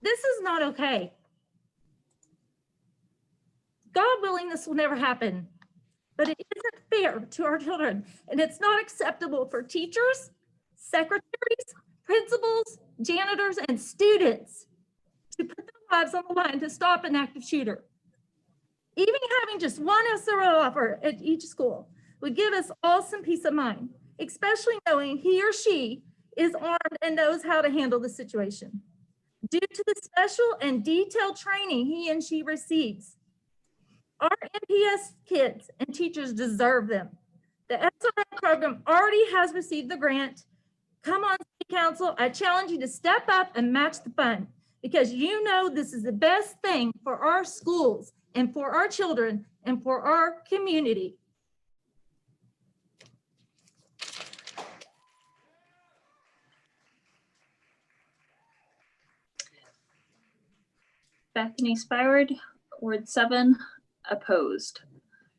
This is not okay. God willing, this will never happen, but it isn't fair to our children, and it's not acceptable for teachers, secretaries, principals, janitors, and students to put their lives on the line to stop an active shooter. Even having just one SRO offer at each school would give us all some peace of mind, especially knowing he or she is armed and knows how to handle the situation. Due to the special and detailed training he and she receives, our NPS kids and teachers deserve them. The SRO program already has received the grant. Come on, City Council, I challenge you to step up and match the fund, because you know this is the best thing for our schools and for our children and for our community. Bethany Spyward, Ward 7, opposed.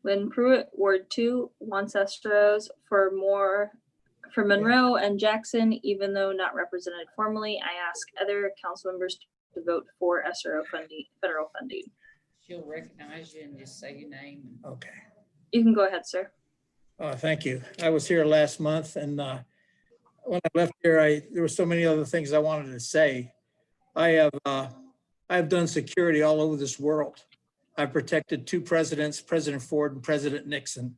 Lynn Pruitt, Ward 2, wants SROs for Monroe and Jackson, even though not represented formally. I ask other council members to vote for SRO funding, federal funding. She'll recognize you and just say your name. Okay. You can go ahead, sir. Thank you. I was here last month, and when I left here, there were so many other things I wanted to say. I have done security all over this world. I've protected 2 presidents, President Ford and President Nixon.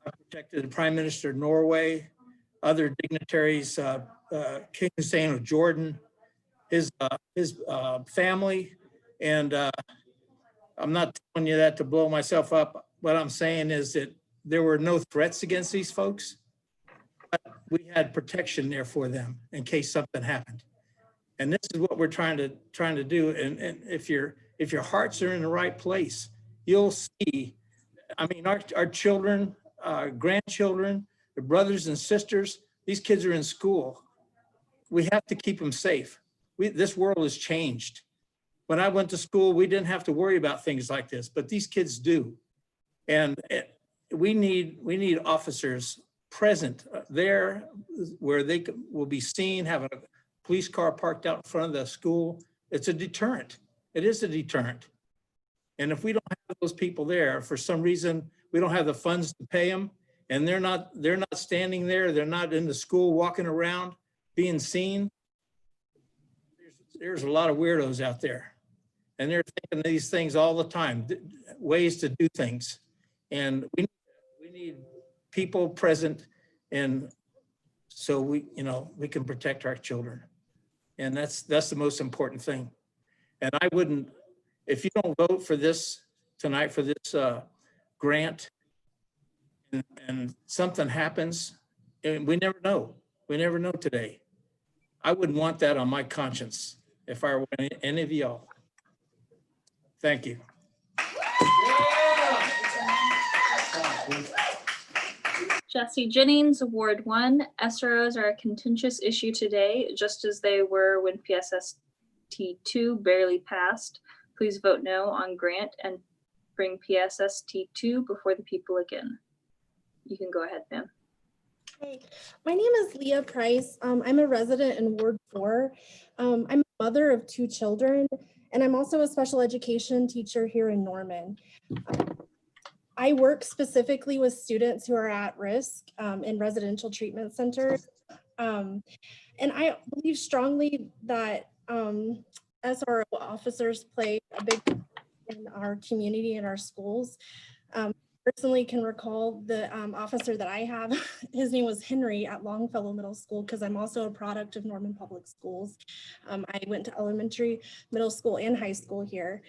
I protected the Prime Minister of Norway, other dignitaries, King Hussein of Jordan, his family. And I'm not telling you that to blow myself up. What I'm saying is that there were no threats against these folks, but we had protection there for them in case something happened. And this is what we're trying to do. And if your hearts are in the right place, you'll see. I mean, our children, grandchildren, the brothers and sisters, these kids are in school. We have to keep them safe. This world has changed. When I went to school, we didn't have to worry about things like this, but these kids do. And we need officers present there where they will be seen, having a police car parked out in front of the school. It's a deterrent. It is a deterrent. And if we don't have those people there, for some reason, we don't have the funds to pay them, and they're not standing there, they're not in the school walking around being seen. There's a lot of weirdos out there, and they're thinking these things all the time, ways to do things. And we need people present, and so we can protect our children. And that's the most important thing. And I wouldn't, if you don't vote for this tonight, for this grant, and something happens, and we never know today. I wouldn't want that on my conscience if I were any of y'all. Thank you. Jesse Jennings, Ward 1. SROs are a contentious issue today, just as they were when PSST2 barely passed. Please vote no on grant and bring PSST2 before the people again. You can go ahead, ma'am. Hi, my name is Leah Price. I'm a resident in Ward 4. I'm a mother of 2 children, and I'm also a special education teacher here in Norman. I work specifically with students who are at risk in residential treatment centers. And I believe strongly that SRO officers play a big role in our community and our schools. Personally can recall the officer that I have, his name was Henry at Longfellow Middle School, because I'm also a product of Norman Public Schools. I went to elementary, middle school, and high school here.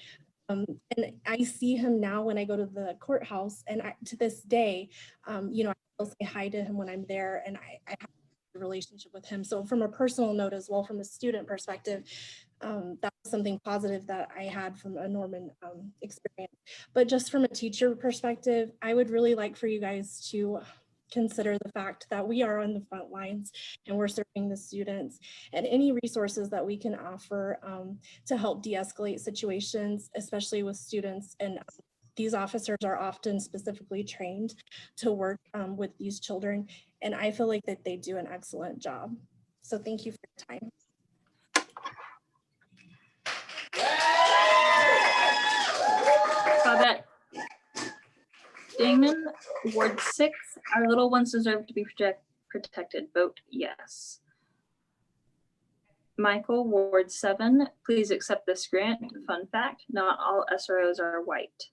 And I see him now when I go to the courthouse, and to this day, I still say hi to him when I'm there, and I have a relationship with him. So from a personal note as well, from a student perspective, that was something positive that I had from a Norman experience. But just from a teacher perspective, I would really like for you guys to consider the fact that we are on the front lines and we're serving the students, and any resources that we can offer to help de-escalate situations, especially with students. And these officers are often specifically trained to work with these children, and I feel like that they do an excellent job. So thank you for your time. Claudette Dingman, Ward 6. Our little ones deserve to be protected. Vote yes. Michael, Ward 7. Please accept this grant. Fun fact, not all SROs are white.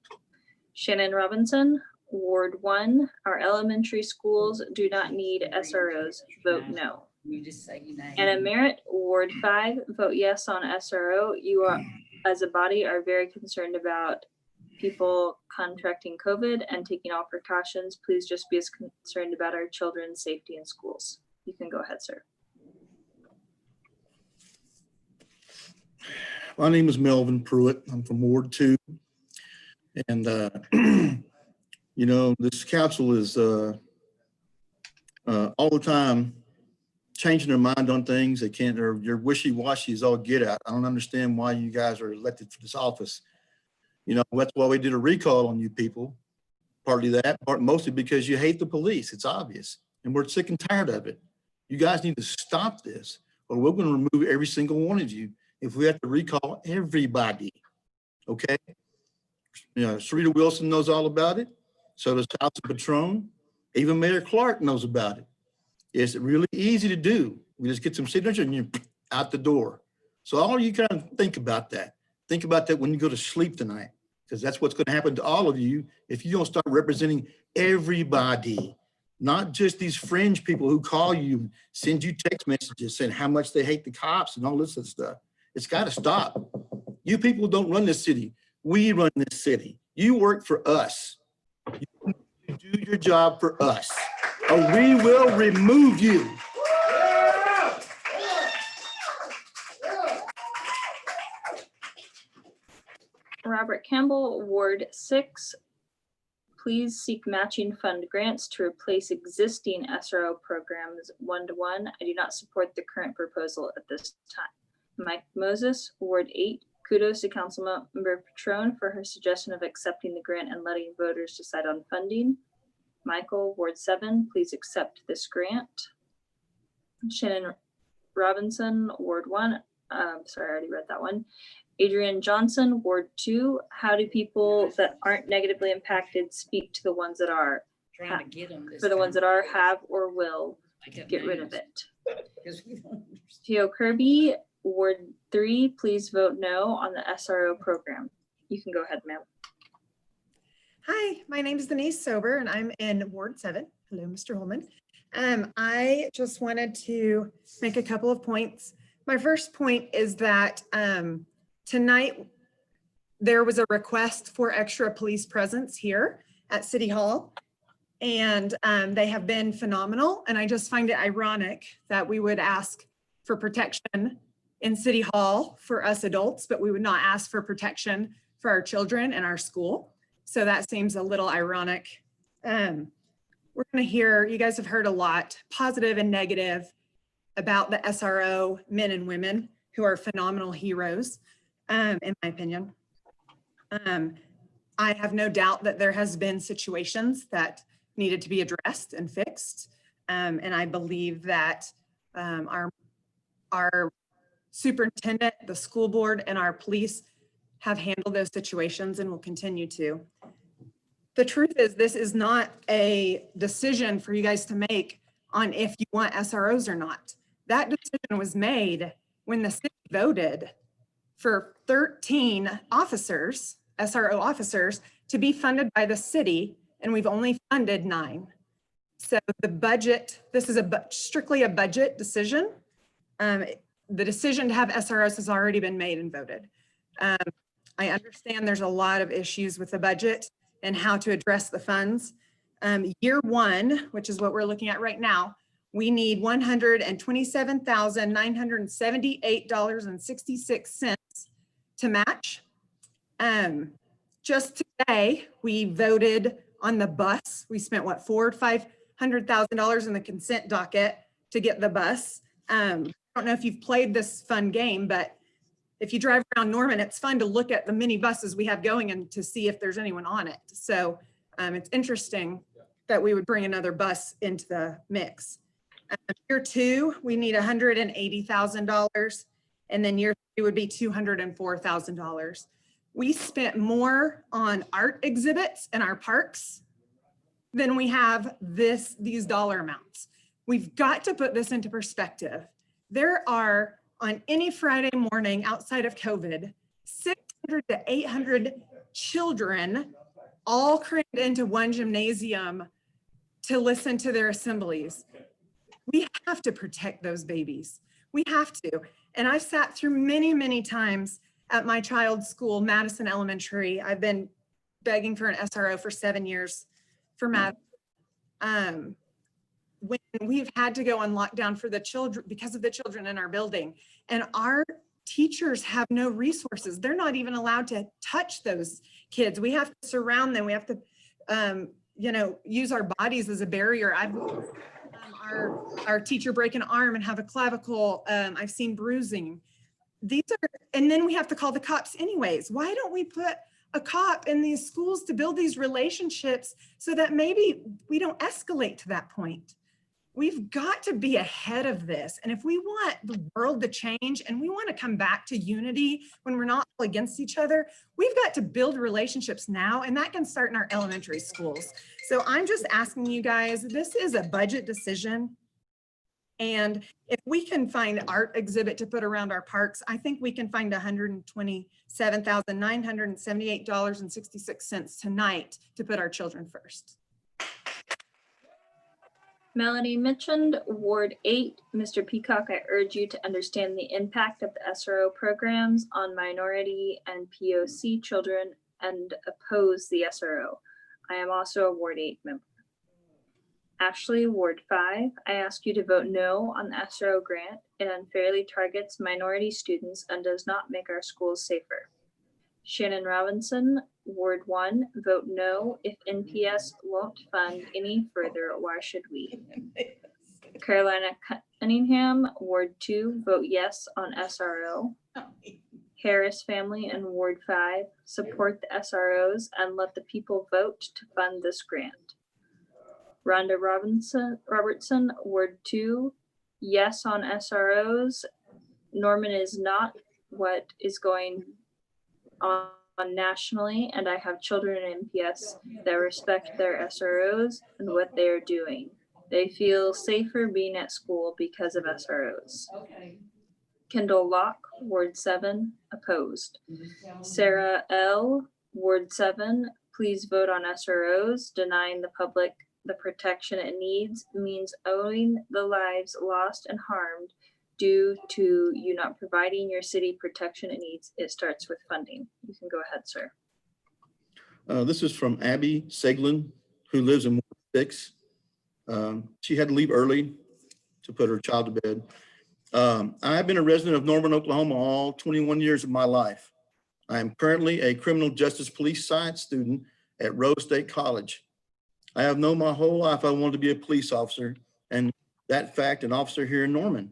Shannon Robinson, Ward 1. Our elementary schools do not need SROs. Vote no. You just say your name. Anna Merritt, Ward 5. Vote yes on SRO. You are, as a body, are very concerned about people contracting COVID and taking all precautions. Please just be as concerned about our children's safety in schools. You can go ahead, sir. My name is Melvin Pruitt. I'm from Ward 2. And, this council is all the time changing their mind on things. They can't, they're wishy-washy as all get out. I don't understand why you guys are elected for this office. That's why we did a recall on you people. Partly that, mostly because you hate the police. It's obvious. And we're sick and tired of it. You guys need to stop this, or we're going to remove every single one of you if we have to recall everybody. Okay? Sarita Wilson knows all about it. So does Council Patron. Even Mayor Clark knows about it. It's really easy to do. We just get some signatures and you're out the door. So all you kind of think about that. Think about that when you go to sleep tonight, because that's what's going to happen to all of you if you don't start representing everybody, not just these fringe people who call you, send you text messages saying how much they hate the cops and all this other stuff. It's got to stop. You people don't run this city. We run this city. You work for us. You do your job for us, or we will remove you. Robert Campbell, Ward 6. Please seek matching fund grants to replace existing SRO programs 1-to-1. I do not support the current proposal at this time. Mike Moses, Ward 8. Kudos to Councilmember Patron for her suggestion of accepting the grant and letting voters decide on funding. Michael, Ward 7, please accept this grant. Shannon Robinson, Ward 1, sorry, I already read that one. Adrian Johnson, Ward 2, how do people that aren't negatively impacted speak to the ones that are? Trying to get them. For the ones that are, have, or will get rid of it. Theo Kirby, Ward 3, please vote no on the SRO program. You can go ahead, ma'am. Hi, my name is Denise Sober and I'm in Ward 7. Hello, Mr. Holman. I just wanted to make a couple of points. My first point is that tonight there was a request for extra police presence here at City Hall, and they have been phenomenal. And I just find it ironic that we would ask for protection in City Hall for us adults, but we would not ask for protection for our children and our school. So that seems a little ironic. We're going to hear, you guys have heard a lot, positive and negative, about the SRO men and women who are phenomenal heroes, in my opinion. I have no doubt that there has been situations that needed to be addressed and fixed. And I believe that our superintendent, the school board, and our police have handled those situations and will continue to. The truth is, this is not a decision for you guys to make on if you want SROs or not. That decision was made when the city voted for 13 officers, SRO officers, to be funded by the city, and we've only funded 9. So the budget, this is strictly a budget decision. The decision to have SROs has already been made and voted. I understand there's a lot of issues with the budget and how to address the funds. Year 1, which is what we're looking at right now, we need $127,978.66 to match. Just today, we voted on the bus. We spent what, $400,000 or $500,000 in the consent docket to get the bus. I don't know if you've played this fun game, but if you drive around Norman, it's fun to look at the mini buses we have going and to see if there's anyone on it. So it's interesting that we would bring another bus into the mix. Year 2, we need $180,000, and then year 3 would be $204,000. We spent more on art exhibits in our parks than we have these dollar amounts. We've got to put this into perspective. There are, on any Friday morning outside of COVID, 600 to 800 children all crammed into one gymnasium to listen to their assemblies. We have to protect those babies. We have to. And I've sat through many, many times at my child's school, Madison Elementary. I've been begging for an SRO for 7 years for Madison. When we've had to go on lockdown for the children because of the children in our building, and our teachers have no resources. They're not even allowed to touch those kids. We have to surround them. We have to, use our bodies as a barrier. I've our teacher break an arm and have a clavicle. I've seen bruising. And then we have to call the cops anyways. Why don't we put a cop in these schools to build these relationships so that maybe we don't escalate to that point? We've got to be ahead of this. And if we want the world to change and we want to come back to unity when we're not all against each other, we've got to build relationships now, and that can start in our elementary schools. So I'm just asking you guys, this is a budget decision. And if we can find art exhibit to put around our parks, I think we can find $127,978.66 tonight to put our children first. Melanie Mitchell, Ward 8. Mr. Peacock, I urge you to understand the impact of the SRO programs on minority and POC children and oppose the SRO. I am also a Ward 8 member. Ashley, Ward 5. I ask you to vote no on the SRO grant. It unfairly targets minority students and does not make our schools safer. Shannon Robinson, Ward 1, vote no. If NPS won't fund any further, why should we? Carolina Cunningham, Ward 2, vote yes on SRO. Harris family in Ward 5, support the SROs and let the people vote to fund this grant. Rhonda Robertson, Ward 2, yes on SROs. Norman is not what is going on nationally, and I have children in MPS that respect their SROs and what they are doing. They feel safer being at school because of SROs. Kendall Locke, Ward 7, opposed. Sarah L., Ward 7, please vote on SROs. Denying the public the protection it needs means owing the lives lost and harmed due to you not providing your city protection it needs. It starts with funding. You can go ahead, sir. This is from Abby Seglin, who lives in Ward 6. She had to leave early to put her child to bed. I have been a resident of Norman, Oklahoma all 21 years of my life. I am currently a criminal justice police science student at Rose State College. I have known my whole life I wanted to be a police officer, and that fact, an officer here in Norman.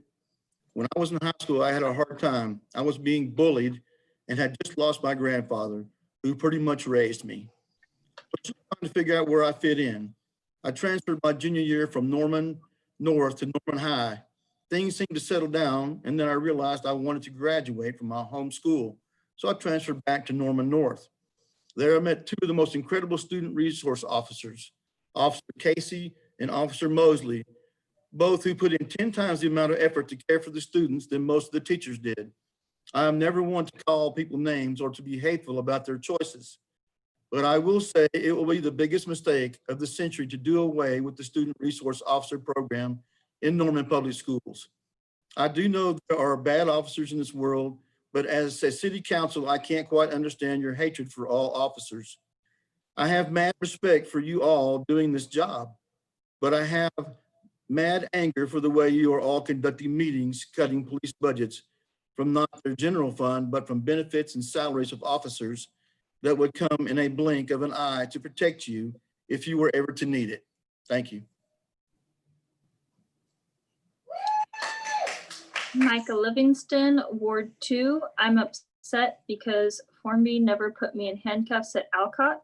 When I was in high school, I had a hard time. I was being bullied and had just lost my grandfather, who pretty much raised me. I was trying to figure out where I fit in. I transferred my junior year from Norman North to Norman High. Things seemed to settle down, and then I realized I wanted to graduate from my home school. So I transferred back to Norman North. There I met two of the most incredible student resource officers, Officer Casey and Officer Mosley, both who put in 10 times the amount of effort to care for the students than most of the teachers did. I am never one to call people names or to be hateful about their choices, but I will say it will be the biggest mistake of the century to do away with the Student Resource Officer program in Norman Public Schools. I do know there are bad officers in this world, but as a city council, I can't quite understand your hatred for all officers. I have mad respect for you all doing this job, but I have mad anger for the way you are all conducting meetings, cutting police budgets from not their general fund, but from benefits and salaries of officers that would come in a blink of an eye to protect you if you were ever to need it. Thank you. Micah Livingston, Ward 2. I'm upset because Formby never put me in handcuffs at Alcott.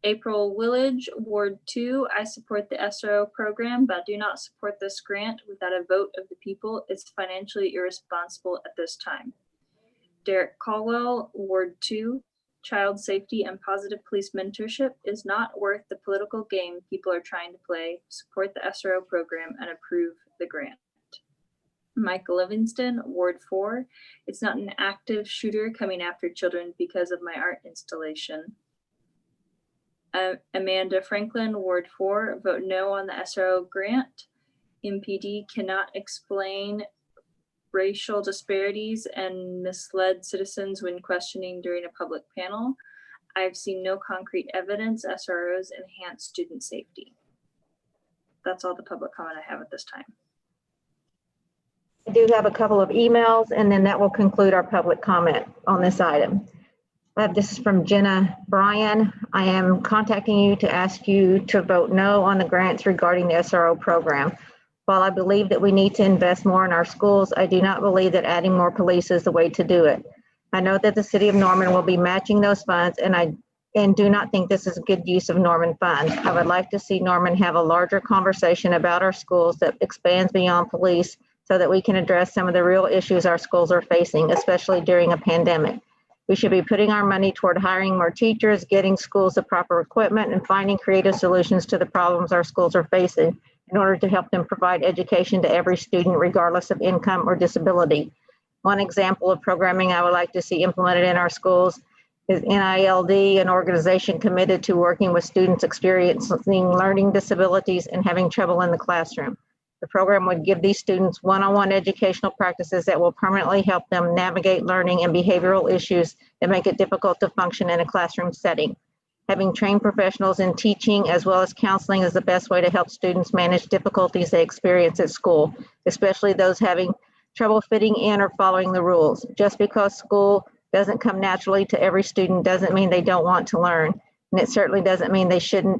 April Willage, Ward 2. I support the SRO program, but do not support this grant without a vote of the people. It's financially irresponsible at this time. Derek Caldwell, Ward 2. Child safety and positive police mentorship is not worth the political game people are trying to play. Support the SRO program and approve the grant. Michael Livingston, Ward 4. It's not an active shooter coming after children because of my art installation. Amanda Franklin, Ward 4. Vote no on the SRO grant. MPD cannot explain racial disparities and misled citizens when questioning during a public panel. I've seen no concrete evidence SROs enhance student safety. That's all the public comment I have at this time. I do have a couple of emails, and then that will conclude our public comment on this item. This is from Jenna Bryan. I am contacting you to ask you to vote no on the grants regarding the SRO program. While I believe that we need to invest more in our schools, I do not believe that adding more police is the way to do it. I know that the city of Norman will be matching those funds, and do not think this is a good use of Norman funds. I would like to see Norman have a larger conversation about our schools that expands beyond police so that we can address some of the real issues our schools are facing, especially during a pandemic. We should be putting our money toward hiring more teachers, getting schools the proper equipment, and finding creative solutions to the problems our schools are facing in order to help them provide education to every student, regardless of income or disability. One example of programming I would like to see implemented in our schools is NILD, an organization committed to working with students experiencing learning disabilities and having trouble in the classroom. The program would give these students one-on-one educational practices that will permanently help them navigate learning and behavioral issues that make it difficult to function in a classroom setting. Having trained professionals in teaching as well as counseling is the best way to help students manage difficulties they experience at school, especially those having trouble fitting in or following the rules. Just because school doesn't come naturally to every student doesn't mean they don't want to learn, and it certainly doesn't mean they should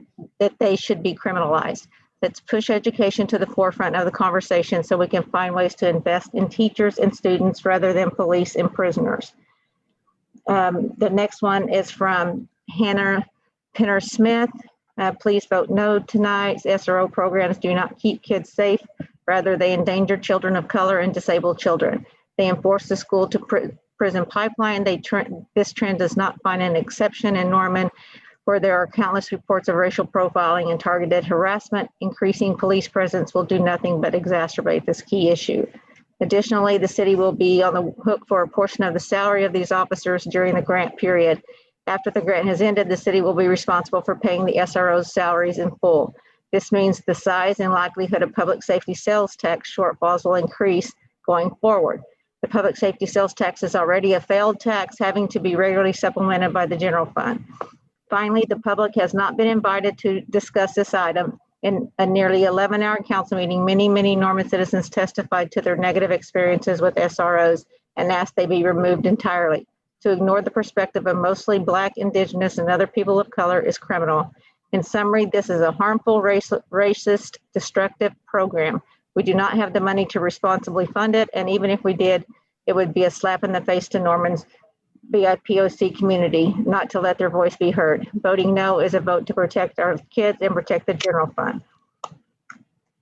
be criminalized. Let's push education to the forefront of the conversation so we can find ways to invest in teachers and students rather than police and prisoners. The next one is from Hannah Pinner Smith. Please vote no tonight. SRO programs do not keep kids safe. Rather, they endanger children of color and disabled children. They enforce the school to prison pipeline. This trend does not find an exception in Norman, where there are countless reports of racial profiling and targeted harassment. Increasing police presence will do nothing but exacerbate this key issue. Additionally, the city will be on the hook for a portion of the salary of these officers during the grant period. After the grant has ended, the city will be responsible for paying the SRO's salaries in full. This means the size and likelihood of public safety sales tax shortfalls will increase going forward. The public safety sales tax is already a failed tax, having to be regularly supplemented by the general fund. Finally, the public has not been invited to discuss this item. In a nearly 11-hour council meeting, many Norman citizens testified to their negative experiences with SROs and asked they be removed entirely. To ignore the perspective of mostly Black, Indigenous, and other people of color is criminal. In summary, this is a harmful, racist, destructive program. We do not have the money to responsibly fund it, and even if we did, it would be a slap in the face to Norman's BIPOC community, not to let their voice be heard. Voting no is a vote to protect our kids and protect the general fund.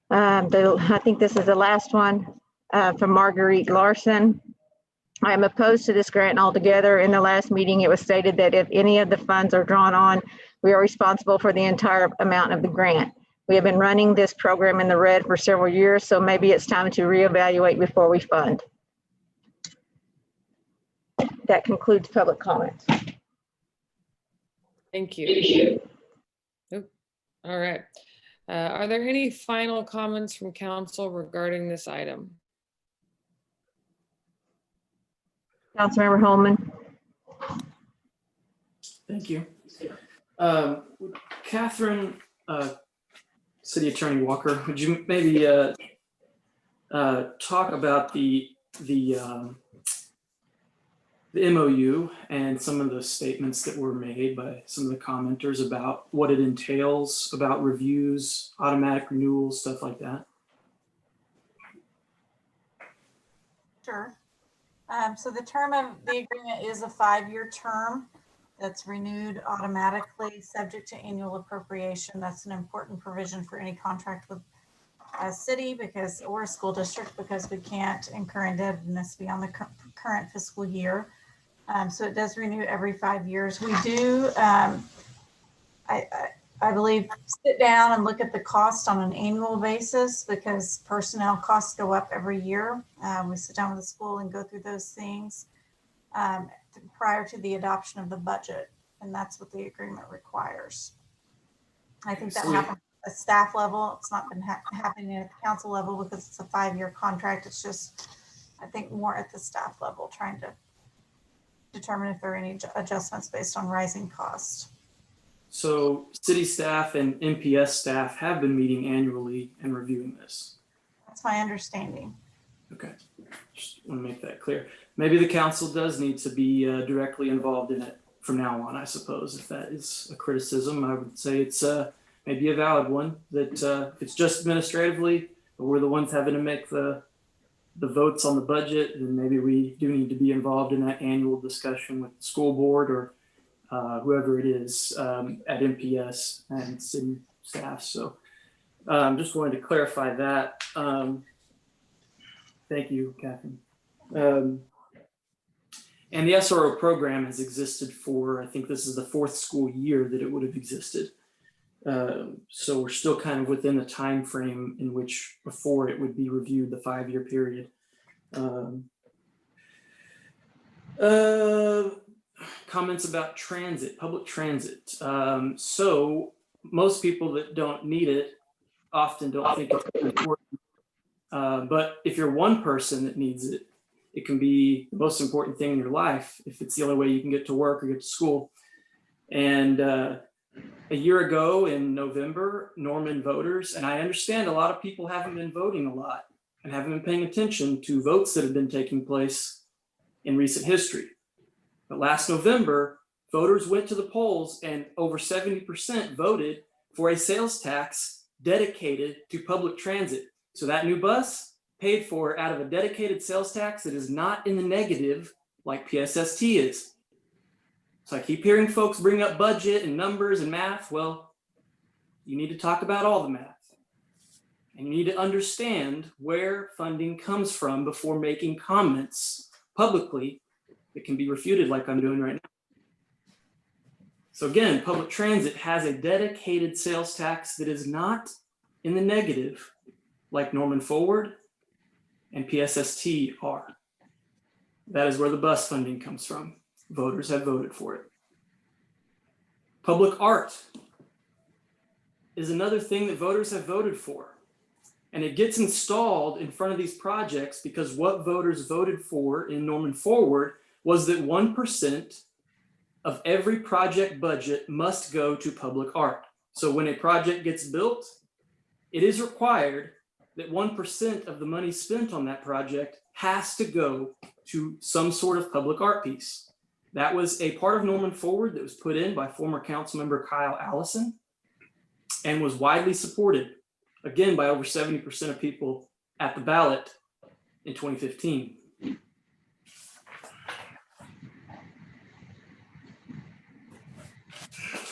I think this is the last one from Marguerite Larson. I am opposed to this grant altogether. In the last meeting, it was stated that if any of the funds are drawn on, we are responsible for the entire amount of the grant. We have been running this program in the red for several years, so maybe it's time to reevaluate before we fund. That concludes public comments. Thank you. Oop. All right. Are there any final comments from council regarding this item? Councilmember Holman. Thank you. Catherine, City Attorney Walker, would you maybe talk about the MOU and some of the statements that were made by some of the commenters about what it entails, about reviews, automatic renewals, stuff like that? Sure. So the term of the agreement is a 5-year term that's renewed automatically, subject to annual appropriation. That's an important provision for any contract with a city or a school district, because we can't incur indebtedness beyond the current fiscal year. So it does renew every 5 years. We do, I believe, sit down and look at the cost on an annual basis, because personnel costs go up every year. We sit down with the school and go through those things prior to the adoption of the budget, and that's what the agreement requires. I think that happens at the staff level. It's not been happening at the council level because it's a 5-year contract. It's just, I think, more at the staff level, trying to determine if there are any adjustments based on rising costs. So city staff and MPS staff have been meeting annually and reviewing this. That's my understanding. Okay, just want to make that clear. Maybe the council does need to be directly involved in it from now on, I suppose. If that is a criticism, I would say it's maybe a valid one, that if it's just administratively, but we're the ones having to make the votes on the budget, then maybe we do need to be involved in that annual discussion with the school board or whoever it is at MPS and city staff. So just wanted to clarify that. Thank you, Catherine. And the SRO program has existed for, I think this is the 4th school year that it would have existed. So we're still kind of within the time frame in which before it would be reviewed, the 5-year period. Comments about transit, public transit. So most people that don't need it often don't think it's important. But if you're one person that needs it, it can be the most important thing in your life if it's the only way you can get to work or get to school. And a year ago in November, Norman voters, and I understand a lot of people haven't been voting a lot and haven't been paying attention to votes that have been taking place in recent history. But last November, voters went to the polls and over 70% voted for a sales tax dedicated to public transit. So that new bus paid for out of a dedicated sales tax that is not in the negative like PSST is. So I keep hearing folks bring up budget and numbers and math. Well, you need to talk about all the math. And you need to understand where funding comes from before making comments publicly that can be refuted like I'm doing right now. So again, public transit has a dedicated sales tax that is not in the negative like Norman Forward and PSST are. That is where the bus funding comes from. Voters have voted for it. Public art is another thing that voters have voted for. And it gets installed in front of these projects because what voters voted for in Norman Forward was that 1% of every project budget must go to public art. So when a project gets built, it is required that 1% of the money spent on that project has to go to some sort of public art piece. That was a part of Norman Forward that was put in by former Councilmember Kyle Allison and was widely supported, again, by over 70% of people at the ballot in 2015.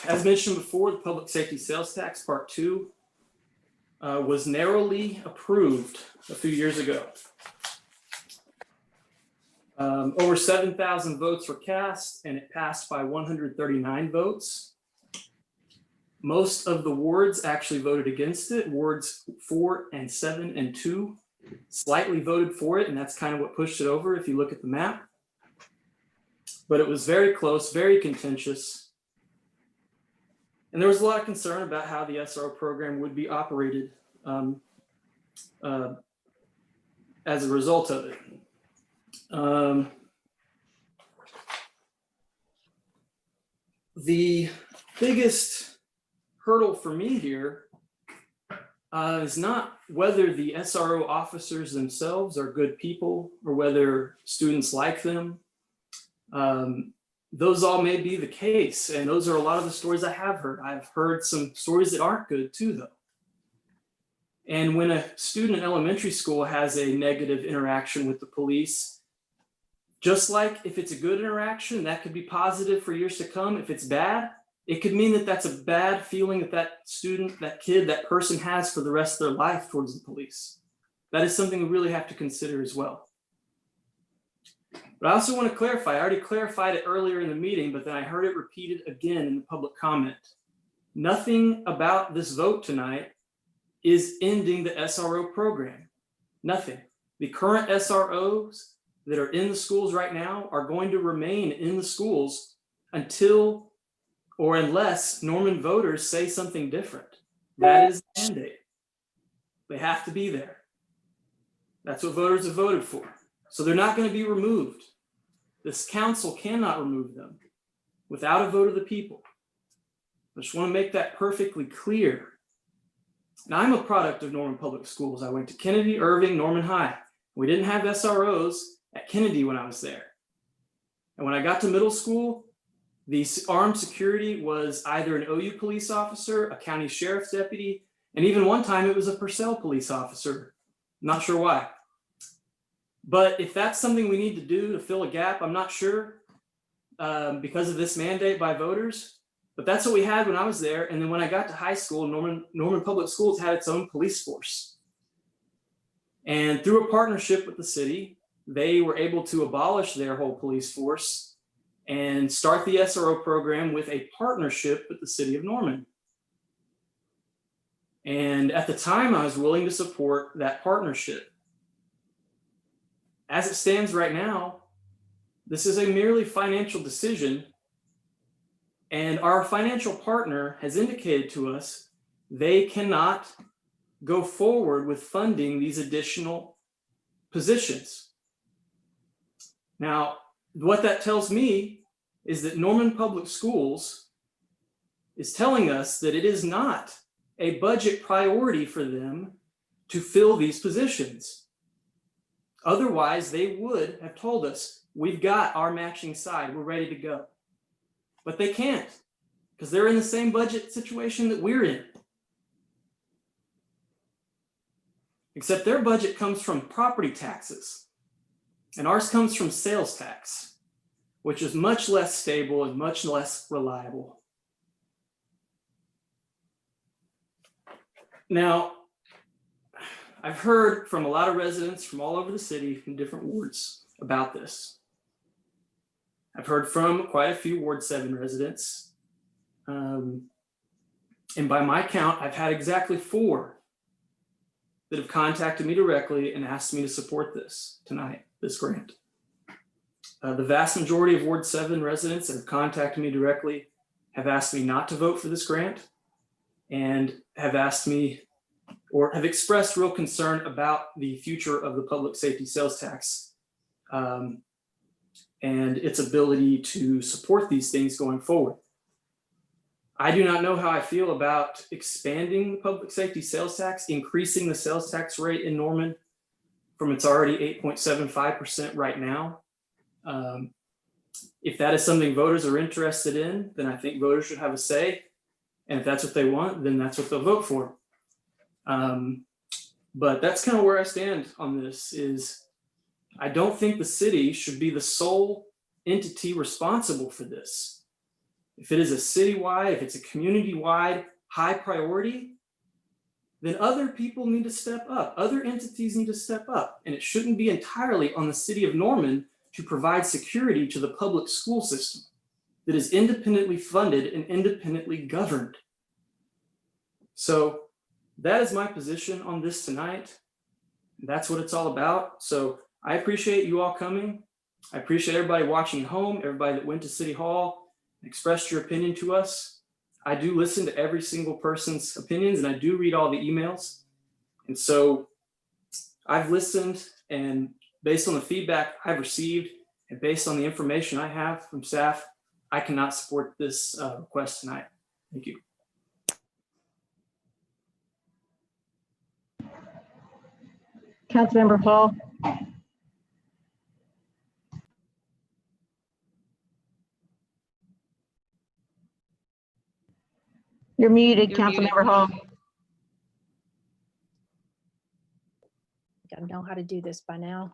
As mentioned before, the Public Safety Sales Tax Part 2 was narrowly approved a few years ago. Over 7,000 votes were cast and it passed by 139 votes. Most of the wards actually voted against it. Wards 4 and 7 and 2 slightly voted for it, and that's kind of what pushed it over if you look at the map. But it was very close, very contentious. And there was a lot of concern about how the SRO program would be operated as a result of it. The biggest hurdle for me here is not whether the SRO officers themselves are good people or whether students like them. Those all may be the case, and those are a lot of the stories I have heard. I've heard some stories that aren't good too, though. And when a student in elementary school has a negative interaction with the police, just like if it's a good interaction, that could be positive for years to come. If it's bad, it could mean that that's a bad feeling that that student, that kid, that person has for the rest of their life towards the police. That is something we really have to consider as well. But I also want to clarify, I already clarified it earlier in the meeting, but then I heard it repeated again in the public comment. Nothing about this vote tonight is ending the SRO program. Nothing. The current SROs that are in the schools right now are going to remain in the schools until or unless Norman voters say something different. That is the mandate. They have to be there. That's what voters have voted for. So they're not going to be removed. This council cannot remove them without a vote of the people. I just want to make that perfectly clear. Now, I'm a product of Norman Public Schools. I went to Kennedy, Irving, Norman High. We didn't have SROs at Kennedy when I was there. And when I got to middle school, the armed security was either an OU police officer, a county sheriff's deputy, and even one time it was a Purcell police officer. Not sure why. But if that's something we need to do to fill a gap, I'm not sure because of this mandate by voters. But that's what we had when I was there. And then when I got to high school, Norman Public Schools had its own police force. And through a partnership with the city, they were able to abolish their whole police force and start the SRO program with a partnership with the city of Norman. And at the time, I was willing to support that partnership. As it stands right now, this is a merely financial decision. And our financial partner has indicated to us they cannot go forward with funding these additional positions. Now, what that tells me is that Norman Public Schools is telling us that it is not a budget priority for them to fill these positions. Otherwise, they would have told us, we've got our matching side, we're ready to go. But they can't, because they're in the same budget situation that we're in. Except their budget comes from property taxes, and ours comes from sales tax, which is much less stable and much less reliable. Now, I've heard from a lot of residents from all over the city, from different wards about this. I've heard from quite a few Ward 7 residents. And by my count, I've had exactly 4 that have contacted me directly and asked me to support this tonight, this grant. The vast majority of Ward 7 residents that have contacted me directly have asked me not to vote for this grant and have asked me or have expressed real concern about the future of the public safety sales tax and its ability to support these things going forward. I do not know how I feel about expanding the public safety sales tax, increasing the sales tax rate in Norman from its already 8.75% right now. If that is something voters are interested in, then I think voters should have a say. And if that's what they want, then that's what they'll vote for. But that's kind of where I stand on this is I don't think the city should be the sole entity responsible for this. If it is a citywide, if it's a community-wide high priority, then other people need to step up. Other entities need to step up. And it shouldn't be entirely on the city of Norman to provide security to the public school system that is independently funded and independently governed. So that is my position on this tonight. That's what it's all about. So I appreciate you all coming. I appreciate everybody watching at home, everybody that went to City Hall, expressed your opinion to us. I do listen to every single person's opinions and I do read all the emails. And so I've listened, and based on the feedback I've received and based on the information I have from staff, I cannot support this request tonight. Thank you. Councilmember Hall. You're muted, Councilmember Hall. I know how to do this by now.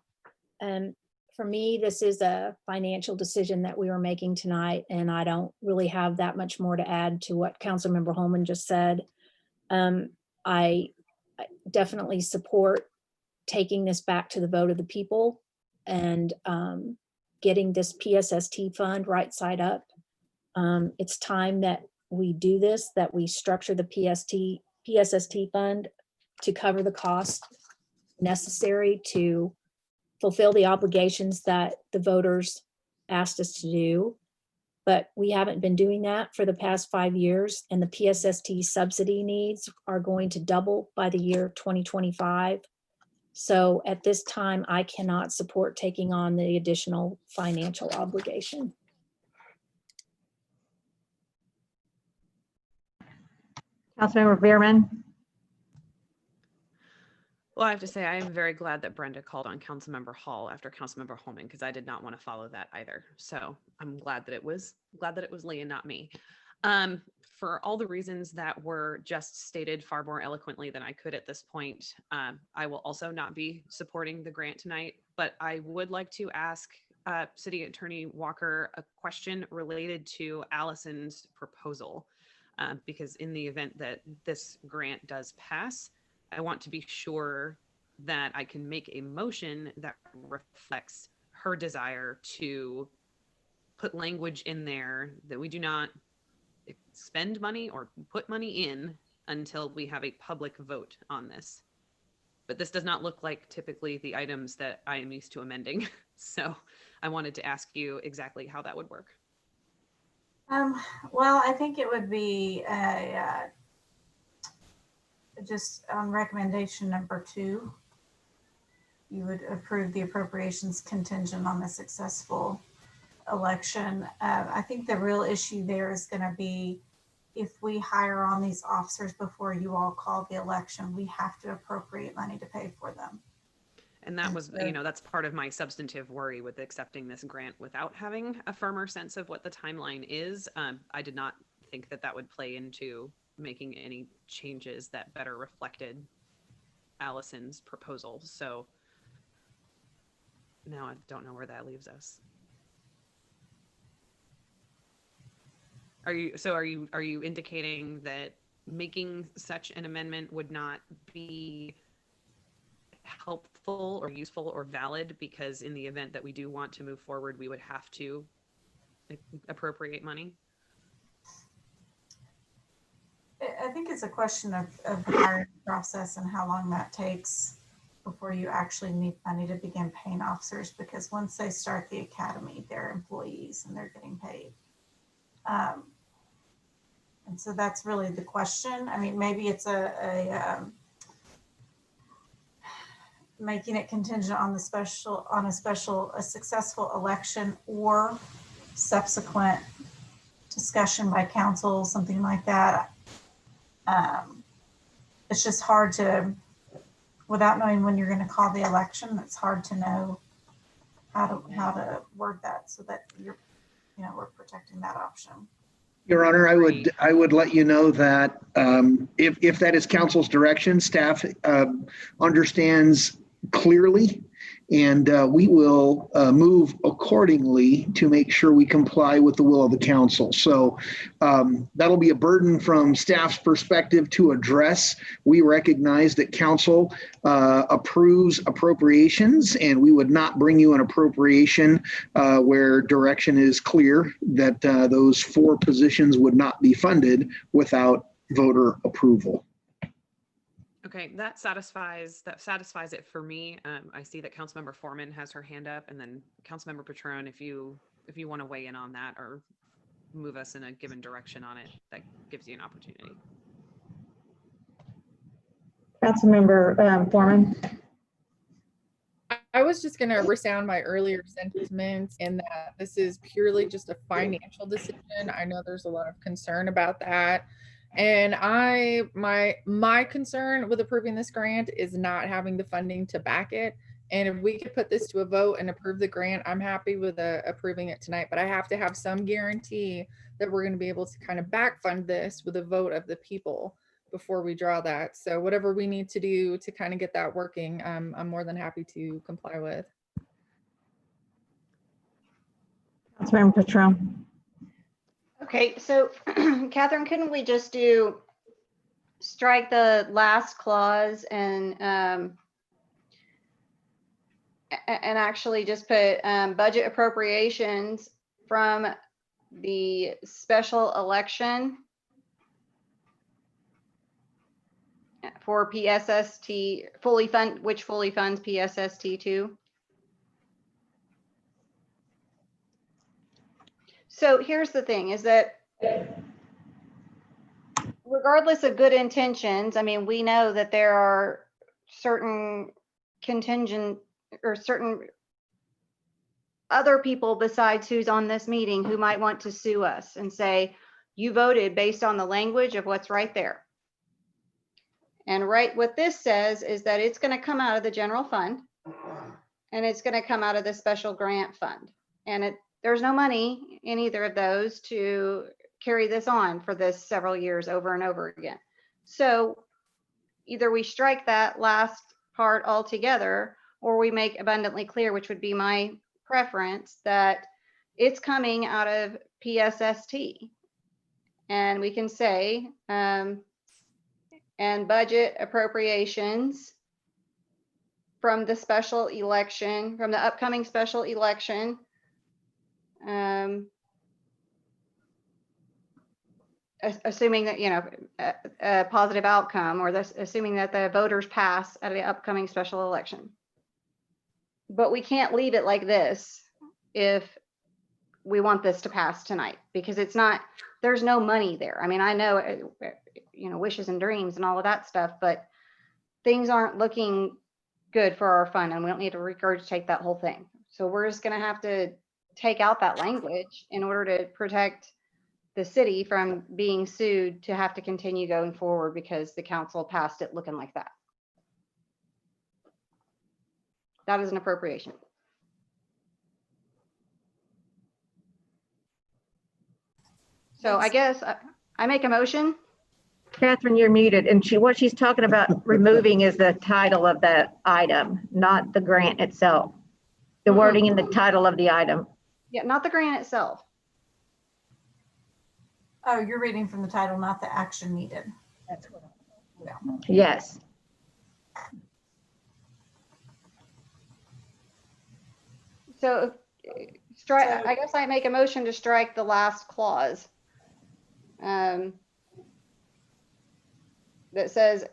For me, this is a financial decision that we are making tonight, and I don't really have that much more to add to what Councilmember Holman just said. I definitely support taking this back to the vote of the people and getting this PSST fund right side up. It's time that we do this, that we structure the PSST fund to cover the costs necessary to fulfill the obligations that the voters asked us to do. But we haven't been doing that for the past 5 years, and the PSST subsidy needs are going to double by the year 2025. So at this time, I cannot support taking on the additional financial obligation. Councilmember Bierman. Well, I have to say, I am very glad that Brenda called on Councilmember Hall after Councilmember Holman, because I did not want to follow that either. So I'm glad that it was Lee and not me. For all the reasons that were just stated far more eloquently than I could at this point, I will also not be supporting the grant tonight, but I would like to ask City Attorney Walker a question related to Allison's proposal, because in the event that this grant does pass, I want to be sure that I can make a motion that reflects her desire to put language in there that we do not spend money or put money in until we have a public vote on this. But this does not look like typically the items that I am used to amending. So I wanted to ask you exactly how that would work. Well, I think it would be just on recommendation number 2, you would approve the appropriations contingent on the successful election. I think the real issue there is going to be if we hire on these officers before you all call the election, we have to appropriate money to pay for them. And that was, that's part of my substantive worry with accepting this grant without having a firmer sense of what the timeline is. I did not think that that would play into making any changes that better reflected Allison's proposal. So now I don't know where that leaves us. Are you indicating that making such an amendment would not be helpful or useful or valid, because in the event that we do want to move forward, we would have to appropriate money. I think it's a question of the hiring process and how long that takes before you actually need money to begin paying officers, because once they start the academy, they're employees and they're getting paid. And so that's really the question. I mean, maybe it's making it contingent on a successful election or subsequent discussion by council, something like that. It's just hard to, without knowing when you're going to call the election, it's hard to know how to word that so that we're protecting that option. Your Honor, I would let you know that if that is council's direction, staff understands clearly, and we will move accordingly to make sure we comply with the will of the council. So that'll be a burden from staff's perspective to address. We recognize that council approves appropriations, and we would not bring you an appropriation where direction is clear that those 4 positions would not be funded without voter approval. Okay, that satisfies it for me. I see that Councilmember Foreman has her hand up, and then Councilmember Patron, if you want to weigh in on that or move us in a given direction on it, that gives you an opportunity. Councilmember Foreman. I was just going to resound my earlier sentiments in that this is purely just a financial decision. I know there's a lot of concern about that. And my concern with approving this grant is not having the funding to back it. And if we could put this to a vote and approve the grant, I'm happy with approving it tonight, but I have to have some guarantee that we're going to be able to kind of back fund this with a vote of the people before we draw that. So whatever we need to do to kind of get that working, I'm more than happy to comply with. Councilmember Patron. Okay, so Catherine, couldn't we just strike the last clause and actually just put budget appropriations from the special election for PSST which fully funds PSST2? So here's the thing, is that regardless of good intentions, I mean, we know that there are certain contingent or certain other people besides who's on this meeting who might want to sue us and say, you voted based on the language of what's right there. And what this says is that it's going to come out of the general fund and it's going to come out of the special grant fund. And there's no money in either of those to carry this on for this several years over and over again. So either we strike that last part altogether, or we make abundantly clear, which would be my preference, that it's coming out of PSST. And we can say, and budget appropriations from the special election, from the upcoming special election, assuming that, a positive outcome, or assuming that the voters pass at the upcoming special election. But we can't leave it like this if we want this to pass tonight, because there's no money there. I mean, I know, wishes and dreams and all of that stuff, but things aren't looking good for our fund, and we don't need to regurgitate that whole thing. So we're just going to have to take out that language in order to protect the city from being sued to have to continue going forward because the council passed it looking like that. That is an appropriation. So I guess I make a motion. Catherine, you're muted, and what she's talking about removing is the title of the item, not the grant itself. The wording in the title of the item. Yeah, not the grant itself. Oh, you're reading from the title, not the action needed. Yes. So strike, I guess I make a motion to strike the last clause. That says,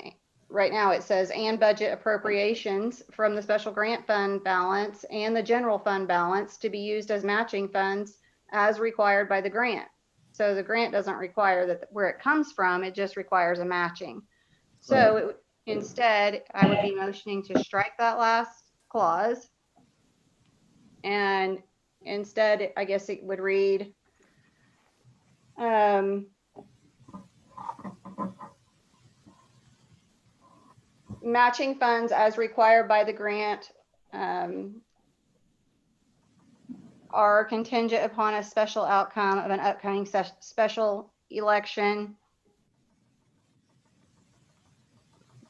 right now it says, and budget appropriations from the special grant fund balance and the general fund balance to be used as matching funds as required by the grant. So the grant doesn't require that where it comes from, it just requires a matching. So instead, I would be motioning to strike that last clause. And instead, I guess it would read, matching funds as required by the grant are contingent upon a special outcome of an upcoming special election,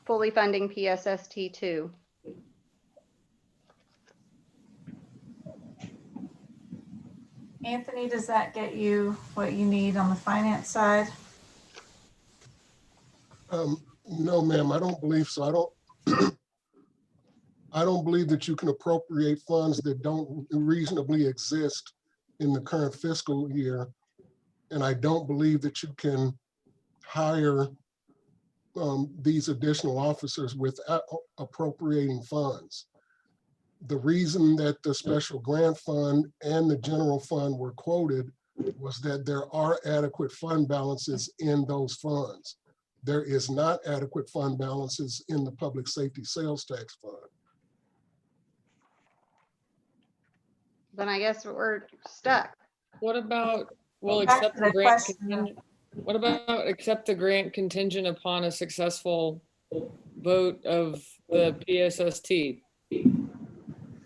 fully funding PSST 2. Anthony, does that get you what you need on the finance side? No, ma'am, I don't believe so. I don't believe that you can appropriate funds that don't reasonably exist in the current fiscal year. And I don't believe that you can hire these additional officers without appropriating funds. The reason that the special grant fund and the general fund were quoted was that there are adequate fund balances in those funds. There is not adequate fund balances in the public safety sales tax fund. Then I guess we're stuck. What about, we'll Back accept to the the grant question. contingent. What about accept the grant contingent upon a successful vote of the PSST?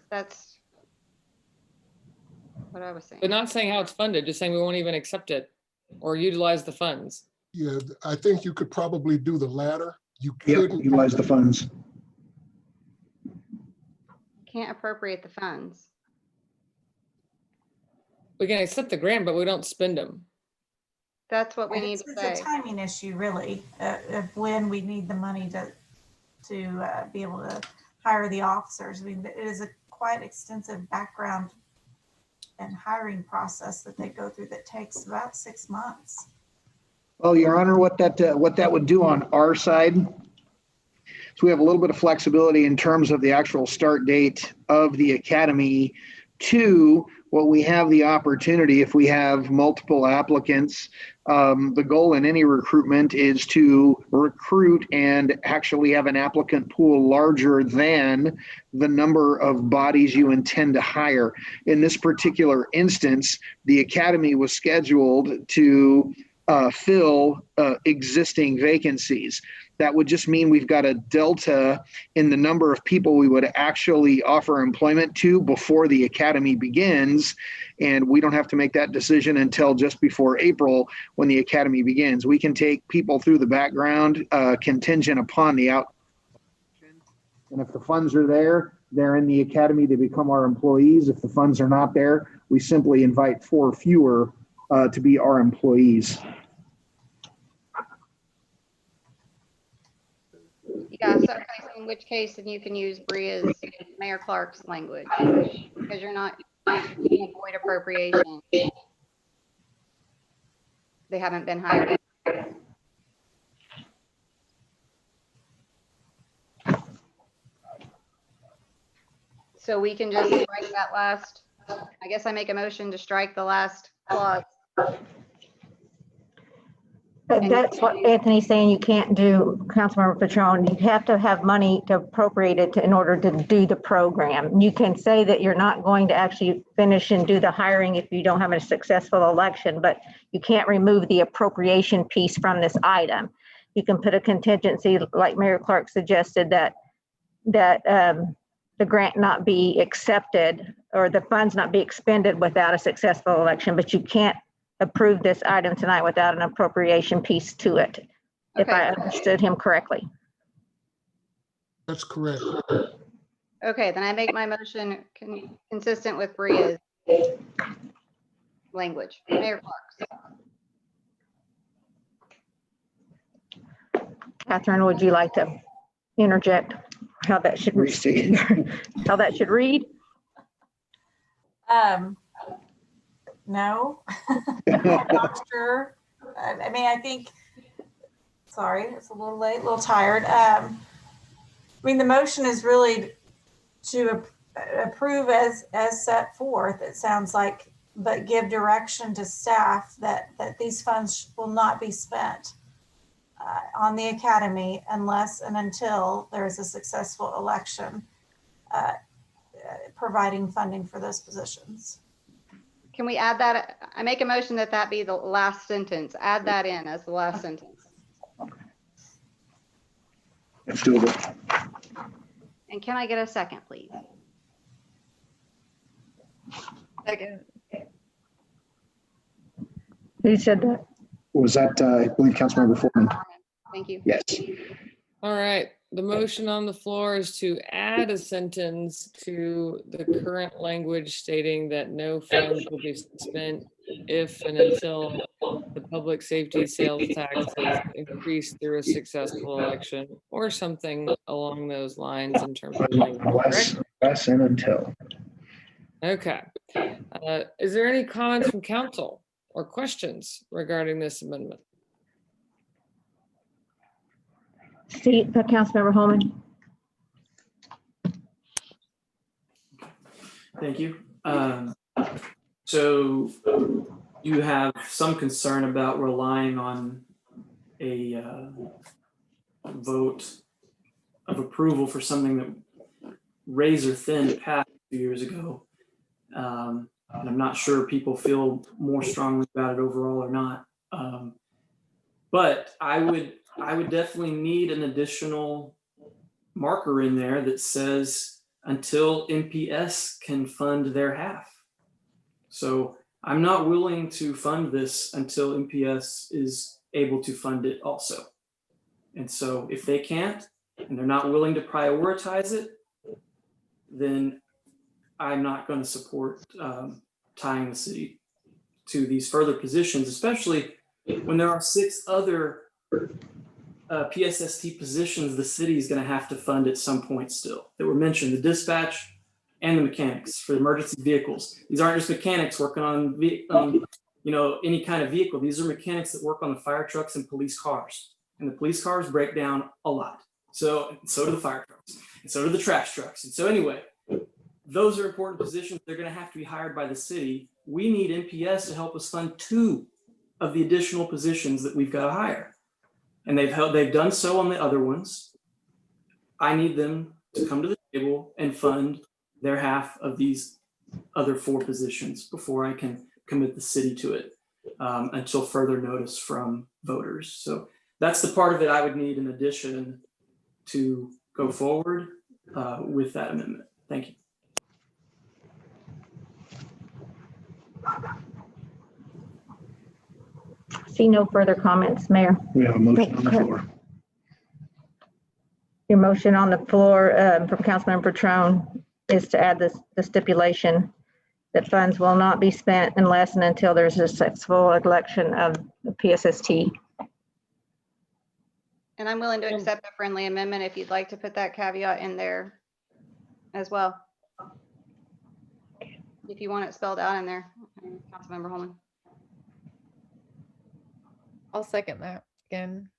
That's what I was saying. But not saying how it's funded, just saying we won't even accept it or utilize the funds. Yeah, I think you could probably do the latter. You Yep, couldn't utilize the funds. Can't appropriate the funds. We can accept the grant, but we don't spend them. That's what we need It's to a say. timing issue, really, of when we need the money to be able to hire the officers. I mean, it is a quite extensive background and hiring process that they go through that takes about 6 months. Well, Your Honor, what that would do on our side, so we have a little bit of flexibility in terms of the actual start date of the academy. Two, what we have the opportunity, if we have multiple applicants, the goal in any recruitment is to recruit and actually have an applicant pool larger than the number of bodies you intend to hire. In this particular instance, the academy was scheduled to fill existing vacancies. That would just mean we've got a delta in the number of people we would actually offer employment to before the academy begins. And we don't have to make that decision until just before April when the academy begins. We can take people through the background contingent upon the out. And if the funds are there, they're in the academy to become our employees. If the funds are not there, we simply invite 4 fewer to be our employees. Yeah, so in which case, then you can use Bria's, Mayor Clark's language, because you're not using void appropriation. They haven't been hired. So we can just strike that last, I guess I make a motion to strike the last clause. But that's what Anthony's saying, you can't do, Councilmember Patron, you have to have money to appropriate it in order to do the program. You can say that you're not going to actually finish and do the hiring if you don't have a successful election, but you can't remove the appropriation piece from this item. You can put a contingency, like Mayor Clark suggested, that the grant not be accepted or the funds not be expended without a successful election, but you can't approve this item tonight without an appropriation piece to it, if I understood him correctly. That's correct. Okay, then I make my motion consistent with Bria's language. Mayor Clark. Catherine, would you like to interject how that should how that should read? No, I'm not sure. I mean, I think, sorry, it's a little late, a little tired. I mean, the motion is really to approve as set forth, it sounds like, but give direction to staff that these funds will not be spent on the academy unless and until there is a successful election providing funding for those positions. Can we add that? I make a motion that that be the last sentence. Add that in as the last sentence. Let's do it. And can I get a second, please? Second. Who said that? Was that, I believe, Councilmember Foreman? Thank you. Yes. All right, the motion on the floor is to add a sentence to the current language stating that no funds will be spent if and until the public safety sales tax is increased through a successful election, or something along those lines in terms of language, correct? Less and until. Okay. Is there any comments from council or questions regarding this amendment? Steve, Councilmember Holman. Thank you. So you have some concern about relying on a vote of approval for something that razor thin passed 2 years ago. And I'm not sure people feel more strongly about it overall or not. But I would definitely need an additional marker in there that says until MPS can fund their half. So I'm not willing to fund this until MPS is able to fund it also. And so if they can't, and they're not willing to prioritize it, then I'm not going to support tying the city to these further positions, especially when there are 6 other PSST positions the city is going to have to fund at some point still that were mentioned, the dispatch and the mechanics for emergency vehicles. These aren't just mechanics working on any kind of vehicle. These are mechanics that work on the fire trucks and police cars. And the police cars break down a lot. So do the fire trucks, and so do the trash trucks. And so anyway, those are important positions. They're going to have to be hired by the city. We need MPS to help us fund 2 of the additional positions that we've got to hire. And they've done so on the other ones. I need them to come to the table and fund their half of these other 4 positions before I can commit the city to it until further notice from voters. So that's the part of it I would need in addition to go forward with that amendment. Thank you. See no further comments, Mayor. We have a motion on the floor. Your motion on the floor from Councilmember Petrone is to add the stipulation that funds will not be spent unless and until there's a successful election of the PSST. And I'm willing to accept a friendly amendment if you'd like to put that caveat in there as well. If you want it spelled out in there, Councilmember Holman. I'll second that again.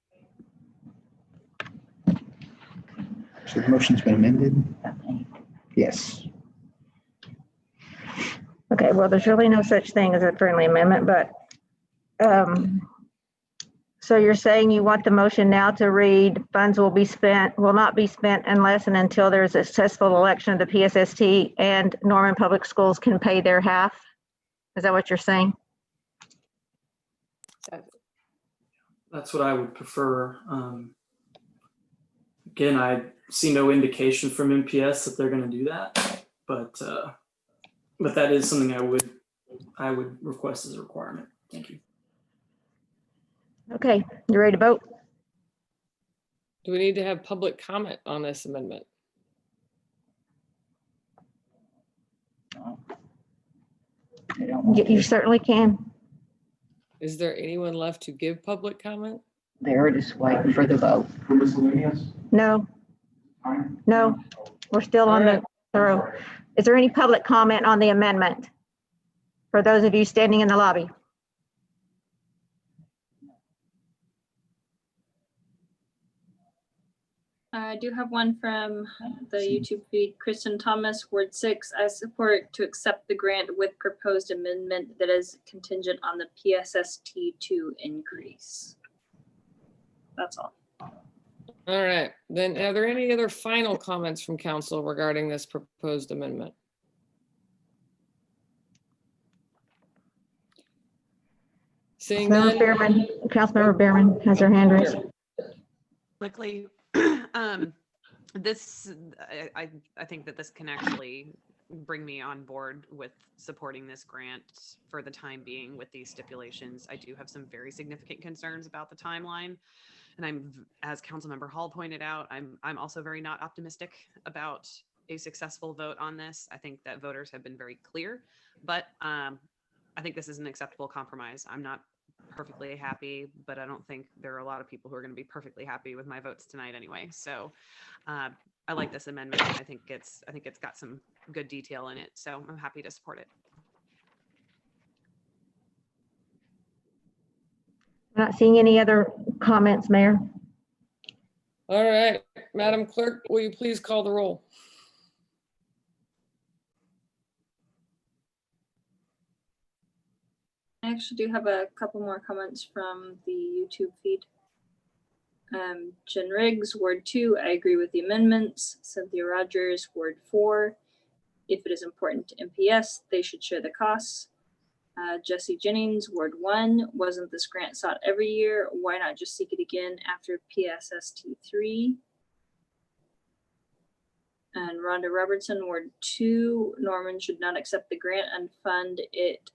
So the motion's been amended? Yes. Okay, well, there's really no such thing as a friendly amendment, but so you're saying you want the motion now to read funds will not be spent unless and until there's a successful election of the PSST and Norman Public Schools can pay their half? Is that what you're saying? That's what I would prefer. Again, I see no indication from MPS that they're going to do that, but that is something I would request as a requirement. Thank you. Okay, you ready to vote? Do we need to have public comment on this amendment? You certainly can. Is there anyone left to give public comment? there, just waiting for the vote. No. No, we're still on the thorough. Is there any public comment on the amendment? For those of you standing in the lobby? I do have one from the YouTube feed. Kristen Thomas, Ward 6. I support to accept the grant with proposed amendment that is contingent on the PSST2 increase. That's all. All right, then are there any other final comments from council regarding this proposed amendment? Seeing none. Councilmember Behrman has her hand raised. Quickly, this, I think that this can actually bring me on board with supporting this grant for the time being with these stipulations. I do have some very significant concerns about the timeline. And as Councilmember Hall pointed out, I'm also very not optimistic about a successful vote on this. I think that voters have been very clear, but I think this is an acceptable compromise. I'm not perfectly happy, but I don't think there are a lot of people who are going to be perfectly happy with my votes tonight anyway. So I like this amendment. I think it's got some good detail in it. So I'm happy to support it. I'm not seeing any other comments, Mayor. All right, Madam Clerk, will you please call the roll? I actually do have a couple more comments from the YouTube feed. Jen Riggs, Ward 2, I agree with the amendments. Cynthia Rogers, Ward 4, if it is important to MPS, they should share the costs. Jesse Jennings, Ward 1, wasn't this grant sought every year? Why not just seek it again after PSST3? And Rhonda Robertson, Ward 2, Norman should not accept the grant and fund it.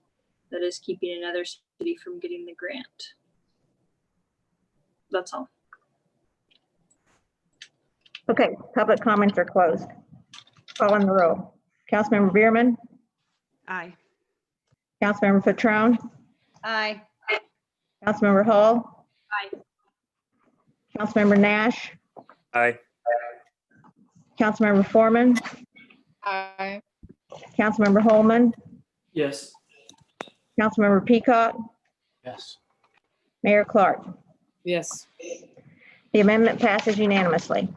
That is keeping another city from getting the grant. That's all. Okay, public comments are closed. Following the roll. Councilmember Bierman, Aye. Councilmember Petrone, Aye. Councilmember Hall, Aye. Councilmember Nash, Aye. Councilmember Foreman, Aye. Councilmember Holman, Yes. Councilmember Peacock, Yes. Mayor Clark. Yes. The amendment passes unanimously.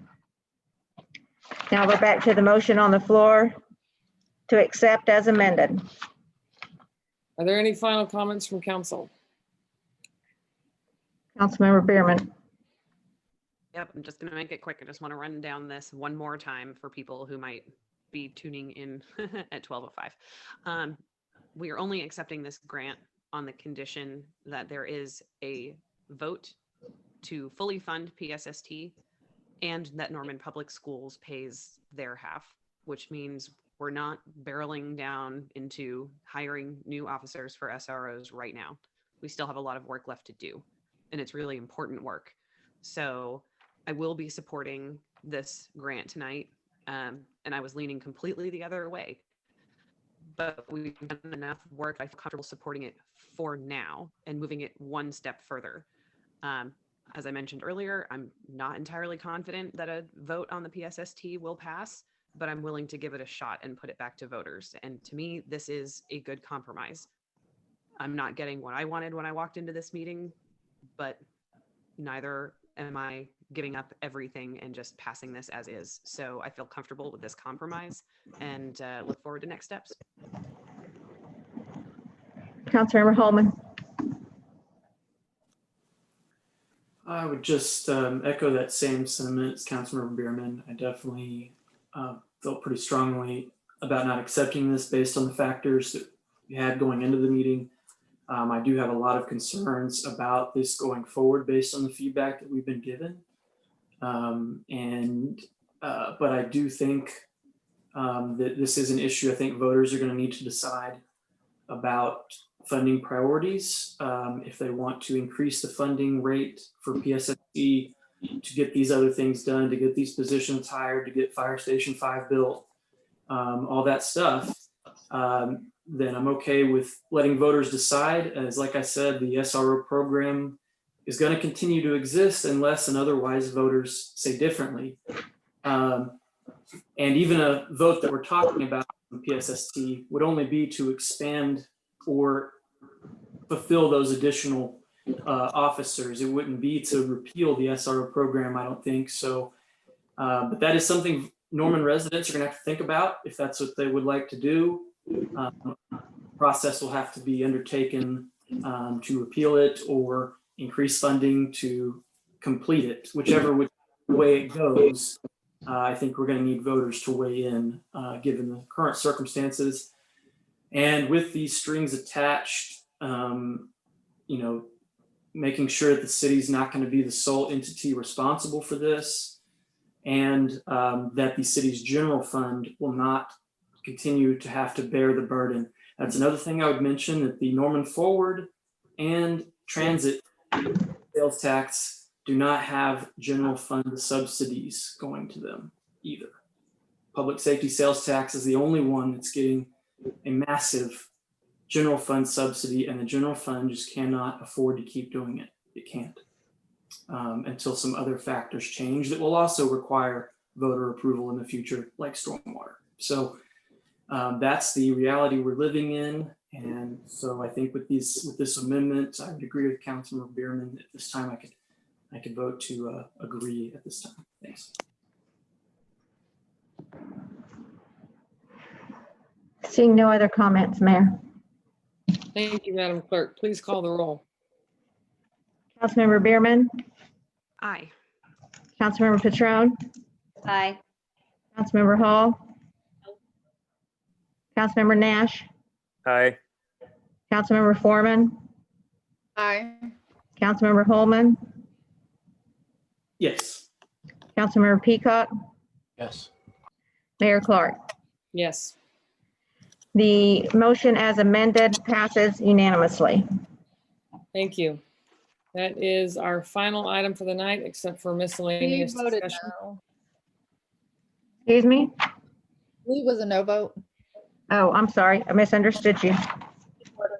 Now we're back to the motion on the floor to accept as amended. Are there any final comments from council? Councilmember Bierman. Yep, I'm just going to make it quick. I just want to run down this one more time for people who might be tuning in at 12:05. We are only accepting this grant on the condition that there is a vote to fully fund PSST and that Norman Public Schools pays their half, which means we're not barreling down into hiring new officers for SROs right now. We still have a lot of work left to do, and it's really important work. So I will be supporting this grant tonight, and I was leaning completely the other way. But we've done enough work. I feel comfortable supporting it for now and moving it one step further. As I mentioned earlier, I'm not entirely confident that a vote on the PSST will pass, but I'm willing to give it a shot and put it back to voters. And to me, this is a good compromise. I'm not getting what I wanted when I walked into this meeting, but neither am I giving up everything and just passing this as is. So I feel comfortable with this compromise and look forward to next steps. Councilmember Holman. I would just echo that same sentiment as Councilmember Bierman. I definitely felt pretty strongly about not accepting this based on the factors that we had going into the meeting. I do have a lot of concerns about this going forward based on the feedback that we've been given. But I do think that this is an issue I think voters are going to need to decide about funding priorities. If they want to increase the funding rate for PSST to get these other things done, to get these positions hired, to get Fire Station 5 built, all that stuff, then I'm okay with letting voters decide. As like I said, the SRO program is going to continue to exist unless and otherwise voters say differently. And even a vote that we're talking about in PSST would only be to expand or fulfill those additional officers. It wouldn't be to repeal the SRO program, I don't think. So, but that is something Norman residents are going to have to think about if that's what they would like to do. Process will have to be undertaken to repeal it or increase funding to complete it, whichever way it goes. I think we're going to need voters to weigh in, given the current circumstances. And with these strings attached, you know, making sure that the city's not going to be the sole entity responsible for this, and that the city's general fund will not continue to have to bear the burden. That's another thing I would mention, that the Norman Forward and Transit sales tax do not have general fund subsidies going to them either. Public safety sales tax is the only one that's getting a massive general fund subsidy, and the general fund just cannot afford to keep doing it. It can't until some other factors change that will also require voter approval in the future, like stormwater. So that's the reality we're living in. And so I think with this amendment, I would agree with Councilmember Bierman. At this time, I could vote to agree at this time. Thanks. Seeing no other comments, Mayor. Thank you, Madam Clerk. Please call the roll. Councilmember Bierman, Aye. Councilmember Patron, Aye. Councilmember Hall, Councilmember Nash, Aye. Councilmember Foreman, Aye. Councilmember Holman, Yes. Councilmember Peacock, Yes. Mayor Clark. Yes. The motion as amended passes unanimously. Thank you. That is our final item for the night, except for miscellaneous Steve voted discussion. no. Excuse me? Lee was a no vote. Oh, I'm sorry. I misunderstood you.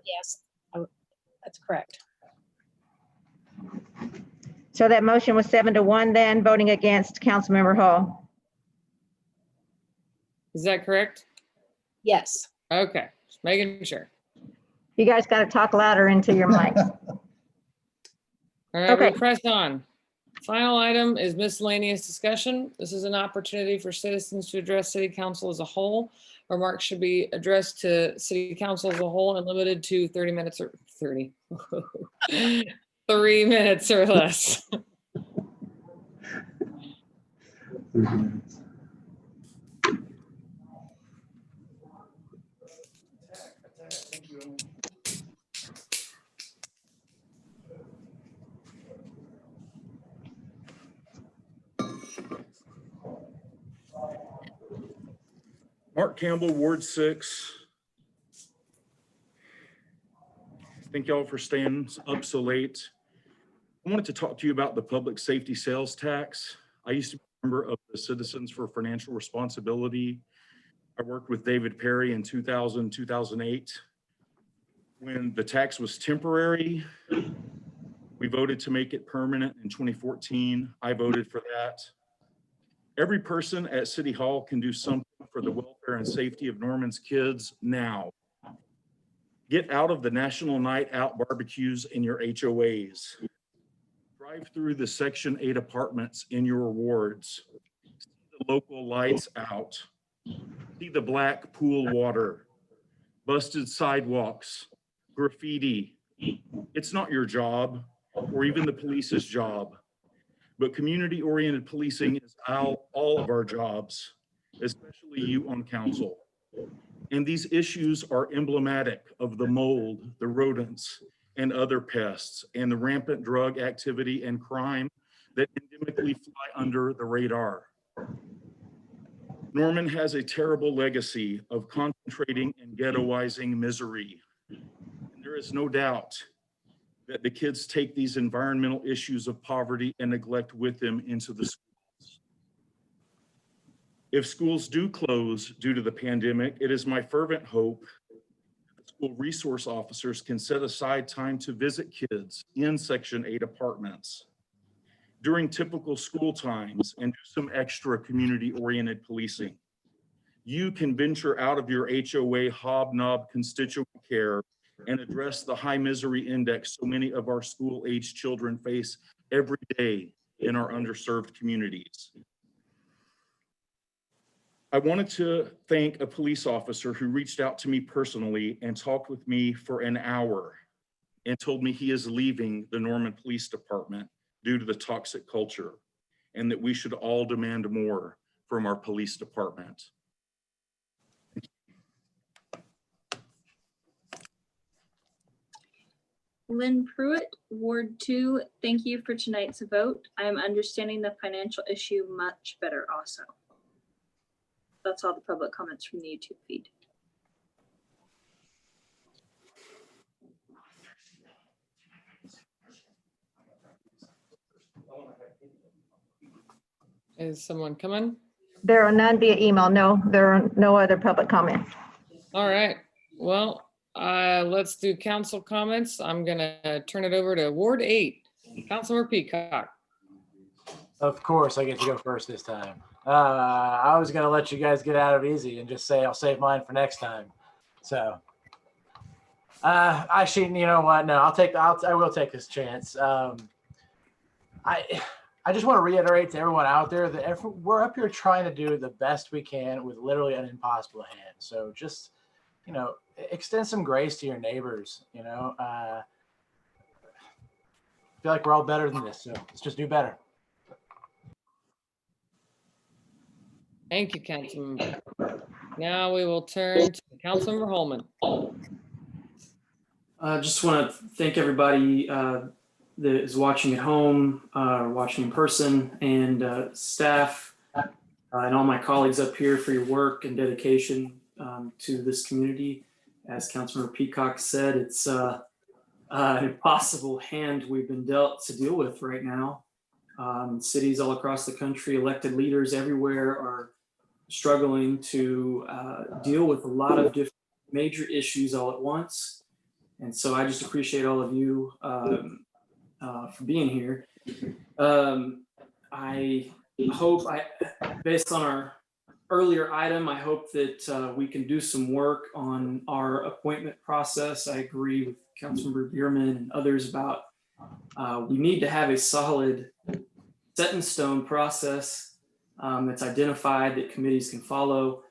Yes, that's correct. So that motion was 7-1 then, voting against Councilmember Hall. Is that correct? Yes. Okay, just making sure. You guys got to talk louder into your mics. All right, Okay. we'll press on. Final item is miscellaneous discussion. This is an opportunity for citizens to address city council as a whole. Remarks should be addressed to city council as a whole and limited to 30 minutes or 30. 3 minutes or less. Mark Campbell, Ward 6. Thank y'all for staying up so late. I wanted to talk to you about the public safety sales tax. I used to be a member of the Citizens for Financial Responsibility. I worked with David Perry in 2000, 2008. When the tax was temporary, we voted to make it permanent in 2014. I voted for that. Every person at City Hall can do something for the welfare and safety of Norman's kids now. Get out of the National Night Out barbecues in your HOAs. Drive through the Section 8 apartments in your wards. See the local lights out. See the black pool water, busted sidewalks, graffiti. It's not your job or even the police's job. But community-oriented policing is all of our jobs, especially you on council. And these issues are emblematic of the mold, the rodents, and other pests, and the rampant drug activity and crime that endemically fly under the radar. Norman has a terrible legacy of concentrating and ghettoizing misery. And there is no doubt that the kids take these environmental issues of poverty and neglect with them into the schools. If schools do close due to the pandemic, it is my fervent hope that school resource officers can set aside time to visit kids in Section 8 apartments during typical school times and do some extra community-oriented policing. You can venture out of your HOA hobnob constituent care and address the high misery index so many of our school-aged children face every day in our underserved communities. I wanted to thank a police officer who reached out to me personally and talked with me for an hour and told me he is leaving the Norman Police Department due to the toxic culture and that we should all demand more from our police department. Lynn Pruitt, Ward 2, thank you for tonight's vote. I am understanding the financial issue much better also. That's all the public comments from the YouTube feed. Is someone coming? There are none via email. No, there are no other public comments. All right, well, let's do council comments. I'm gonna turn it over to Ward 8, Councilor Peacock. Of course, I get to go first this time. I was gonna let you guys get out of it easy and just say I'll save mine for next time. So, you know what? No, I will take this chance. I just want to reiterate to everyone out there that we're up here trying to do the best we can with literally an impossible hand. So just, you know, extend some grace to your neighbors. You know, I feel like we're all better than this, so let's just do better. Thank you, Councilmember. Now we will turn to Councilmember Holman. I just want to thank everybody that is watching at home, watching in person, and staff and all my colleagues up here for your work and dedication to this community. As Councilmember Peacock said, it's an impossible hand we've been dealt to deal with right now. Cities all across the country, elected leaders everywhere are struggling to deal with a lot of different major issues all at once. And so I just appreciate all of you for being here. I hope, based on our earlier item, I hope that we can do some work on our appointment process. I agree with Councilmember Bierman and others about we need to have a solid set in stone process that's identified that committees can follow.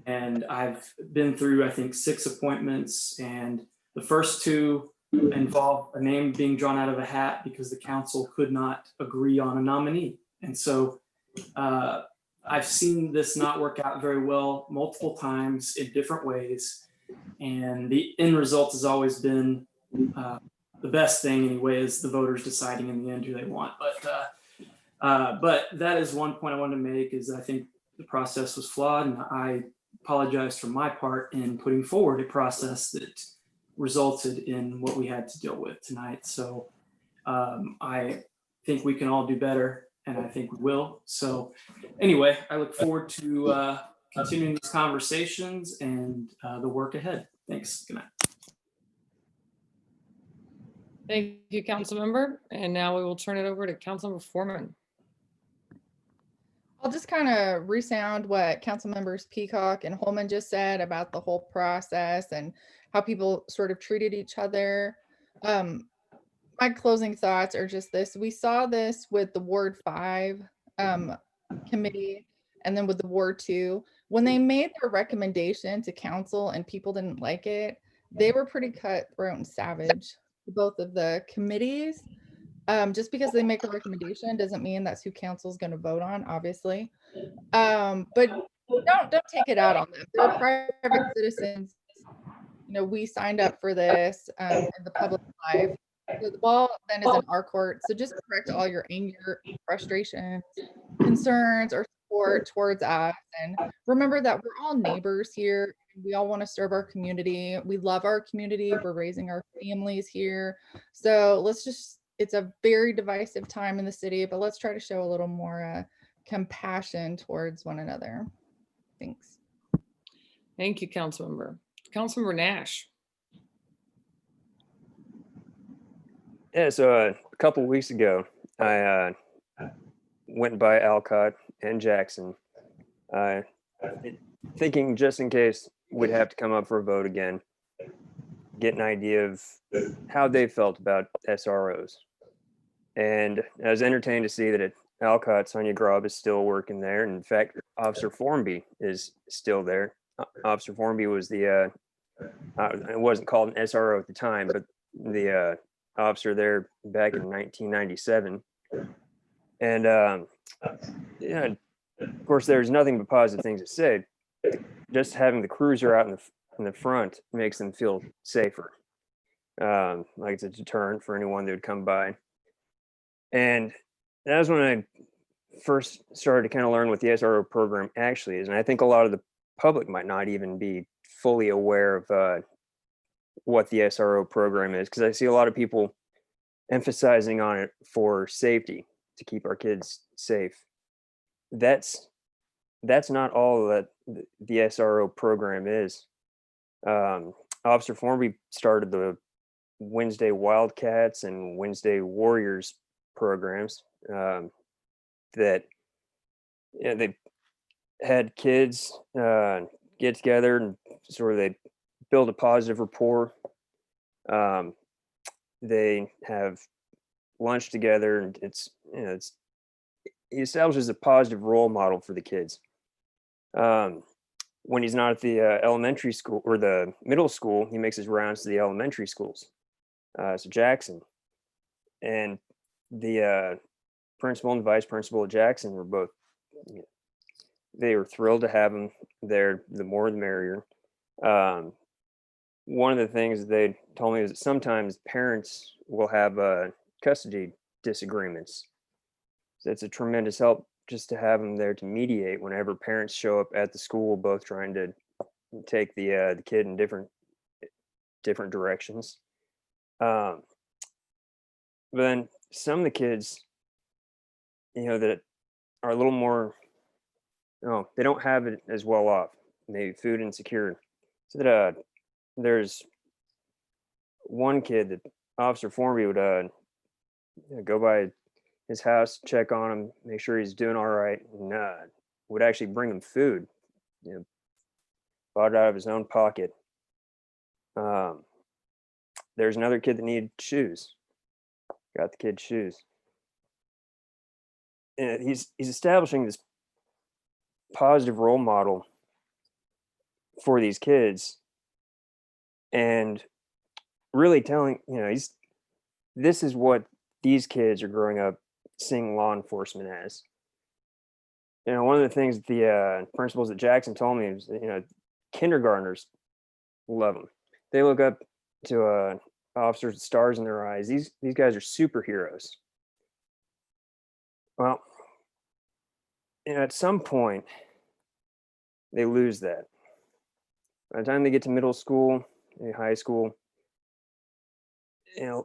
And I've been through, I think, 6 appointments, and the first 2 involve a name being drawn out of a hat because the council could not agree on a nominee. And so I've seen this not work out very well multiple times in different ways. And the end result has always been the best thing anyway, is the voters deciding in the end who they want. But that is one point I wanted to make, is I think the process was flawed, and I apologize for my part in putting forward a process that resulted in what we had to deal with tonight. So I think we can all do better, and I think we will. So anyway, I look forward to continuing these conversations and the work ahead. Thanks. Good night. Thank you, Councilmember. And now we will turn it over to Councilmember Foreman. I'll just kind of resound what Council Members Peacock and Holman just said about the whole process and how people sort of treated each other. My closing thoughts are just this. We saw this with the Ward 5 committee, and then with the Ward 2. When they made their recommendation to council and people didn't like it, they were pretty cutthroat and savage, both of the committees. Just because they make a recommendation doesn't mean that's who council is going to vote on, obviously. But don't take it out on them. They're private citizens. You know, we signed up for this in the public life. So the ball then is in our court. So just correct all your anger, frustrations, concerns, or support towards us. And remember that we're all neighbors here. We all want to serve our community. We love our community. We're raising our families here. So let's just, it's a very divisive time in the city, but let's try to show a little more compassion towards one another. Thanks. Thank you, Councilmember. Councilmember Nash. Yeah, so a couple weeks ago, I went by Alcott and Jackson, uh, thinking just in case we'd have to come up for a vote again, get an idea of how they felt about SROs. And I was entertained to see that at Alcott, Sonia Grob is still working there. And in fact, Officer Formby is still there. Officer Formby was the, it wasn't called an SRO at the time, but the officer there back in 1997. And yeah, of course, there's nothing but positive things to say. Just having the cruiser out in the front makes them feel safer. Like it's a deterrent for anyone that would come by. And that was when I first started to kind of learn what the SRO program actually is. And I think a lot of the public might not even be fully aware of what the SRO program is, because I see a lot of people emphasizing on it for safety, to keep our kids safe. That's not all that the SRO program is. Officer Formby started the Wednesday Wildcats and Wednesday Warriors programs that they had kids get together and sort of they build a positive rapport. They have lunch together, and he establishes a positive role model for the kids. When he's not at the elementary school or the middle school, he makes his rounds to the elementary schools. So Jackson and the principal and vice principal at Jackson were both, they were thrilled to have him there. The more the merrier. One of the things they told me is that sometimes parents will have custody disagreements. So it's a tremendous help just to have them there to mediate whenever parents show up at the school, both trying to take the kid in different directions. But then some of the kids, that are a little more, they don't have it as well off, maybe food insecure. So that there's one kid that Officer Formby would go by his house, check on him, make sure he's doing all right, and would actually bring him food, bought it out of his own pocket. There's another kid that needed shoes, got the kid shoes. And he's establishing this positive role model for these kids, and really telling, this is what these kids are growing up seeing law enforcement as. One of the things the principals at Jackson told me is, kindergartners love them. They look up to officers with stars in their eyes. These guys are superheroes. Well, at some point, they lose that. By the time they get to middle school, high school,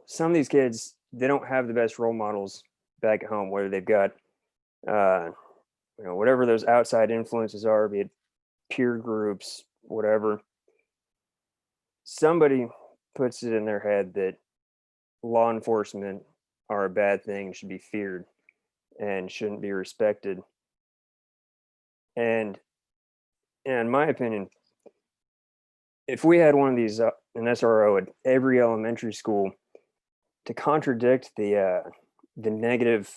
some of these kids, they don't have the best role models back at home, whether they've got, whatever those outside influences are, be it peer groups, whatever. Somebody puts it in their head that law enforcement are a bad thing, should be feared, and shouldn't be respected. And in my opinion, if we had one of these, an SRO at every elementary school, to contradict the negative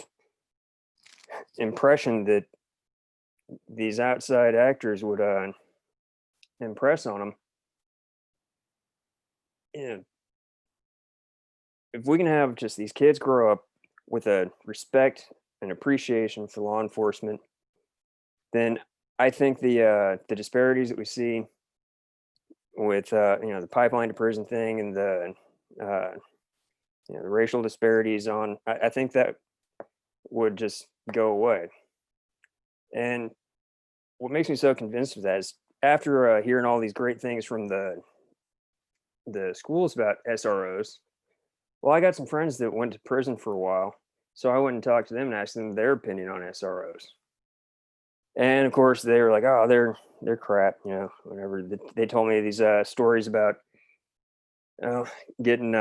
impression that these outside actors would impress on them, if we can have just these kids grow up with a respect and appreciation for law enforcement, then I think the disparities that we see with the pipeline to prison thing and the racial disparities I think that would just go away. And what makes me so convinced of that is after hearing all these great things from the schools about SROs, well, I got some friends that went to prison for a while, so I went and talked to them and asked them their opinion on SROs. And of course, they were like, "Oh, they're crap," whatever. They told me these stories about getting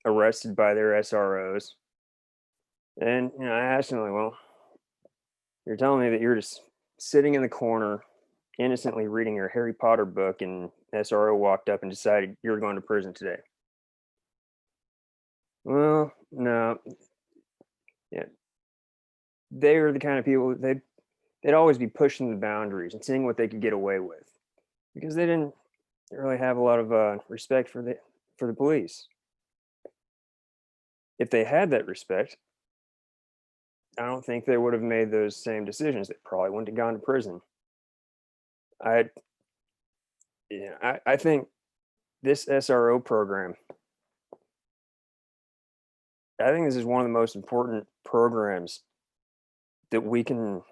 arrested by their SROs. And I asked him, like, well, you're telling me that you're just sitting in the corner, innocently reading your Harry Potter book, and SRO walked up and decided you're going to prison today. Well, no. Yeah. They are the kind of people they'd always be pushing the boundaries and seeing what they could get away with, because they didn't really have a lot of respect for the police. If they had that respect, I don't think they would have made those same decisions. They probably wouldn't have gone to prison. I think this SRO program, I think this is one of the most important programs that we can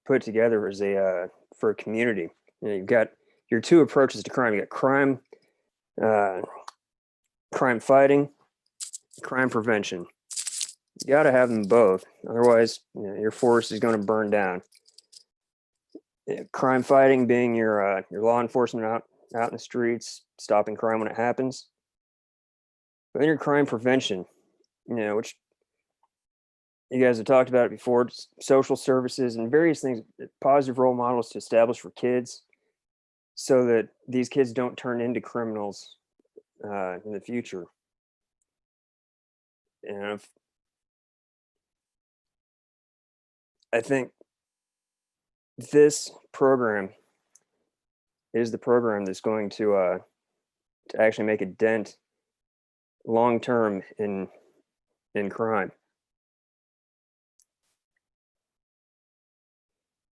put together as for a community. You've got your two approaches to crime. You got crime fighting, crime prevention. You got to have them both. Otherwise, your force is going to burn down. Crime fighting being your law enforcement out in the streets, stopping crime when it happens. But then your crime prevention, which you guys have talked about it before, social services and various things, positive role models to establish for kids so that these kids don't turn into criminals in the future. And I think this program is the program that's going to actually make a dent long term in crime.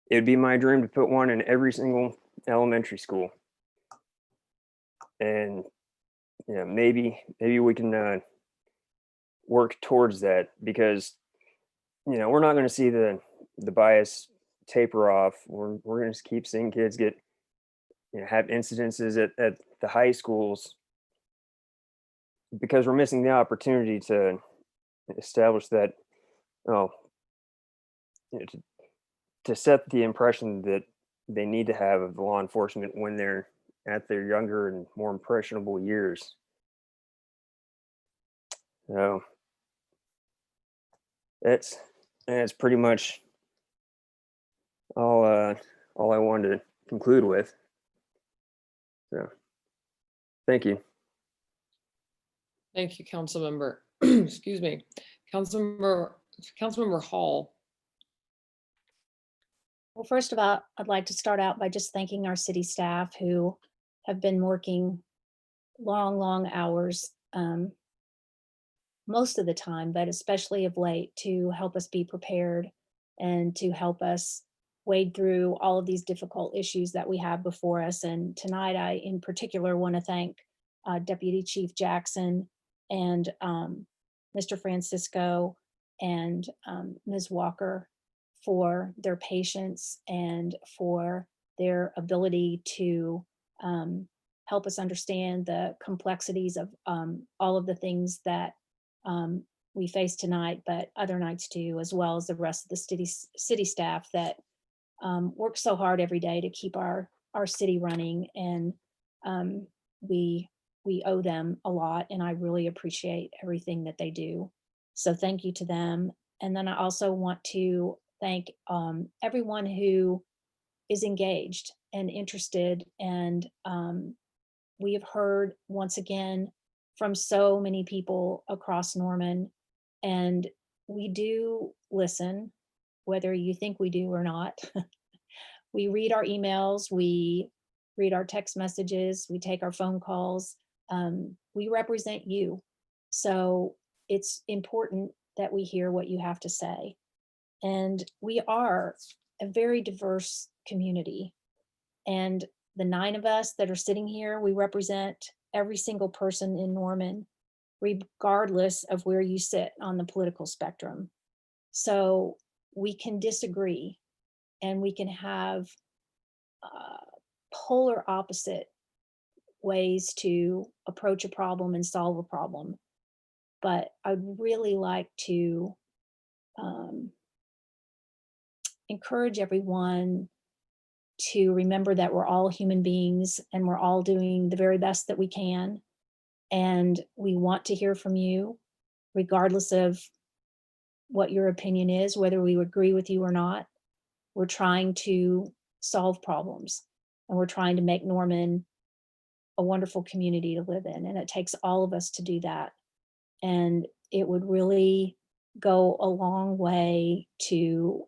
It would be my dream to put one in every single elementary school, and maybe we can work towards that, because we're not going to see the bias taper off. We're going to keep seeing kids get have incidences at the high schools, because we're missing the opportunity to establish that, to set the impression that they need to have of law enforcement when they're at their younger and more impressionable years. So that's pretty much all I wanted to conclude with. So thank you. Thank you, Councilmember. Excuse me. Councilmember Hall. Well, first of all, I'd like to start out by just thanking our city staff who have been working long hours most of the time, but especially of late, to help us be prepared and to help us wade through all of these difficult issues that we have before us. And tonight, I in particular want to thank Deputy Chief Jackson and Mr. Francisco and Ms. Walker for their patience and for their ability to help us understand the complexities of all of the things that we face tonight, but other nights too, as well as the rest of the city staff that work so hard every day to keep our city running. And we owe them a lot, and I really appreciate everything that they do. So thank you to them. And then I also want to thank everyone who is engaged and interested. And we have heard once again from so many people across Norman, and we do listen, whether you think we do or not. We read our emails, we read our text messages, we take our phone calls. We represent you. So it's important that we hear what you have to say. And we are a very diverse community. And the 9 of us that are sitting here, we represent every single person in Norman, regardless of where you sit on the political spectrum. So we can disagree, and we can have polar opposite ways to approach a problem and solve a problem. But I'd really like to encourage everyone to remember that we're all human beings and we're all doing the very best that we can. And we want to hear from you, regardless of what your opinion is, whether we agree with you or not. We're trying to solve problems, and we're trying to make Norman a wonderful community to live in. And it takes all of us to do that. And it would really go a long way to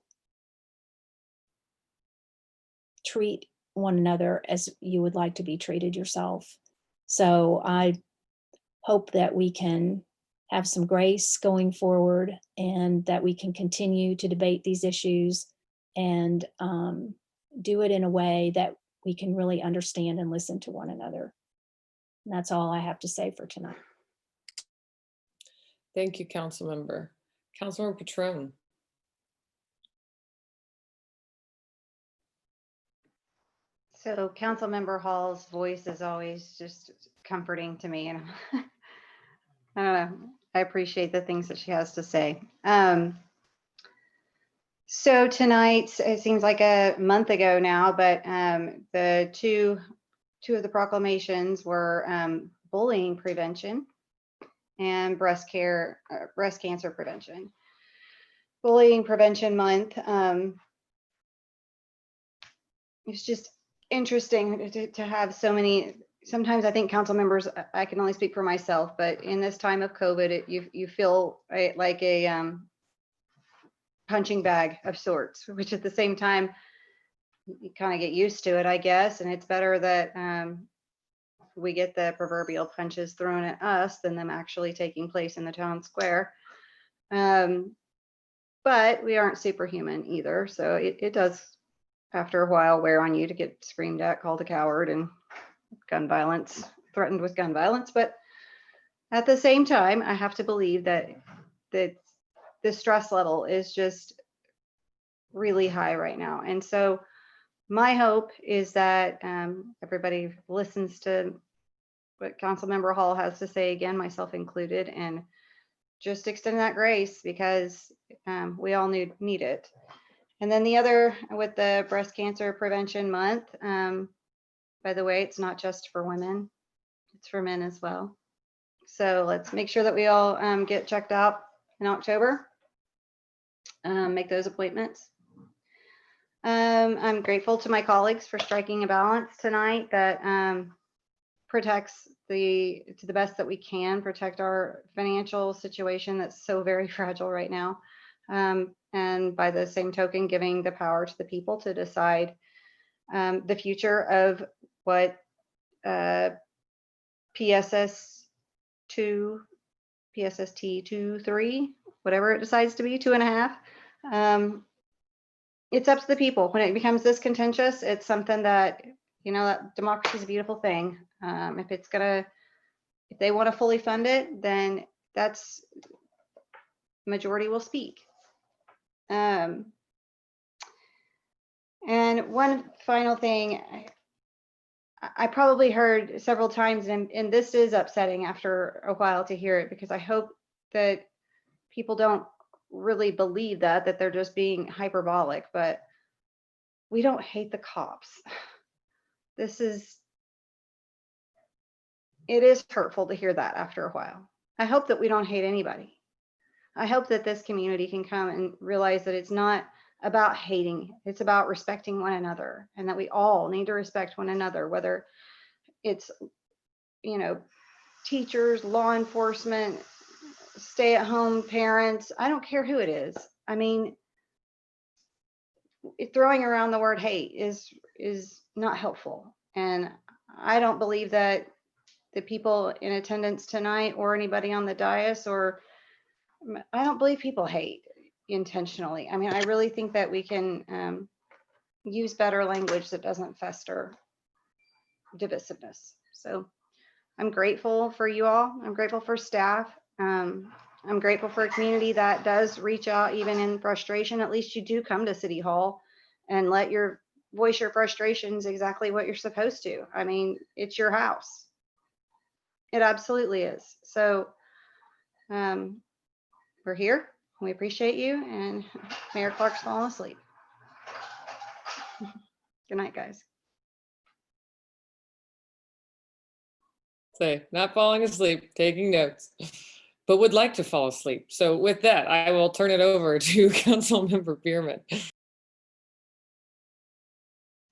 treat one another as you would like to be treated yourself. So I hope that we can have some grace going forward, and that we can continue to debate these issues and do it in a way that we can really understand and listen to one another. And that's all I have to say for tonight. Thank you, Councilmember. Councilmember Patron. So Councilmember Hall's voice is always just comforting to me, and I don't know, I appreciate the things that she has to say. So tonight, it seems like a month ago now, but the two of the proclamations were bullying prevention and breast cancer prevention. Bullying Prevention Month. It's just interesting to have so many. Sometimes I think council members, I can only speak for myself, but in this time of COVID, you feel like a punching bag of sorts, which at the same time, you kind of get used to it, I guess. And it's better that we get the proverbial punches thrown at us than them actually taking place in the town square. But we aren't superhuman either. So it does, after a while, wear on you to get screamed at, called a coward, and gun violence, threatened with gun violence. But at the same time, I have to believe that the stress level is just really high right now. And so my hope is that everybody listens to what Councilmember Hall has to say, again, myself included, and just extend that grace, because we all need it. And then the other, with the Breast Cancer Prevention Month, by the way, it's not just for women, it's for men as well. So let's make sure that we all get checked out in October, make those appointments. I'm grateful to my colleagues for striking a balance tonight that protects to the best that we can, protect our financial situation that's so very fragile right now. And by the same token, giving the power to the people to decide the future of what PSS 2, PSST 2, 3, whatever it decides to be, 2.5. It's up to the people. When it becomes this contentious, it's something that, that democracy is a beautiful thing. If they want to fully fund it, then that's majority will speak. And one final thing, I probably heard several times, and this is upsetting after a while to hear it, because I hope that people don't really believe that they're just being hyperbolic, but we don't hate the cops. It is hurtful to hear that after a while. I hope that we don't hate anybody. I hope that this community can come and realize that it's not about hating, it's about respecting one another, and that we all need to respect one another, whether it's, teachers, law enforcement, stay-at-home parents. I don't care who it is. I mean, throwing around the word hate is not helpful. And I don't believe that the people in attendance tonight, or anybody on the dais, I don't believe people hate intentionally. I mean, I really think that we can use better language that doesn't fester divisiveness. So I'm grateful for you all. I'm grateful for staff. I'm grateful for a community that does reach out even in frustration. At least you do come to City Hall and let your voice your frustrations exactly what you're supposed to. I mean, it's your house. It absolutely is. So we're here. We appreciate you. And Mayor Clark's falling asleep. Good night, guys. say, not falling asleep, taking notes, but would like to fall asleep. So with that, I will turn it over to Councilmember Bierman.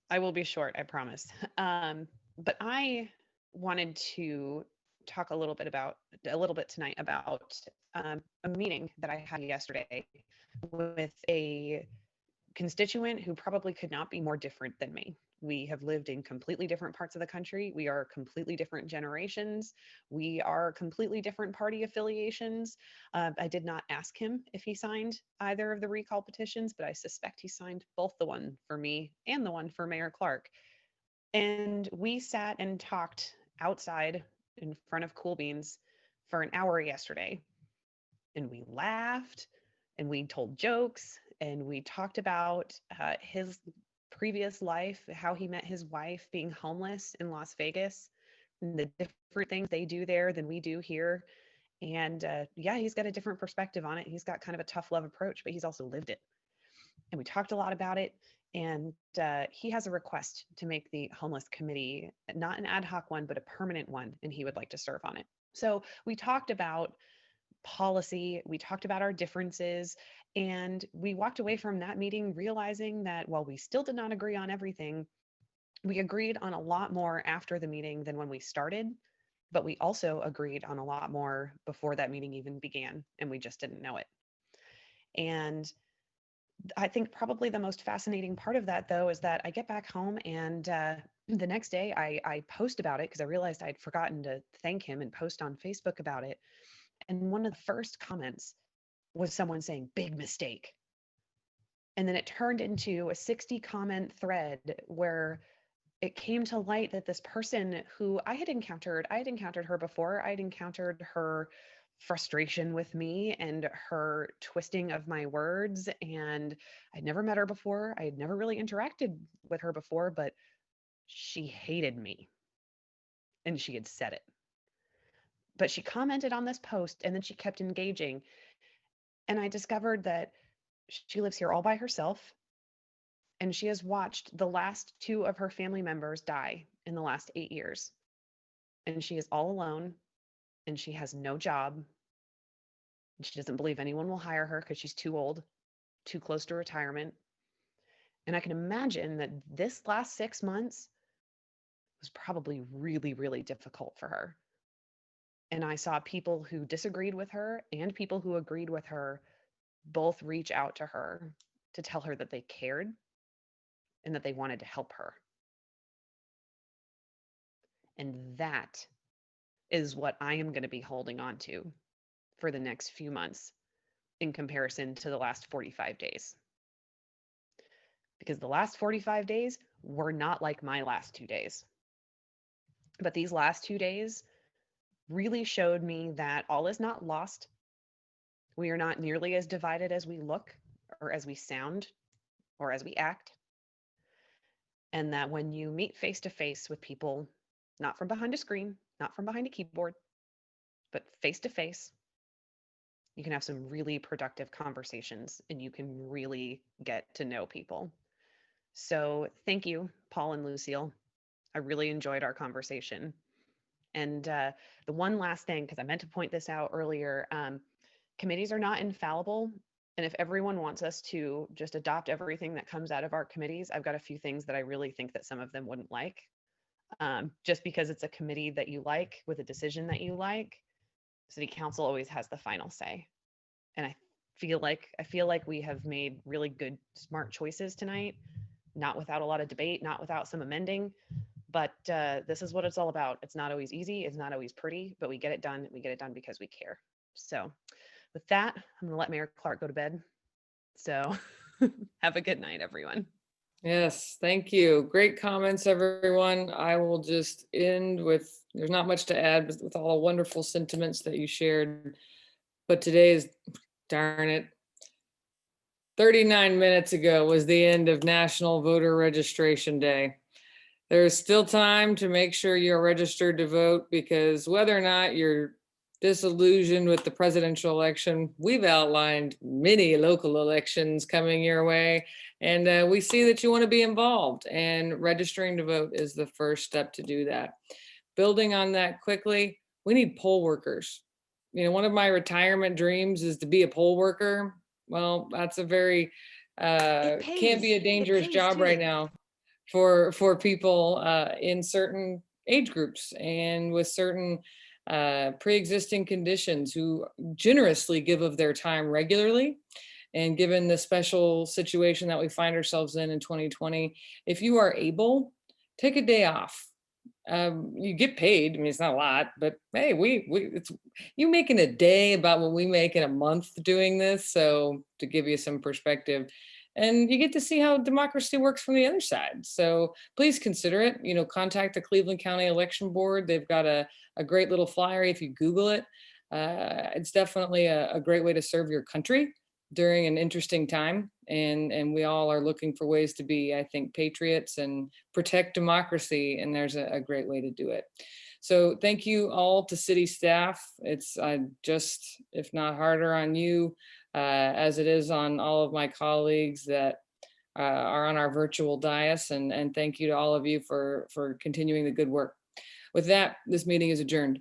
I will be short, I promise. But I wanted to talk a little bit tonight about a meeting that I had yesterday with a constituent who probably could not be more different than me. We have lived in completely different parts of the country. We are completely different generations. We are completely different party affiliations. I did not ask him if he signed either of the recall petitions, but I suspect he signed both the one for me and the one for Mayor Clark. And we sat and talked outside in front of Cool Beans for an hour yesterday. And we laughed and we told jokes and we talked about his previous life, how he met his wife being homeless in Las Vegas, and the different things they do there than we do here. And yeah, he's got a different perspective on it. He's got kind of a tough love approach, but he's also lived it. And we talked a lot about it. And he has a request to make the homeless committee, not an ad hoc one, but a permanent one, and he would like to serve on it. So we talked about policy, we talked about our differences, and we walked away from that meeting realizing that while we still did not agree on everything, we agreed on a lot more after the meeting than when we started, but we also agreed on a lot more before that meeting even began, and we just didn't know it. And I think probably the most fascinating part of that, though, is that I get back home and the next day I post about it because I realized I'd forgotten to thank him and post on Facebook about it. And one of the first comments was someone saying, "Big mistake." And then it turned into a 60 comment thread where it came to light that this person who I had encountered her before. I had encountered her frustration with me and her twisting of my words. And I'd never met her before. I had never really interacted with her before, but she hated me. And she had said it. But she commented on this post and then she kept engaging. And I discovered that she lives here all by herself. And she has watched the last 2 of her family members die in the last 8 years. And she is all alone and she has no job. And she doesn't believe anyone will hire her because she's too old, too close to retirement. And I can imagine that this last 6 months was probably really, really difficult for her. And I saw people who disagreed with her and people who agreed with her both reach out to her to tell her that they cared and that they wanted to help her. And that is what I am going to be holding on to for the next few months in comparison to the last 45 days. Because the last 45 days were not like my last 2 days. But these last 2 days really showed me that all is not lost. We are not nearly as divided as we look, or as we sound, or as we act. And that when you meet face to face with people, not from behind a screen, not from behind a keyboard, but face to face, you can have some really productive conversations and you can really get to know people. So thank you, Paul and Lucille. I really enjoyed our conversation. And the one last thing, because I meant to point this out earlier, committees are not infallible. And if everyone wants us to just adopt everything that comes out of our committees, I've got a few things that I really think that some of them wouldn't like. Just because it's a committee that you like with a decision that you like, City Council always has the final say. And I feel like we have made really good, smart choices tonight, not without a lot of debate, not without some amending. But this is what it's all about. It's not always easy. It's not always pretty, but we get it done. We get it done because we care. So with that, I'm going to let Mayor Clark go to bed. So have a good night, everyone. Yes, thank you. Great comments, everyone. I will just end with, there's not much to add, but with all the wonderful sentiments that you shared. But today is, darn it, 39 minutes ago was the end of National Voter Registration Day. There's still time to make sure you're registered to vote, because whether or not you're disillusioned with the presidential election, we've outlined many local elections coming your way, and we see that you want to be involved, and registering to vote is the first step to do that. building on that quickly, we need poll workers. You know, one of my retirement dreams is to be a poll worker. Well, that's a very, can be a dangerous job right now for people in certain age groups and with certain pre-existing conditions who generously give of their time regularly. And given the special situation that we find ourselves in 2020, if you are able, take a day off. You get paid. I mean, it's not a lot, but hey, you making a day about what we make in a month doing this. So to give you some perspective, and you get to see how democracy works from the other side. So please consider it. You know, contact the Cleveland County Election Board. They've got a great little flyer. If you Google it, it's definitely a great way to serve your country during an interesting time. And we all are looking for ways to be, I think, patriots and protect democracy. And there's a great way to do it. So thank you all to city staff. It's just, if not harder on you, as it is on all of my colleagues that are on our virtual dais. And thank you to all of you for continuing the good work. With that, this meeting is adjourned.